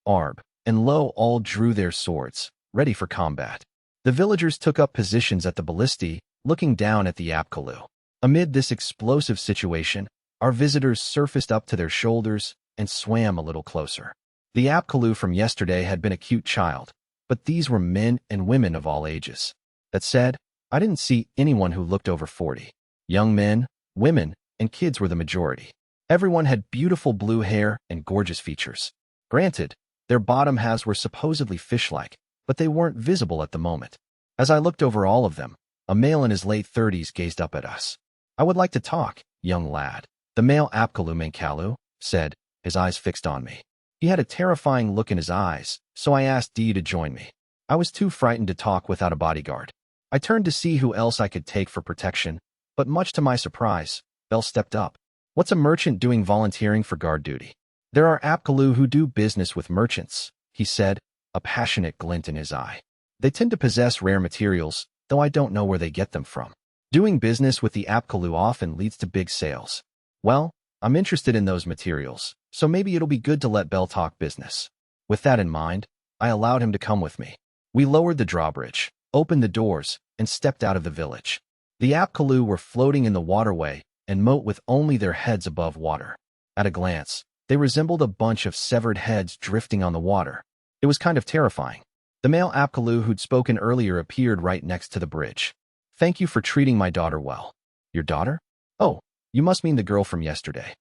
Arb, and Lo all drew their swords, ready for combat. The villagers took up positions at the ballisti, looking down at the Apkaloo. Amid this explosive situation, our visitors surfaced up to their shoulders and swam a little closer. The Apkaloo from yesterday had been a cute child, but these were men and women of all ages. That said, I didn't see anyone who looked over 40. Young men, women, and kids were the majority. Everyone had beautiful blue hair and gorgeous features. Granted, their bottom halves were supposedly fish-like, but they weren't visible at the moment. As I looked over all of them, a male in his late 30s gazed up at us. I would like to talk, young lad. The male Apkallu Mankalu said, his eyes fixed on me. He had a terrifying look in his eyes, so I asked Dee to join me. I was too frightened to talk without a bodyguard. I turned to see who else I could take for protection, but much to my surprise, Bell stepped up. What's a merchant doing volunteering for guard duty? There are Apkallu who do business with merchants, he said, a passionate glint in his eye. They tend to possess rare materials, though I don't know where they get them from. Doing business with the Apkallu often leads to big sales. Well, I'm interested in those materials, so maybe it'll be good to let Bell talk business. With that in mind, I allowed him to come with me. We lowered the drawbridge, opened the doors, and stepped out of the village. The Apkallu were floating in the waterway and moat with only their heads above water. At a glance, they resembled a bunch of severed heads drifting on the water. It was kind of terrifying. The male Apkallu who'd spoken earlier appeared right next to the bridge. Thank you for treating my daughter well. Your daughter? Oh, you must mean the girl from yesterday.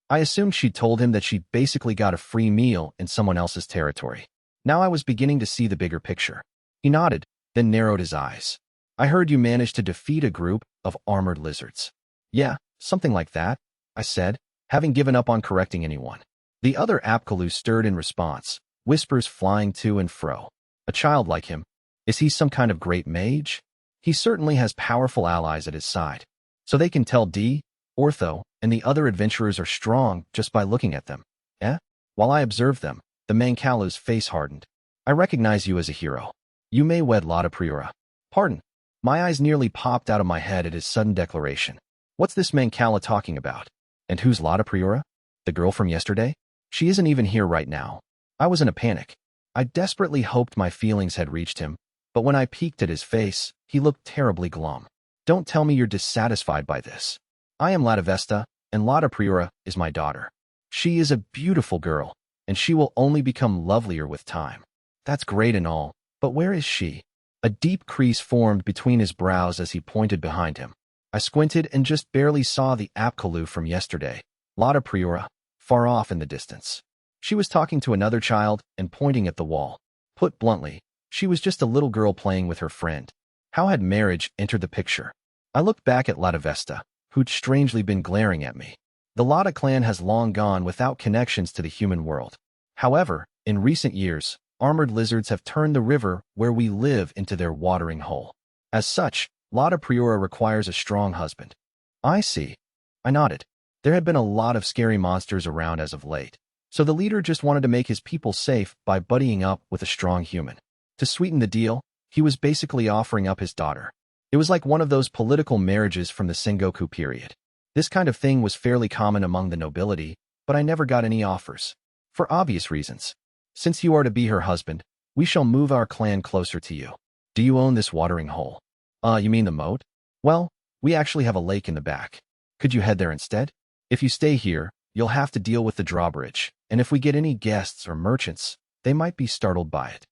I assumed she'd told him that she'd basically got a free meal in someone else's territory. Now I was beginning to see the bigger picture. He nodded, then narrowed his eyes. I heard you managed to defeat a group of armored lizards. Yeah, something like that, I said, having given up on correcting anyone. The other Apkallu stirred in response, whispers flying to and fro. A child like him. Is he some kind of great mage? He certainly has powerful allies at his side. So they can tell Dee, Ortho, and the other adventurers are strong just by looking at them. Eh? While I observed them, the Mankalu's face hardened. I recognize you as a hero. You may wed Lotta Priora. Pardon. My eyes nearly popped out of my head at his sudden declaration. What's this Mankala talking about? And who's Lotta Priora? The girl from yesterday? She isn't even here right now. I was in a panic. I desperately hoped my feelings had reached him, but when I peeked at his face, he looked terribly glum. Don't tell me you're dissatisfied by this. I am Latavesta, and Lotta Priora is my daughter. She is a beautiful girl, and she will only become lovelier with time. That's great and all, but where is she? A deep crease formed between his brows as he pointed behind him. I squinted and just barely saw the Apkallu from yesterday, Lotta Priora, far off in the distance. She was talking to another child and pointing at the wall. Put bluntly, she was just a little girl playing with her friend. How had marriage entered the picture? I looked back at Latavesta, who'd strangely been glaring at me. The Lotta clan has long gone without connections to the human world. However, in recent years, armored lizards have turned the river where we live into their watering hole. As such, Lotta Priora requires a strong husband. I see. I nodded. There had been a lot of scary monsters around as of late, so the leader just wanted to make his people safe by buddying up with a strong human. To sweeten the deal, he was basically offering up his daughter. It was like one of those political marriages from the Sengoku period. This kind of thing was fairly common among the nobility, but I never got any offers. For obvious reasons. Since you are to be her husband, we shall move our clan closer to you. Do you own this watering hole? You mean the moat? Well, we actually have a lake in the back. Could you head there instead? If you stay here, you'll have to deal with the drawbridge, and if we get any guests or merchants, they might be startled by it.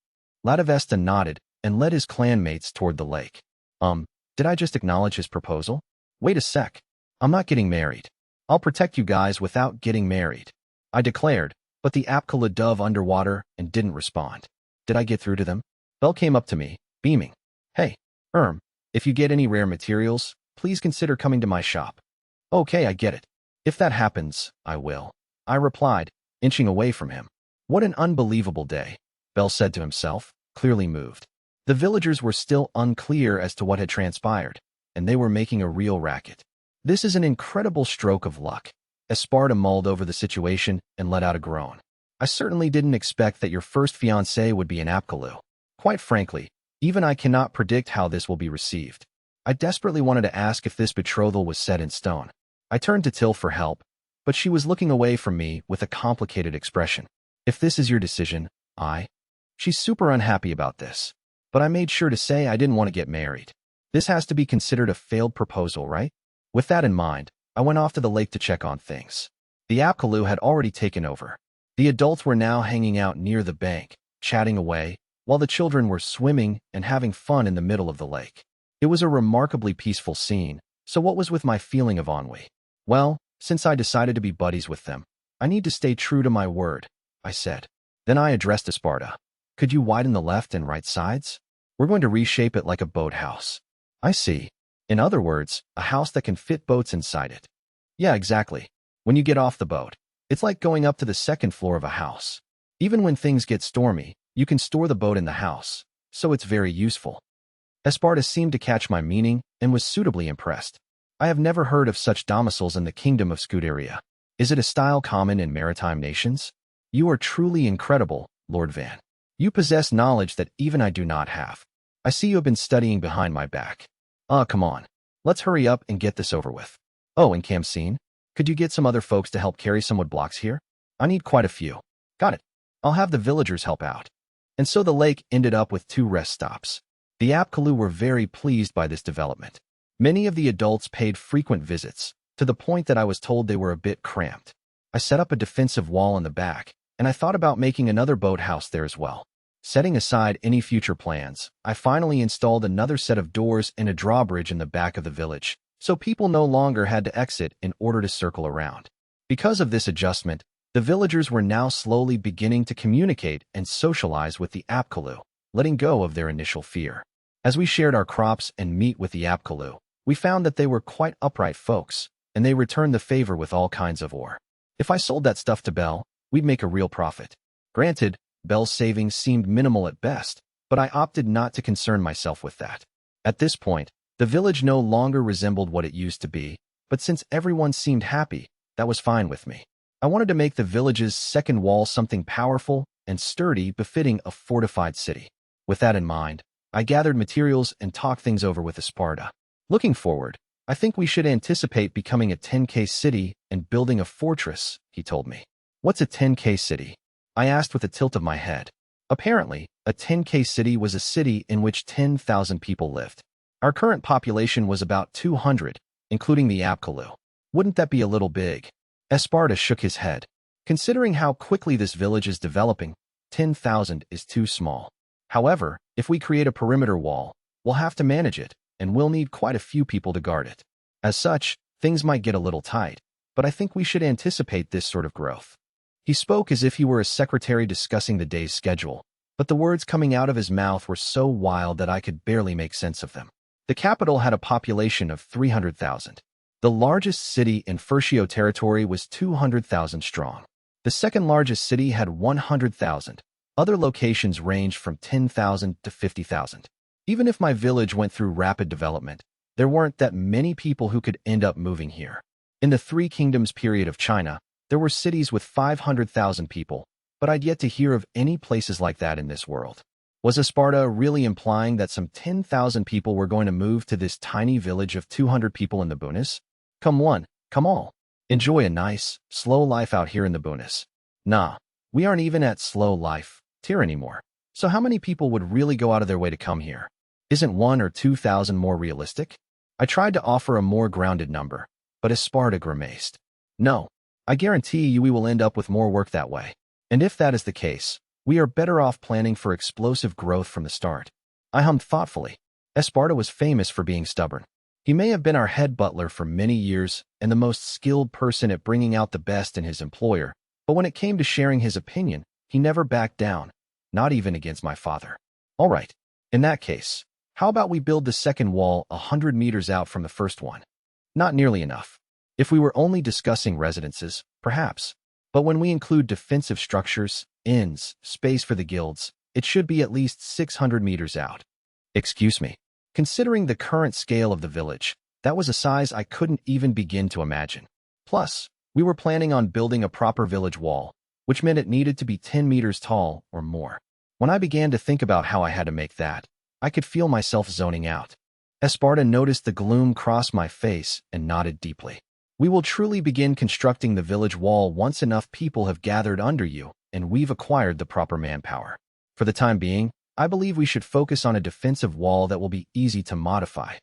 Latavesta nodded and led his clanmates toward the lake. Did I just acknowledge his proposal? Wait a sec. I'm not getting married. I'll protect you guys without getting married, I declared, but the Apkallu dove underwater and didn't respond. Did I get through to them? Bell came up to me, beaming. Hey, if you get any rare materials, please consider coming to my shop. Okay, I get it. If that happens, I will, I replied, inching away from him. What an unbelievable day, Bell said to himself, clearly moved. The villagers were still unclear as to what had transpired, and they were making a real racket. This is an incredible stroke of luck. Esparta mulled over the situation and let out a groan. I certainly didn't expect that your first fiancé would be an Apkallu. Quite frankly, even I cannot predict how this will be received. I desperately wanted to ask if this betrothal was set in stone. I turned to Till for help, but she was looking away from me with a complicated expression. If this is your decision, She's super unhappy about this. But I made sure to say I didn't want to get married. This has to be considered a failed proposal, right? With that in mind, I went off to the lake to check on things. The Apkallu had already taken over. The adults were now hanging out near the bank, chatting away, while the children were swimming and having fun in the middle of the lake. It was a remarkably peaceful scene, so what was with my feeling of ennui? Well, since I decided to be buddies with them, I need to stay true to my word, I said. Then I addressed Esparta. Could you widen the left and right sides? We're going to reshape it like a boathouse. I see. In other words, a house that can fit boats inside it. Yeah, exactly. When you get off the boat, it's like going up to the second floor of a house. Even when things get stormy, you can store the boat in the house, so it's very useful. Esparta seemed to catch my meaning and was suitably impressed. I have never heard of such domiciles in the kingdom of Scuderia. Is it a style common in maritime nations? You are truly incredible, Lord Van. You possess knowledge that even I do not have. I see you have been studying behind my back. Come on. Let's hurry up and get this over with. Oh, and Kamseen, could you get some other folks to help carry some wood blocks here? I need quite a few. Got it. I'll have the villagers help out. And so the lake ended up with 2 rest stops. The Apkallu were very pleased by this development. Many of the adults paid frequent visits, to the point that I was told they were a bit cramped. I set up a defensive wall in the back, and I thought about making another boathouse there as well. Setting aside any future plans, I finally installed another set of doors and a drawbridge in the back of the village, so people no longer had to exit in order to circle around. Because of this adjustment, the villagers were now slowly beginning to communicate and socialize with the Apkallu, letting go of their initial fear. As we shared our crops and meat with the Apkallu, we found that they were quite upright folks, and they returned the favor with all kinds of ore. If I sold that stuff to Bell, we'd make a real profit. Granted, Bell's savings seemed minimal at best, but I opted not to concern myself with that. At this point, the village no longer resembled what it used to be, but since everyone seemed happy, that was fine with me. I wanted to make the village's second wall something powerful and sturdy befitting a fortified city. With that in mind, I gathered materials and talked things over with Esparta. Looking forward, I think we should anticipate becoming a 10K city and building a fortress, he told me. What's a 10K city? I asked with a tilt of my head. Apparently, a 10K city was a city in which 10,000 people lived. Our current population was about 200, including the Apkallu. Wouldn't that be a little big? Esparta shook his head. Considering how quickly this village is developing, 10,000 is too small. However, if we create a perimeter wall, we'll have to manage it, and we'll need quite a few people to guard it. As such, things might get a little tight, but I think we should anticipate this sort of growth. He spoke as if he were a secretary discussing the day's schedule, but the words coming out of his mouth were so wild that I could barely make sense of them. The capital had a population of 300,000. The largest city in Furcio territory was 200,000 strong. The second largest city had 100,000. Other locations ranged from 10,000 to 50,000. Even if my village went through rapid development, there weren't that many people who could end up moving here. In the Three Kingdoms period of China, there were cities with 500,000 people, but I'd yet to hear of any places like that in this world. Was Esparta really implying that some 10,000 people were going to move to this tiny village of 200 people in the boonies? Come one, come all. Enjoy a nice, slow life out here in the boonies. Nah, we aren't even at slow life tier anymore. So how many people would really go out of their way to come here? Isn't 1,000 or 2,000 more realistic? I tried to offer a more grounded number, but Esparta grimaced. No, I guarantee you we will end up with more work that way. And if that is the case, we are better off planning for explosive growth from the start. I hummed thoughtfully. Esparta was famous for being stubborn. He may have been our head butler for many years and the most skilled person at bringing out the best in his employer, but when it came to sharing his opinion, he never backed down, not even against my father. All right, in that case, how about we build the second wall 100 meters out from the first one? Not nearly enough. If we were only discussing residences, perhaps. But when we include defensive structures, inns, space for the guilds, it should be at least 600 meters out. Excuse me. Considering the current scale of the village, that was a size I couldn't even begin to imagine. Plus, we were planning on building a proper village wall, which meant it needed to be 10 meters tall or more. When I began to think about how I had to make that, I could feel myself zoning out. Esparta noticed the gloom cross my face and nodded deeply. We will truly begin constructing the village wall once enough people have gathered under you and we've acquired the proper manpower. For the time being, I believe we should focus on a defensive wall that will be easy to modify.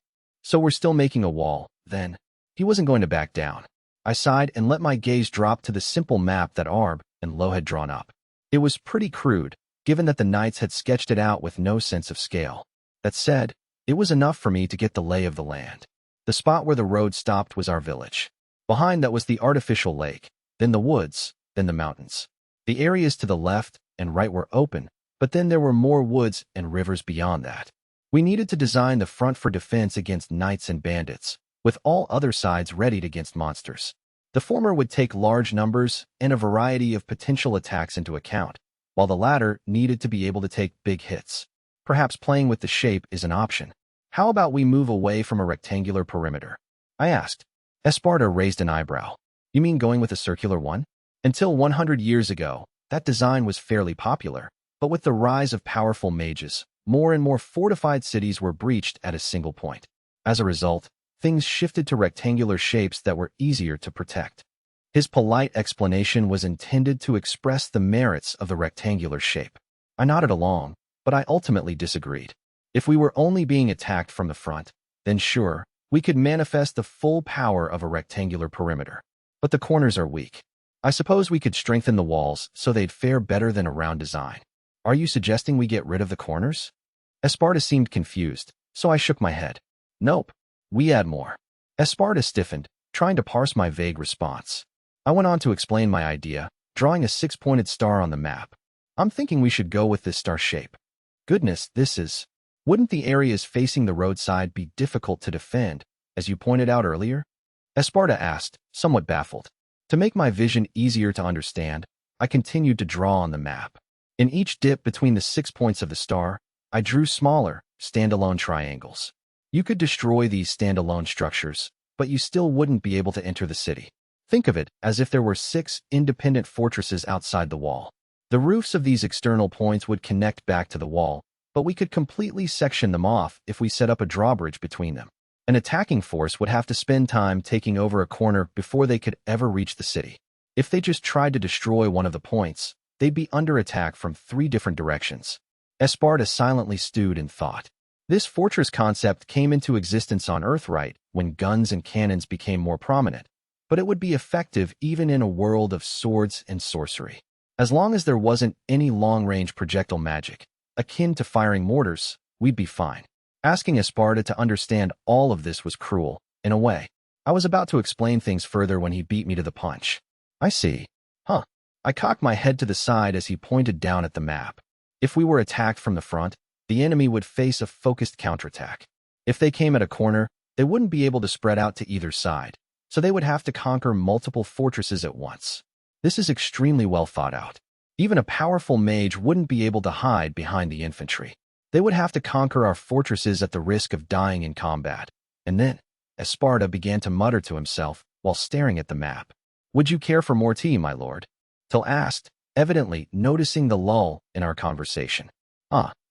So we're still making a wall, then? He wasn't going to back down. I sighed and let my gaze drop to the simple map that Arb and Lo had drawn up. It was pretty crude, given that the knights had sketched it out with no sense of scale. That said, it was enough for me to get the lay of the land. The spot where the road stopped was our village. Behind that was the artificial lake, then the woods, then the mountains. The areas to the left and right were open, but then there were more woods and rivers beyond that. We needed to design the front for defense against knights and bandits, with all other sides readied against monsters. The former would take large numbers and a variety of potential attacks into account, while the latter needed to be able to take big hits. Perhaps playing with the shape is an option. How about we move away from a rectangular perimeter? I asked. Esparta raised an eyebrow. You mean going with a circular one? Until 100 years ago, that design was fairly popular, but with the rise of powerful mages, more and more fortified cities were breached at a single point. As a result, things shifted to rectangular shapes that were easier to protect. His polite explanation was intended to express the merits of the rectangular shape. I nodded along, but I ultimately disagreed. If we were only being attacked from the front, then sure, we could manifest the full power of a rectangular perimeter. But the corners are weak. I suppose we could strengthen the walls so they'd fare better than a round design. Are you suggesting we get rid of the corners? Esparta seemed confused, so I shook my head. Nope. We add more. Esparta stiffened, trying to parse my vague response. I went on to explain my idea, drawing a six-pointed star on the map. I'm thinking we should go with this star shape. Goodness, this is... Wouldn't the areas facing the roadside be difficult to defend, as you pointed out earlier? Esparta asked, somewhat baffled. To make my vision easier to understand, I continued to draw on the map. In each dip between the 6 points of the star, I drew smaller, standalone triangles. You could destroy these standalone structures, but you still wouldn't be able to enter the city. Think of it as if there were 6 independent fortresses outside the wall. The roofs of these external points would connect back to the wall, but we could completely section them off if we set up a drawbridge between them. An attacking force would have to spend time taking over a corner before they could ever reach the city. If they just tried to destroy one of the points, they'd be under attack from 3 different directions. Esparta silently stewed in thought. This fortress concept came into existence on Earthright when guns and cannons became more prominent, but it would be effective even in a world of swords and sorcery. As long as there wasn't any long-range projectile magic, akin to firing mortars, we'd be fine. Asking Esparta to understand all of this was cruel, in a way. I was about to explain things further when he beat me to the punch. I see. Huh. I cocked my head to the side as he pointed down at the map. If we were attacked from the front, the enemy would face a focused counterattack. If they came at a corner, they wouldn't be able to spread out to either side, so they would have to conquer multiple fortresses at once. This is extremely well thought out. Even a powerful mage wouldn't be able to hide behind the infantry. They would have to conquer our fortresses at the risk of dying in combat. And then, Esparta began to mutter to himself while staring at the map. Would you care for more tea, my lord? Till asked, evidently noticing the lull in our conversation.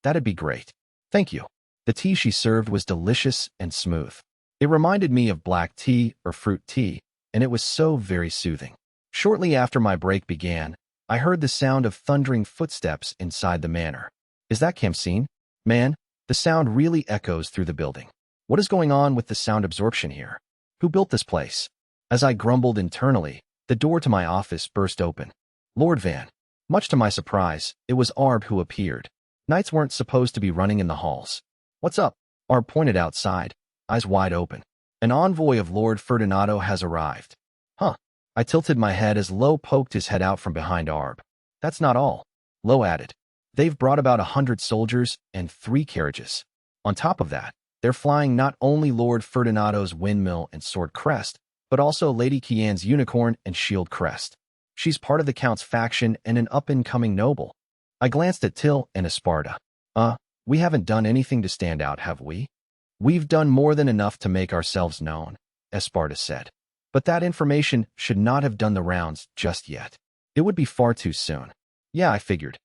That'd be great. Thank you. The tea she served was delicious and smooth. It reminded me of black tea or fruit tea, and it was so very soothing. Shortly after my break began, I heard the sound of thundering footsteps inside the manor. Is that Khamsin? Man, the sound really echoes through the building. What is going on with the sound absorption here? Who built this place? As I grumbled internally, the door to my office burst open. Lord Van. Much to my surprise, it was Arb who appeared. Knights weren't supposed to be running in the halls. What's up? Arb pointed outside, eyes wide open. An envoy of Lord Ferdinando has arrived. Huh. I tilted my head as Lo poked his head out from behind Arb. That's not all. Lo added. They've brought about 100 soldiers and 3 carriages. On top of that, they're flying not only Lord Ferdinando's windmill and sword crest, but also Lady Kian's unicorn and shield crest. She's part of the Count's faction and an up-and-coming noble. I glanced at Till and Esparta. We haven't done anything to stand out, have we? We've done more than enough to make ourselves known, Esparta said. But that information should not have done the rounds just yet. It would be far too soon. Yeah, I figured.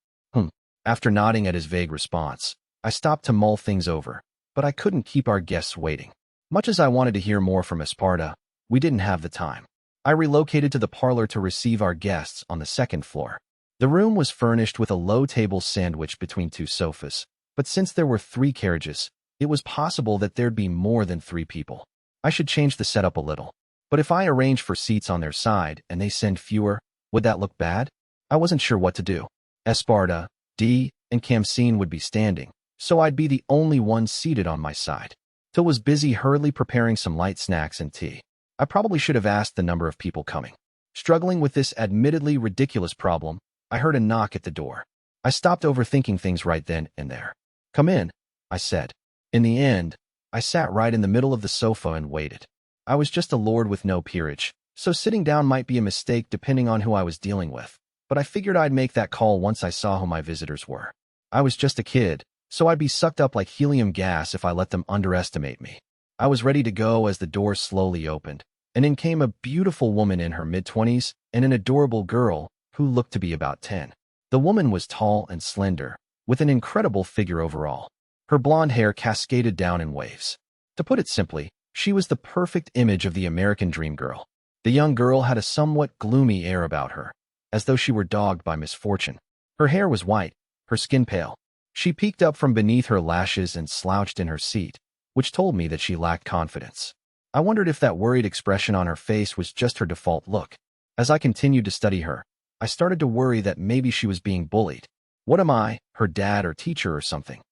After nodding at his vague response, I stopped to mull things over, but I couldn't keep our guests waiting. Much as I wanted to hear more from Esparta, we didn't have the time. I relocated to the parlor to receive our guests on the 2nd floor. The room was furnished with a low table sandwiched between 2 sofas, but since there were 3 carriages, it was possible that there'd be more than 3 people. I should change the setup a little. But if I arrange for seats on their side and they send fewer, would that look bad? I wasn't sure what to do. Esparta, D, and Khamsin would be standing, so I'd be the only one seated on my side. Till was busy hurriedly preparing some light snacks and tea. I probably should have asked the number of people coming. Struggling with this admittedly ridiculous problem, I heard a knock at the door. I stopped overthinking things right then and there. Come in, I said. In the end, I sat right in the middle of the sofa and waited. I was just a lord with no peerage, so sitting down might be a mistake depending on who I was dealing with, but I figured I'd make that call once I saw who my visitors were. I was just a kid, so I'd be sucked up like helium gas if I let them underestimate me. I was ready to go as the door slowly opened, and in came a beautiful woman in her mid-20s and an adorable girl who looked to be about 10. The woman was tall and slender, with an incredible figure overall. Her blonde hair cascaded down in waves. To put it simply, she was the perfect image of the American dream girl. The young girl had a somewhat gloomy air about her, as though she were dogged by misfortune. Her hair was white, her skin pale. She peeked up from beneath her lashes and slouched in her seat, which told me that she lacked confidence. I wondered if that worried expression on her face was just her default look. As I continued to study her, I started to worry that maybe she was being bullied. What am I, her dad or teacher or something?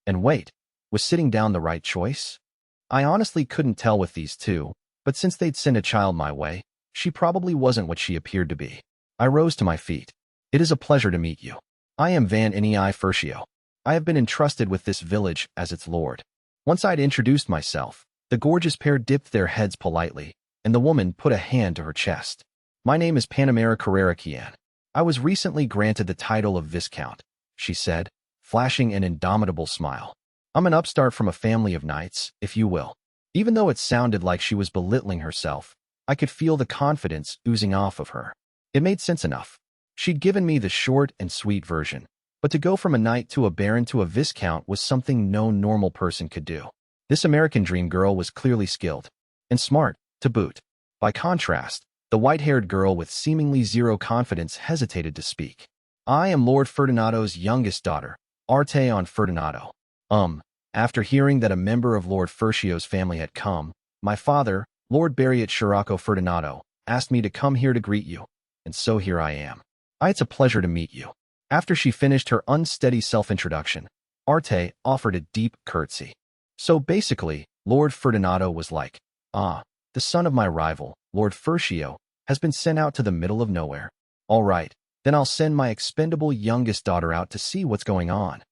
And wait, was sitting down the right choice? I honestly couldn't tell with these two, but since they'd sent a child my way, she probably wasn't what she appeared to be. I rose to my feet. It is a pleasure to meet you. I am Van Nei Furcio. I have been entrusted with this village as its lord. Once I'd introduced myself, the gorgeous pair dipped their heads politely, and the woman put a hand to her chest. My name is Panamera Carrera Kian. I was recently granted the title of Viscount, she said, flashing an indomitable smile. I'm an upstart from a family of knights, if you will. Even though it sounded like she was belittling herself, I could feel the confidence oozing off of her. It made sense enough. She'd given me the short and sweet version, but to go from a knight to a baron to a viscount was something no normal person could do. This American dream girl was clearly skilled, and smart, to boot. By contrast, the white-haired girl with seemingly zero confidence hesitated to speak. I am Lord Ferdinado's youngest daughter, Arteon Ferdinado. After hearing that a member of Lord Furcio's family had come, my father, Lord Barriot Scirocco Ferdinado, asked me to come here to greet you, and so here I am. It's a pleasure to meet you. After she finished her unsteady self-introduction, Arte offered a deep curtsy. So basically, Lord Ferdinado was like, the son of my rival, Lord Furcio, has been sent out to the middle of nowhere. All right, then I'll send my expendable youngest daughter out to see what's going on.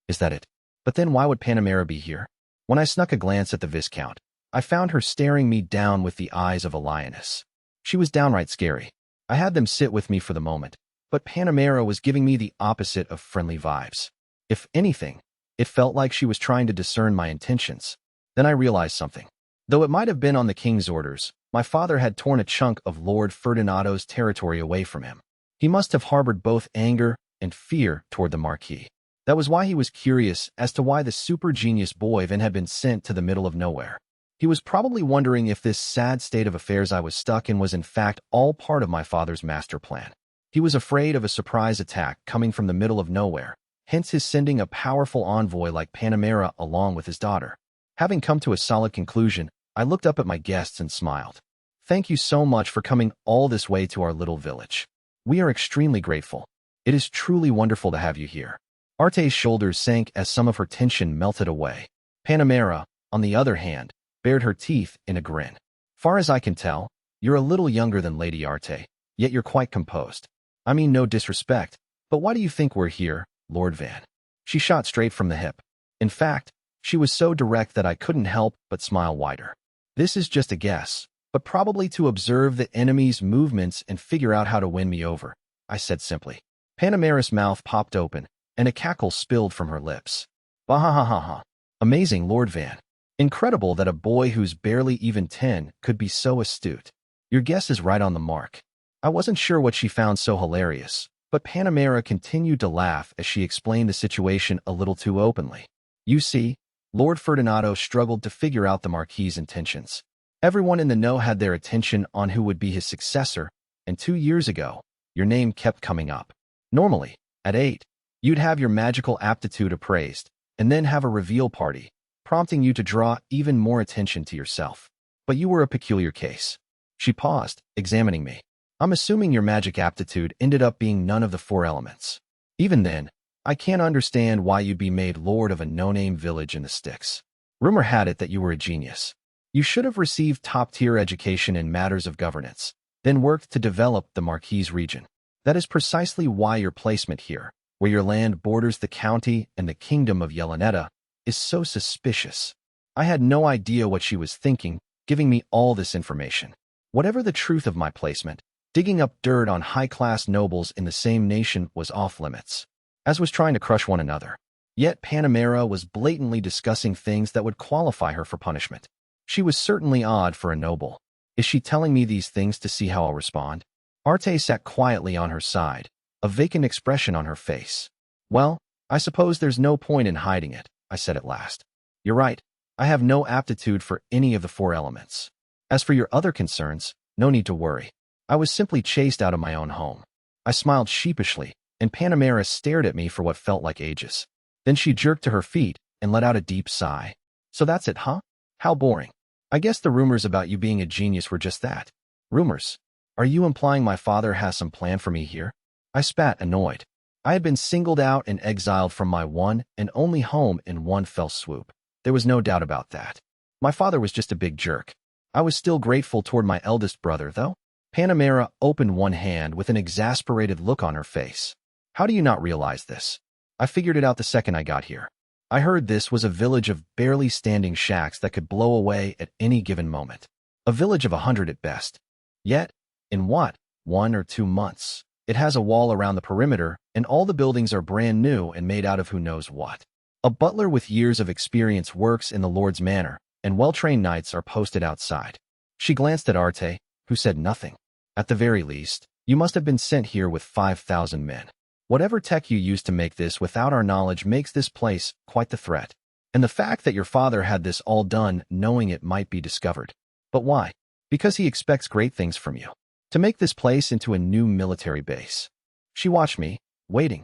Is that it? But then why would Panamera be here? When I snuck a glance at the Viscount, I found her staring me down with the eyes of a lioness. She was downright scary. I had them sit with me for the moment, but Panamera was giving me the opposite of friendly vibes. If anything, it felt like she was trying to discern my intentions. Then I realized something. Though it might have been on the king's orders, my father had torn a chunk of Lord Ferdinado's territory away from him. He must have harbored both anger and fear toward the Marquis. That was why he was curious as to why the super genius boy then had been sent to the middle of nowhere. He was probably wondering if this sad state of affairs I was stuck in was in fact all part of my father's master plan. He was afraid of a surprise attack coming from the middle of nowhere, hence his sending a powerful envoy like Panamera along with his daughter. Having come to a solid conclusion, I looked up at my guests and smiled. Thank you so much for coming all this way to our little village. We are extremely grateful. It is truly wonderful to have you here. Arte's shoulders sank as some of her tension melted away. Panamera, on the other hand, bared her teeth in a grin. Far as I can tell, you're a little younger than Lady Arte, yet you're quite composed. I mean no disrespect, but why do you think we're here, Lord Van? She shot straight from the hip. In fact, she was so direct that I couldn't help but smile wider. This is just a guess, but probably to observe the enemy's movements and figure out how to win me over, I said simply. Panamera's mouth popped open, and a cackle spilled from her lips. Bah-ha-ha-ha-ha. Amazing, Lord Van. Incredible that a boy who's barely even 10 could be so astute. Your guess is right on the mark. I wasn't sure what she found so hilarious, but Panamera continued to laugh as she explained the situation a little too openly. You see, Lord Ferdinado struggled to figure out the Marquis's intentions. Everyone in the know had their attention on who would be his successor, and 2 years ago, your name kept coming up. Normally, at 8, you'd have your magical aptitude appraised, and then have a reveal party, prompting you to draw even more attention to yourself. But you were a peculiar case. She paused, examining me. I'm assuming your magic aptitude ended up being none of the 4 elements. Even then, I can't understand why you'd be made lord of a no-name village in the sticks. Rumor had it that you were a genius. You should have received top-tier education in matters of governance, then worked to develop the Marquis region. That is precisely why your placement here, where your land borders the county and the kingdom of Yelenetta, is so suspicious. I had no idea what she was thinking, giving me all this information. Whatever the truth of my placement, digging up dirt on high-class nobles in the same nation was off-limits, as was trying to crush one another. Yet Panamera was blatantly discussing things that would qualify her for punishment. She was certainly odd for a noble. Is she telling me these things to see how I'll respond? Arte sat quietly on her side, a vacant expression on her face. Well, I suppose there's no point in hiding it, I said at last. You're right. I have no aptitude for any of the four elements. As for your other concerns, no need to worry. I was simply chased out of my own home. I smiled sheepishly, and Panamera stared at me for what felt like ages. Then she jerked to her feet and let out a deep sigh. So that's it, huh? How boring. I guess the rumors about you being a genius were just that. Rumors? Are you implying my father has some plan for me here? I spat, annoyed. I had been singled out and exiled from my one and only home in one fell swoop. There was no doubt about that. My father was just a big jerk. I was still grateful toward my eldest brother, though. Panamera opened one hand with an exasperated look on her face. How do you not realize this? I figured it out the second I got here. I heard this was a village of barely standing shacks that could blow away at any given moment. A village of 100 at best. Yet, in what, 1 or 2 months, it has a wall around the perimeter, and all the buildings are brand new and made out of who knows what. A butler with years of experience works in the Lord's manor, and well-trained knights are posted outside. She glanced at Arte, who said nothing. At the very least, you must have been sent here with 5,000 men. Whatever tech you used to make this without our knowledge makes this place quite the threat. And the fact that your father had this all done knowing it might be discovered. But why? Because he expects great things from you. To make this place into a new military base. She watched me, waiting.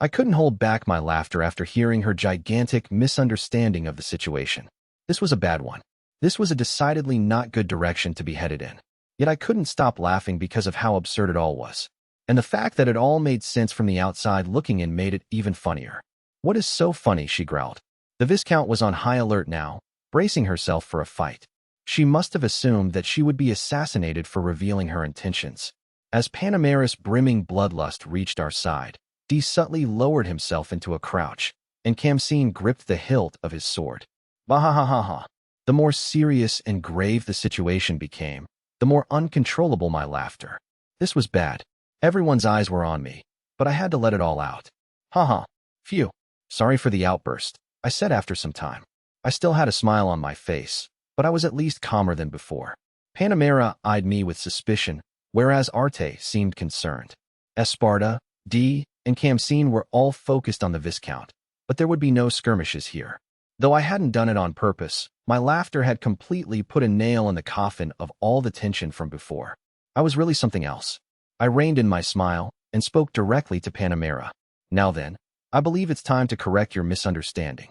I couldn't hold back my laughter after hearing her gigantic misunderstanding of the situation. This was a bad one. This was a decidedly not good direction to be headed in. Yet I couldn't stop laughing because of how absurd it all was. And the fact that it all made sense from the outside looking in made it even funnier. What is so funny, she growled. The Viscount was on high alert now, bracing herself for a fight. She must have assumed that she would be assassinated for revealing her intentions. As Panamera's brimming bloodlust reached our side, Dee subtly lowered himself into a crouch, and Kamseen gripped the hilt of his sword. Bah-ha-ha-ha-ha. The more serious and grave the situation became, the more uncontrollable my laughter. This was bad. Everyone's eyes were on me, but I had to let it all out. Ha-ha. Phew. Sorry for the outburst, I said after some time. I still had a smile on my face, but I was at least calmer than before. Panamera eyed me with suspicion, whereas Arte seemed concerned. Esparta, Dee, and Kamseen were all focused on the Viscount, but there would be no skirmishes here. Though I hadn't done it on purpose, my laughter had completely put a nail in the coffin of all the tension from before. I was really something else. I reined in my smile and spoke directly to Panamera. Now then, I believe it's time to correct your misunderstanding.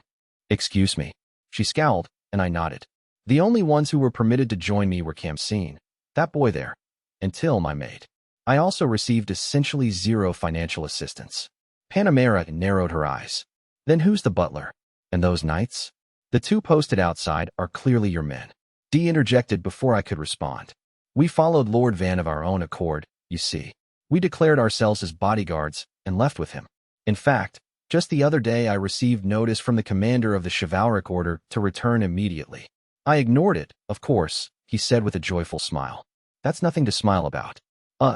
Excuse me. She scowled, and I nodded. The only ones who were permitted to join me were Kamseen, that boy there, and Till, my maid. I also received essentially zero financial assistance. Panamera narrowed her eyes. Then who's the butler? And those knights? The 2 posted outside are clearly your men. Dee interjected before I could respond. We followed Lord Van of our own accord, you see. We declared ourselves as bodyguards and left with him. In fact, just the other day I received notice from the commander of the chivalric order to return immediately. I ignored it, of course, he said with a joyful smile. That's nothing to smile about.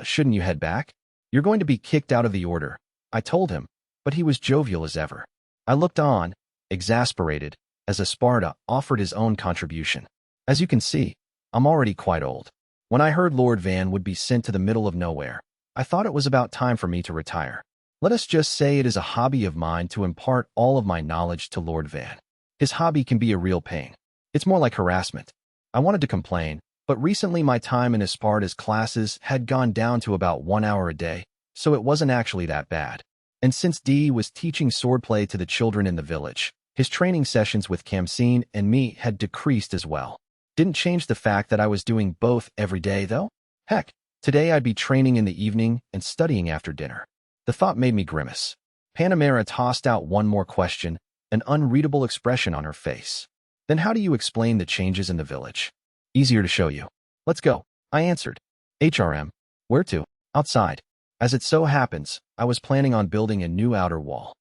Shouldn't you head back? You're going to be kicked out of the order, I told him, but he was jovial as ever. I looked on, exasperated, as Esparta offered his own contribution. As you can see, I'm already quite old. When I heard Lord Van would be sent to the middle of nowhere, I thought it was about time for me to retire. Let us just say it is a hobby of mine to impart all of my knowledge to Lord Van. His hobby can be a real pain. It's more like harassment. I wanted to complain, but recently my time in Esparta's classes had gone down to about 1 hour a day, so it wasn't actually that bad. And since Dee was teaching swordplay to the children in the village, his training sessions with Kamseen and me had decreased as well. Didn't change the fact that I was doing both every day, though. Heck, today I'd be training in the evening and studying after dinner. The thought made me grimace. Panamera tossed out one more question, an unreadable expression on her face. Then how do you explain the changes in the village? Easier to show you. Let's go, I answered. HRM. Where to? Outside. As it so happens, I was planning on building a new outer wall.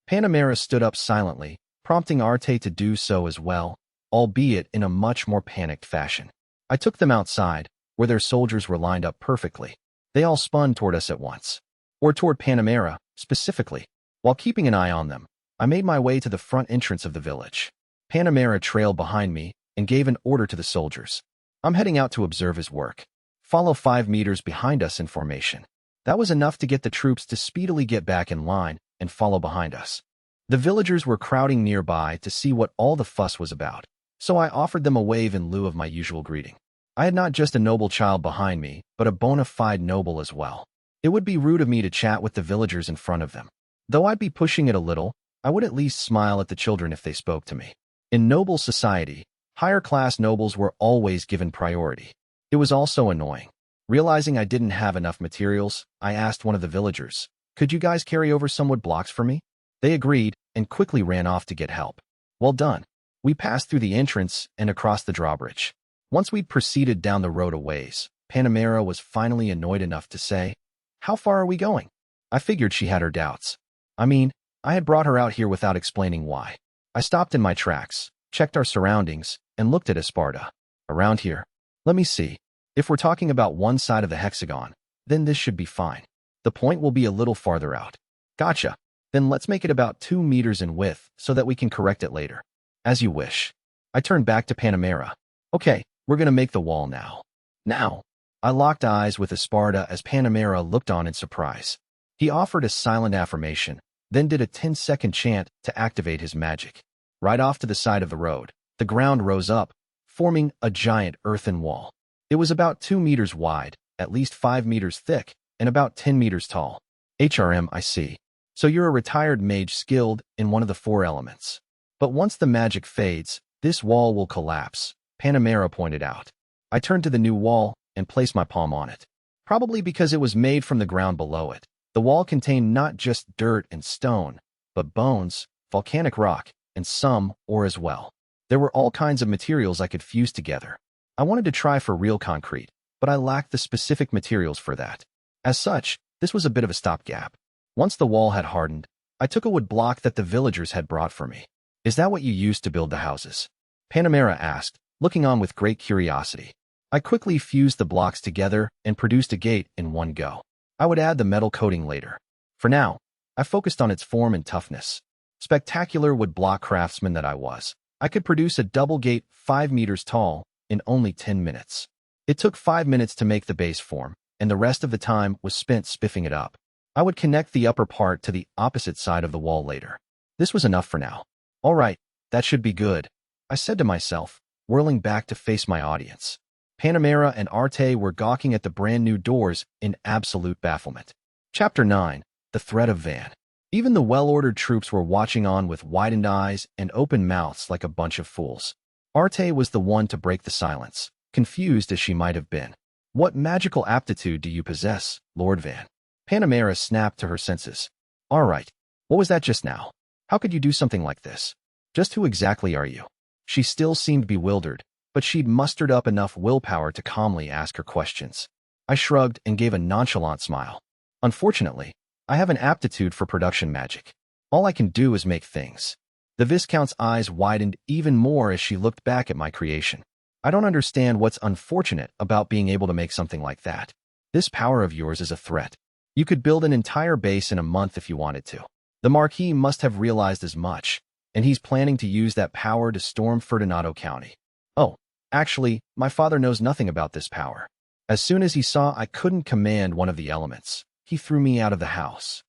Panamera stood up silently, prompting Arte to do so as well, albeit in a much more panicked fashion. I took them outside, where their soldiers were lined up perfectly. They all spun toward us at once, or toward Panamera, specifically. While keeping an eye on them, I made my way to the front entrance of the village. Panamera trailed behind me and gave an order to the soldiers. I'm heading out to observe his work. Follow 5 meters behind us in formation. That was enough to get the troops to speedily get back in line and follow behind us. The villagers were crowding nearby to see what all the fuss was about, so I offered them a wave in lieu of my usual greeting. I had not just a noble child behind me, but a bona fide noble as well. It would be rude of me to chat with the villagers in front of them. Though I'd be pushing it a little, I would at least smile at the children if they spoke to me. In noble society, higher-class nobles were always given priority. It was also annoying. Realizing I didn't have enough materials, I asked one of the villagers, "Could you guys carry over some wood blocks for me?" They agreed and quickly ran off to get help. Well done. We passed through the entrance and across the drawbridge. Once we'd proceeded down the road a ways, Panamera was finally annoyed enough to say, "How far are we going?" I figured she had her doubts. I mean, I had brought her out here without explaining why. I stopped in my tracks, checked our surroundings, and looked at Esparta. Around here. Let me see. If we're talking about one side of the hexagon, then this should be fine. The point will be a little farther out. Gotcha. Then let's make it about 2 meters in width so that we can correct it later. As you wish. I turned back to Panamera. Okay, we're gonna make the wall now. Now. I locked eyes with Esparta as Panamera looked on in surprise. He offered a silent affirmation, then did a 10-second chant to activate his magic. Right off to the side of the road, the ground rose up, forming a giant earthen wall. It was about 2 meters wide, at least 5 meters thick, and about 10 meters tall. I see. So you're a retired mage skilled in one of the 4 elements. But once the magic fades, this wall will collapse, Panamera pointed out. I turned to the new wall and placed my palm on it. Probably because it was made from the ground below it. The wall contained not just dirt and stone, but bones, volcanic rock, and some ore as well. There were all kinds of materials I could fuse together. I wanted to try for real concrete, but I lacked the specific materials for that. As such, this was a bit of a stopgap. Once the wall had hardened, I took a wood block that the villagers had brought for me. "Is that what you used to build the houses?" Panamera asked, looking on with great curiosity. I quickly fused the blocks together and produced a gate in one go. I would add the metal coating later. For now, I focused on its form and toughness. Spectacular wood block craftsman that I was, I could produce a double gate 5 meters tall in only 10 minutes. It took 5 minutes to make the base form, and the rest of the time was spent spiffing it up. I would connect the upper part to the opposite side of the wall later. This was enough for now. All right, that should be good, I said to myself, whirling back to face my audience. Panamera and Arte were gawking at the brand new doors in absolute bafflement. Chapter 9. The Threat of Van. Even the well-ordered troops were watching on with widened eyes and open mouths like a bunch of fools. Arte was the one to break the silence, confused as she might have been. "What magical aptitude do you possess, Lord Van?" Panamera snapped to her senses. "All right, what was that just now? How could you do something like this? Just who exactly are you?" She still seemed bewildered, but she'd mustered up enough willpower to calmly ask her questions. I shrugged and gave a nonchalant smile. "Unfortunately, I have an aptitude for production magic. All I can do is make things." The Viscount's eyes widened even more as she looked back at my creation. "I don't understand what's unfortunate about being able to make something like that. This power of yours is a threat. You could build an entire base in a month if you wanted to." The Marquis must have realized as much, and he's planning to use that power to storm Ferdinando County. "Oh, actually, my father knows nothing about this power. As soon as he saw I couldn't command one of the elements, he threw me out of the house."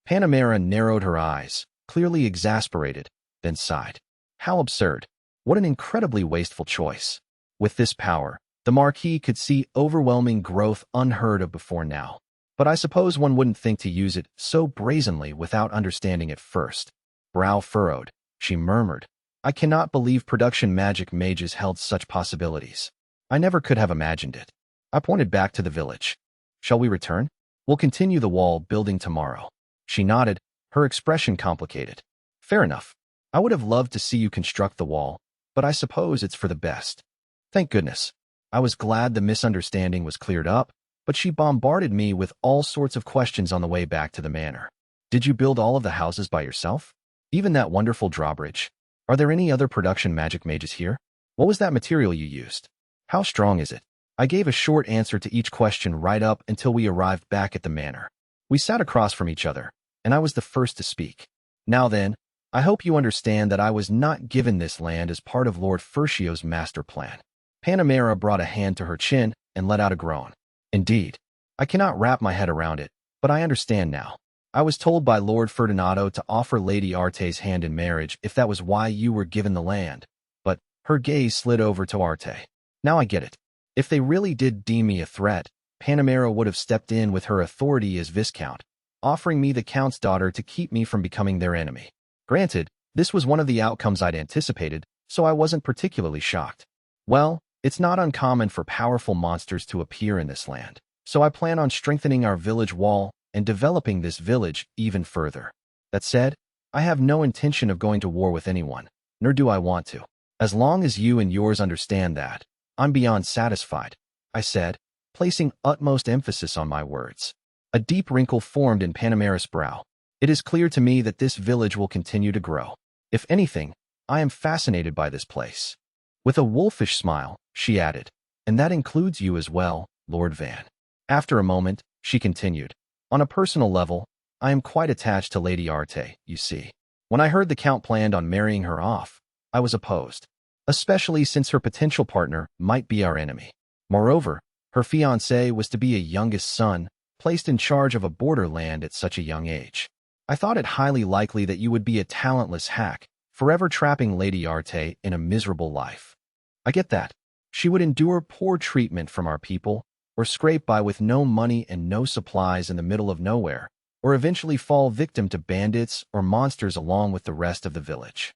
Panamera narrowed her eyes, clearly exasperated, then sighed. How absurd. What an incredibly wasteful choice. With this power, the Marquis could see overwhelming growth unheard of before now. But I suppose one wouldn't think to use it so brazenly without understanding it first. Brow furrowed, she murmured, "I cannot believe production magic mages held such possibilities. I never could have imagined it." I pointed back to the village. "Shall we return? We'll continue the wall building tomorrow." She nodded, her expression complicated. "Fair enough. I would have loved to see you construct the wall, but I suppose it's for the best." Thank goodness. I was glad the misunderstanding was cleared up, but she bombarded me with all sorts of questions on the way back to the manor. "Did you build all of the houses by yourself? Even that wonderful drawbridge? Are there any other production magic mages here? What was that material you used? How strong is it?" I gave a short answer to each question right up until we arrived back at the manor. We sat across from each other, and I was the first to speak. Now then, I hope you understand that I was not given this land as part of Lord Fertio's master plan. Panamera brought a hand to her chin and let out a groan. Indeed, I cannot wrap my head around it, but I understand now. I was told by Lord Ferdinando to offer Lady Arte's hand in marriage if that was why you were given the land. But her gaze slid over to Arte. Now I get it. If they really did deem me a threat, Panamera would have stepped in with her authority as Viscount, offering me the Count's daughter to keep me from becoming their enemy. Granted, this was one of the outcomes I'd anticipated, so I wasn't particularly shocked. Well, it's not uncommon for powerful monsters to appear in this land, so I plan on strengthening our village wall and developing this village even further. That said, I have no intention of going to war with anyone, nor do I want to. As long as you and yours understand that, I'm beyond satisfied, I said, placing utmost emphasis on my words. A deep wrinkle formed in Panamera's brow. It is clear to me that this village will continue to grow. If anything, I am fascinated by this place. With a wolfish smile, she added, and that includes you as well, Lord Van. After a moment, she continued, on a personal level, I am quite attached to Lady Arte, you see. When I heard the Count planned on marrying her off, I was opposed, especially since her potential partner might be our enemy. Moreover, her fiancé was to be a youngest son, placed in charge of a borderland at such a young age. I thought it highly likely that you would be a talentless hack, forever trapping Lady Arte in a miserable life. I get that. She would endure poor treatment from our people, or scrape by with no money and no supplies in the middle of nowhere, or eventually fall victim to bandits or monsters along with the rest of the village.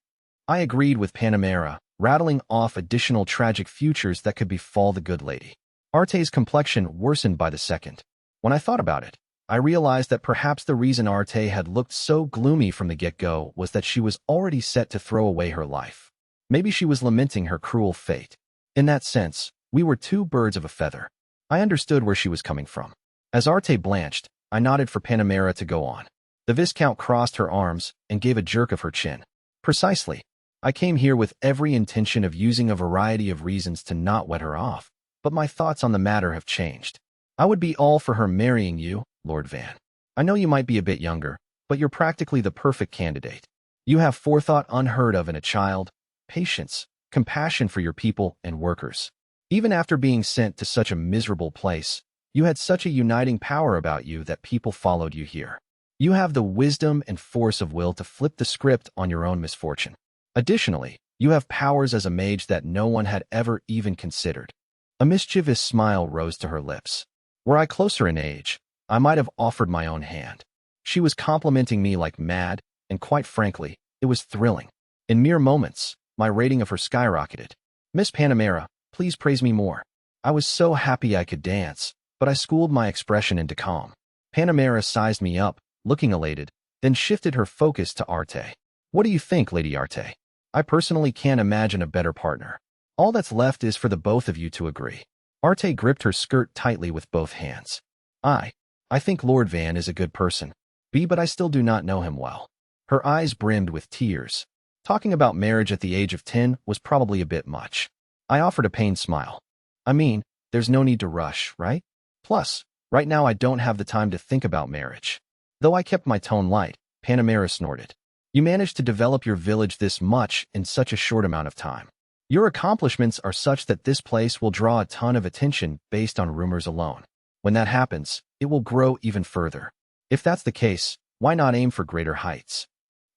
I agreed with Panamera, rattling off additional tragic futures that could befall the good lady. Arte's complexion worsened by the second. When I thought about it, I realized that perhaps the reason Arte had looked so gloomy from the get-go was that she was already set to throw away her life. Maybe she was lamenting her cruel fate. In that sense, we were two birds of a feather. I understood where she was coming from. As Arte blanched, I nodded for Panamera to go on. The Viscount crossed her arms and gave a jerk of her chin. Precisely. I came here with every intention of using a variety of reasons to not wet her off, but my thoughts on the matter have changed. I would be all for her marrying you, Lord Van. I know you might be a bit younger, but you're practically the perfect candidate. You have forethought unheard of in a child, patience, compassion for your people and workers. Even after being sent to such a miserable place, you had such a uniting power about you that people followed you here. You have the wisdom and force of will to flip the script on your own misfortune. Additionally, you have powers as a mage that no one had ever even considered. A mischievous smile rose to her lips. Were I closer in age, I might have offered my own hand. She was complimenting me like mad, and quite frankly, it was thrilling. In mere moments, my rating of her skyrocketed. Miss Panamera, please praise me more. I was so happy I could dance, but I schooled my expression into calm. Panamera sized me up, looking elated, then shifted her focus to Arte. What do you think, Lady Arte? I personally can't imagine a better partner. All that's left is for the both of you to agree. Arte gripped her skirt tightly with both hands. I think Lord Van is a good person. But I still do not know him well. Her eyes brimmed with tears. Talking about marriage at the age of 10 was probably a bit much. I offered a pained smile. I mean, there's no need to rush, right? Plus, right now I don't have the time to think about marriage. Though I kept my tone light, Panamera snorted. You managed to develop your village this much in such a short amount of time. Your accomplishments are such that this place will draw a ton of attention based on rumors alone. When that happens, it will grow even further. If that's the case, why not aim for greater heights?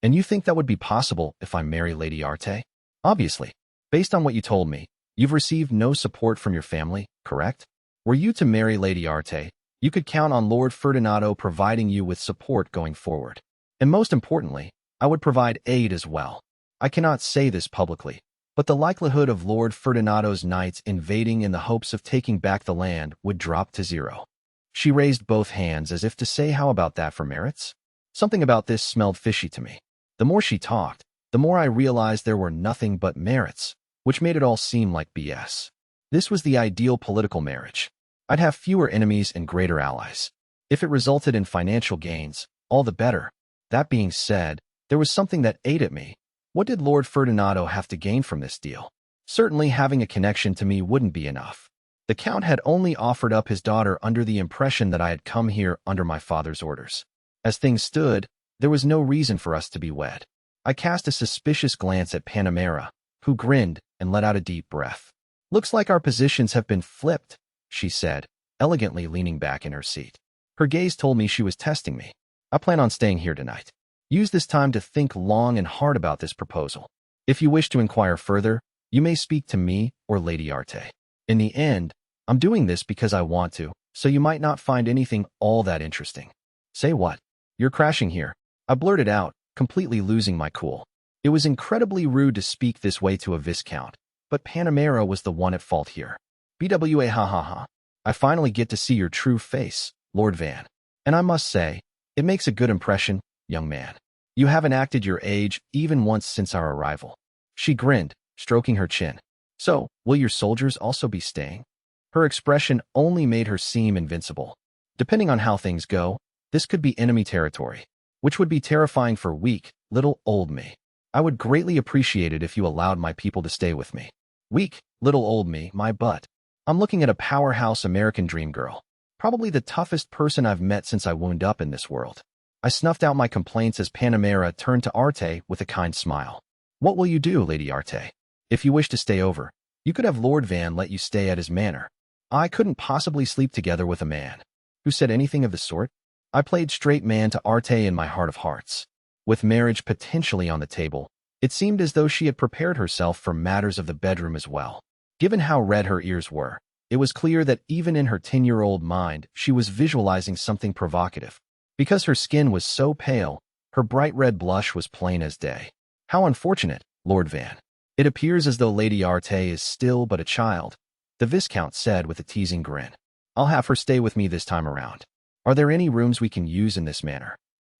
And you think that would be possible if I marry Lady Arte? Obviously. Based on what you told me, you've received no support from your family, correct? Were you to marry Lady Arte, you could count on Lord Ferdinando providing you with support going forward. And most importantly, I would provide aid as well. I cannot say this publicly, but the likelihood of Lord Ferdinando's knights invading in the hopes of taking back the land would drop to zero. She raised both hands as if to say, how about that for merits? Something about this smelled fishy to me. The more she talked, the more I realized there were nothing but merits, which made it all seem like BS. This was the ideal political marriage. I'd have fewer enemies and greater allies. If it resulted in financial gains, all the better. That being said, there was something that ate at me. What did Lord Ferdinando have to gain from this deal? Certainly having a connection to me wouldn't be enough. The Count had only offered up his daughter under the impression that I had come here under my father's orders. As things stood, there was no reason for us to be wed. I cast a suspicious glance at Panamera, who grinned and let out a deep breath. "Looks like our positions have been flipped," she said, elegantly leaning back in her seat. Her gaze told me she was testing me. "I plan on staying here tonight. Use this time to think long and hard about this proposal. If you wish to inquire further, you may speak to me or Lady Arte. In the end, I'm doing this because I want to, so you might not find anything all that interesting." "Say what? You're crashing here," I blurted out, completely losing my cool. It was incredibly rude to speak this way to a viscount, but Panamera was the one at fault here. "BWA ha ha ha. I finally get to see your true face, Lord Van. And I must say, it makes a good impression, young man. You haven't acted your age even once since our arrival." She grinned, stroking her chin. "So, will your soldiers also be staying?" Her expression only made her seem invincible. Depending on how things go, this could be enemy territory, which would be terrifying for weak, little old me. "I would greatly appreciate it if you allowed my people to stay with me." Weak, little old me, my butt. I'm looking at a powerhouse American dream girl. Probably the toughest person I've met since I wound up in this world. I snuffed out my complaints as Panamera turned to Arte with a kind smile. "What will you do, Lady Arte? If you wish to stay over, you could have Lord Van let you stay at his manor." I couldn't possibly sleep together with a man who said anything of the sort. I played straight man to Arte in my heart of hearts. With marriage potentially on the table, it seemed as though she had prepared herself for matters of the bedroom as well. Given how red her ears were, it was clear that even in her 10-year-old mind, she was visualizing something provocative. Because her skin was so pale, her bright red blush was plain as day. "How unfortunate, Lord Van. It appears as though Lady Arte is still but a child," the Viscount said with a teasing grin. "I'll have her stay with me this time around. Are there any rooms we can use in this manor?"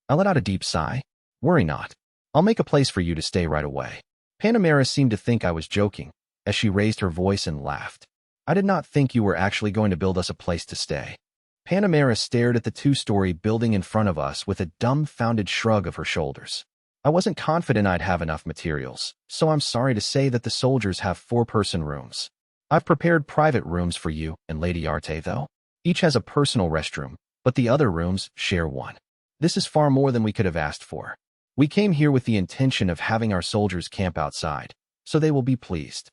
I let out a deep sigh. "Worry not. I'll make a place for you to stay right away." Panamera seemed to think I was joking, as she raised her voice and laughed. "I did not think you were actually going to build us a place to stay." Panamera stared at the 2-story building in front of us with a dumbfounded shrug of her shoulders. "I wasn't confident I'd have enough materials, so I'm sorry to say that the soldiers have 4-person rooms. I've prepared private rooms for you and Lady Arte, though. Each has a personal restroom, but the other rooms share one. This is far more than we could have asked for. We came here with the intention of having our soldiers camp outside, so they will be pleased."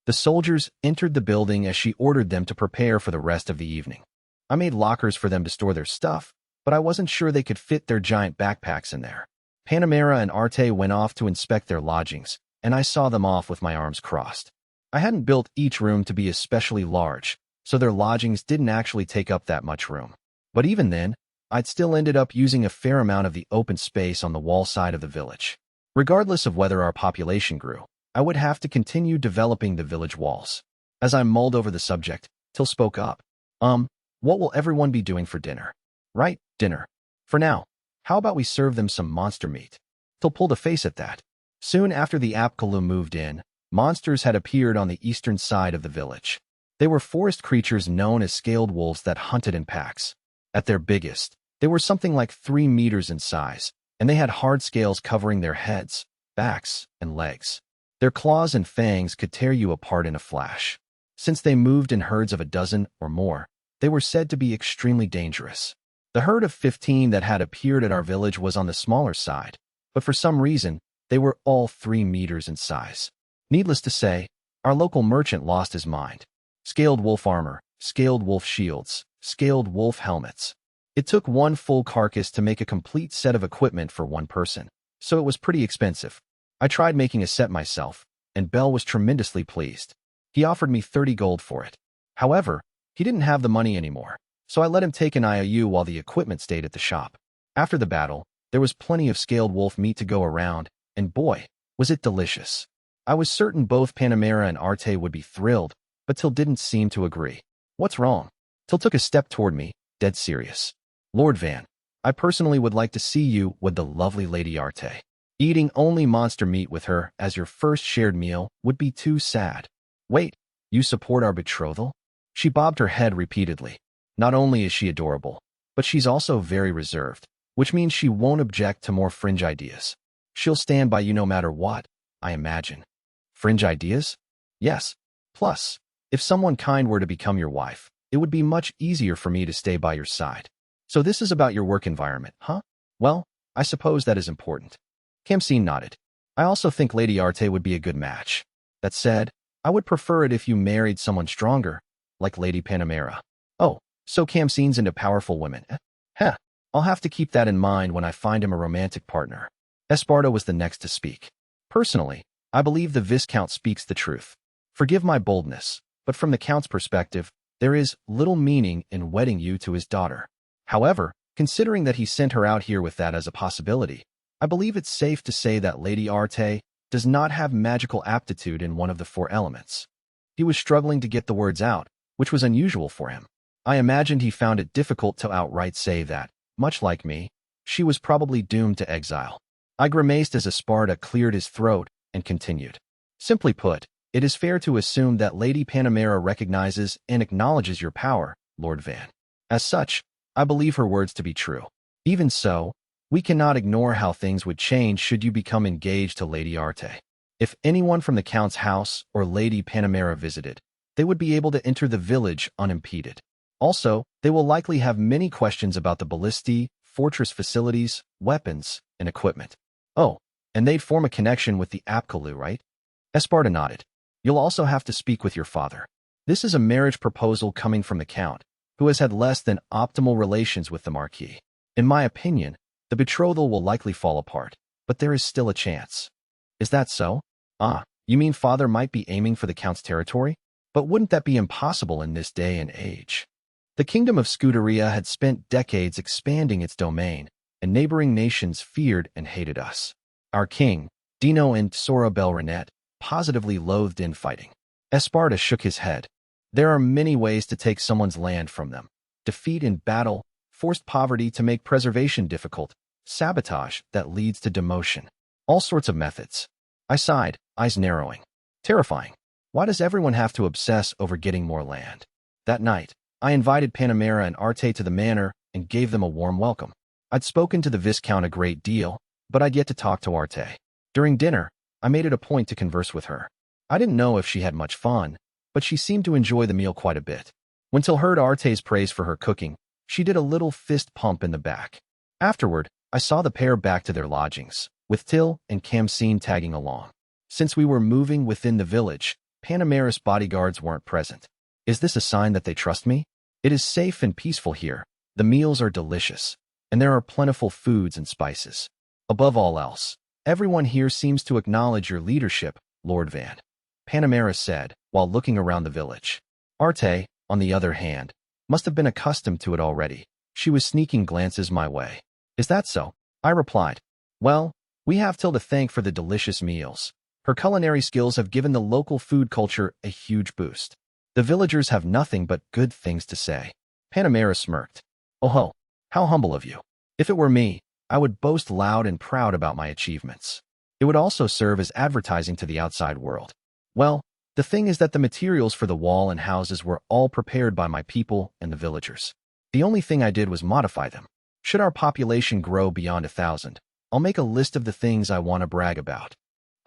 The soldiers entered the building as she ordered them to prepare for the rest of the evening. I made lockers for them to store their stuff, but I wasn't sure they could fit their giant backpacks in there. Panamera and Arte went off to inspect their lodgings, and I saw them off with my arms crossed. I hadn't built each room to be especially large, so their lodgings didn't actually take up that much room. But even then, I'd still ended up using a fair amount of the open space on the wall side of the village. Regardless of whether our population grew, I would have to continue developing the village walls. As I mulled over the subject, Till spoke up. What will everyone be doing for dinner?" "Right, dinner. For now, how about we serve them some monster meat?" Till pulled a face at that. Soon after the Apkallu moved in, monsters had appeared on the eastern side of the village. They were forest creatures known as scaled wolves that hunted in packs. At their biggest, they were something like 3 meters in size, and they had hard scales covering their heads, backs, and legs. Their claws and fangs could tear you apart in a flash. Since they moved in herds of a dozen or more, they were said to be extremely dangerous. The herd of 15 that had appeared at our village was on the smaller side, but for some reason, they were all 3 meters in size. Needless to say, our local merchant lost his mind. Scaled wolf armor, scaled wolf shields, scaled wolf helmets. It took one full carcass to make a complete set of equipment for one person, so it was pretty expensive. I tried making a set myself, and Bell was tremendously pleased. He offered me 30 gold for it. However, he didn't have the money anymore, so I let him take an IOU while the equipment stayed at the shop. After the battle, there was plenty of scaled wolf meat to go around, and boy, was it delicious. I was certain both Panamera and Arte would be thrilled, but Till didn't seem to agree. "What's wrong?" Till took a step toward me, dead serious. "Lord Van, I personally would like to see you with the lovely Lady Arte. Eating only monster meat with her as your first shared meal would be too sad." "Wait, you support our betrothal?" She bobbed her head repeatedly. "Not only is she adorable, but she's also very reserved, which means she won't object to more fringe ideas. She'll stand by you no matter what, I imagine." "Fringe ideas?" "Yes. Plus, If someone kind were to become your wife, it would be much easier for me to stay by your side. So this is about your work environment, huh? Well, I suppose that is important. Kamseen nodded. I also think Lady Arte would be a good match. That said, I would prefer it if you married someone stronger, like Lady Panamera. Oh, so Kamseen's into powerful women. Heh, I'll have to keep that in mind when I find him a romantic partner. Esparta was the next to speak. Personally, I believe the Viscount speaks the truth. Forgive my boldness, but from the Count's perspective, there is little meaning in wedding you to his daughter. However, considering that he sent her out here with that as a possibility, I believe it's safe to say that Lady Arte does not have magical aptitude in one of the four elements. He was struggling to get the words out, which was unusual for him. I imagined he found it difficult to outright say that, much like me, she was probably doomed to exile. I grimaced as Esparta cleared his throat and continued. Simply put, it is fair to assume that Lady Panamera recognizes and acknowledges your power, Lord Van. As such, I believe her words to be true. Even so, we cannot ignore how things would change should you become engaged to Lady Arte. If anyone from the Count's house or Lady Panamera visited, they would be able to enter the village unimpeded. Also, they will likely have many questions about the ballistae, fortress facilities, weapons, and equipment. Oh, and they'd form a connection with the Apkalu, right? Esparta nodded. You'll also have to speak with your father. This is a marriage proposal coming from the Count, who has had less than optimal relations with the Marquis. In my opinion, the betrothal will likely fall apart, but there is still a chance. Is that so? Ah, you mean father might be aiming for the Count's territory? But wouldn't that be impossible in this day and age? The kingdom of Scuderia had spent decades expanding its domain, and neighboring nations feared and hated us. Our king, Dino and Sora Belrenet, positively loathed infighting. Esparta shook his head. There are many ways to take someone's land from them. Defeat in battle, forced poverty to make preservation difficult, sabotage that leads to demotion. All sorts of methods. I sighed, eyes narrowing. Terrifying. Why does everyone have to obsess over getting more land? That night, I invited Panamera and Arte to the manor and gave them a warm welcome. I'd spoken to the Viscount a great deal, but I'd yet to talk to Arte. During dinner, I made it a point to converse with her. I didn't know if she had much fun, but she seemed to enjoy the meal quite a bit. When Till heard Arte's praise for her cooking, she did a little fist pump in the back. Afterward, I saw the pair back to their lodgings, with Till and Kamseen tagging along. Since we were moving within the village, Panamera's bodyguards weren't present. Is this a sign that they trust me? It is safe and peaceful here. The meals are delicious, and there are plentiful foods and spices. Above all else, everyone here seems to acknowledge your leadership, Lord Van. Panamera said, while looking around the village. Arte, on the other hand, must have been accustomed to it already. She was sneaking glances my way. Is that so? I replied. Well, we have Till to thank for the delicious meals. Her culinary skills have given the local food culture a huge boost. The villagers have nothing but good things to say. Panamera smirked. Oh ho, how humble of you. If it were me, I would boast loud and proud about my achievements. It would also serve as advertising to the outside world. Well, the thing is that the materials for the wall and houses were all prepared by my people and the villagers. The only thing I did was modify them. Should our population grow beyond 1,000, I'll make a list of the things I want to brag about.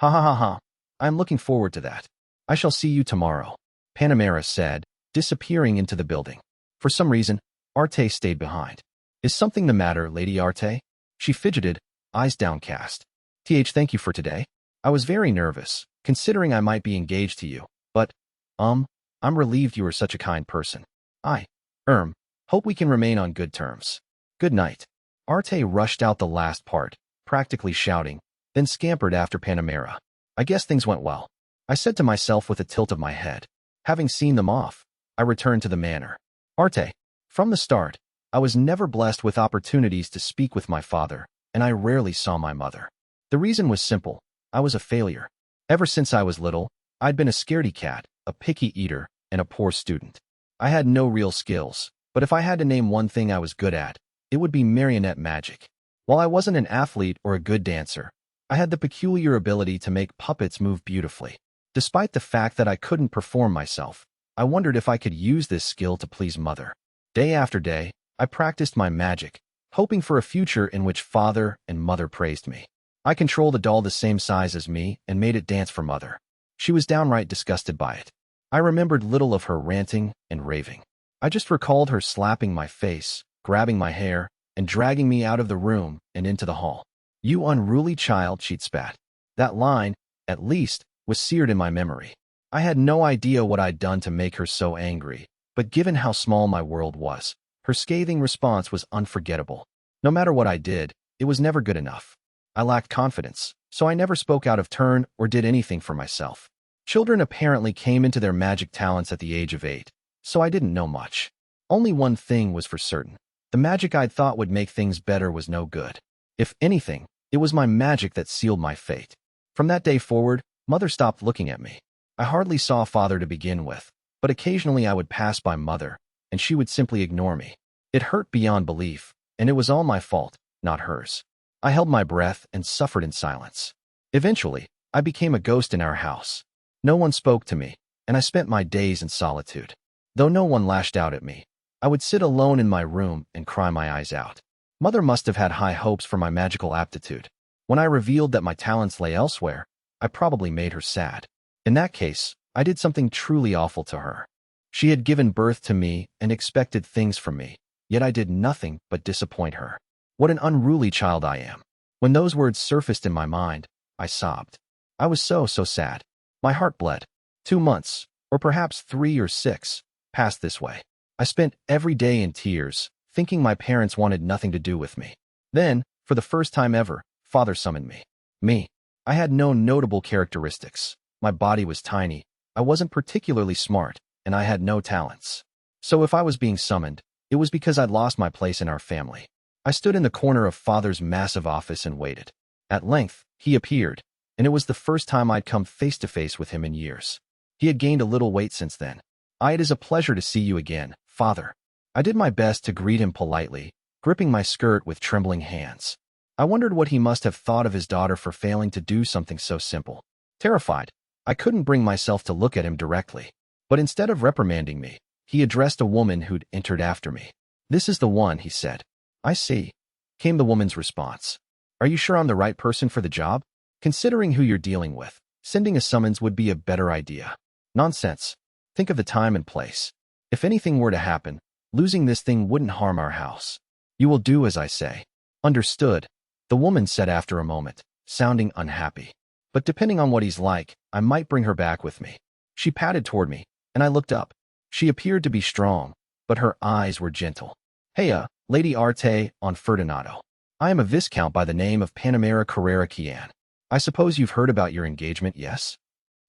Ha ha ha ha. I'm looking forward to that. I shall see you tomorrow, Panamera said, disappearing into the building. For some reason, Arte stayed behind. Is something the matter, Lady Arte? She fidgeted, eyes downcast. Thank you for today. I was very nervous, considering I might be engaged to you, but, I'm relieved you are such a kind person. Hope we can remain on good terms. Good night. Arte rushed out the last part, practically shouting, then scampered after Panamera. I guess things went well, I said to myself with a tilt of my head. Having seen them off, I returned to the manor. Arte. From the start, I was never blessed with opportunities to speak with my father, and I rarely saw my mother. The reason was simple. I was a failure. Ever since I was little, I'd been a scaredy cat, a picky eater, and a poor student. I had no real skills, but if I had to name one thing I was good at, it would be marionette magic. While I wasn't an athlete or a good dancer, I had the peculiar ability to make puppets move beautifully. Despite the fact that I couldn't perform myself, I wondered if I could use this skill to please Mother. Day after day, I practiced my magic, hoping for a future in which Father and Mother praised me. I controlled a doll the same size as me and made it dance for Mother. She was downright disgusted by it. I remembered little of her ranting and raving. I just recalled her slapping my face, grabbing my hair, and dragging me out of the room and into the hall. "You unruly child," she'd spat. That line, at least, was seared in my memory. I had no idea what I'd done to make her so angry, but given how small my world was, her scathing response was unforgettable. No matter what I did, it was never good enough. I lacked confidence, so I never spoke out of turn or did anything for myself. Children apparently came into their magic talents at the age of 8, so I didn't know much. Only one thing was for certain. The magic I'd thought would make things better was no good. If anything, it was my magic that sealed my fate. From that day forward, Mother stopped looking at me. I hardly saw Father to begin with, but occasionally I would pass by Mother, and she would simply ignore me. It hurt beyond belief, and it was all my fault, not hers. I held my breath and suffered in silence. Eventually, I became a ghost in our house. No one spoke to me, and I spent my days in solitude. Though no one lashed out at me, I would sit alone in my room and cry my eyes out. Mother must have had high hopes for my magical aptitude. When I revealed that my talents lay elsewhere, I probably made her sad. In that case, I did something truly awful to her. She had given birth to me and expected things from me, yet I did nothing but disappoint her. What an unruly child I am. When those words surfaced in my mind, I sobbed. I was so sad. My heart bled. 2 months, or perhaps 3 or 6, passed this way. I spent every day in tears, thinking my parents wanted nothing to do with me. Then, for the first time ever, Father summoned me. I had no notable characteristics. My body was tiny, I wasn't particularly smart, and I had no talents. So if I was being summoned, it was because I'd lost my place in our family. I stood in the corner of Father's massive office and waited. At length, he appeared, and it was the first time I'd come face to face with him in years. He had gained a little weight since then. "It is a pleasure to see you again, Father." I did my best to greet him politely, gripping my skirt with trembling hands. I wondered what he must have thought of his daughter for failing to do something so simple. Terrified, I couldn't bring myself to look at him directly. But instead of reprimanding me, he addressed a woman who'd entered after me. "This is the one," he said. "I see," came the woman's response. "Are you sure I'm the right person for the job? Considering who you're dealing with, sending a summons would be a better idea." "Nonsense. Think of the time and place. If anything were to happen, losing this thing wouldn't harm our house. You will do as I say." "Understood," the woman said after a moment, sounding unhappy. "But depending on what he's like, I might bring her back with me." She patted toward me, and I looked up. She appeared to be strong, but her eyes were gentle. "Hey, Lady Arte on Ferdinando. I am a viscount by the name of Panamera Carrera Kian. I suppose you've heard about your engagement, yes?"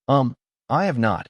I have not."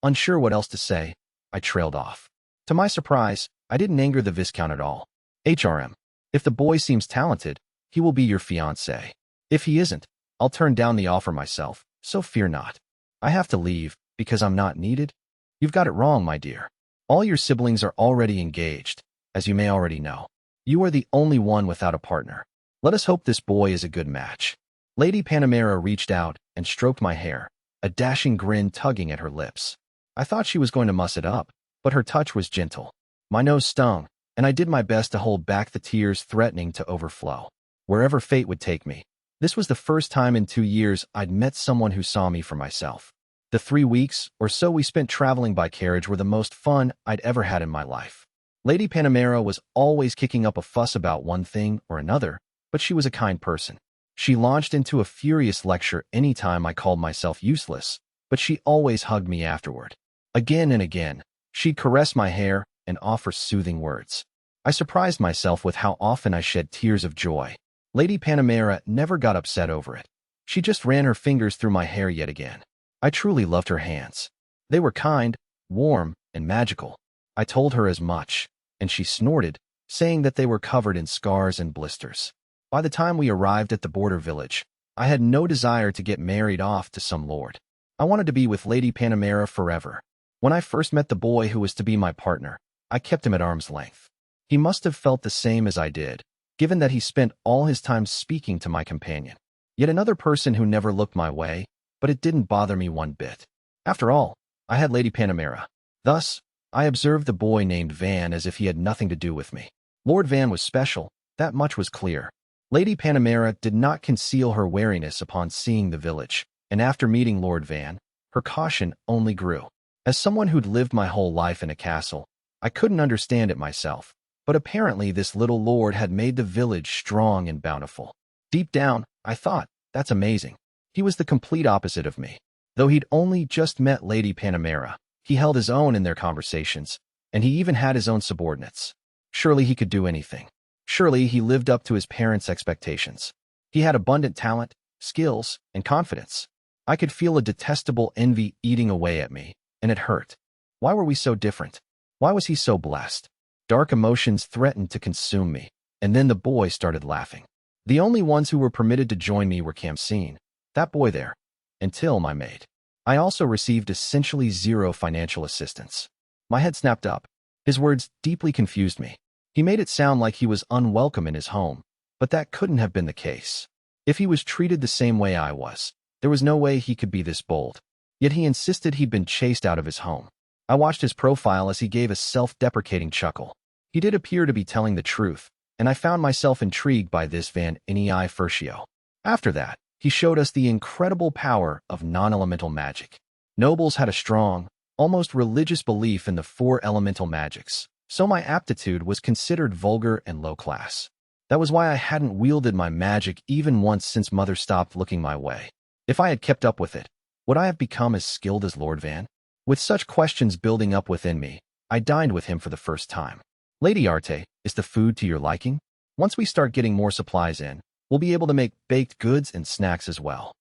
Unsure what else to say, I trailed off. To my surprise, I didn't anger the viscount at all. "HRM. If the boy seems talented, he will be your fiancé. If he isn't, I'll turn down the offer myself, so fear not. I have to leave, because I'm not needed?" "You've got it wrong, my dear. All your siblings are already engaged, as you may already know. You are the only one without a partner. Let us hope this boy is a good match." Lady Panamera reached out and stroked my hair, a dashing grin tugging at her lips. I thought she was going to muss it up, but her touch was gentle. My nose stung, and I did my best to hold back the tears threatening to overflow. Wherever fate would take me. This was the first time in 2 years I'd met someone who saw me for myself. The 3 weeks or so we spent traveling by carriage were the most fun I'd ever had in my life. Lady Panamera was always kicking up a fuss about one thing or another, but she was a kind person. She launched into a furious lecture any time I called myself useless, but she always hugged me afterward. Again and again, she'd caress my hair and offer soothing words. I surprised myself with how often I shed tears of joy. Lady Panamera never got upset over it. She just ran her fingers through my hair yet again. I truly loved her hands. They were kind, warm, and magical. I told her as much, and she snorted, saying that they were covered in scars and blisters. By the time we arrived at the border village, I had no desire to get married off to some lord. I wanted to be with Lady Panamera forever. When I first met the boy who was to be my partner, I kept him at arm's length. He must have felt the same as I did, given that he spent all his time speaking to my companion. Yet another person who never looked my way, but it didn't bother me one bit. After all, I had Lady Panamera. Thus, I observed the boy named Van as if he had nothing to do with me. Lord Van was special, that much was clear. Lady Panamera did not conceal her wariness upon seeing the village, and after meeting Lord Van, her caution only grew. As someone who'd lived my whole life in a castle, I couldn't understand it myself, but apparently this little lord had made the village strong and bountiful. Deep down, I thought, that's amazing. He was the complete opposite of me. Though he'd only just met Lady Panamera, he held his own in their conversations, and he even had his own subordinates. Surely he could do anything. Surely he lived up to his parents' expectations. He had abundant talent, skills, and confidence. I could feel a detestable envy eating away at me, and it hurt. Why were we so different? Why was he so blessed? Dark emotions threatened to consume me, and then the boy started laughing. The only ones who were permitted to join me were Kamseen, that boy there, and Till, my maid. I also received essentially zero financial assistance. My head snapped up. His words deeply confused me. He made it sound like he was unwelcome in his home, but that couldn't have been the case. If he was treated the same way I was, there was no way he could be this bold. Yet he insisted he'd been chased out of his home. I watched his profile as he gave a self-deprecating chuckle. He did appear to be telling the truth, and I found myself intrigued by this Van Inii Fertio. After that, he showed us the incredible power of non-elemental magic. Nobles had a strong, almost religious belief in the four elemental magics, so my aptitude was considered vulgar and low class. That was why I hadn't wielded my magic even once since Mother stopped looking my way. If I had kept up with it, would I have become as skilled as Lord Van? With such questions building up within me, I dined with him for the first time. Lady Arte, is the food to your liking? Once we start getting more supplies in, we'll be able to make baked goods and snacks as well.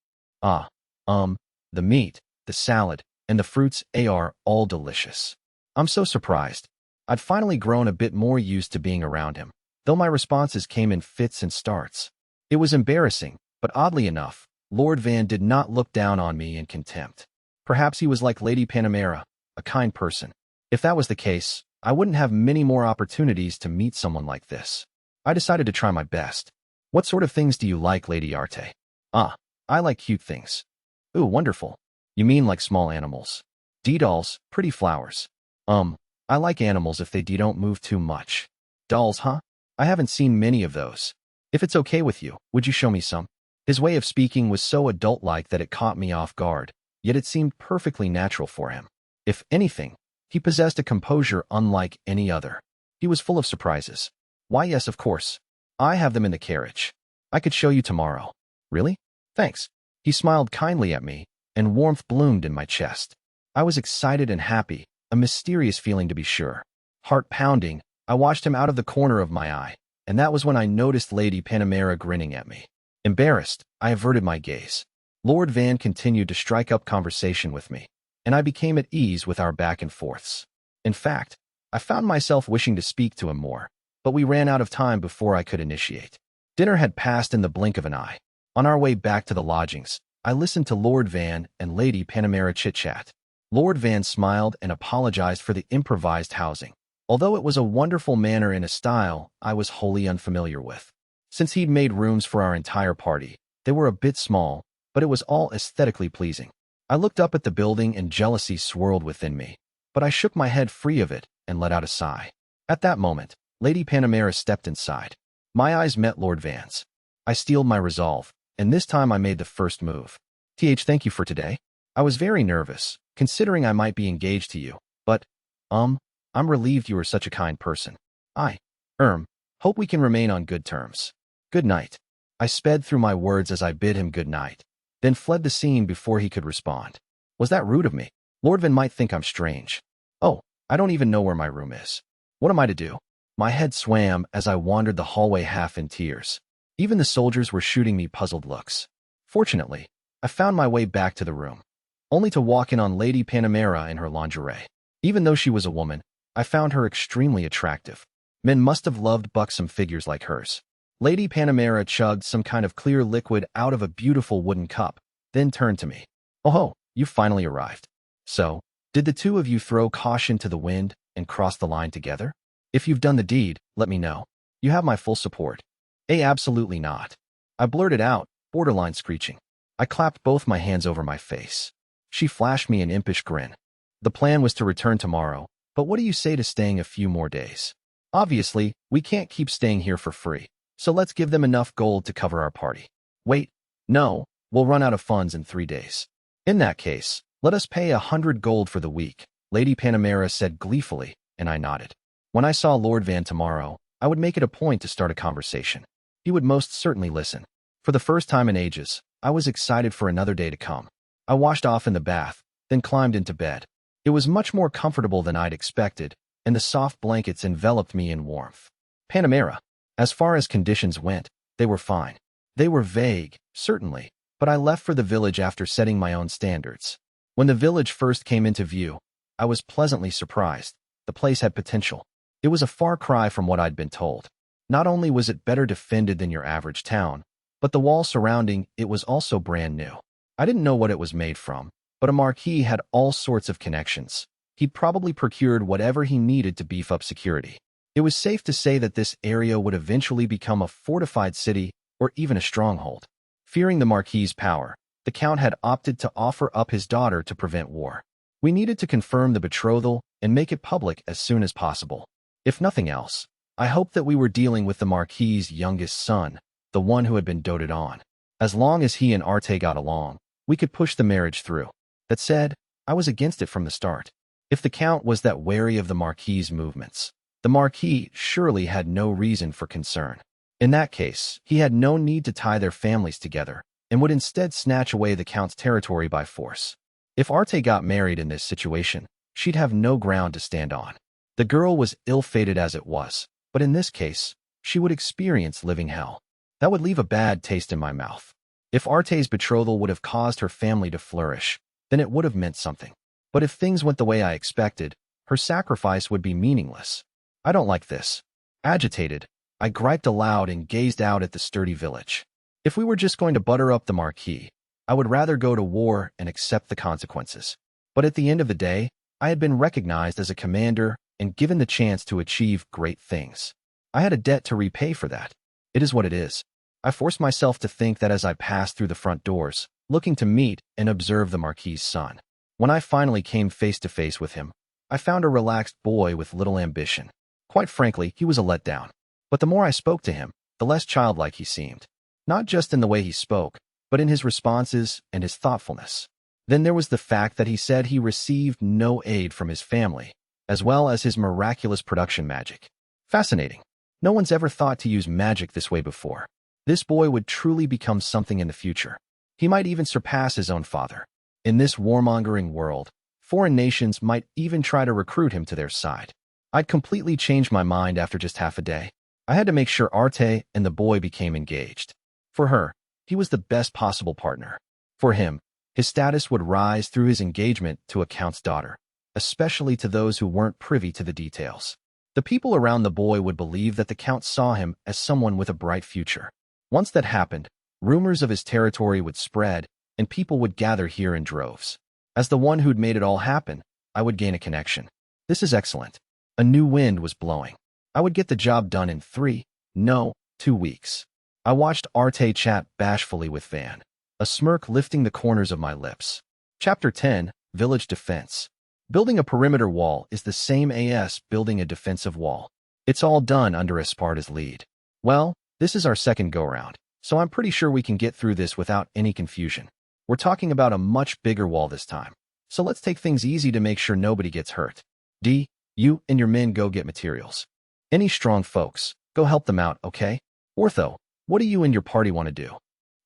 The meat, the salad, and the fruits are all delicious. I'm so surprised. I'd finally grown a bit more used to being around him, though my responses came in fits and starts. It was embarrassing, but oddly enough, Lord Van did not look down on me in contempt. Perhaps he was like Lady Panamera, a kind person. If that was the case, I wouldn't have many more opportunities to meet someone like this. I decided to try my best. What sort of things do you like, Lady Arte? I like cute things. Ooh, wonderful. You mean like small animals? Dolls, pretty flowers. I like animals if they don't move too much. Dolls, huh? I haven't seen many of those. If it's okay with you, would you show me some? His way of speaking was so adult-like that it caught me off guard, yet it seemed perfectly natural for him. If anything, he possessed a composure unlike any other. He was full of surprises. Why, yes, of course. I have them in the carriage. I could show you tomorrow. Really? Thanks. He smiled kindly at me, and warmth bloomed in my chest. I was excited and happy, a mysterious feeling to be sure. Heart pounding, I watched him out of the corner of my eye, and that was when I noticed Lady Panamera grinning at me. Embarrassed, I averted my gaze. Lord Van continued to strike up conversation with me, and I became at ease with our back and forths. In fact, I found myself wishing to speak to him more, but we ran out of time before I could initiate. Dinner had passed in the blink of an eye. On our way back to the lodgings, I listened to Lord Van and Lady Panamera chit-chat. Lord Van smiled and apologized for the improvised housing, although it was a wonderful manner in a style I was wholly unfamiliar with. Since he'd made rooms for our entire party, they were a bit small, but it was all aesthetically pleasing. I looked up at the building and jealousy swirled within me, but I shook my head free of it and let out a sigh. At that moment, Lady Panamera stepped inside. My eyes met Lord Van's. I steeled my resolve, and this time I made the first move. Thank you for today. I was very nervous, considering I might be engaged to you, but, I'm relieved you are such a kind person. Hope we can remain on good terms. Good night. I sped through my words as I bid him good night, then fled the scene before he could respond. Was that rude of me? Lord Van might think I'm strange. Oh, I don't even know where my room is. What am I to do? My head swam as I wandered the hallway half in tears. Even the soldiers were shooting me puzzled looks. Fortunately, I found my way back to the room, only to walk in on Lady Panamera in her lingerie. Even though she was a woman, I found her extremely attractive. Men must have loved buxom figures like hers. Lady Panamera chugged some kind of clear liquid out of a beautiful wooden cup, then turned to me. Oh ho, you finally arrived. So, did the two of you throw caution to the wind and cross the line together? If you've done the deed, let me know. You have my full support. Absolutely not. I blurted out, borderline screeching. I clapped both my hands over my face. She flashed me an impish grin. The plan was to return tomorrow, but what do you say to staying a few more days? Obviously, we can't keep staying here for free, so let's give them enough gold to cover our party. Wait, no, we'll run out of funds in 3 days. In that case, Let us pay 100 gold for the week, Lady Panamera said gleefully, and I nodded. When I saw Lord Van tomorrow, I would make it a point to start a conversation. He would most certainly listen. For the first time in ages, I was excited for another day to come. I washed off in the bath, then climbed into bed. It was much more comfortable than I'd expected, and the soft blankets enveloped me in warmth. Panamera. As far as conditions went, they were fine. They were vague, certainly, but I left for the village after setting my own standards. When the village first came into view, I was pleasantly surprised. The place had potential. It was a far cry from what I'd been told. Not only was it better defended than your average town, but the wall surrounding it was also brand new. I didn't know what it was made from, but a marquis had all sorts of connections. He'd probably procured whatever he needed to beef up security. It was safe to say that this area would eventually become a fortified city or even a stronghold. Fearing the marquis's power, the count had opted to offer up his daughter to prevent war. We needed to confirm the betrothal and make it public as soon as possible. If nothing else, I hoped that we were dealing with the marquis's youngest son, the one who had been doted on. As long as he and Arte got along, we could push the marriage through. That said, I was against it from the start. If the count was that wary of the marquis's movements, the marquis surely had no reason for concern. In that case, he had no need to tie their families together, and would instead snatch away the count's territory by force. If Arte got married in this situation, she'd have no ground to stand on. The girl was ill-fated as it was, but in this case, she would experience living hell. That would leave a bad taste in my mouth. If Arte's betrothal would have caused her family to flourish, then it would have meant something. But if things went the way I expected, her sacrifice would be meaningless. I don't like this. Agitated, I griped aloud and gazed out at the sturdy village. If we were just going to butter up the marquis, I would rather go to war and accept the consequences. But at the end of the day, I had been recognized as a commander and given the chance to achieve great things. I had a debt to repay for that. It is what it is. I forced myself to think that as I passed through the front doors, looking to meet and observe the marquis's son. When I finally came face to face with him, I found a relaxed boy with little ambition. Quite frankly, he was a letdown. But the more I spoke to him, the less childlike he seemed. Not just in the way he spoke, but in his responses and his thoughtfulness. Then there was the fact that he said he received no aid from his family, as well as his miraculous production magic. Fascinating. No one's ever thought to use magic this way before. This boy would truly become something in the future. He might even surpass his own father. In this warmongering world, foreign nations might even try to recruit him to their side. I'd completely changed my mind after just half a day. I had to make sure Arte and the boy became engaged. For her, he was the best possible partner. For him, his status would rise through his engagement to a count's daughter, especially to those who weren't privy to the details. The people around the boy would believe that the count saw him as someone with a bright future. Once that happened, rumors of his territory would spread, and people would gather here in droves. As the one who'd made it all happen, I would gain a connection. This is excellent. A new wind was blowing. I would get the job done in 2 weeks. I watched Arte chat bashfully with Van, a smirk lifting the corners of my lips. Chapter 10, Village Defense. Building a perimeter wall is the same as building a defensive wall. It's all done under Esparta's lead. Well, this is our second go-round, so I'm pretty sure we can get through this without any confusion. We're talking about a much bigger wall this time, so let's take things easy to make sure nobody gets hurt. D, you and your men go get materials. Any strong folks, go help them out, okay? Ortho, what do you and your party want to do?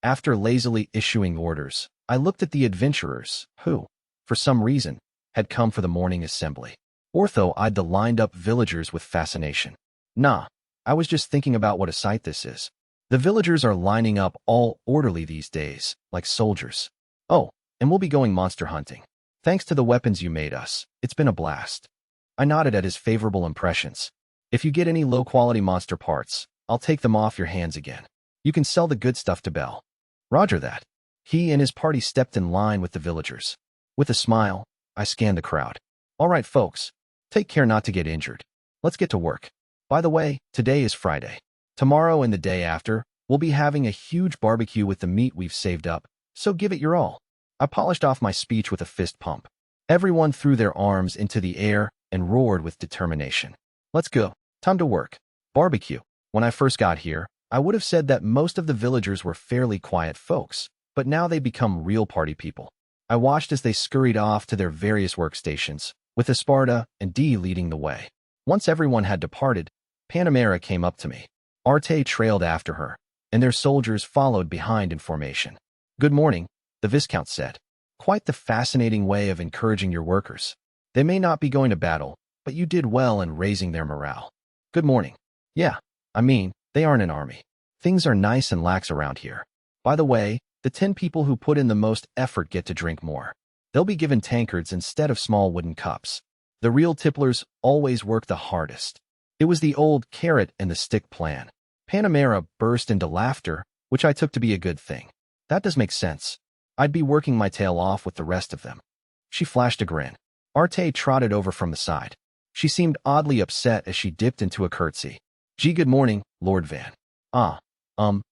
After lazily issuing orders, I looked at the adventurers, who, for some reason, had come for the morning assembly. Ortho eyed the lined-up villagers with fascination. Nah, I was just thinking about what a sight this is. The villagers are lining up all orderly these days, like soldiers. Oh, and we'll be going monster hunting. Thanks to the weapons you made us, it's been a blast. I nodded at his favorable impressions. If you get any low-quality monster parts, I'll take them off your hands again. You can sell the good stuff to Bell. Roger that. He and his party stepped in line with the villagers. With a smile, I scanned the crowd. All right, folks, take care not to get injured. Let's get to work. By the way, today is Friday. Tomorrow and the day after, we'll be having a huge barbecue with the meat we've saved up, so give it your all. I polished off my speech with a fist pump. Everyone threw their arms into the air and roared with determination. Let's go. Time to work. Barbecue. When I first got here, I would have said that most of the villagers were fairly quiet folks, but now they become real party people. I watched as they scurried off to their various workstations, with Esparta and D leading the way. Once everyone had departed, Panamera came up to me. Arte trailed after her, and their soldiers followed behind in formation. "Good morning," the Viscount said. "Quite the fascinating way of encouraging your workers. They may not be going to battle, but you did well in raising their morale." "Good morning." "Yeah, I mean, they aren't an army. Things are nice and lax around here. By the way, the 10 people who put in the most effort get to drink more. They'll be given tankards instead of small wooden cups. The real tipplers always work the hardest." It was the old carrot-and-the-stick plan. Panamera burst into laughter, which I took to be a good thing. "That does make sense. I'd be working my tail off with the rest of them." She flashed a grin. Arte trotted over from the side. She seemed oddly upset as she dipped into a curtsy. "Gee, good morning, Lord Van.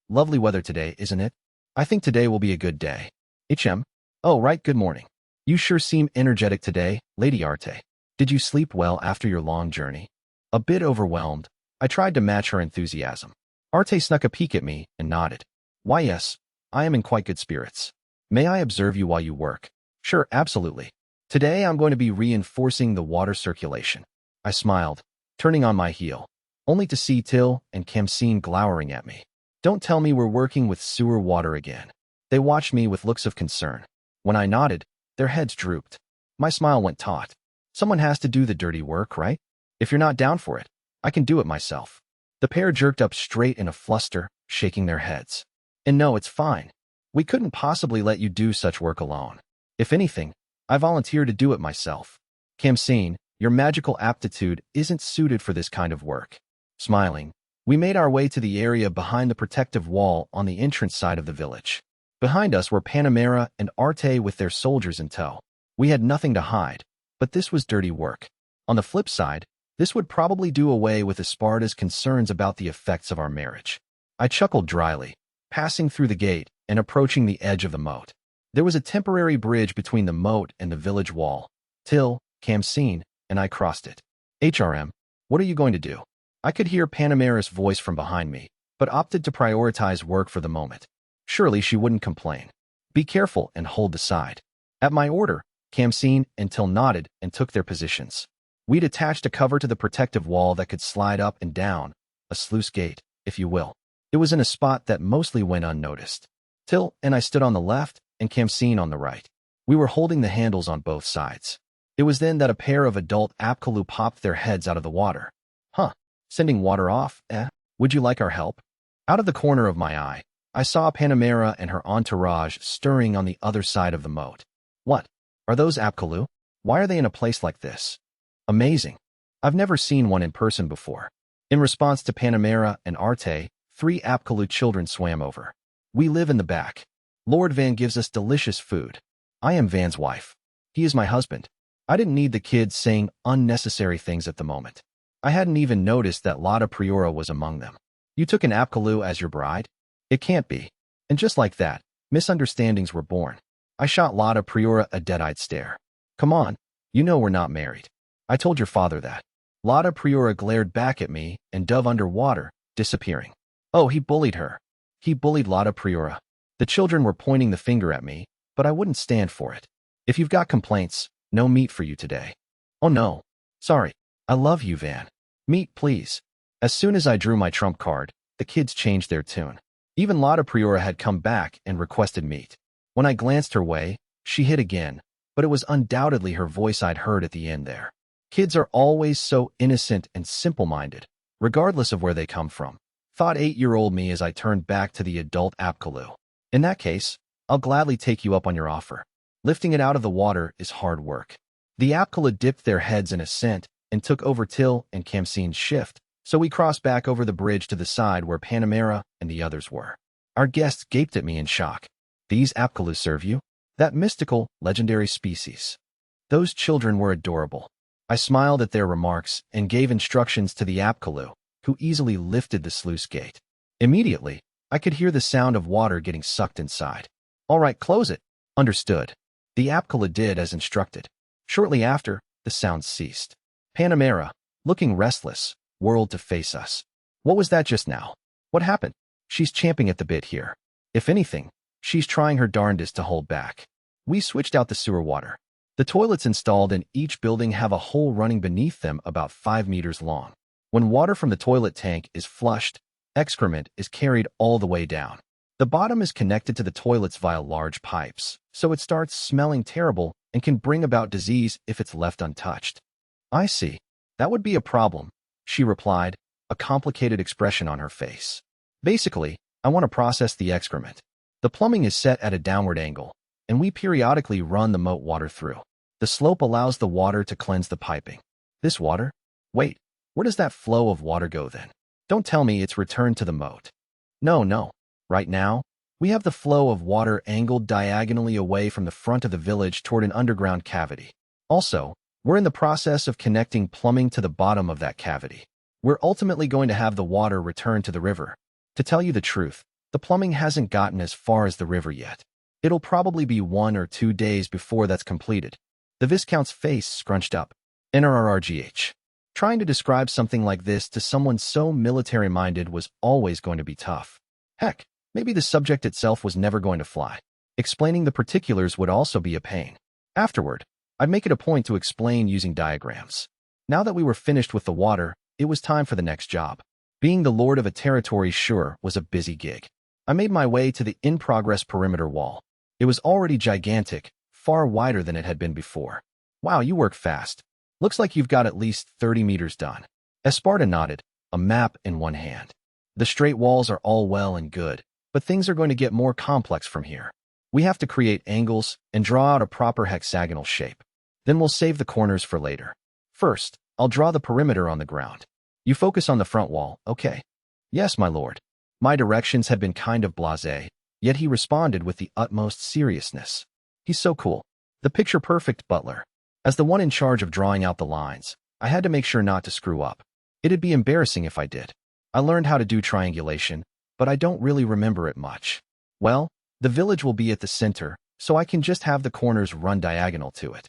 Lovely weather today, isn't it? I think today will be a good day. HM? Oh, right, good morning. You sure seem energetic today, Lady Arte. Did you sleep well after your long journey?" A bit overwhelmed, I tried to match her enthusiasm. Arte snuck a peek at me and nodded. "Why, yes, I am in quite good spirits. May I observe you while you work?" "Sure, absolutely. Today I'm going to be reinforcing the water circulation." I smiled, turning on my heel, only to see Till and Khamsin glowering at me. "Don't tell me we're working with sewer water again." They watched me with looks of concern. When I nodded, their heads drooped. My smile went taut. Someone has to do the dirty work, right? If you're not down for it, I can do it myself. The pair jerked up straight in a fluster, shaking their heads. "And no, it's fine. We couldn't possibly let you do such work alone. If anything, I volunteer to do it myself. Khamsin, your magical aptitude isn't suited for this kind of work." Smiling, we made our way to the area behind the protective wall on the entrance side of the village. Behind us were Panamera and Arte with their soldiers in tow. We had nothing to hide, but this was dirty work. On the flip side, this would probably do away with Esparta's concerns about the effects of our marriage. I chuckled dryly, passing through the gate and approaching the edge of the moat. There was a temporary bridge between the moat and the village wall. Till, Khamsin, and I crossed it. "HRM, what are you going to do?" I could hear Panamera's voice from behind me, but opted to prioritize work for the moment. Surely she wouldn't complain. "Be careful and hold the side." At my order, Khamsin and Till nodded and took their positions. We'd attached a cover to the protective wall that could slide up and down, a sluice gate, if you will. It was in a spot that mostly went unnoticed. Till and I stood on the left and Khamsin on the right. We were holding the handles on both sides. It was then that a pair of adult Apkallu popped their heads out of the water. "Huh, sending water off, eh? Would you like our help?" Out of the corner of my eye, I saw Panamera and her entourage stirring on the other side of the moat. "What? Are those Apkallu? Why are they in a place like this?" "Amazing. I've never seen one in person before." In response to Panamera and Arte, 3 Apkallu children swam over. "We live in the back. Lord Van gives us delicious food. I am Van's wife. He is my husband." I didn't need the kids saying unnecessary things at the moment. I hadn't even noticed that Lotta Priora was among them. "You took an Apkallu as your bride?" "It can't be." And just like that, misunderstandings were born. I shot Lotta Priora a dead-eyed stare. "Come on, you know we're not married. I told your father that." Lotta Priora glared back at me and dove underwater, disappearing. "Oh, he bullied her. He bullied Lotta Priora." The children were pointing the finger at me, but I wouldn't stand for it. "If you've got complaints, no meat for you today." "Oh no. Sorry. I love you, Van. Meat, please." As soon as I drew my trump card, the kids changed their tune. Even Lotta Priora had come back and requested meat. When I glanced her way, she hid again, but it was undoubtedly her voice I'd heard at the end there. Kids are always so innocent and simple-minded, regardless of where they come from, thought 8-year-old me as I turned back to the adult Apkallu. "In that case, I'll gladly take you up on your offer. Lifting it out of the water is hard work." The Apkallu dipped their heads in assent and took over Till and Khamsin's shift, so we crossed back over the bridge to the side where Panamera and the others were. Our guests gaped at me in shock. "These Apkallu serve you? That mystical, legendary species?" Those children were adorable. I smiled at their remarks and gave instructions to the Apkallu, who easily lifted the sluice gate. Immediately, I could hear the sound of water getting sucked inside. "All right, close it." "Understood." The Apkallu did as instructed. Shortly after, the sound ceased. Panamera, looking restless, whirled to face us. "What was that just now? What happened?" "She's champing at the bit here. If anything, she's trying her darndest to hold back." We switched out the sewer water. The toilets installed in each building have a hole running beneath them about 5 meters long. When water from the toilet tank is flushed, excrement is carried all the way down. The bottom is connected to the toilets via large pipes, so it starts smelling terrible and can bring about disease if it's left untouched. I see. That would be a problem, she replied, a complicated expression on her face. Basically, I want to process the excrement. The plumbing is set at a downward angle, and we periodically run the moat water through. The slope allows the water to cleanse the piping. This water? Wait, where does that flow of water go then? Don't tell me it's returned to the moat. No. Right now, we have the flow of water angled diagonally away from the front of the village toward an underground cavity. Also, we're in the process of connecting plumbing to the bottom of that cavity. We're ultimately going to have the water return to the river. To tell you the truth, the plumbing hasn't gotten as far as the river yet. It'll probably be 1 or 2 days before that's completed. The Viscount's face scrunched up. NRRGH. Trying to describe something like this to someone so military-minded was always going to be tough. Heck, maybe the subject itself was never going to fly. Explaining the particulars would also be a pain. Afterward, I'd make it a point to explain using diagrams. Now that we were finished with the water, it was time for the next job. Being the lord of a territory sure was a busy gig. I made my way to the in-progress perimeter wall. It was already gigantic, far wider than it had been before. Wow, you work fast. Looks like you've got at least 30 meters done. Esparta nodded, a map in one hand. The straight walls are all well and good, but things are going to get more complex from here. We have to create angles and draw out a proper hexagonal shape. Then we'll save the corners for later. First, I'll draw the perimeter on the ground. You focus on the front wall, okay? Yes, my lord. My directions had been kind of blasé, yet he responded with the utmost seriousness. He's so cool. The picture-perfect butler. As the one in charge of drawing out the lines, I had to make sure not to screw up. It'd be embarrassing if I did. I learned how to do triangulation, but I don't really remember it much. Well, the village will be at the center, so I can just have the corners run diagonal to it.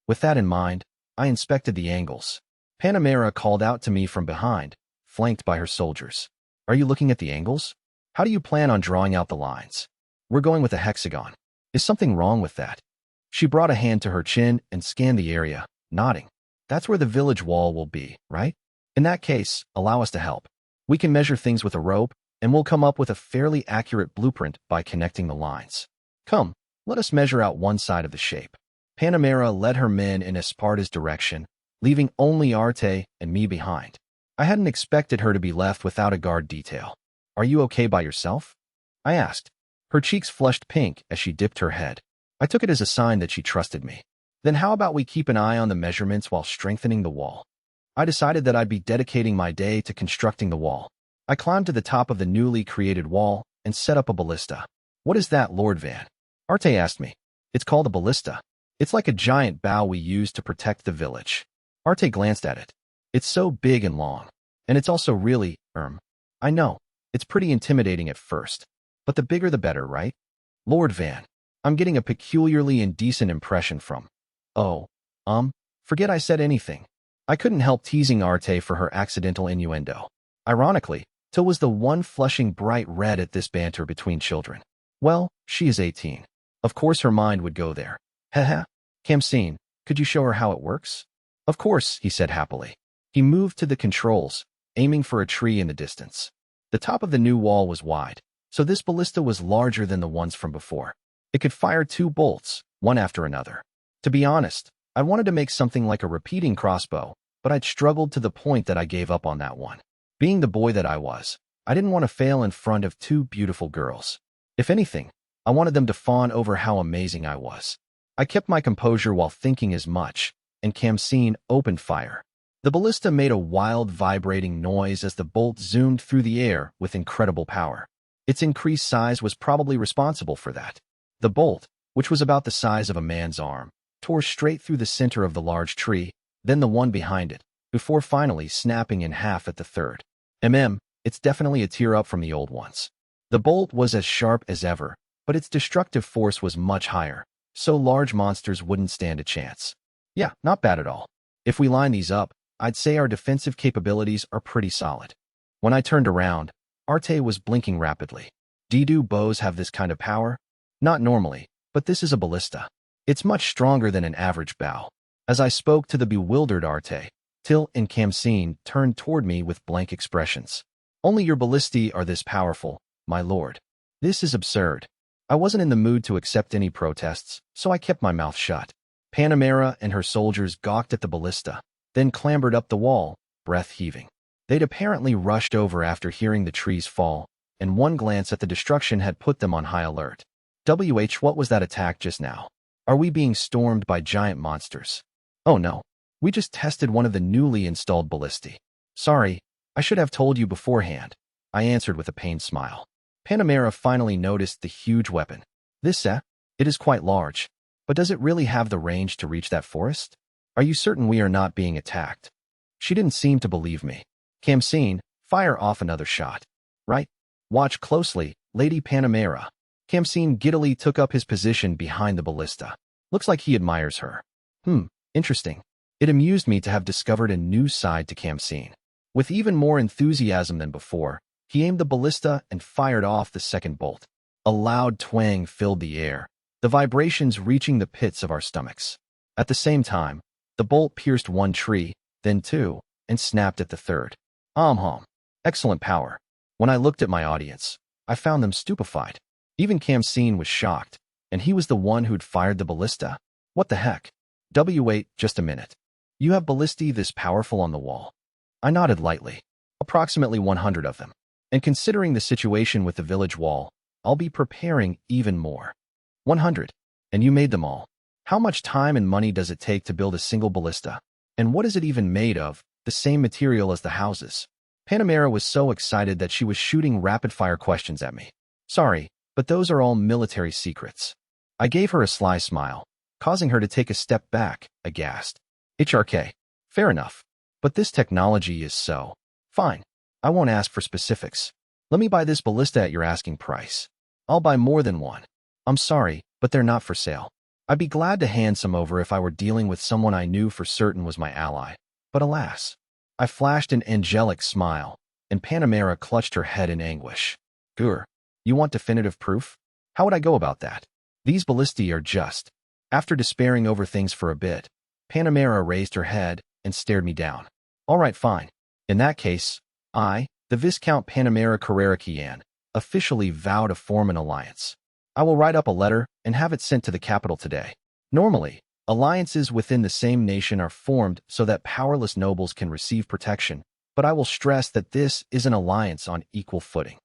With that in mind, I inspected the angles. Panamera called out to me from behind, flanked by her soldiers. Are you looking at the angles? How do you plan on drawing out the lines? We're going with a hexagon. Is something wrong with that? She brought a hand to her chin and scanned the area, nodding. That's where the village wall will be, right? In that case, allow us to help. We can measure things with a rope, and we'll come up with a fairly accurate blueprint by connecting the lines. Come, let us measure out one side of the shape. Panamera led her men in Esparta's direction, leaving only Arte and me behind. I hadn't expected her to be left without a guard detail. Are you okay by yourself? I asked. Her cheeks flushed pink as she dipped her head. I took it as a sign that she trusted me. Then how about we keep an eye on the measurements while strengthening the wall? I decided that I'd be dedicating my day to constructing the wall. I climbed to the top of the newly created wall and set up a ballista. What is that, Lord Van? Arte asked me. It's called a ballista. It's like a giant bow we use to protect the village. Arte glanced at it. It's so big and long. And it's also really, I know. It's pretty intimidating at first. But the bigger the better, right? Lord Van. I'm getting a peculiarly indecent impression from. Oh, forget I said anything. I couldn't help teasing Arte for her accidental innuendo. Ironically, Till was the one flushing bright red at this banter between children. Well, she is 18. Of course her mind would go there. Heh. Kamseen, could you show her how it works? Of course, he said happily. He moved to the controls, aiming for a tree in the distance. The top of the new wall was wide, so this ballista was larger than the ones from before. It could fire 2 bolts, one after another. To be honest, I wanted to make something like a repeating crossbow, but I'd struggled to the point that I gave up on that one. Being the boy that I was, I didn't want to fail in front of 2 beautiful girls. If anything, I wanted them to fawn over how amazing I was. I kept my composure while thinking as much, and Kamseen opened fire. The ballista made a wild vibrating noise as the bolt zoomed through the air with incredible power. Its increased size was probably responsible for that. The bolt, which was about the size of a man's arm, tore straight through the center of the large tree, then the one behind it, before finally snapping in half at the third. It's definitely a tear up from the old ones. The bolt was as sharp as ever, but its destructive force was much higher, so large monsters wouldn't stand a chance. Yeah, not bad at all. If we line these up, I'd say our defensive capabilities are pretty solid. When I turned around, Arte was blinking rapidly. Do bows have this kind of power? Not normally, But this is a ballista. It's much stronger than an average bow. As I spoke to the bewildered Arte, Till and Kamseen turned toward me with blank expressions. Only your ballistae are this powerful, my lord. This is absurd. I wasn't in the mood to accept any protests, so I kept my mouth shut. Panamera and her soldiers gawked at the ballista, then clambered up the wall, breath heaving. They'd apparently rushed over after hearing the trees fall, and one glance at the destruction had put them on high alert. What was that attack just now? Are we being stormed by giant monsters? Oh no. We just tested one of the newly installed ballistae. Sorry, I should have told you beforehand, I answered with a pained smile. Panamera finally noticed the huge weapon. It is quite large. But does it really have the range to reach that forest? Are you certain we are not being attacked? She didn't seem to believe me. Kamseen, fire off another shot. Right? Watch closely, Lady Panamera. Kamseen giddily took up his position behind the ballista. Looks like he admires her. Interesting. It amused me to have discovered a new side to Kamseen. With even more enthusiasm than before, he aimed the ballista and fired off the second bolt. A loud twang filled the air, the vibrations reaching the pits of our stomachs. At the same time, the bolt pierced one tree, then two, and snapped at the third. Excellent power. When I looked at my audience, I found them stupefied. Even Kamseen was shocked, and he was the one who'd fired the ballista. What the heck? Wait, just a minute. You have ballistae this powerful on the wall? I nodded lightly. Approximately 100 of them. And considering the situation with the village wall, I'll be preparing even more. 100. And you made them all. How much time and money does it take to build a single ballista? And what is it even made of? The same material as the houses? Panamera was so excited that she was shooting rapid-fire questions at me. Sorry, but those are all military secrets. I gave her a sly smile, causing her to take a step back, aghast. HRK. Fair enough. But this technology is so. Fine. I won't ask for specifics. Let me buy this ballista at your asking price. I'll buy more than one. I'm sorry, but they're not for sale. I'd be glad to hand some over if I were dealing with someone I knew for certain was my ally. But alas. I flashed an angelic smile, and Panamera clutched her head in anguish. Gur, you want definitive proof? How would I go about that? These ballistae are just. After despairing over things for a bit, Panamera raised her head and stared me down. All right, fine. In that case, I, the Viscount Panamera Carrera-Kian, officially vow to form an alliance. I will write up a letter and have it sent to the capital today. Normally, alliances within the same nation are formed so that powerless nobles can receive protection, but I will stress that this is an alliance on equal footing.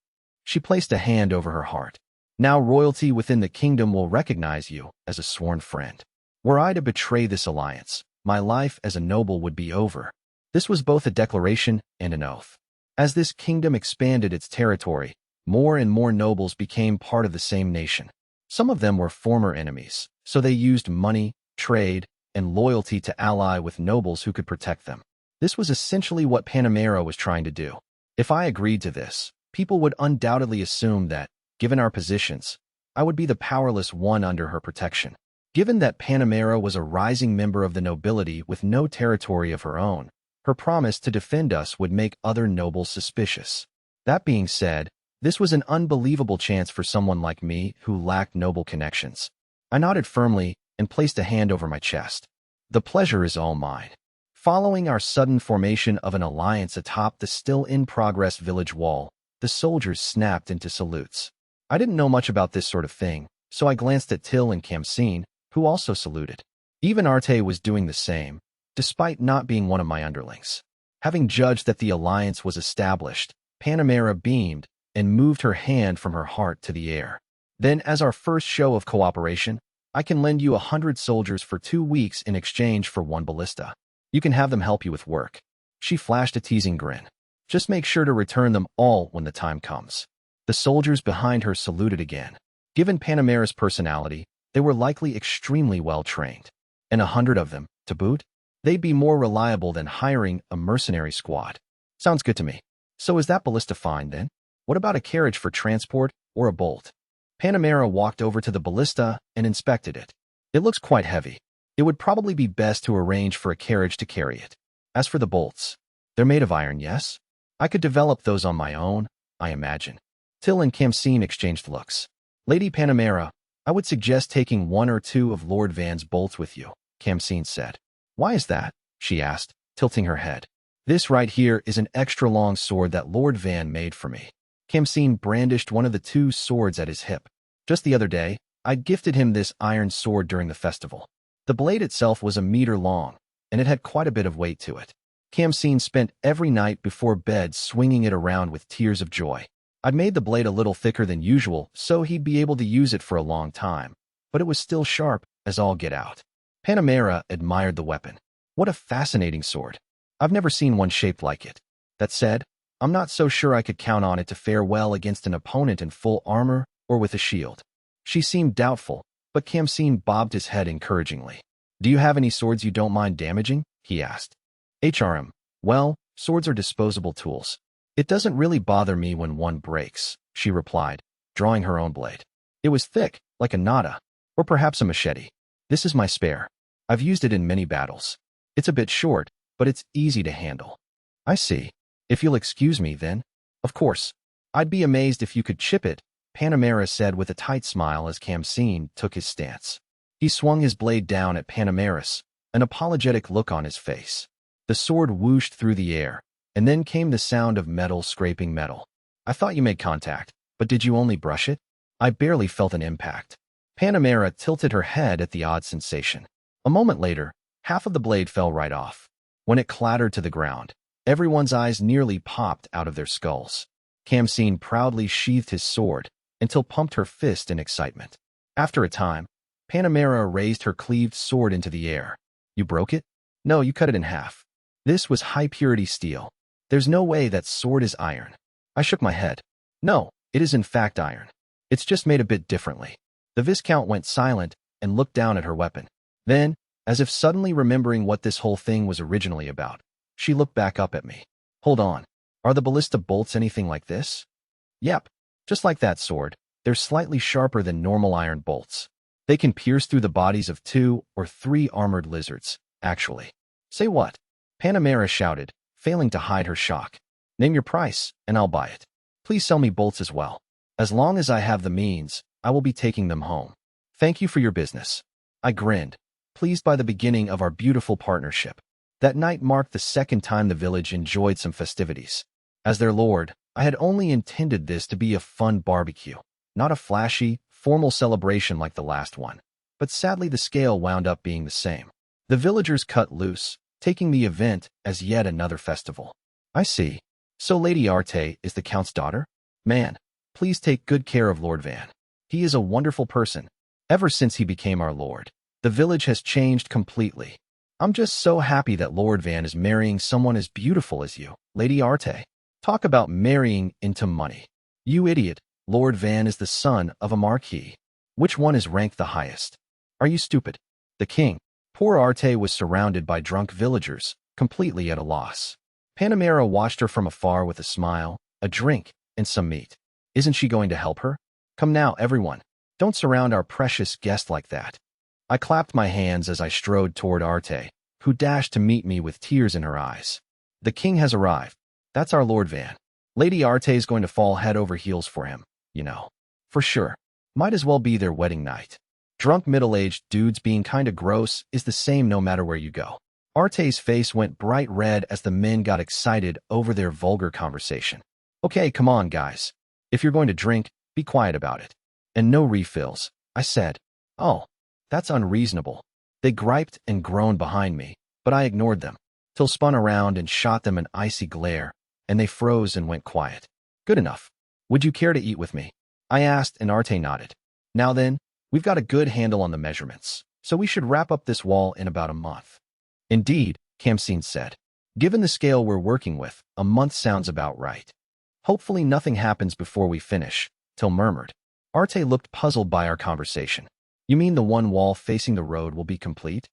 She placed a hand over her heart. Now royalty within the kingdom will recognize you as a sworn friend. Were I to betray this alliance, my life as a noble would be over. This was both a declaration and an oath. As this kingdom expanded its territory, more and more nobles became part of the same nation. Some of them were former enemies, so they used money, trade, and loyalty to ally with nobles who could protect them. This was essentially what Panamera was trying to do. If I agreed to this, people would undoubtedly assume that, given our positions, I would be the powerless one under her protection. Given that Panamera was a rising member of the nobility with no territory of her own, her promise to defend us would make other nobles suspicious. That being said, this was an unbelievable chance for someone like me who lacked noble connections. I nodded firmly and placed a hand over my chest. The pleasure is all mine. Following our sudden formation of an alliance atop the still-in-progress village wall, the soldiers snapped into salutes. I didn't know much about this sort of thing, so I glanced at Till and Kamseen, who also saluted. Even Arte was doing the same, despite not being one of my underlings. Having judged that the alliance was established, Panamera beamed and moved her hand from her heart to the air. Then, as our first show of cooperation, I can lend you 100 soldiers for 2 weeks in exchange for 1 ballista. You can have them help you with work. She flashed a teasing grin. Just make sure to return them all when the time comes. The soldiers behind her saluted again. Given Panamera's personality, they were likely extremely well trained. And 100 of them, to boot? They'd be more reliable than hiring a mercenary squad. Sounds good to me. So is that ballista fine then? What about a carriage for transport or a bolt? Panamera walked over to the ballista and inspected it. It looks quite heavy. It would probably be best to arrange for a carriage to carry it. As for the bolts, they're made of iron, yes? I could develop those on my own, I imagine. Till and Kamseen exchanged looks. Lady Panamera, I would suggest taking one or two of Lord Van's bolts with you, Kamseen said. Why is that? She asked, tilting her head. This right here is an extra long sword that Lord Van made for me. Kamseen brandished one of the two swords at his hip. Just the other day, I'd gifted him this iron sword during the festival. The blade itself was a meter long, and it had quite a bit of weight to it. Kamseen spent every night before bed swinging it around with tears of joy. I'd made the blade a little thicker than usual, so he'd be able to use it for a long time, but it was still sharp as all get out. Panamera admired the weapon. What a fascinating sword. I've never seen one shaped like it. That said, I'm not so sure I could count on it to fare well against an opponent in full armor or with a shield. She seemed doubtful, but Kamseen bobbed his head encouragingly. Do you have any swords you don't mind damaging? He asked. Well, swords are disposable tools. It doesn't really bother me when one breaks, she replied, drawing her own blade. It was thick, like a nada, or perhaps a machete. This is my spare. I've used it in many battles. It's a bit short, but it's easy to handle. I see. If you'll excuse me, then. Of course. I'd be amazed if you could chip it, Panamera said with a tight smile as Kamseen took his stance. He swung his blade down at Panamera's, an apologetic look on his face. The sword whooshed through the air, and then came the sound of metal scraping metal. I thought you made contact, but did you only brush it? I barely felt an impact. Panamera tilted her head at the odd sensation. A moment later, half of the blade fell right off. When it clattered to the ground, everyone's eyes nearly popped out of their skulls. Kamseen proudly sheathed his sword until pumped her fist in excitement. After a time, Panamera raised her cleaved sword into the air. You broke it? No, you cut it in half. This was high-purity steel. There's no way that sword is iron. I shook my head. No, it is in fact iron. It's just made a bit differently. The Viscount went silent and looked down at her weapon. Then, as if suddenly remembering what this whole thing was originally about, she looked back up at me. Hold on. Are the ballista bolts anything like this? Yep. Just like that sword, they're slightly sharper than normal iron bolts. They can pierce through the bodies of 2 or 3 armored lizards, actually. Say what? Panamera shouted, failing to hide her shock. Name your price, and I'll buy it. Please sell me bolts as well. As long as I have the means, I will be taking them home. Thank you for your business. I grinned, pleased by the beginning of our beautiful partnership. That night marked the second time the village enjoyed some festivities. As their lord, I had only intended this to be a fun barbecue, not a flashy, formal celebration like the last one. But sadly the scale wound up being the same. The villagers cut loose, taking the event as yet another festival. I see. So Lady Arte is the Count's daughter? Man, please take good care of Lord Van. He is a wonderful person. Ever since he became our lord, the village has changed completely. I'm just so happy that Lord Van is marrying someone as beautiful as you, Lady Arte. Talk about marrying into money. You idiot, Lord Van is the son of a marquis. Which one is ranked the highest? Are you stupid? The king. Poor Arte was surrounded by drunk villagers, completely at a loss. Panamera watched her from afar with a smile, a drink, and some meat. Isn't she going to help her? Come now, everyone. Don't surround our precious guest like that. I clapped my hands as I strode toward Arte, who dashed to meet me with tears in her eyes. The king has arrived. That's our Lord Van. Lady Arte is going to fall head over heels for him, you know. For sure. Might as well be their wedding night. Drunk middle-aged dudes being kinda gross is the same no matter where you go. Arte's face went bright red as the men got excited over their vulgar conversation. Okay, come on, guys. If you're going to drink, be quiet about it. And no refills, I said. Oh, that's unreasonable. They griped and groaned behind me, but I ignored them, till spun around and shot them an icy glare, and they froze and went quiet. Good enough. Would you care to eat with me? I asked, and Arte nodded. Now then, we've got a good handle on the measurements, so we should wrap up this wall in about a month. Indeed, Kamseen said. Given the scale we're working with, a month sounds about right. Hopefully nothing happens before we finish, Till murmured. Arte looked puzzled by our conversation. You mean the one wall facing the road will be complete?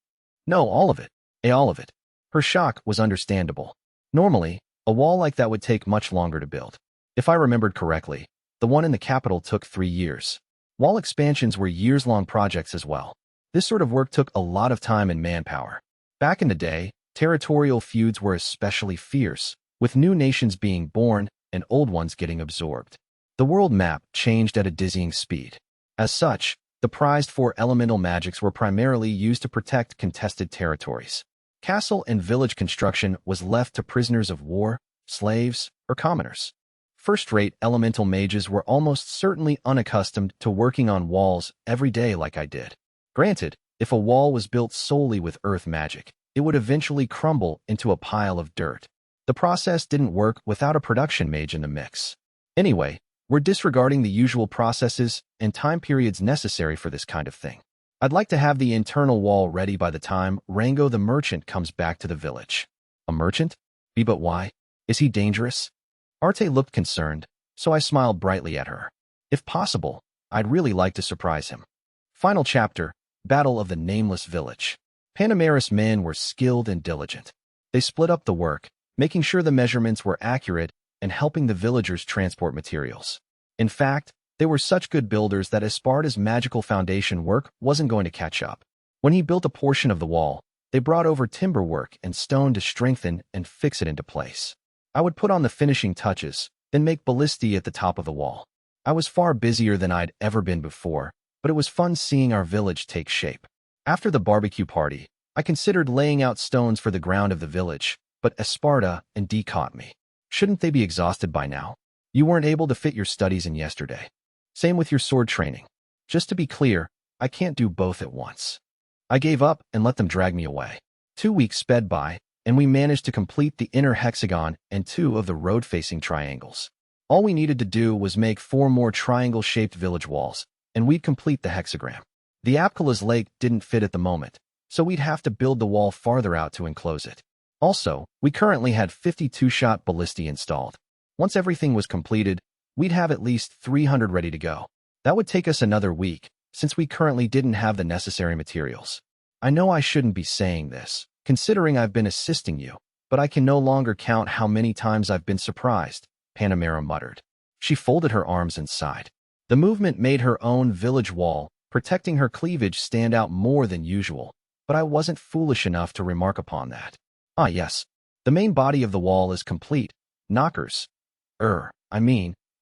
No, all of it. All of it. Her shock was understandable. Normally, a wall like that would take much longer to build. If I remembered correctly, the one in the capital took 3 years. Wall expansions were years-long projects as well. This sort of work took a lot of time and manpower. Back in the day, territorial feuds were especially fierce, with new nations being born and old ones getting absorbed. The world map changed at a dizzying speed. As such, The prized four elemental magics were primarily used to protect contested territories. Castle and village construction was left to prisoners of war, slaves, or commoners. First-rate elemental mages were almost certainly unaccustomed to working on walls every day like I did. Granted, if a wall was built solely with earth magic, it would eventually crumble into a pile of dirt. The process didn't work without a production mage in the mix. Anyway, we're disregarding the usual processes and time periods necessary for this kind of thing. I'd like to have the internal wall ready by the time Rango the merchant comes back to the village. A merchant? But why? Is he dangerous? Arte looked concerned, so I smiled brightly at her. If possible, I'd really like to surprise him. Final chapter, Battle of the Nameless Village. Panamera's men were skilled and diligent. They split up the work, making sure the measurements were accurate and helping the villagers transport materials. In fact, they were such good builders that Esparta's magical foundation work wasn't going to catch up. When he built a portion of the wall, they brought over timber work and stone to strengthen and fix it into place. I would put on the finishing touches, then make ballistae at the top of the wall. I was far busier than I'd ever been before, but it was fun seeing our village take shape. After the barbecue party, I considered laying out stones for the ground of the village, but Esparta and Dee caught me. Shouldn't they be exhausted by now? You weren't able to fit your studies in yesterday. Same with your sword training. Just to be clear, I can't do both at once. I gave up and let them drag me away. 2 weeks sped by, and we managed to complete the inner hexagon and 2 of the road-facing triangles. All we needed to do was make 4 more triangle-shaped village walls, and we'd complete the hexagram. The Apkala's lake didn't fit at the moment, so we'd have to build the wall farther out to enclose it. Also, we currently had 52-shot ballistae installed. Once everything was completed, we'd have at least 300 ready to go. That would take us another week, since we currently didn't have the necessary materials. I know I shouldn't be saying this, considering I've been assisting you, but I can no longer count how many times I've been surprised, Panamera muttered. She folded her arms and sighed. The movement made her own village wall, protecting her cleavage, stand out more than usual, but I wasn't foolish enough to remark upon that. Ah yes, the main body of the wall is complete. Knockers.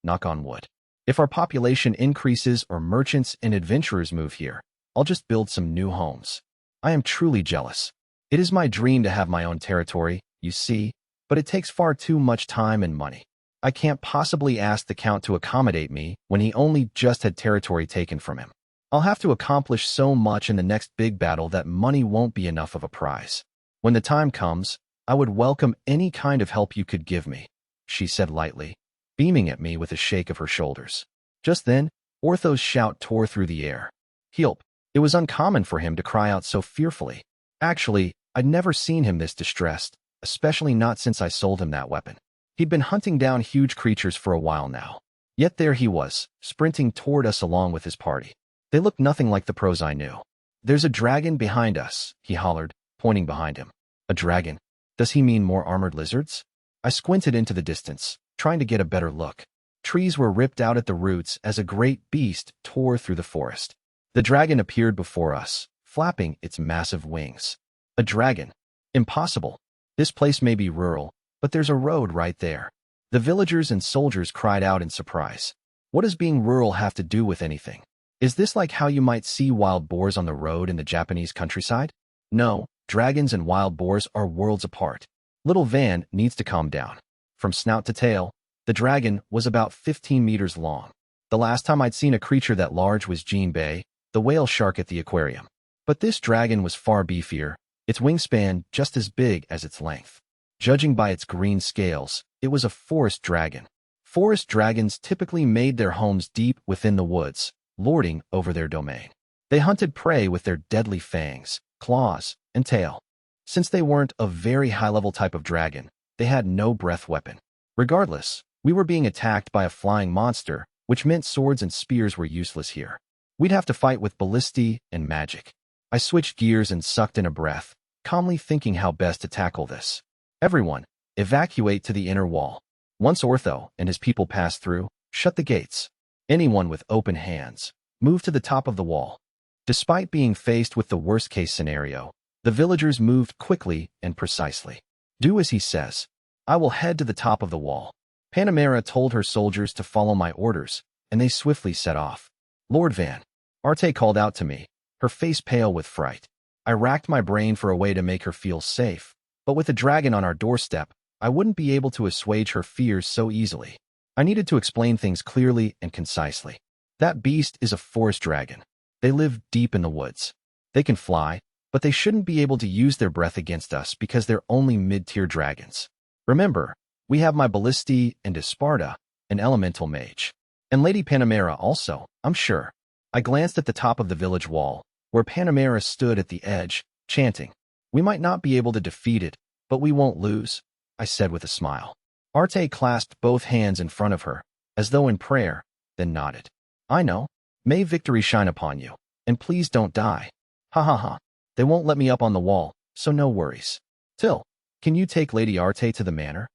Knock on wood. If our population increases or merchants and adventurers move here, I'll just build some new homes. I am truly jealous. It is my dream to have my own territory, you see, but it takes far too much time and money. I can't possibly ask the Count to accommodate me when he only just had territory taken from him. I'll have to accomplish so much in the next big battle that money won't be enough of a prize. When the time comes, I would welcome any kind of help you could give me, she said lightly, beaming at me with a shake of her shoulders. Just then, Ortho's shout tore through the air. Help! It was uncommon for him to cry out so fearfully. Actually, I'd never seen him this distressed, especially not since I sold him that weapon. He'd been hunting down huge creatures for a while now. Yet there he was, sprinting toward us along with his party. They looked nothing like the pros I knew. There's a dragon behind us, he hollered, pointing behind him. A dragon? Does he mean more armored lizards? I squinted into the distance, trying to get a better look. Trees were ripped out at the roots as a great beast tore through the forest. The dragon appeared before us, flapping its massive wings. A dragon? Impossible. This place may be rural, but there's a road right there. The villagers and soldiers cried out in surprise. What does being rural have to do with anything? Is this like how you might see wild boars on the road in the Japanese countryside? No, dragons and wild boars are worlds apart. Little Van needs to calm down. From snout to tail, the dragon was about 15 meters long. The last time I'd seen a creature that large was Jean Bay, the whale shark at the aquarium. But this dragon was far beefier, its wingspan just as big as its length. Judging by its green scales, it was a forest dragon. Forest dragons typically made their homes deep within the woods, lording over their domain. They hunted prey with their deadly fangs, claws, and tail. Since they weren't a very high-level type of dragon, they had no breath weapon. Regardless, we were being attacked by a flying monster, which meant swords and spears were useless here. We'd have to fight with ballistae and magic. I switched gears and sucked in a breath, calmly thinking how best to tackle this. Everyone, evacuate to the inner wall. Once Ortho and his people pass through, shut the gates. Anyone with open hands, move to the top of the wall. Despite being faced with the worst-case scenario, the villagers moved quickly and precisely. Do as he says. I will head to the top of the wall. Panamera told her soldiers to follow my orders, and they swiftly set off. Lord Van, Arte called out to me, her face pale with fright. I racked my brain for a way to make her feel safe, but with a dragon on our doorstep, I wouldn't be able to assuage her fears so easily. I needed to explain things clearly and concisely. That beast is a forest dragon. They live deep in the woods. They can fly, but they shouldn't be able to use their breath against us because they're only mid-tier dragons. Remember, we have my Ballisti and Esparta, an elemental mage. And Lady Panamera also, I'm sure. I glanced at the top of the village wall, where Panamera stood at the edge, chanting. We might not be able to defeat it, but we won't lose, I said with a smile. Arte clasped both hands in front of her, as though in prayer, then nodded. I know. May victory shine upon you, and please don't die. Ha ha ha. They won't let me up on the wall, so no worries. Till, can you take Lady Arte to the manor?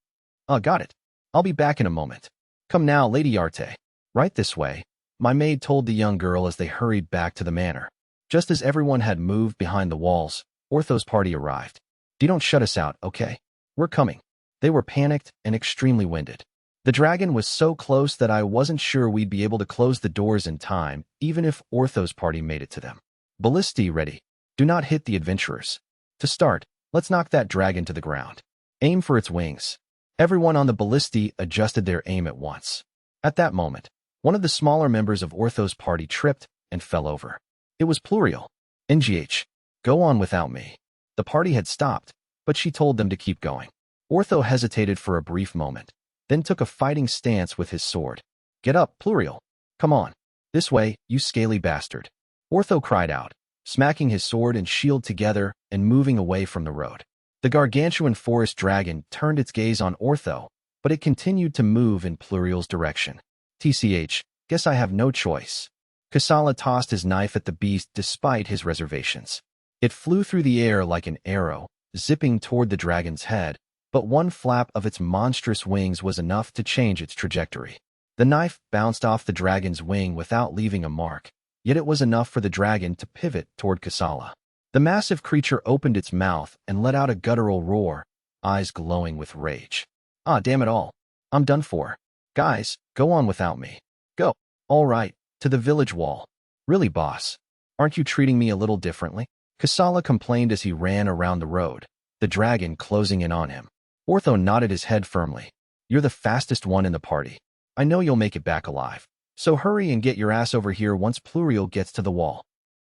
Got it. I'll be back in a moment. Come now, Lady Arte. Right this way, my maid told the young girl as they hurried back to the manor. Just as everyone had moved behind the walls, Ortho's party arrived. Don't shut us out, okay? We're coming. They were panicked and extremely winded. The dragon was so close that I wasn't sure we'd be able to close the doors in time, even if Ortho's party made it to them. Ballisti ready. Do not hit the adventurers. To start, let's knock that dragon to the ground. Aim for its wings. Everyone on the Ballisti adjusted their aim at once. At that moment, one of the smaller members of Ortho's party tripped and fell over. It was Pluriel. NGH. Go on without me. The party had stopped, but she told them to keep going. Ortho hesitated for a brief moment, then took a fighting stance with his sword. Get up, Pluriel. Come on. This way, you scaly bastard. Ortho cried out, smacking his sword and shield together and moving away from the road. The gargantuan forest dragon turned its gaze on Ortho, but it continued to move in Pluriel's direction. TCH, guess I have no choice. Kasala tossed his knife at the beast despite his reservations. It flew through the air like an arrow, zipping toward the dragon's head, but one flap of its monstrous wings was enough to change its trajectory. The knife bounced off the dragon's wing without leaving a mark, yet it was enough for the dragon to pivot toward Kasala. The massive creature opened its mouth and let out a guttural roar, eyes glowing with rage. Ah, damn it all. I'm done for. Guys, go on without me. Go. All right, to the village wall. Really, boss? Aren't you treating me a little differently? Kasala complained as he ran around the road, the dragon closing in on him. Ortho nodded his head firmly. You're the fastest one in the party. I know you'll make it back alive. So hurry and get your ass over here once Pluriel gets to the wall.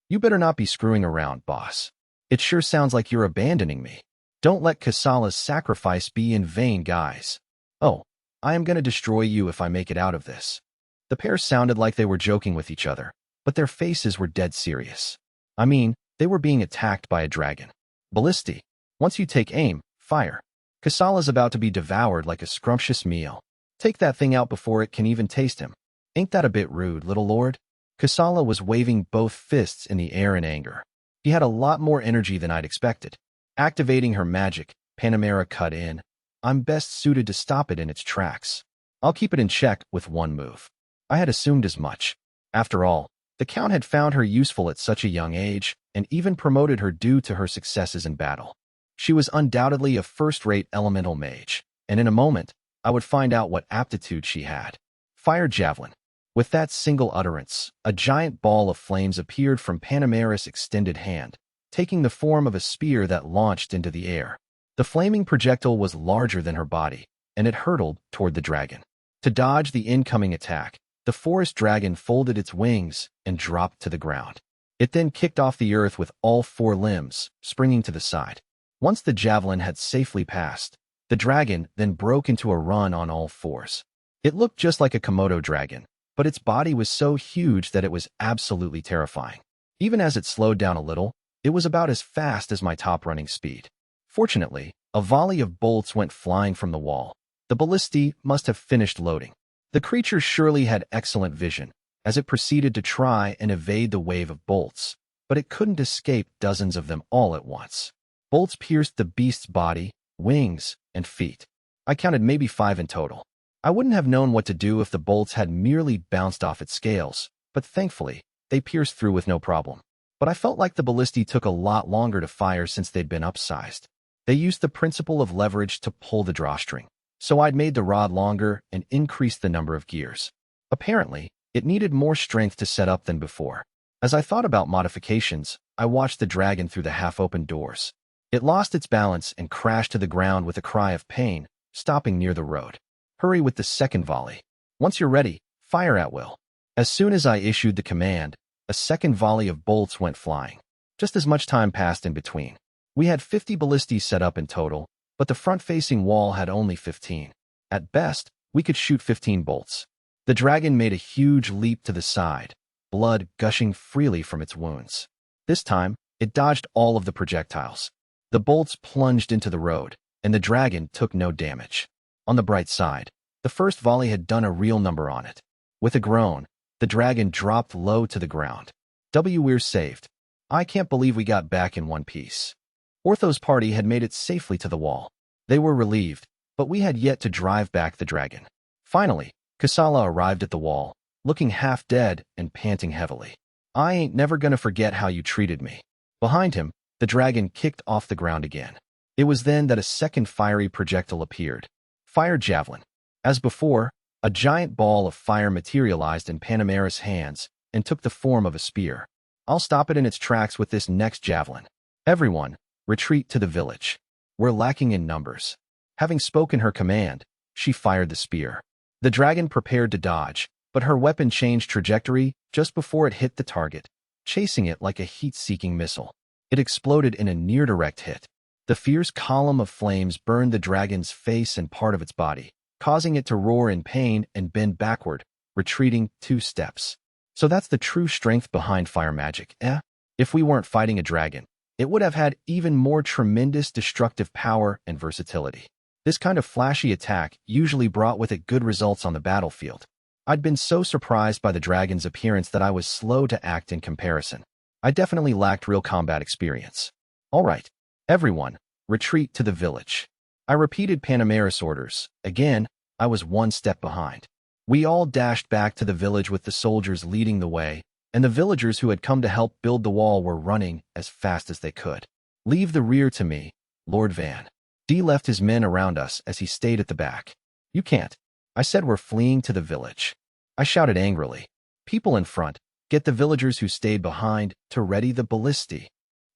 You better not be screwing around, boss. It sure sounds like you're abandoning me. Don't let Kasala's sacrifice be in vain, guys. Oh, I am going to destroy you if I make it out of this. The pair sounded like they were joking with each other, but their faces were dead serious. I mean, they were being attacked by a dragon. Ballisti, once you take aim, fire. Kasala's about to be devoured like a scrumptious meal. Take that thing out before it can even taste him. Ain't that a bit rude, little lord? Kasala was waving both fists in the air in anger. He had a lot more energy than I'd expected. Activating her magic, Panamera cut in. I'm best suited to stop it in its tracks. I'll keep it in check with one move. I had assumed as much. After all, the Count had found her useful at such a young age and even promoted her due to her successes in battle. She was undoubtedly a first-rate elemental mage, and in a moment, I would find out what aptitude she had. Fire javelin. With that single utterance, a giant ball of flames appeared from Panamera's extended hand, taking the form of a spear that launched into the air. The flaming projectile was larger than her body, and it hurtled toward the dragon. To dodge the incoming attack, the forest dragon folded its wings and dropped to the ground. It then kicked off the earth with all four limbs, springing to the side. Once the javelin had safely passed, the dragon then broke into a run on all fours. It looked just like a Komodo dragon, but its body was so huge that it was absolutely terrifying. Even as it slowed down a little, it was about as fast as my top running speed. Fortunately, a volley of bolts went flying from the wall. The Ballisti must have finished loading. The creature surely had excellent vision, as it proceeded to try and evade the wave of bolts, but it couldn't escape dozens of them all at once. Bolts pierced the beast's body, wings, and feet. I counted maybe 5 in total. I wouldn't have known what to do if the bolts had merely bounced off its scales, but thankfully, they pierced through with no problem. But I felt like the Ballisti took a lot longer to fire since they'd been upsized. They used the principle of leverage to pull the drawstring, so I'd made the rod longer and increased the number of gears. Apparently, it needed more strength to set up than before. As I thought about modifications, I watched the dragon through the half-open doors. It lost its balance and crashed to the ground with a cry of pain, stopping near the road. Hurry with the second volley. Once you're ready, fire at will. As soon as I issued the command, a second volley of bolts went flying. Just as much time passed in between. We had 50 ballistas set up in total, but the front-facing wall had only 15. At best, we could shoot 15 bolts. The dragon made a huge leap to the side, blood gushing freely from its wounds. This time, it dodged all of the projectiles. The bolts plunged into the road, and the dragon took no damage. On the bright side, the first volley had done a real number on it. With a groan, the dragon dropped low to the ground. We're saved. I can't believe we got back in one piece. Ortho's party had made it safely to the wall. They were relieved, but we had yet to drive back the dragon. Finally, Kasala arrived at the wall, looking half dead and panting heavily. I ain't never gonna forget how you treated me. Behind him, the dragon kicked off the ground again. It was then that a second fiery projectile appeared. Fire javelin. As before, a giant ball of fire materialized in Panamera's hands and took the form of a spear. I'll stop it in its tracks with this next javelin. Everyone, retreat to the village. We're lacking in numbers. Having spoken her command, she fired the spear. The dragon prepared to dodge, but her weapon changed trajectory just before it hit the target, chasing it like a heat-seeking missile. It exploded in a near-direct hit. The fierce column of flames burned the dragon's face and part of its body, causing it to roar in pain and bend backward, retreating 2 steps. So that's the true strength behind fire magic, eh? If we weren't fighting a dragon, it would have had even more tremendous destructive power and versatility. This kind of flashy attack usually brought with it good results on the battlefield. I'd been so surprised by the dragon's appearance that I was slow to act in comparison. I definitely lacked real combat experience. All right, everyone, retreat to the village. I repeated Panamera's orders. Again, I was 1 step behind. We all dashed back to the village with the soldiers leading the way, and the villagers who had come to help build the wall were running as fast as they could. Leave the rear to me, Lord Van. D left his men around us as he stayed at the back. You can't. I said we're fleeing to the village. I shouted angrily. People in front, get the villagers who stayed behind to ready the ballistae.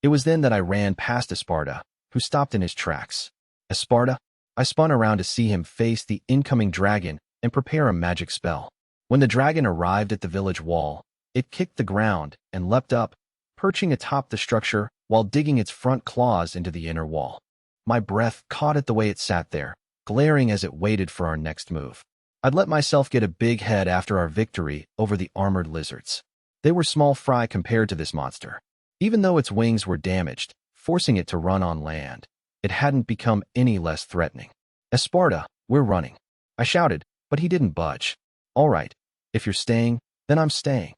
It was then that I ran past Esparta, who stopped in his tracks. Esparta? I spun around to see him face the incoming dragon and prepare a magic spell. When the dragon arrived at the village wall, it kicked the ground and leapt up, perching atop the structure while digging its front claws into the inner wall. My breath caught at the way it sat there, glaring as it waited for our next move. I'd let myself get a big head after our victory over the armored lizards. They were small fry compared to this monster. Even though its wings were damaged, forcing it to run on land, it hadn't become any less threatening. Esparta, we're running. I shouted, but he didn't budge. All right, if you're staying, then I'm staying.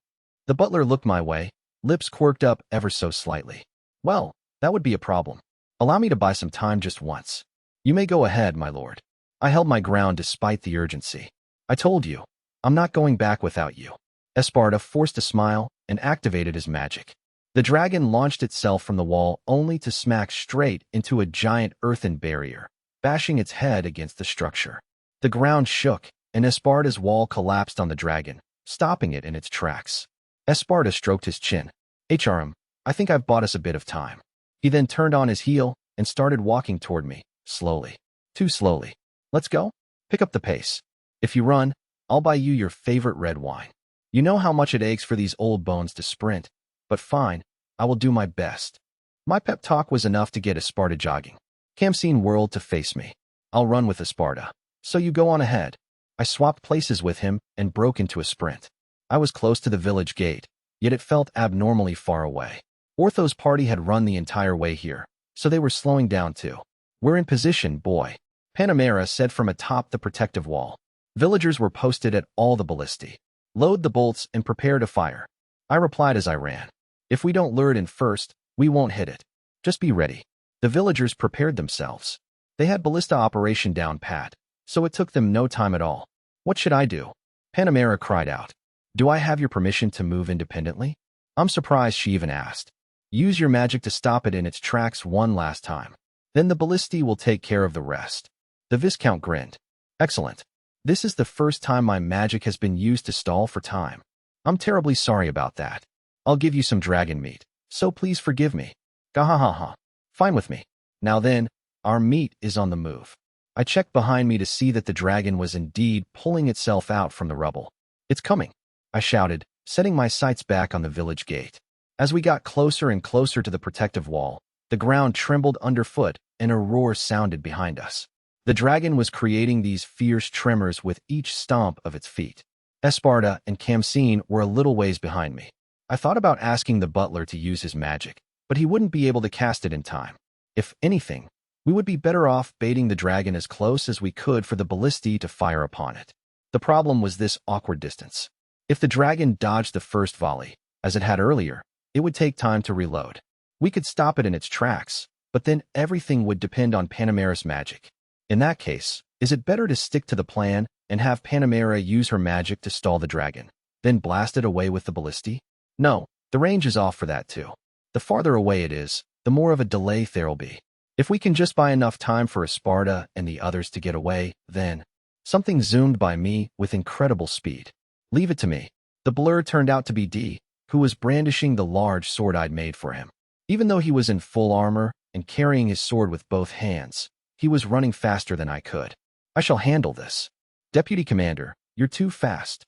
The butler looked my way, lips quirked up ever so slightly. Well, that would be a problem. Allow me to buy some time just once. You may go ahead, my lord. I held my ground despite the urgency. I told you, I'm not going back without you. Esparta forced a smile and activated his magic. The dragon launched itself from the wall only to smack straight into a giant earthen barrier, bashing its head against the structure. The ground shook, and Esparta's wall collapsed on the dragon, stopping it in its tracks. Esparta stroked his chin. HRM, I think I've bought us a bit of time. He then turned on his heel and started walking toward me, slowly. Too slowly. Let's go? Pick up the pace. If you run, I'll buy you your favorite red wine. You know how much it aches for these old bones to sprint, but fine, I will do my best. My pep talk was enough to get Esparta jogging. Kamseen whirled to face me. I'll run with Esparta. So you go on ahead. I swapped places with him and broke into a sprint. I was close to the village gate, yet it felt abnormally far away. Ortho's party had run the entire way here, so they were slowing down too. We're in position, boy. Panamera said from atop the protective wall. Villagers were posted at all the ballistae. Load the bolts and prepare to fire. I replied as I ran. If we don't lure it in first, we won't hit it. Just be ready. The villagers prepared themselves. They had ballista operation down pat, so it took them no time at all. What should I do? Panamera cried out. Do I have your permission to move independently? I'm surprised she even asked. Use your magic to stop it in its tracks one last time. Then the ballistae will take care of the rest. The Viscount grinned. Excellent. This is the first time my magic has been used to stall for time. I'm terribly sorry about that. I'll give you some dragon meat, so please forgive me. Gahahaha. Fine with me. Now then, our meat is on the move. I checked behind me to see that the dragon was indeed pulling itself out from the rubble. It's coming, I shouted, setting my sights back on the village gate. As we got closer and closer to the protective wall, the ground trembled underfoot and a roar sounded behind us. The dragon was creating these fierce tremors with each stomp of its feet. Esparta and Kamsine were a little ways behind me. I thought about asking the butler to use his magic, but he wouldn't be able to cast it in time. If anything, we would be better off baiting the dragon as close as we could for the ballistae to fire upon it. The problem was this awkward distance. If the dragon dodged the first volley, as it had earlier, it would take time to reload. We could stop it in its tracks, but then everything would depend on Panamera's magic. In that case, is it better to stick to the plan and have Panamera use her magic to stall the dragon, then blast it away with the ballistae? No, the range is off for that too. The farther away it is, the more of a delay there'll be. If we can just buy enough time for Esparta and the others to get away, then... Something zoomed by me with incredible speed. Leave it to me. The blur turned out to be D, who was brandishing the large sword I'd made for him. Even though he was in full armor and carrying his sword with both hands, he was running faster than I could. I shall handle this. Deputy Commander, you're too fast.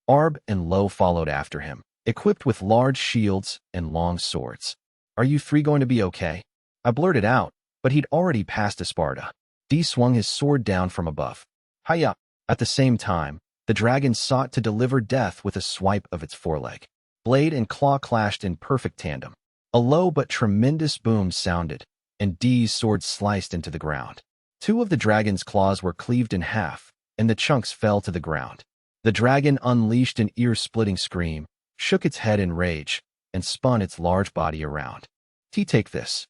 Arb and Lo followed after him, equipped with large shields and long swords. Are you three going to be okay? I blurted out, but he'd already passed Esparta. D swung his sword down from above. Hiya! At the same time, the dragon sought to deliver death with a swipe of its foreleg. Blade and claw clashed in perfect tandem. A low but tremendous boom sounded, and D's sword sliced into the ground. Two of the dragon's claws were cleaved in half, and the chunks fell to the ground. The dragon unleashed an ear-splitting scream, shook its head in rage, and spun its large body around. Take this.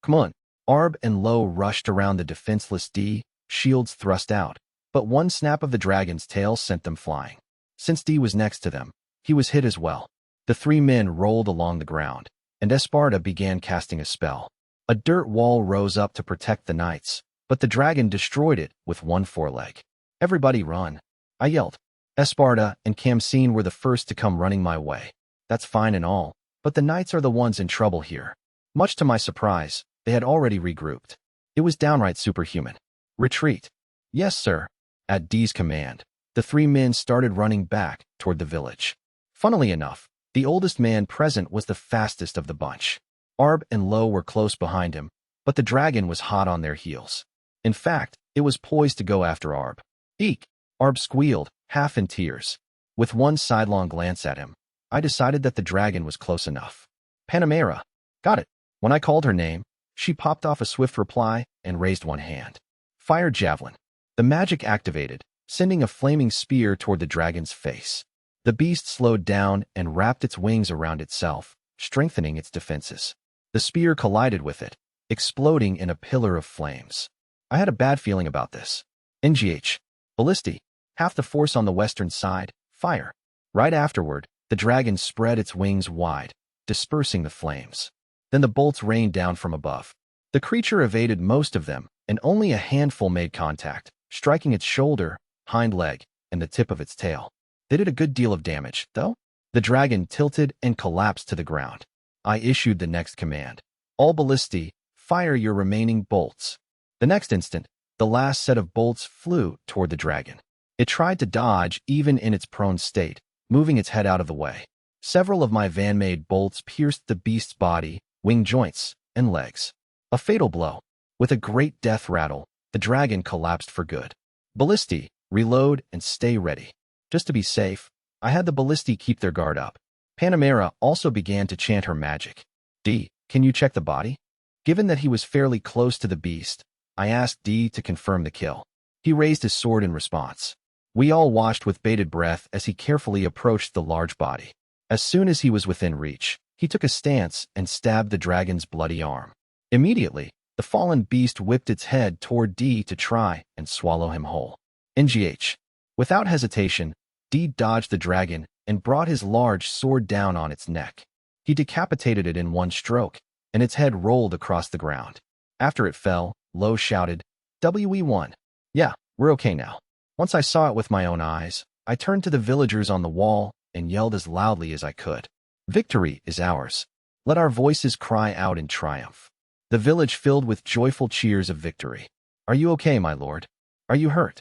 Come on. Arb and Lo rushed around the defenseless D, shields thrust out, but one snap of the dragon's tail sent them flying. Since D was next to them, he was hit as well. The three men rolled along the ground, and Esparta began casting a spell. A dirt wall rose up to protect the knights, but the dragon destroyed it with one foreleg. Everybody run, I yelled. Esparta and Kamsine were the first to come running my way. That's fine and all, but the knights are the ones in trouble here. Much to my surprise, they had already regrouped. It was downright superhuman. Retreat. Yes, sir. At D's command, the three men started running back toward the village. Funnily enough, the oldest man present was the fastest of the bunch. Arb and Lo were close behind him, but the dragon was hot on their heels. In fact, it was poised to go after Arb. Eek! Arb squealed, half in tears. With one sidelong glance at him, I decided that the dragon was close enough. Panamera. Got it. When I called her name, she popped off a swift reply and raised one hand. Fire javelin. The magic activated, sending a flaming spear toward the dragon's face. The beast slowed down and wrapped its wings around itself, strengthening its defenses. The spear collided with it, exploding in a pillar of flames. I had a bad feeling about this. NGH. Ballistae. Half the force on the western side, fire. Right afterward, the dragon spread its wings wide, dispersing the flames. Then the bolts rained down from above. The creature evaded most of them, and only a handful made contact, striking its shoulder, hind leg, and the tip of its tail. They did a good deal of damage, though. The dragon tilted and collapsed to the ground. I issued the next command. All ballistae, fire your remaining bolts. The next instant, the last set of bolts flew toward the dragon. It tried to dodge even in its prone state, moving its head out of the way. Several of my van-made bolts pierced the beast's body, wing joints, and legs. A fatal blow. With a great death rattle, the dragon collapsed for good. Ballistae, reload and stay ready. Just to be safe, I had the ballistae keep their guard up. Panamera also began to chant her magic. D, can you check the body? Given that he was fairly close to the beast, I asked D to confirm the kill. He raised his sword in response. We all watched with bated breath as he carefully approached the large body. As soon as he was within reach, he took a stance and stabbed the dragon's bloody arm. Immediately, the fallen beast whipped its head toward D to try and swallow him whole. NGH. Without hesitation, D dodged the dragon and brought his large sword down on its neck. He decapitated it in one stroke, and its head rolled across the ground. After it fell, Lo shouted, "We won. Yeah, we're okay now." Once I saw it with my own eyes, I turned to the villagers on the wall and yelled as loudly as I could. Victory is ours. Let our voices cry out in triumph. The village filled with joyful cheers of victory. Are you okay, my lord? Are you hurt?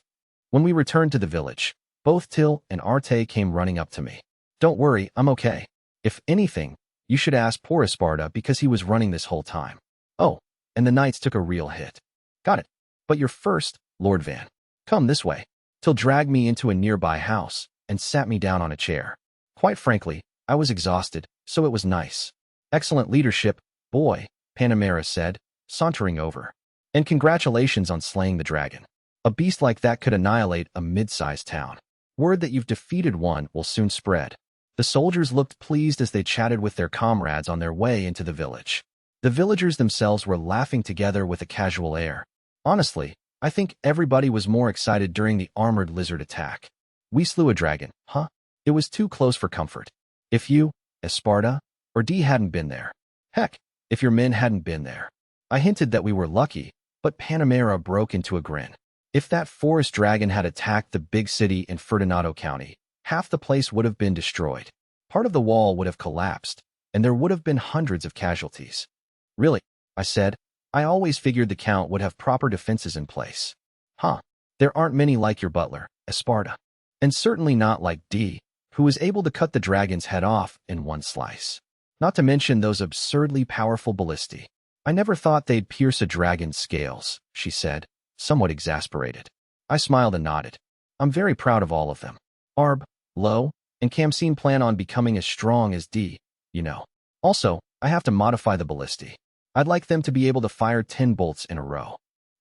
When we returned to the village, both Till and Arte came running up to me. Don't worry, I'm okay. If anything, you should ask poor Esparta because he was running this whole time. Oh, and the knights took a real hit. Got it. But you're first, Lord Van. Come this way. Till dragged me into a nearby house and sat me down on a chair. Quite frankly, I was exhausted, so it was nice. Excellent leadership, boy, Panamera said, sauntering over. And congratulations on slaying the dragon. A beast like that could annihilate a mid-sized town. Word that you've defeated one will soon spread. The soldiers looked pleased as they chatted with their comrades on their way into the village. The villagers themselves were laughing together with a casual air. Honestly, I think everybody was more excited during the armored lizard attack. We slew a dragon, huh? It was too close for comfort. If you, Esparta, or D hadn't been there. Heck, if your men hadn't been there. I hinted that we were lucky, but Panamera broke into a grin. If that forest dragon had attacked the big city in Ferdinando County, half the place would have been destroyed. Part of the wall would have collapsed, and there would have been hundreds of casualties. Really, I said, I always figured the Count would have proper defenses in place. Huh, there aren't many like your butler, Esparta. And certainly not like D, who was able to cut the dragon's head off in one slice. Not to mention those absurdly powerful ballistae. I never thought they'd pierce a dragon's scales, she said, somewhat exasperated. I smiled and nodded. I'm very proud of all of them. Arb, Lo, and Kamseen plan on becoming as strong as D, you know. Also, I have to modify the ballistae. I'd like them to be able to fire 10 bolts in a row.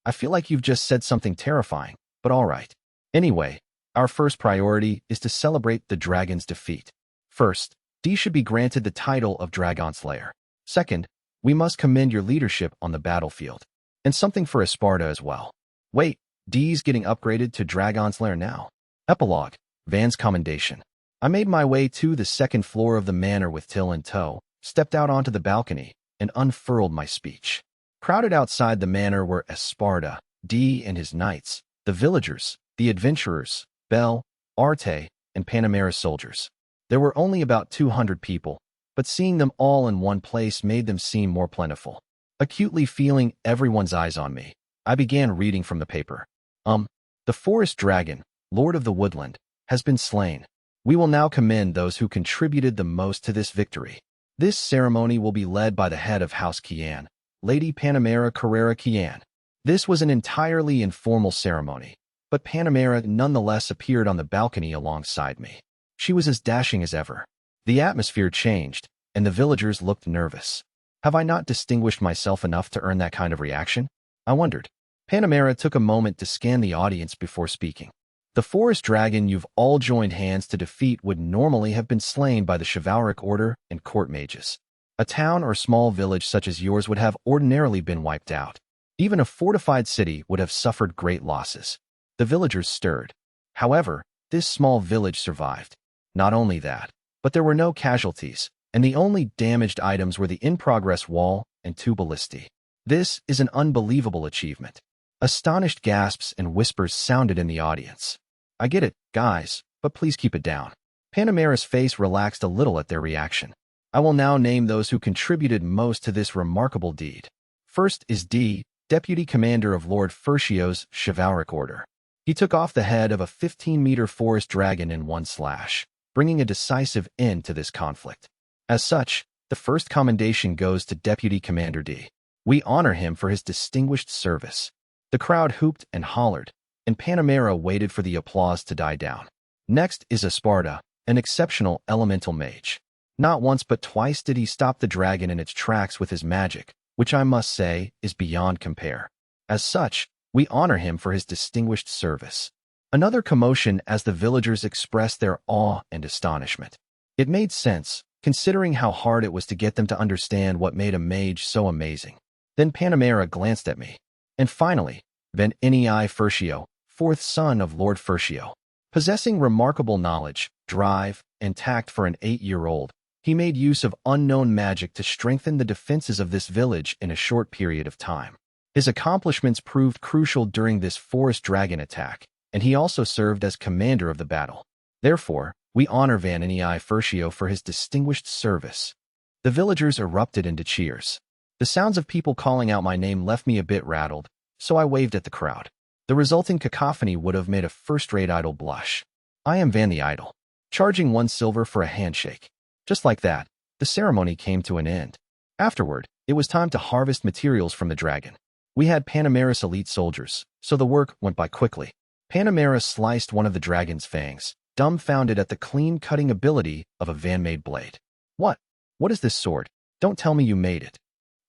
I feel like you've just said something terrifying, but all right. Anyway, our first priority is to celebrate the dragon's defeat. First, D should be granted the title of Dragon Slayer. Second, we must commend your leadership on the battlefield. And something for Esparta as well. Wait, D's getting upgraded to Dragon Slayer now. Epilogue, Van's commendation. I made my way to the second floor of the manor with Till in tow, stepped out onto the balcony, and unfurled my speech. Crowded outside the manor were Esparta, D and his knights, the villagers, the adventurers, Bell, Arte, and Panamera soldiers. There were only about 200 people, but seeing them all in one place made them seem more plentiful. Acutely feeling everyone's eyes on me, I began reading from the paper. The forest dragon, Lord of the Woodland, has been slain. We will now commend those who contributed the most to this victory. This ceremony will be led by the head of House Kian, Lady Panamera Carrera Kian. This was an entirely informal ceremony, but Panamera nonetheless appeared on the balcony alongside me. She was as dashing as ever. The atmosphere changed, and the villagers looked nervous. Have I not distinguished myself enough to earn that kind of reaction? I wondered. Panamera took a moment to scan the audience before speaking. The forest dragon you've all joined hands to defeat would normally have been slain by the chivalric order and court mages. A town or small village such as yours would have ordinarily been wiped out. Even a fortified city would have suffered great losses. The villagers stirred. However, this small village survived. Not only that, but there were no casualties, and the only damaged items were the in-progress wall and 2 ballistae. This is an unbelievable achievement. Astonished gasps and whispers sounded in the audience. I get it, guys, but please keep it down. Panamera's face relaxed a little at their reaction. I will now name those who contributed most to this remarkable deed. First is D, Deputy Commander of Lord Fercio's chivalric order. He took off the head of a 15-meter forest dragon in one slash, bringing a decisive end to this conflict. As such, the first commendation goes to Deputy Commander D. We honor him for his distinguished service. The crowd hooped and hollered, and Panamera waited for the applause to die down. Next is Esparta, an exceptional elemental mage. Not once but twice did he stop the dragon in its tracks with his magic, which I must say is beyond compare. As such, we honor him for his distinguished service. Another commotion as the villagers expressed their awe and astonishment. It made sense, considering how hard it was to get them to understand what made a mage so amazing. Then Panamera glanced at me. And finally, Van Nei Fercio, 4th son of Lord Fercio. Possessing remarkable knowledge, drive, and tact for an 8-year-old, he made use of unknown magic to strengthen the defenses of this village in a short period of time. His accomplishments proved crucial during this forest dragon attack, and he also served as commander of the battle. Therefore, We honor Van Nei Furcio for his distinguished service." The villagers erupted into cheers. The sounds of people calling out my name left me a bit rattled, so I waved at the crowd. The resulting cacophony would have made a first-rate idol blush. I am Van the Idol, charging 1 silver for a handshake. Just like that, the ceremony came to an end. Afterward, it was time to harvest materials from the dragon. We had Panamera's elite soldiers, so the work went by quickly. Panamera sliced one of the dragon's fangs, dumbfounded at the clean-cutting ability of a Van-made blade. What? What is this sword? Don't tell me you made it."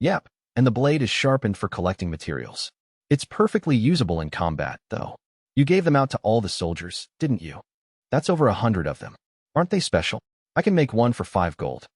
"Yep, and the blade is sharpened for collecting materials. It's perfectly usable in combat, though. You gave them out to all the soldiers, didn't you? That's over 100 of them. Aren't they special? I can make one for 5 gold.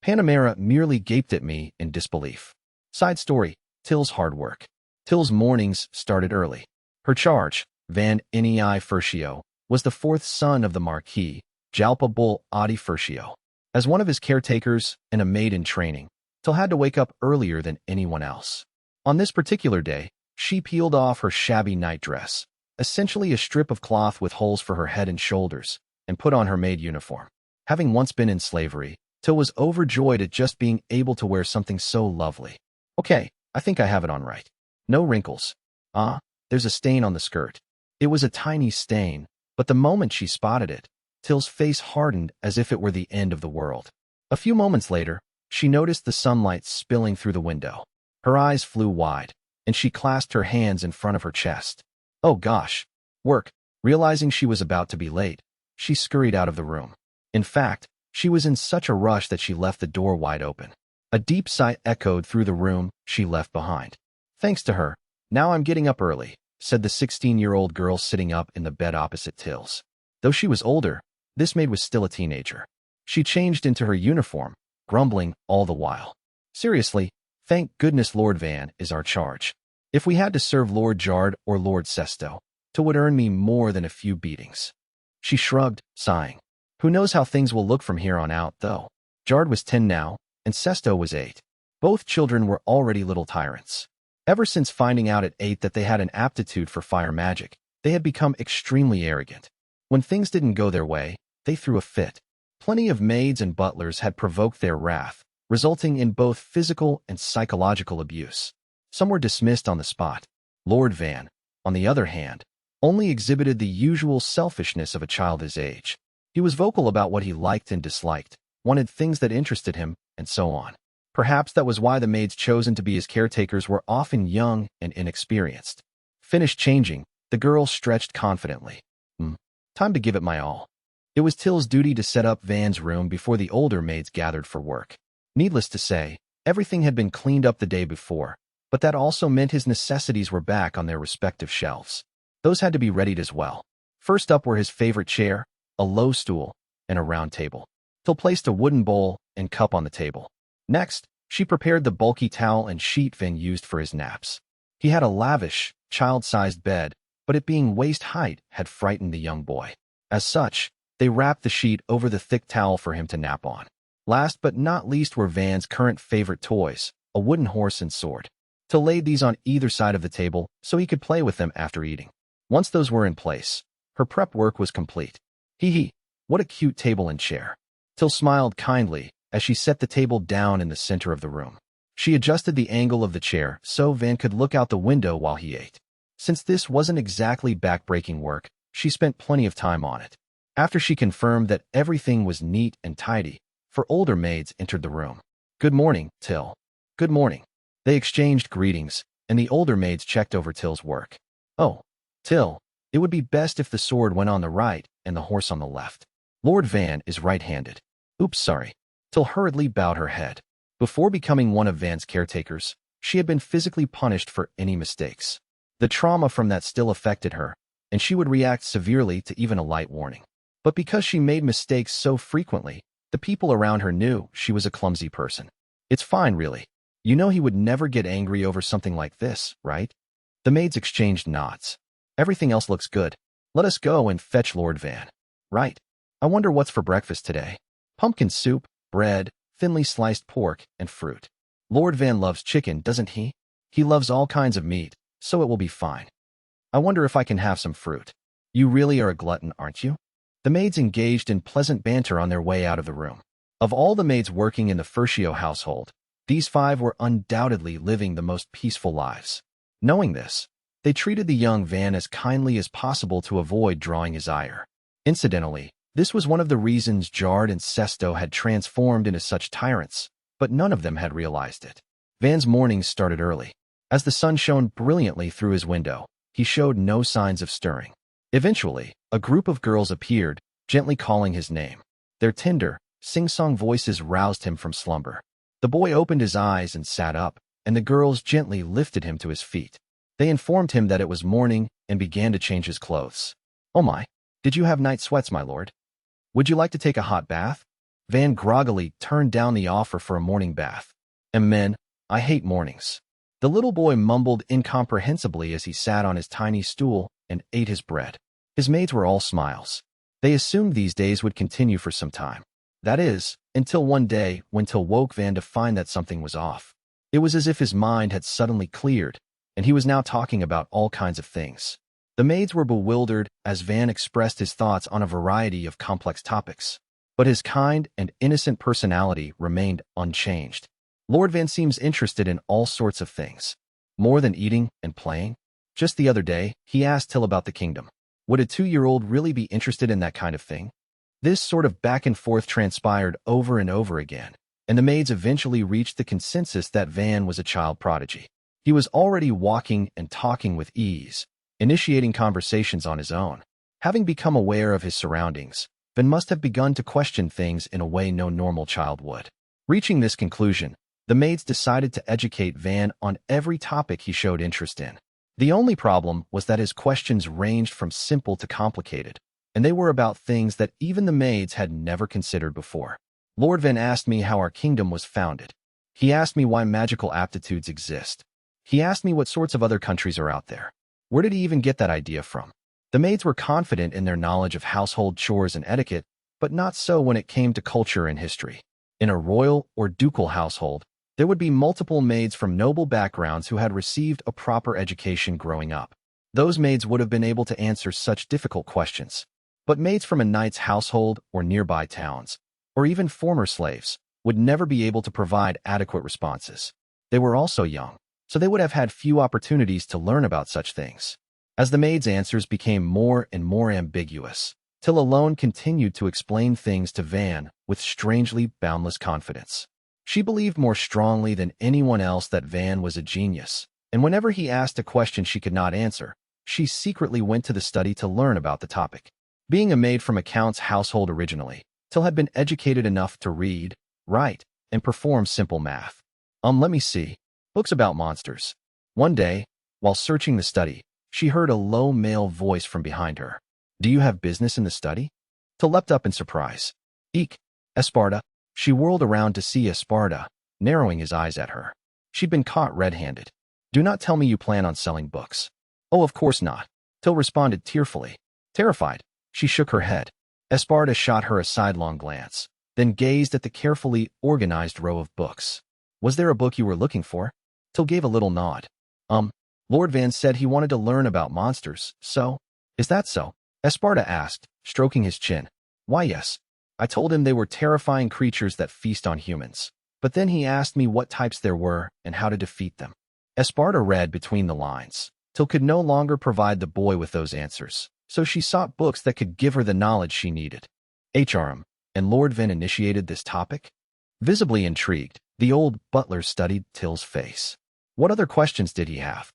Panamera merely gaped at me in disbelief. Side story, Till's hard work. Till's mornings started early. Her charge, Van Nei Furcio, was the 4th son of the Marquis, Jalpa Bull Adi Furcio. As one of his caretakers and a maid in training, Till had to wake up earlier than anyone else. On this particular day, she peeled off her shabby nightdress, essentially a strip of cloth with holes for her head and shoulders, and put on her maid uniform. Having once been in slavery, Till was overjoyed at just being able to wear something so lovely. "Okay, I think I have it on right. No wrinkles. Ah, there's a stain on the skirt." It was a tiny stain, but the moment she spotted it, Till's face hardened as if it were the end of the world. A few moments later, she noticed the sunlight spilling through the window. Her eyes flew wide, and she clasped her hands in front of her chest. "Oh gosh, work." Realizing she was about to be late, she scurried out of the room. In fact, she was in such a rush that she left the door wide open. A deep sigh echoed through the room she left behind. "Thanks to her, now I'm getting up early," said the 16-year-old girl sitting up in the bed opposite Till's. Though she was older, this maid was still a teenager. She changed into her uniform, grumbling all the while. "Seriously, thank goodness Lord Van is our charge. If we had to serve Lord Jard or Lord Sesto, Till would earn me more than a few beatings." She shrugged, sighing. Who knows how things will look from here on out, though. Jard was 10 now, and Sesto was 8. Both children were already little tyrants. Ever since finding out at 8 that they had an aptitude for fire magic, they had become extremely arrogant. When things didn't go their way, they threw a fit. Plenty of maids and butlers had provoked their wrath, resulting in both physical and psychological abuse. Some were dismissed on the spot. Lord Van, on the other hand, only exhibited the usual selfishness of a child his age. He was vocal about what he liked and disliked, wanted things that interested him, and so on. Perhaps that was why the maids chosen to be his caretakers were often young and inexperienced. Finished changing, the girl stretched confidently. Time to give it my all. It was Till's duty to set up Van's room before the older maids gathered for work. Needless to say, everything had been cleaned up the day before, but that also meant his necessities were back on their respective shelves. Those had to be readied as well. First up were his favorite chair, a low stool, and a round table. Till placed a wooden bowl and cup on the table. Next, she prepared the bulky towel and sheet Van used for his naps. He had a lavish, child-sized bed, but it being waist-height had frightened the young boy. As such, they wrapped the sheet over the thick towel for him to nap on. Last but not least were Van's current favorite toys, a wooden horse and sword. Till laid these on either side of the table so he could play with them after eating. Once those were in place, her prep work was complete. Hee, what a cute table and chair. Till smiled kindly as she set the table down in the center of the room. She adjusted the angle of the chair so Van could look out the window while he ate. Since this wasn't exactly back-breaking work, she spent plenty of time on it. After she confirmed that everything was neat and tidy, 4 older maids entered the room. "Good morning, Till." "Good morning." They exchanged greetings, and the older maids checked over Till's work. "Oh, Till, it would be best if the sword went on the right and the horse on the left. Lord Van is right-handed." "Oops, sorry." Till hurriedly bowed her head. Before becoming one of Van's caretakers, she had been physically punished for any mistakes. The trauma from that still affected her, and she would react severely to even a light warning. But because she made mistakes so frequently, the people around her knew she was a clumsy person. "It's fine, really. You know he would never get angry over something like this, right?" The maids exchanged nods. "Everything else looks good. Let us go and fetch Lord Van." "Right. I wonder what's for breakfast today. Pumpkin soup, bread, thinly sliced pork, and fruit. Lord Van loves chicken, doesn't he? He loves all kinds of meat, so it will be fine. I wonder if I can have some fruit. You really are a glutton, aren't you?" The maids engaged in pleasant banter on their way out of the room. Of all the maids working in the Furcio household, these 5 were undoubtedly living the most peaceful lives. Knowing this, they treated the young Van as kindly as possible to avoid drawing his ire. Incidentally, this was one of the reasons Jard and Sesto had transformed into such tyrants, but none of them had realized it. Van's mornings started early. As the sun shone brilliantly through his window, he showed no signs of stirring. Eventually, a group of girls appeared, gently calling his name. Their tender, sing-song voices roused him from slumber. The boy opened his eyes and sat up, and the girls gently lifted him to his feet. They informed him that it was morning and began to change his clothes. "Oh my, did you have night sweats, my lord? Would you like to take a hot bath?" Van groggily turned down the offer for a morning bath. "Amen, I hate mornings." The little boy mumbled incomprehensibly as he sat on his tiny stool and ate his bread. His maids were all smiles. They assumed these days would continue for some time. That is, until one day when Till woke Van to find that something was off. It was as if his mind had suddenly cleared, and he was now talking about all kinds of things. The maids were bewildered as Van expressed his thoughts on a variety of complex topics. But his kind and innocent personality remained unchanged. Lord Van seems interested in all sorts of things. More than eating and playing. Just the other day, he asked Till about the kingdom. Would a 2-year-old really be interested in that kind of thing? This sort of back and forth transpired over and over again, and the maids eventually reached the consensus that Van was a child prodigy. He was already walking and talking with ease, initiating conversations on his own. Having become aware of his surroundings, Van must have begun to question things in a way no normal child would. Reaching this conclusion, the maids decided to educate Van on every topic he showed interest in. The only problem was that his questions ranged from simple to complicated, and they were about things that even the maids had never considered before. Lord Van asked me how our kingdom was founded. He asked me why magical aptitudes exist. He asked me what sorts of other countries are out there. Where did he even get that idea from? The maids were confident in their knowledge of household chores and etiquette, but not so when it came to culture and history. In a royal or ducal household, there would be multiple maids from noble backgrounds who had received a proper education growing up. Those maids would have been able to answer such difficult questions. But maids from a knight's household or nearby towns, or even former slaves, would never be able to provide adequate responses. They were also young, so they would have had few opportunities to learn about such things. As the maids' answers became more and more ambiguous, Till alone continued to explain things to Van with strangely boundless confidence. She believed more strongly than anyone else that Van was a genius, and whenever he asked a question she could not answer, she secretly went to the study to learn about the topic. Being a maid from a count's household originally, Till had been educated enough to read, write, and perform simple math. Let me see. Books about monsters. One day, while searching the study, she heard a low male voice from behind her. "Do you have business in the study?" Till leapt up in surprise. "Eek, Esparta." She whirled around to see Esparta, narrowing his eyes at her. She'd been caught red-handed. "Do not tell me you plan on selling books." "Oh, of course not," Till responded tearfully. Terrified, she shook her head. Esparta shot her a sidelong glance, then gazed at the carefully organized row of books. "Was there a book you were looking for?" Till gave a little nod. Lord Van said he wanted to learn about monsters, so—" "Is that so?" Esparta asked, stroking his chin. "Why, yes. I told him they were terrifying creatures that feast on humans. But then he asked me what types there were and how to defeat them." Esparta read between the lines. Till could no longer provide the boy with those answers, so she sought books that could give her the knowledge she needed. HRM, and Lord Van initiated this topic? Visibly intrigued, the old butler studied Till's face. What other questions did he have?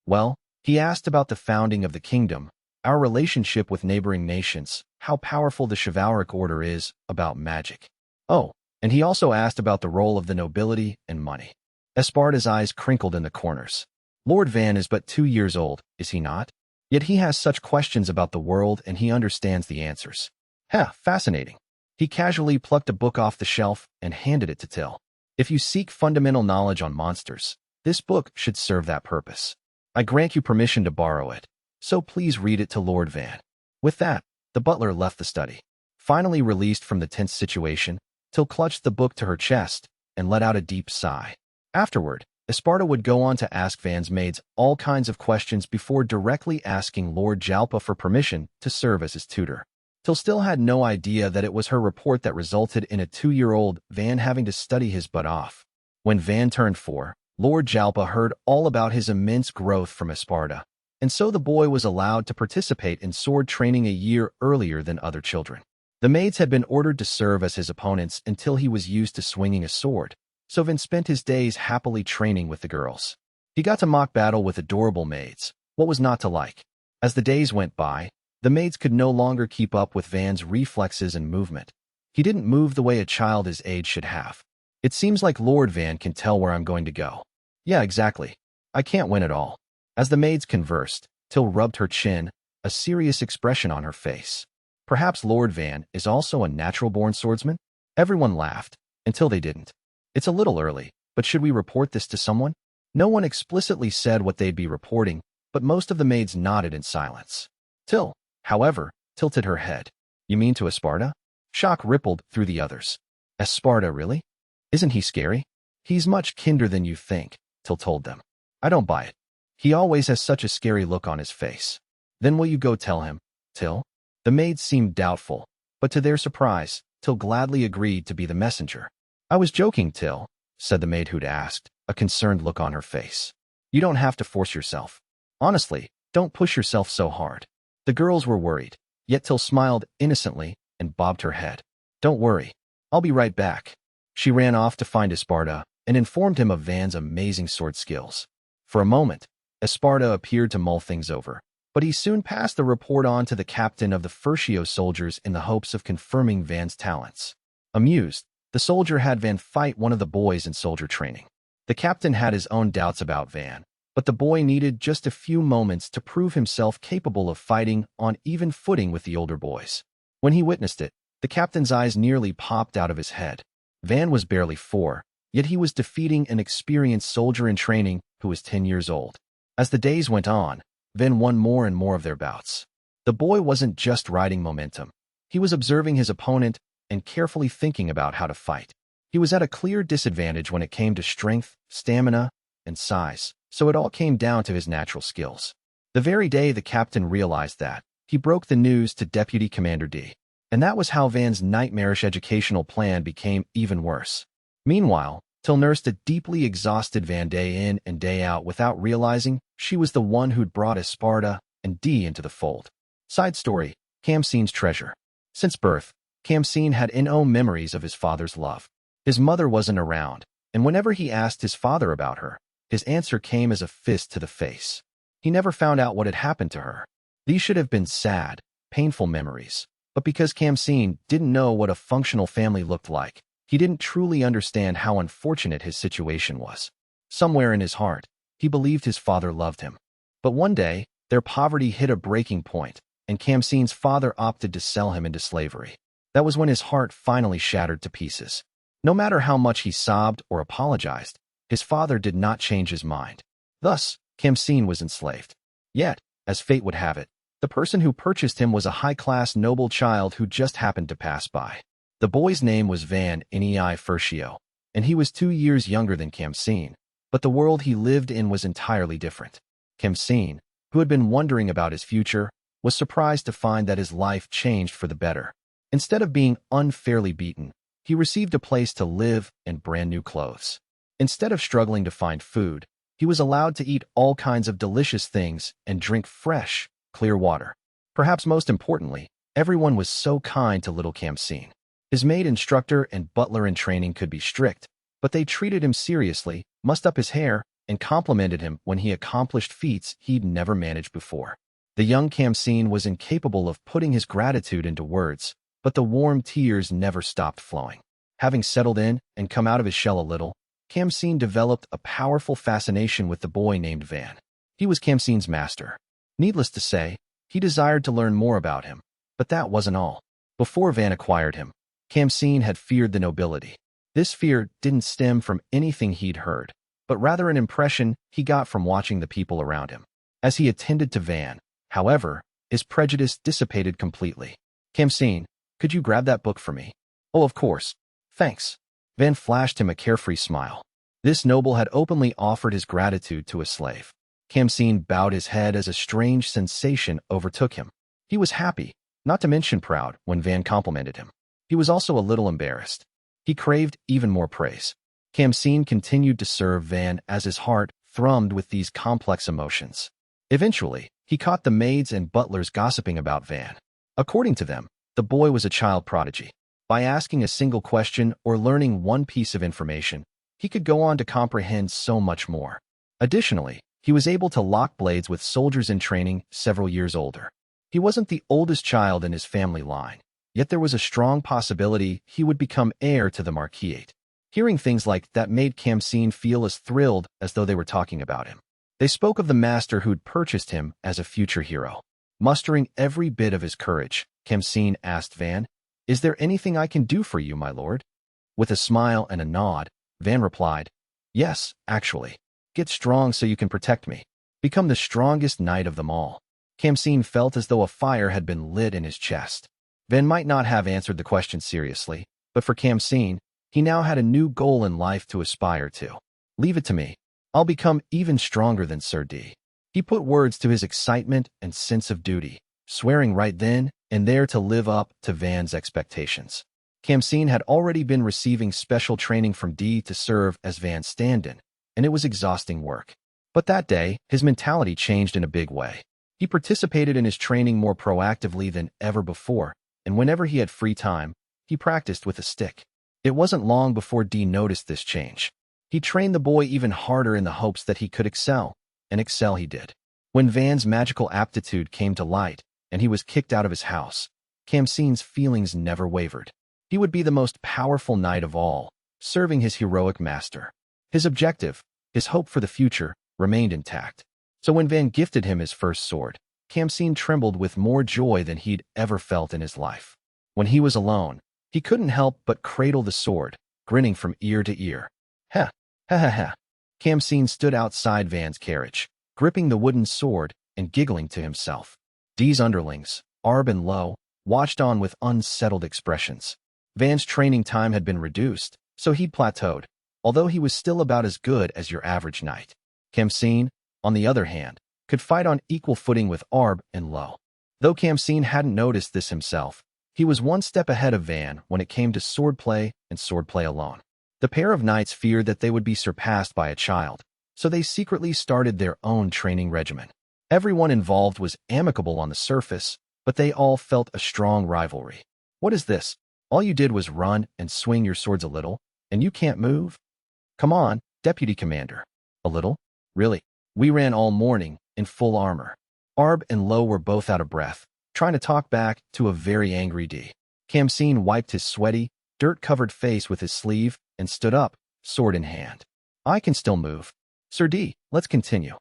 Well, he asked about the founding of the kingdom, our relationship with neighboring nations, how powerful the chivalric order is, about magic. Oh, and he also asked about the role of the nobility and money. Esparta's eyes crinkled in the corners. Lord Van is but 2 years old, is he not? Yet he has such questions about the world and he understands the answers. Fascinating. He casually plucked a book off the shelf and handed it to Till. If you seek fundamental knowledge on monsters, this book should serve that purpose. I grant you permission to borrow it, so please read it to Lord Van. With that, the butler left the study. Finally released from the tense situation, Till clutched the book to her chest and let out a deep sigh. Afterward, Esparta would go on to ask Van's maids all kinds of questions before directly asking Lord Jalpa for permission to serve as his tutor. Till still had no idea that it was her report that resulted in a 2-year-old Van having to study his butt off. When Van turned 4, Lord Jalpa heard all about his immense growth from Esparta, and so the boy was allowed to participate in sword training a year earlier than other children. The maids had been ordered to serve as his opponents until he was used to swinging a sword, so Van spent his days happily training with the girls. He got to mock battle with adorable maids. What was not to like? As the days went by, the maids could no longer keep up with Van's reflexes and movement. He didn't move the way a child his age should have. It seems like Lord Van can tell where I'm going to go. Yeah, exactly. I can't win at all. As the maids conversed, Till rubbed her chin, a serious expression on her face. Perhaps Lord Van is also a natural-born swordsman? Everyone laughed, until they didn't. It's a little early, but should we report this to someone? No one explicitly said what they'd be reporting, but most of the maids nodded in silence. Till, however, tilted her head. You mean to Esparta? Shock rippled through the others. Esparta, really? Isn't he scary? He's much kinder than you think, Till told them. I don't buy it. He always has such a scary look on his face. Then will you go tell him, Till? The maids seemed doubtful, but to their surprise, Till gladly agreed to be the messenger. I was joking, Till, said the maid who'd asked, a concerned look on her face. You don't have to force yourself. Honestly, don't push yourself so hard. The girls were worried, yet Till smiled innocently and bobbed her head. Don't worry. I'll be right back. She ran off to find Esparta and informed him of Van's amazing sword skills. For a moment, Esparta appeared to mull things over, but he soon passed the report on to the captain of the Furcio soldiers in the hopes of confirming Van's talents. Amused, the soldier had Van fight one of the boys in soldier training. The captain had his own doubts about Van, but the boy needed just a few moments to prove himself capable of fighting on even footing with the older boys. When he witnessed it, the captain's eyes nearly popped out of his head. Van was barely 4, yet he was defeating an experienced soldier in training who was 10 years old. As the days went on, Van won more and more of their bouts. The boy wasn't just riding momentum. He was observing his opponent and carefully thinking about how to fight. He was at a clear disadvantage when it came to strength, stamina, and size, so it all came down to his natural skills. The very day the captain realized that, he broke the news to Deputy Commander D. And that was how Van's nightmarish educational plan became even worse. Meanwhile, Till nursed a deeply exhausted Van day in and day out without realizing she was the one who'd brought Esparta and D into the fold. Side story, Kamsin's treasure. Since birth, Kamsin had no memories of his father's love. His mother wasn't around, and whenever he asked his father about her, his answer came as a fist to the face. He never found out what had happened to her. These should have been sad, painful memories. But because Kamsin didn't know what a functional family looked like, he didn't truly understand how unfortunate his situation was. Somewhere in his heart, he believed his father loved him. But one day, their poverty hit a breaking point, and Kamsin's father opted to sell him into slavery. That was when his heart finally shattered to pieces. No matter how much he sobbed or apologized, his father did not change his mind. Thus, Kamsin was enslaved. Yet, as fate would have it, the person who purchased him was a high-class noble child who just happened to pass by. The boy's name was Van Nei Furcio, and he was 2 years younger than Kamsin, but the world he lived in was entirely different. Kamsin, who had been wondering about his future, was surprised to find that his life changed for the better. Instead of being unfairly beaten, he received a place to live and brand new clothes. Instead of struggling to find food, he was allowed to eat all kinds of delicious things and drink fresh, clear water. Perhaps most importantly, everyone was so kind to little Kamsin. His maid instructor and butler in training could be strict, but they treated him seriously, mussed up his hair, and complimented him when he accomplished feats he'd never managed before. The young Kamsin was incapable of putting his gratitude into words, but the warm tears never stopped flowing. Having settled in and come out of his shell a little, Kamsin developed a powerful fascination with the boy named Van. He was Kamsin's master. Needless to say, he desired to learn more about him, but that wasn't all. Before Van acquired him, Kamsin had feared the nobility. This fear didn't stem from anything he'd heard, but rather an impression he got from watching the people around him. As he attended to Van, however, his prejudice dissipated completely. Kamsin, could you grab that book for me? Oh, of course. Thanks. Van flashed him a carefree smile. This noble had openly offered his gratitude to a slave. Kamsin bowed his head as a strange sensation overtook him. He was happy, not to mention proud when Van complimented him. He was also a little embarrassed. He craved even more praise. Khamsin continued to serve Van as his heart thrummed with these complex emotions. Eventually, he caught the maids and butlers gossiping about Van. According to them, the boy was a child prodigy. By asking a single question or learning one piece of information, he could go on to comprehend so much more. Additionally, he was able to lock blades with soldiers in training several years older. He wasn't the oldest child in his family line, yet there was a strong possibility he would become heir to the Marquisate. Hearing things like that made Khamsin feel as thrilled as though they were talking about him. They spoke of the master who'd purchased him as a future hero. Mustering every bit of his courage, Khamsin asked Van, "Is there anything I can do for you, my lord?" With a smile and a nod, Van replied, "Yes, actually. Get strong so you can protect me. Become the strongest knight of them all." Khamsin felt as though a fire had been lit in his chest. Van might not have answered the question seriously, but for Khamsin, he now had a new goal in life to aspire to. "Leave it to me. I'll become even stronger than Sir D." He put words to his excitement and sense of duty, swearing right then and there to live up to Van's expectations. Khamsin had already been receiving special training from D to serve as Van's stand-in, and it was exhausting work. But that day, his mentality changed in a big way. He participated in his training more proactively than ever before, and whenever he had free time, he practiced with a stick. It wasn't long before D noticed this change. He trained the boy even harder in the hopes that he could excel, and excel he did. When Van's magical aptitude came to light, and he was kicked out of his house, Khamsin's feelings never wavered. He would be the most powerful knight of all, serving his heroic master. His objective, his hope for the future, remained intact. So when Van gifted him his first sword, Khamsin trembled with more joy than he'd ever felt in his life. When he was alone, he couldn't help but cradle the sword, grinning from ear to ear. "Ha, ha ha ha." Khamsin stood outside Van's carriage, gripping the wooden sword and giggling to himself. D's underlings, Arb and Low, watched on with unsettled expressions. Van's training time had been reduced, so he'd plateaued, although he was still about as good as your average knight. Khamsin, on the other hand, could fight on equal footing with Arb and Low. Though Khamsin hadn't noticed this himself, he was one step ahead of Van when it came to swordplay and swordplay alone. The pair of knights feared that they would be surpassed by a child, so they secretly started their own training regimen. Everyone involved was amicable on the surface, but they all felt a strong rivalry. "What is this? All you did was run and swing your swords a little, and you can't move? Come on, Deputy Commander." "A little? Really? We ran all morning, in full armor." Arb and Low were both out of breath, trying to talk back to a very angry D. Khamsin wiped his sweaty, dirt-covered face with his sleeve and stood up, sword in hand. "I can still move. Sir D, let's continue."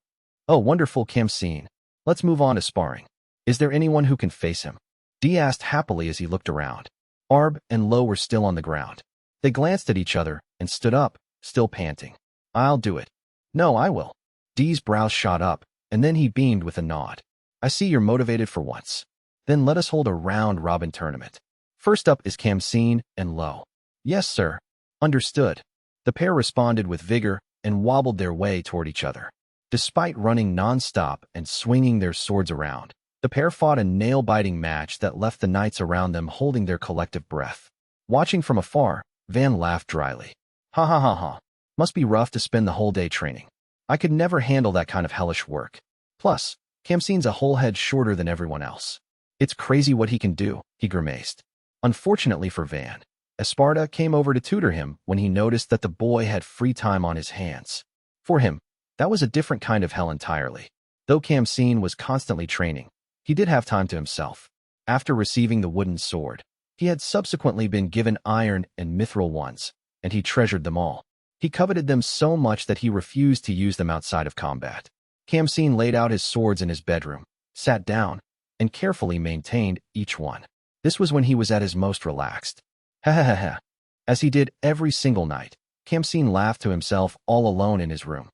"Oh, wonderful, Khamsin. Let's move on to sparring. Is there anyone who can face him?" D asked happily as he looked around. Arb and Low were still on the ground. They glanced at each other and stood up, still panting. "I'll do it." "No, I will." D's brows shot up, and then he beamed with a nod. "I see you're motivated for once. Then let us hold a round-robin tournament. First up is Khamsin and Low." "Yes, sir." "Understood." The pair responded with vigor and wobbled their way toward each other. Despite running non-stop and swinging their swords around, the pair fought a nail-biting match that left the knights around them holding their collective breath. Watching from afar, Van laughed dryly. "Ha ha ha ha. Must be rough to spend the whole day training. I could never handle that kind of hellish work. Plus, Khamsin's a whole head shorter than everyone else. It's crazy what he can do," he grimaced. Unfortunately for Van, Esparta came over to tutor him when he noticed that the boy had free time on his hands. For him, that was a different kind of hell entirely. Though Khamsin was constantly training, he did have time to himself. After receiving the wooden sword, he had subsequently been given iron and mithril ones, and he treasured them all. He coveted them so much that he refused to use them outside of combat. Khamsin laid out his swords in his bedroom, sat down, and carefully maintained each one. This was when he was at his most relaxed. Ha ha ha ha. As he did every single night, Khamsin laughed to himself all alone in his room.